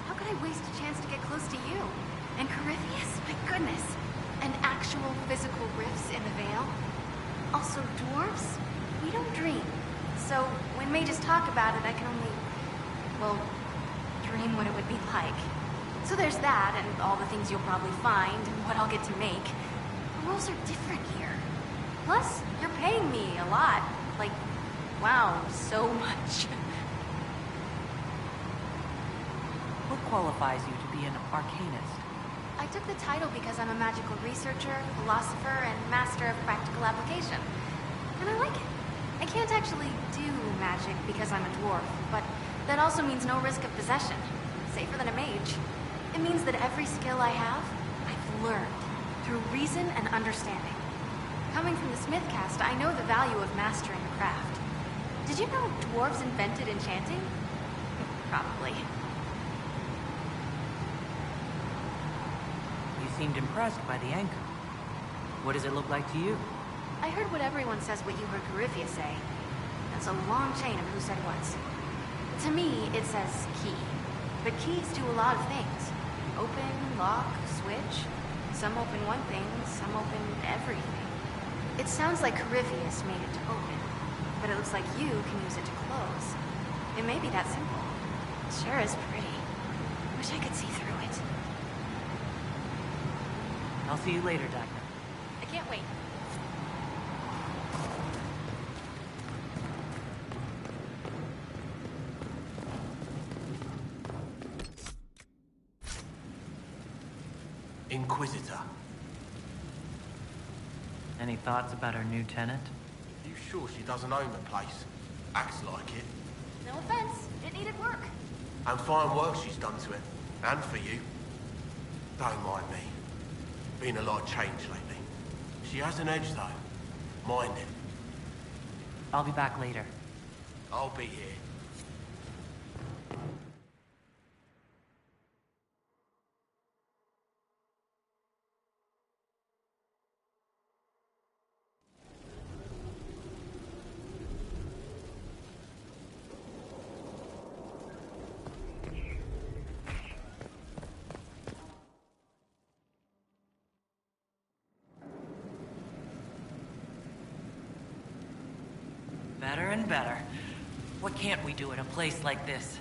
How could I waste a chance to get close to you? And Corypheus? My goodness. And actual physical rifts in the Veil? Also, dwarves? We don't dream. So, when mages talk about it, I can only, well, dream what it would be like. So there's that, and all the things you'll probably find, and what I'll get to make. The rules are different here. Plus, you're paying me a lot. Like, wow, so much. What qualifies you to be an Arcanist? I took the title because I'm a magical researcher, philosopher, and master of practical application. And I like it. I can't actually do magic because I'm a dwarf, but that also means no risk of possession. Safer than a mage. It means that every skill I have, I've learned through reason and understanding. Coming from the Smith caste, I know the value of mastering a craft. Did you know dwarves invented enchanting? Probably. You seemed impressed by the anchor. What does it look like to you? I heard what everyone says what you heard Corypheus say. That's a long chain of who said what. To me, it says key. But keys do a lot of things. Open, lock, switch. Some open one thing, some open everything. It sounds like Corypheus made it to open, but it looks like you can use it to close. It may be that simple. It sure is pretty. Wish I could see through it. I'll see you later, Dagna. I can't wait. Inquisitor, Any thoughts about our new tenant? You sure she doesn't own the place? Acts like it. No offense, it needed work. And fine work she's done to it. And for you. Don't mind me. Been a lot changed lately. She has an edge, though. Mind it. I'll be back later. I'll be here. Better and better. What can't we do in a place like this?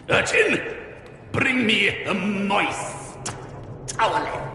Urchin, bring me a moist towelette.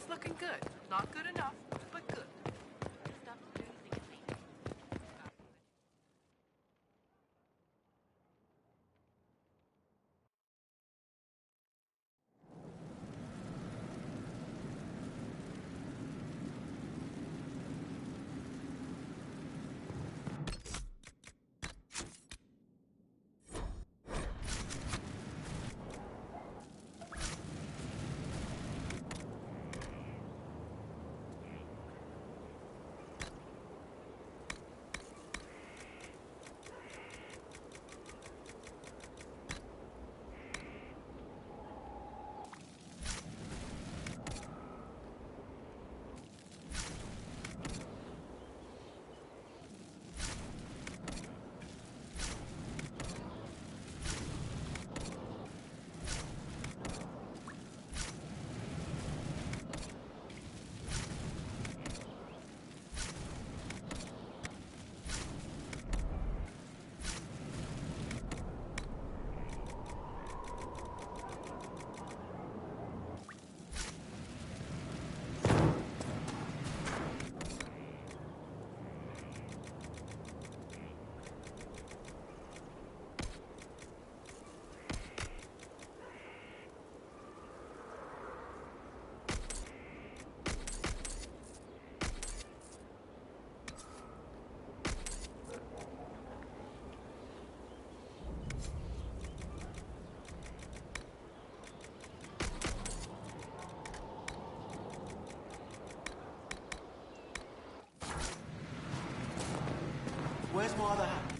Looking good. Not good enough, but good. Where's my other hat?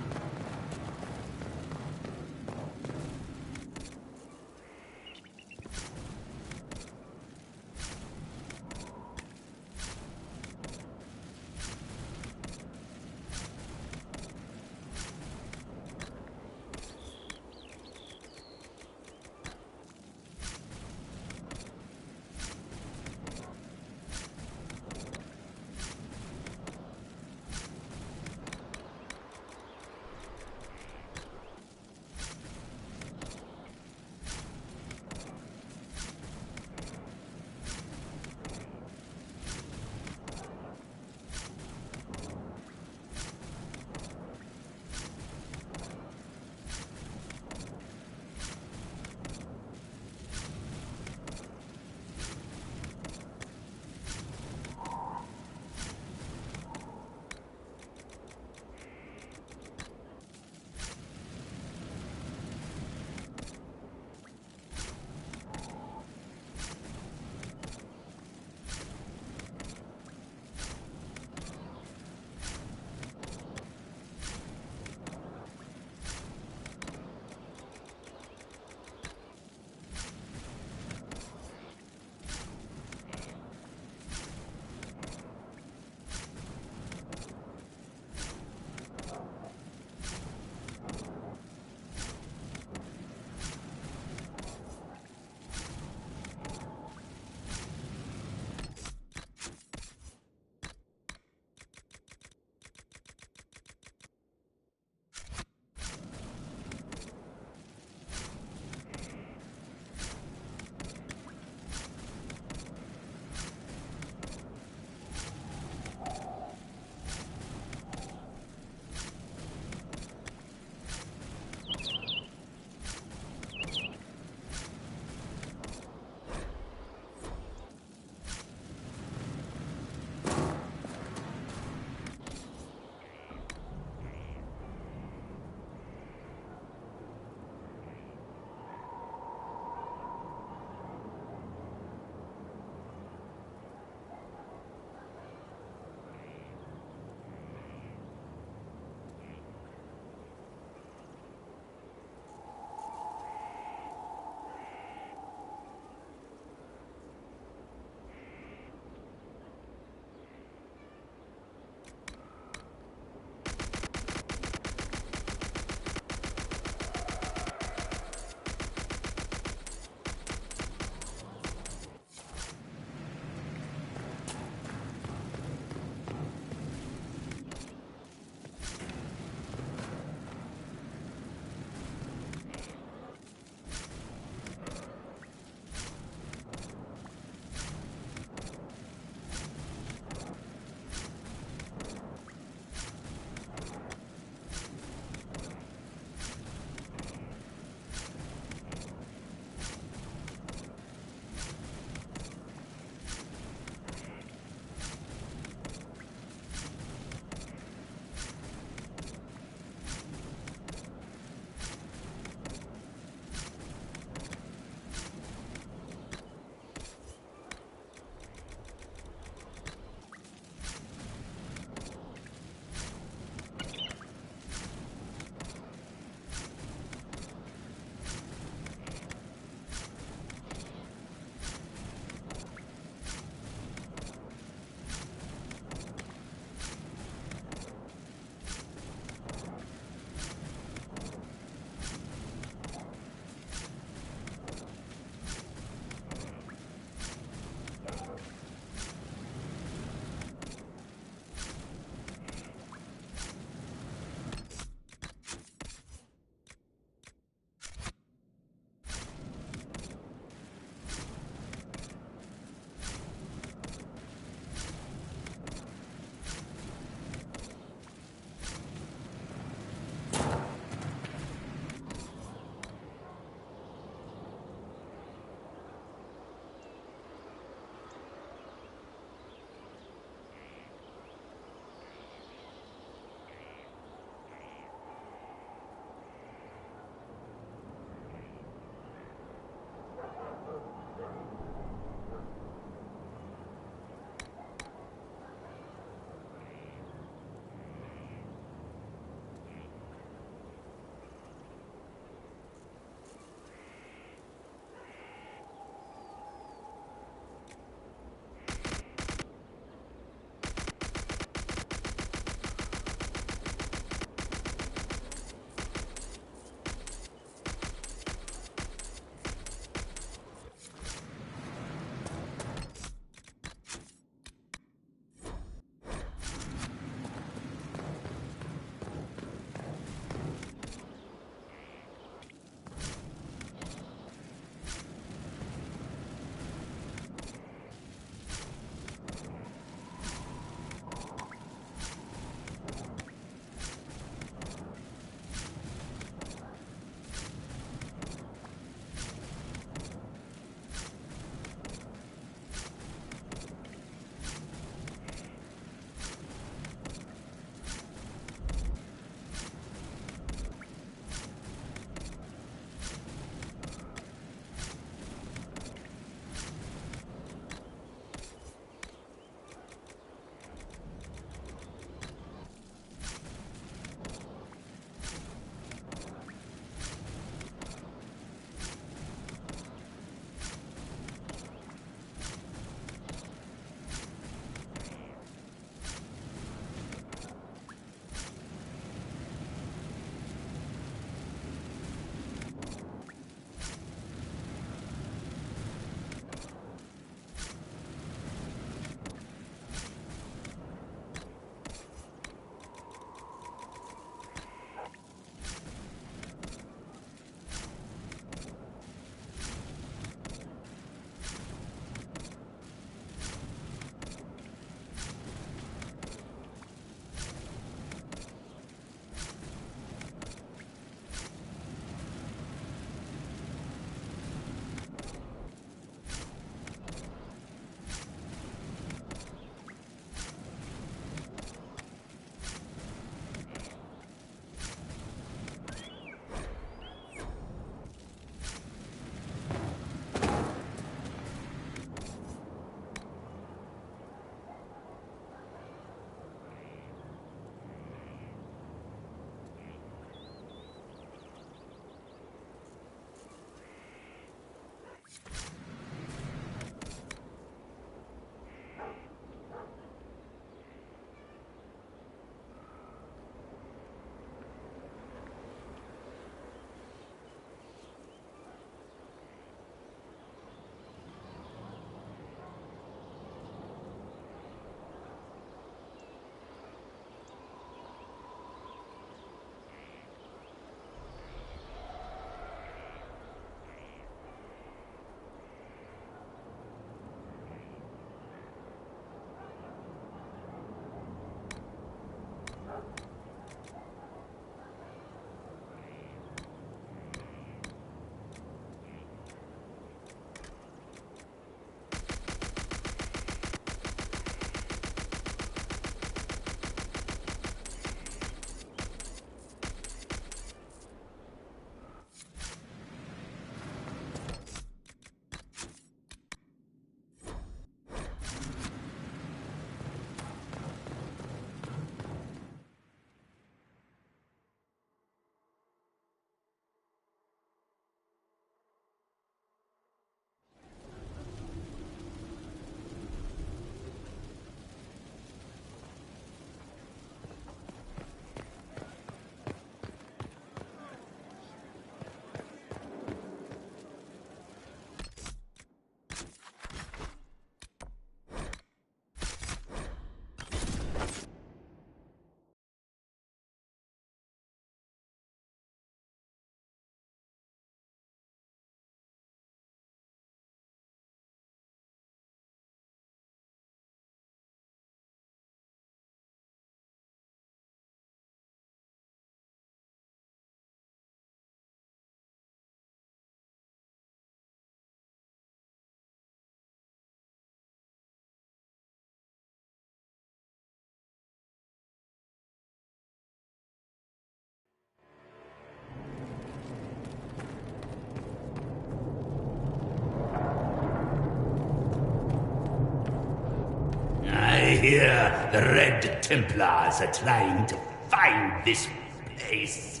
hear the Red Templars are trying to find this place.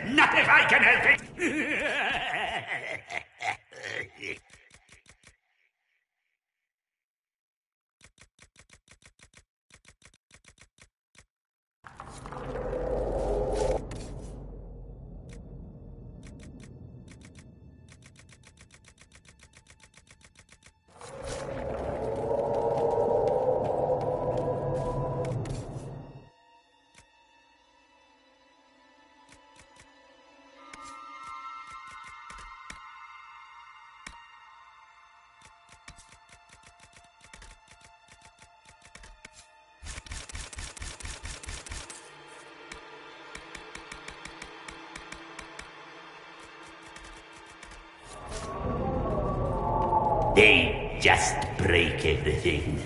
Not if I can help it! They just break everything.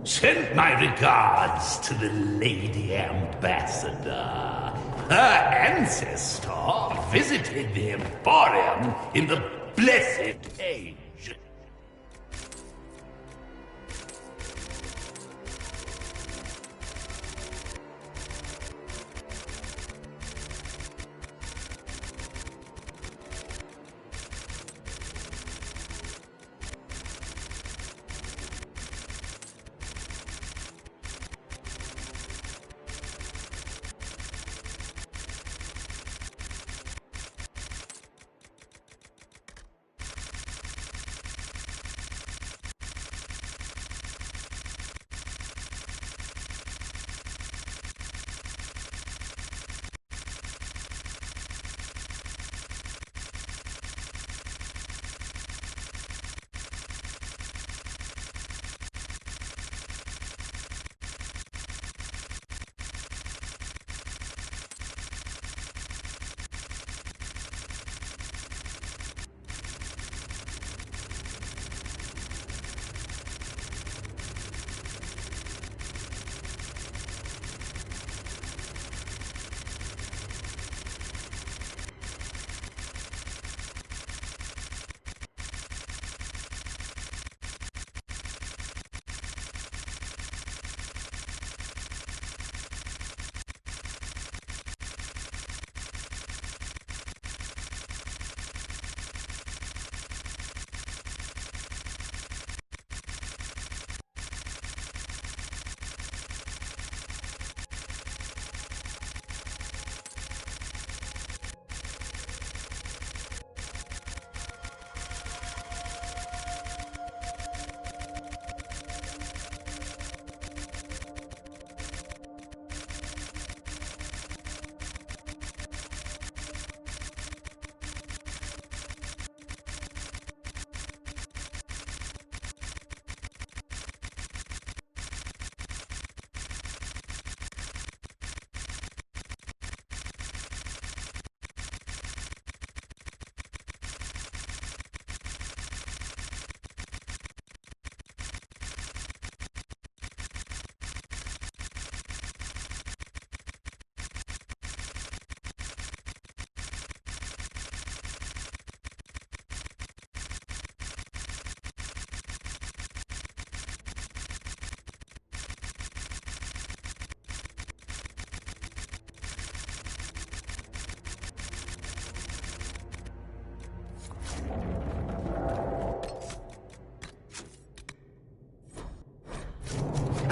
Send my regards to the Lady Ambassador. Her ancestor visited the Emporium in the Blessed Age.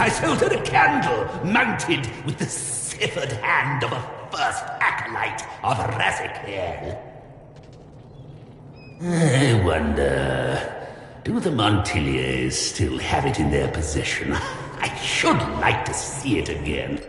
I sold her a candle mounted with the severed hand of a first acolyte of Razikale. I wonder, do the Montilliers still have it in their possession? I should like to see it again.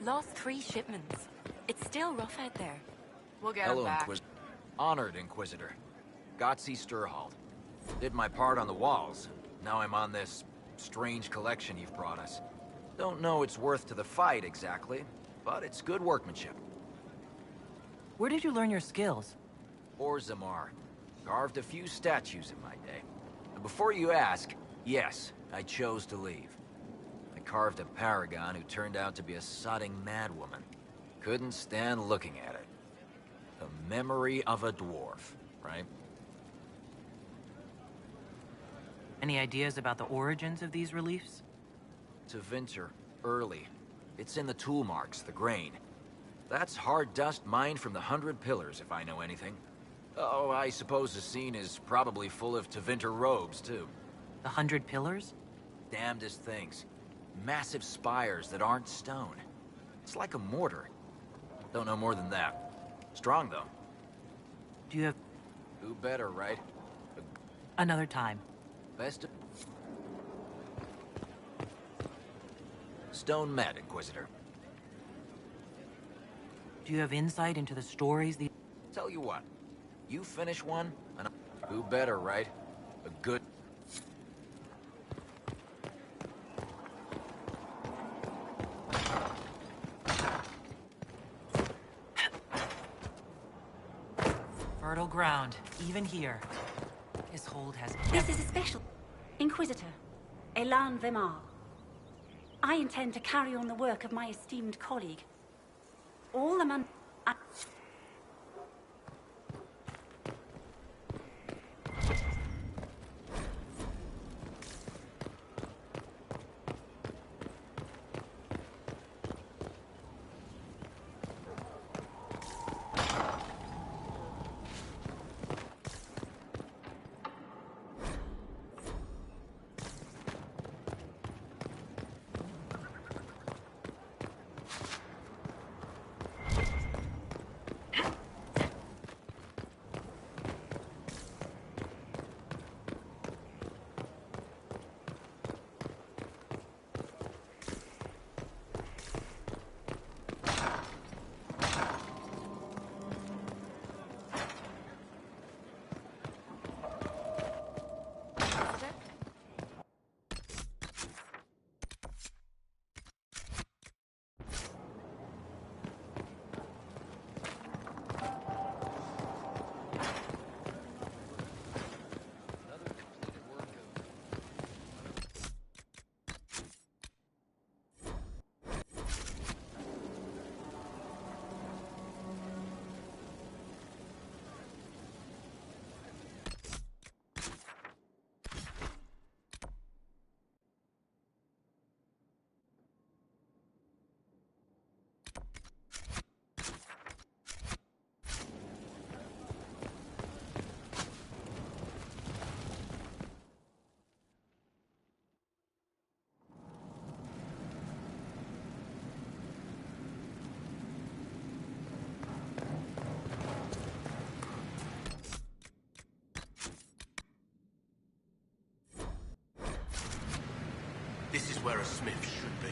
Lost 3 shipments. It's still rough out there. We'll get Hello, him back. Honored, Inquisitor. Gotzi Sturhald. Did my part on the walls. Now I'm on this strange collection you've brought us. Don't know its worth to the fight exactly, but it's good workmanship. Where did you learn your skills? Orzammar. Carved a few statues in my day. And before you ask, yes, I chose to leave. I carved a paragon who turned out to be a sodding madwoman. Couldn't stand looking at it. The memory of a dwarf, right? Any ideas about the origins of these reliefs? Tevinter, early. It's in the tool marks, the grain. That's hard dust mined from the 100 Pillars, if I know anything. Oh, I suppose the scene is probably full of Tevinter robes, too. The 100 Pillars? Damnedest things. Massive spires that aren't stone. It's like a mortar. Don't know more than that. Strong, though. Do you have... Who better, right? Another time. Best of... Stone Met, Inquisitor. Do you have insight into the stories the... Tell you what. You finish one, and who better, right? A good... Fertile ground, even here. This hold has... This is a special... Inquisitor, Elan Vemar. I intend to carry on the work of my esteemed colleague. All the man... where a smith should be.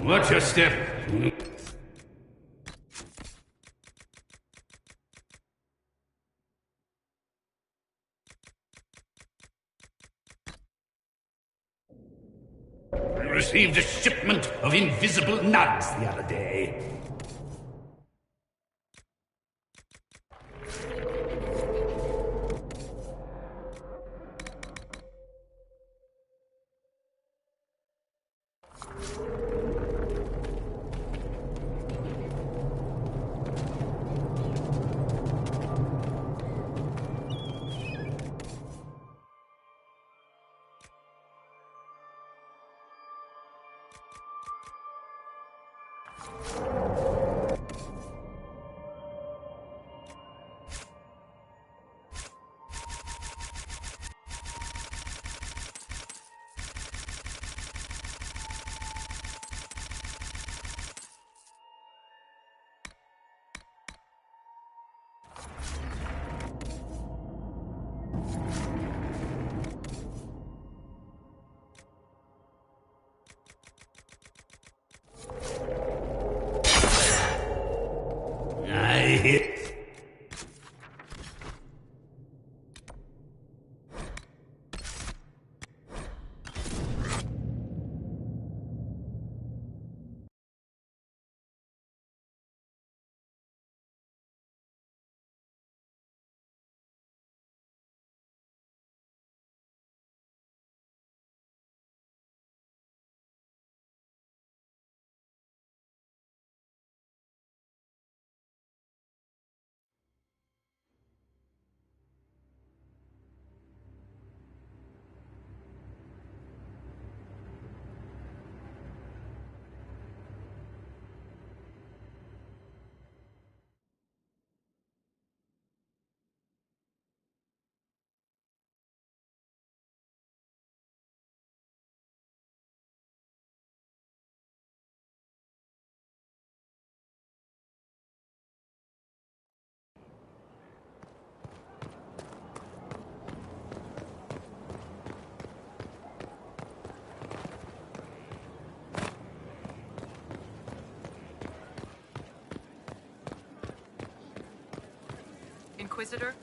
Watch your step. We received a shipment of invisible nugs the other day. Inquisitor,